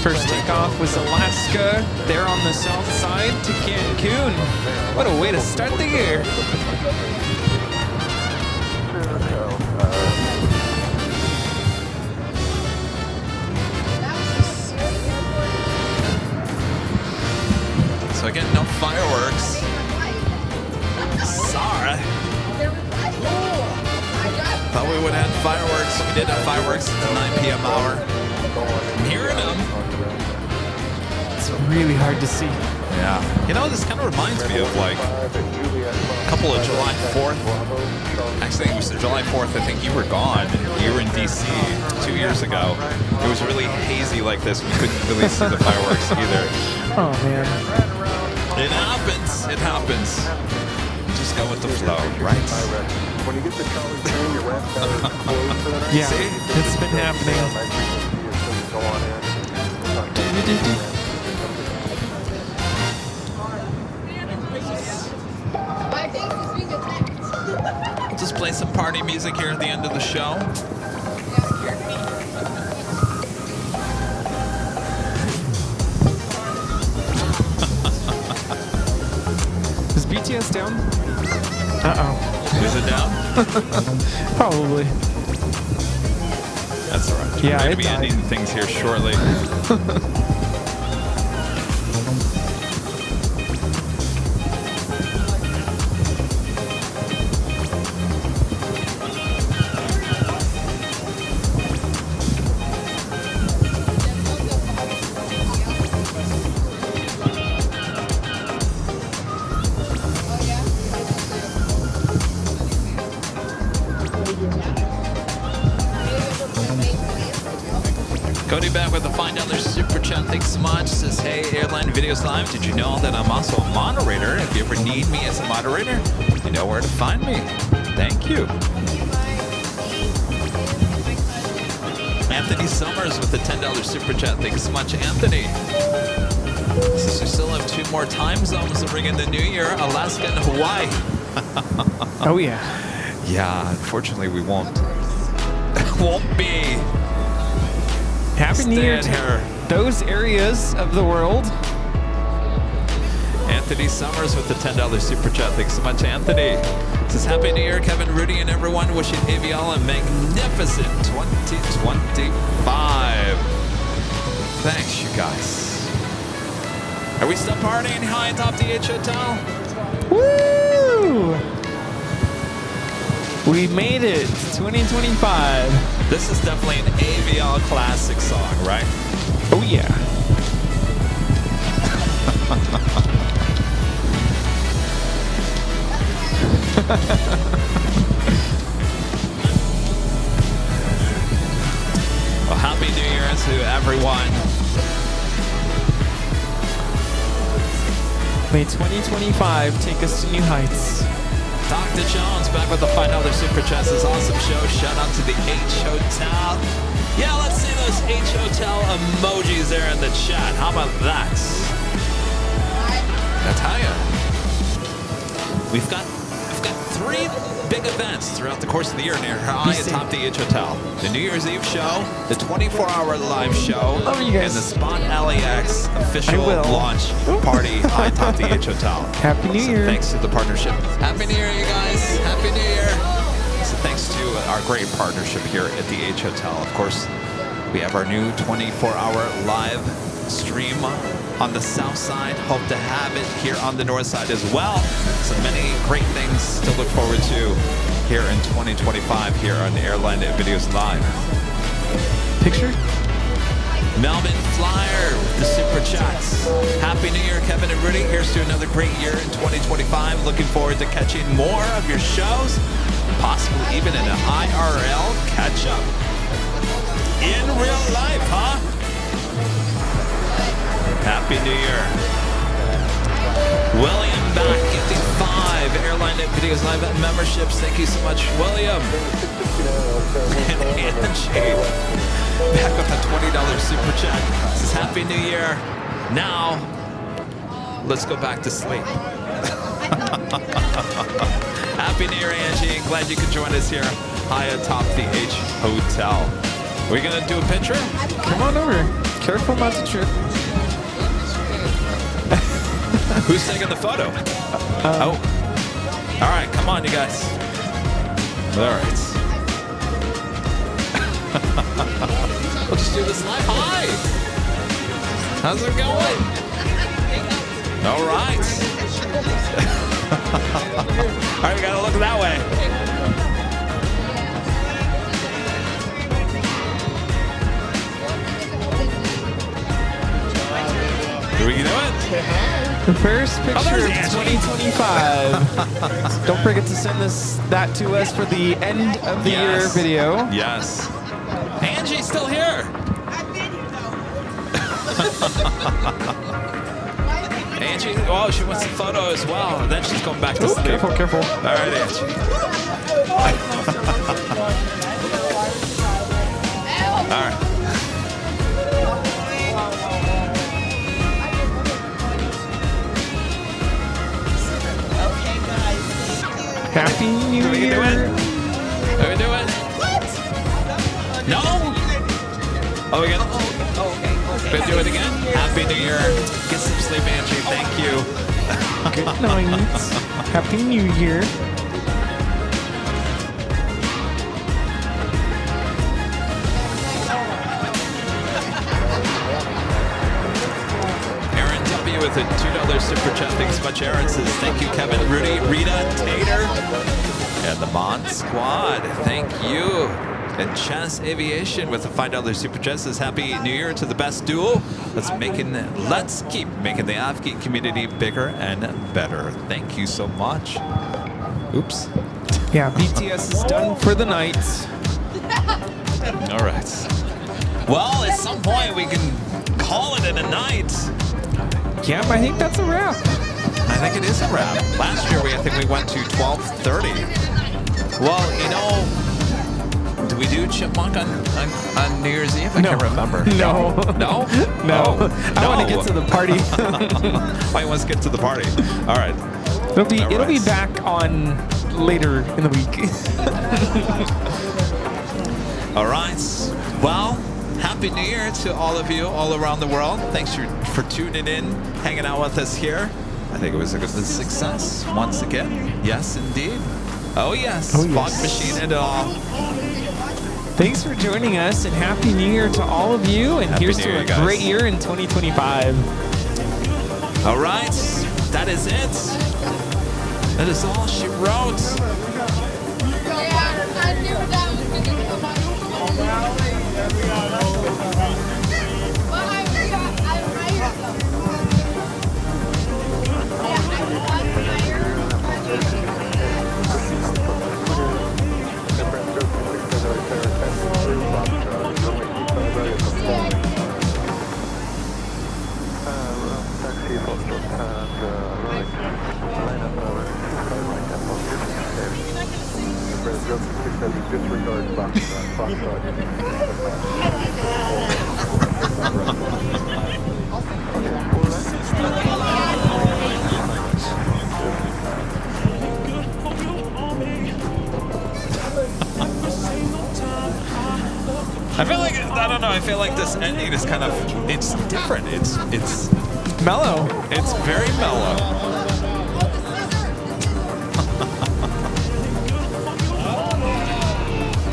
First takeoff was Alaska. They're on the south side to Cancun. What a way to start the year. So again, no fireworks. Sorry. Thought we would have had fireworks. We did have fireworks at the 9 p.m. hour. I'm hearing them. It's really hard to see. Yeah. You know, this kind of reminds me of like a couple of July 4th. Actually, it was July 4th. I think you were gone. You were in D.C. 2 years ago. It was really hazy like this. We couldn't really see the fireworks either. Oh, man. It happens. It happens. Just go with the flow, right? When you get the college train, your left tire is closed for the night. Yeah, See? it's been happening. Go on in. We'll just play some party music here at the end of the show. Is BTS down? Uh-oh. Is it down? Probably. That's all right. Yeah, We're going it to be died. ending things here shortly. Cody back with a $5 super chat. Thanks so much. Says, hey, Airline Videos Live. Did you know that I'm also a moderator? If you ever need me as a moderator, you know where to find me. Thank you. Anthony Summers with the $10 super chat. Thanks so much, Anthony. Says we still have 2 more time zones to bring in the new year, Alaska and Hawaii. Oh, yeah. Yeah, unfortunately we won't. Won't be. Happy New Year Stand to here. those areas of the world. Anthony Summers with the $10 super chat. Thanks so much, Anthony. Says Happy New Year, Kevin Rudy and everyone. Wishing AVL a magnificent 2025. Thanks, you guys. Are we still partying high atop the H Hotel? Woo! We made it to 2025. This is definitely an AVL classic song, right? Oh, yeah. Well, Happy New Year to everyone. May 2025 take us to new heights. Dr. Jones back with the $5 Super Chats. This awesome show. Shout out to the H Hotel. Yeah, let's see those H Hotel emojis there in the chat. How about that? I tell ya, we've got 3 big events throughout the course of the year near high atop the H Hotel. The New Year's Eve show, the 24-hour live show, and the Spot LAX official launch party high atop the H Hotel. Happy New Year. Thanks to the partnership. Happy New Year, you guys. Happy New Year. So thanks to our great partnership here at the H Hotel. Of course, we have our new 24-hour live stream on the south side. Hope to have it here on the north side as well. So many great things to look forward to here in 2025 here on Airline Videos Live. Picture? Melvin Flyer, the Super Chats. Happy New Year, Kevin and Rudy. Here's to another great year in 2025. Looking forward to catching more of your shows, possibly even in an IRL catch-up. In real life, huh? Happy New Year. William back, gifting 5 Airline Videos Live memberships. Thank you so much, William. And Angie, back with a $20 Super Chat. Says Happy New Year. Now, let's go back to sleep. Happy New Year, Angie. Glad you could join us here high atop the H Hotel. Are we going to do a picture? Come on over. Careful not to trip. Who's taking the photo? Oh. All right, come on, you guys. All right. We'll just do this live. Hi. How's it going? All right. All right, we got to look that way. Do we do it? The first picture of Angie. 2025. Don't forget to send that to us for the end of the year video. Yes. Angie's still here. Angie, oh, she wants a photo as well. And then she's going back to sleep. Careful, careful. All right, Angie. All right. Happy New We Year. can do it. Can we do it? No? Oh, we gonna? We do it again? Happy New Year. Get some sleep, Angie. Thank you. Good night. Happy New Year. Aaron W. with a $2 Super Chat. Thanks so much, Aaron. Says, thank you, Kevin, Rudy, Rita, Tater, and the Mon Squad. Thank you. And Chess Aviation with a $5 Super Chat says, Happy New Year to the best duo. Let's keep making the AFGI community bigger and better. Thank you so much. Oops. Yeah, BTS is done for the night. All right. Well, at some point we can call it in a night. Yeah, I think that's a wrap. I think it is a wrap. Last year I think we went to 12:30. Well, you know, do we do Chipmunk on New Year's Eve? I can't remember. No. No? No. Oh, I want to get to the party. Why you want to get to the party? All right. It'll be back on later in the week. All right. Well, Happy New Year to all of you all around the world. Thanks for tuning in, hanging out with us here. I think it was a good success once again. Yes, indeed. Oh, yes. Fog machine and all. Thanks for joining us, and Happy New Year to all of you. And Happy here's New to Year, a guys. great year in 2025. All right. That is it. That is all she wrote. I feel like, I don't know, I feel like this ending is kind of, it's different. It's Mellow. It's very mellow.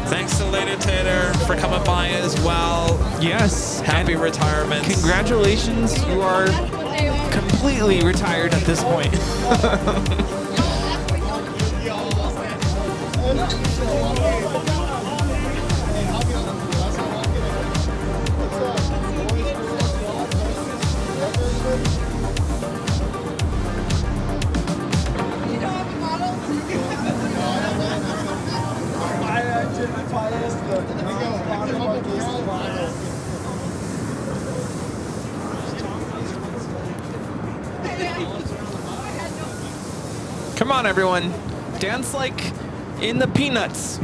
Thanks to Lady Tater for coming by as well. Yes. Happy retirement. Congratulations. You are completely retired at this point. Come on, everyone. Dance like in the Peanuts.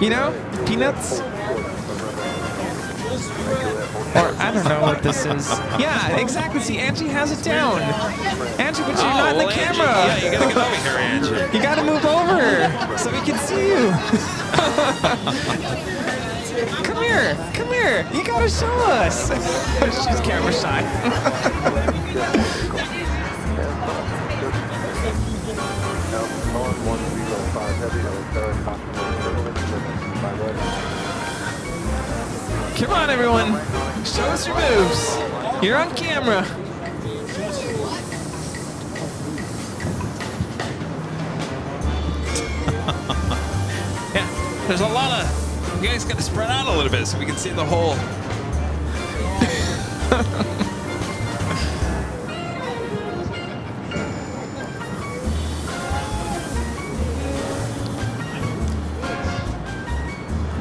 You know, Peanuts? Or I don't know what this is. Yeah, exactly. See, Angie has it down. Angie, but you're not in the camera. Yeah, you gotta get over here, Angie. You gotta move over so we can see you. Come here, come here. You gotta show us. She's camera shy. Come on, everyone. Show us your moves. You're on camera. Yeah, there's a lot of, you guys gotta spread out a little bit so we can see the whole.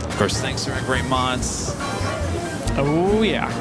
Of course, thanks to our great mods. Oh, yeah.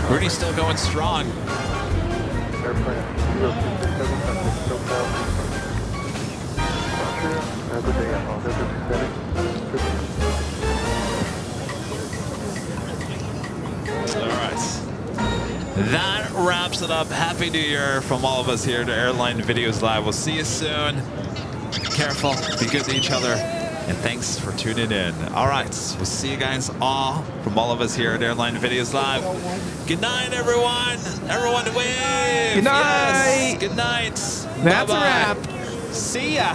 Rudy's still going strong. All right. That wraps it up. Happy New Year from all of us here at Airline Videos Live. We'll see you soon. Be careful. Be good to each other. And thanks for tuning in. All right. We'll see you guys all from all of us here at Airline Videos Live. Good night, everyone. Everyone wave. Good night. Yes. Good night. That's Bye-bye. a wrap. See ya.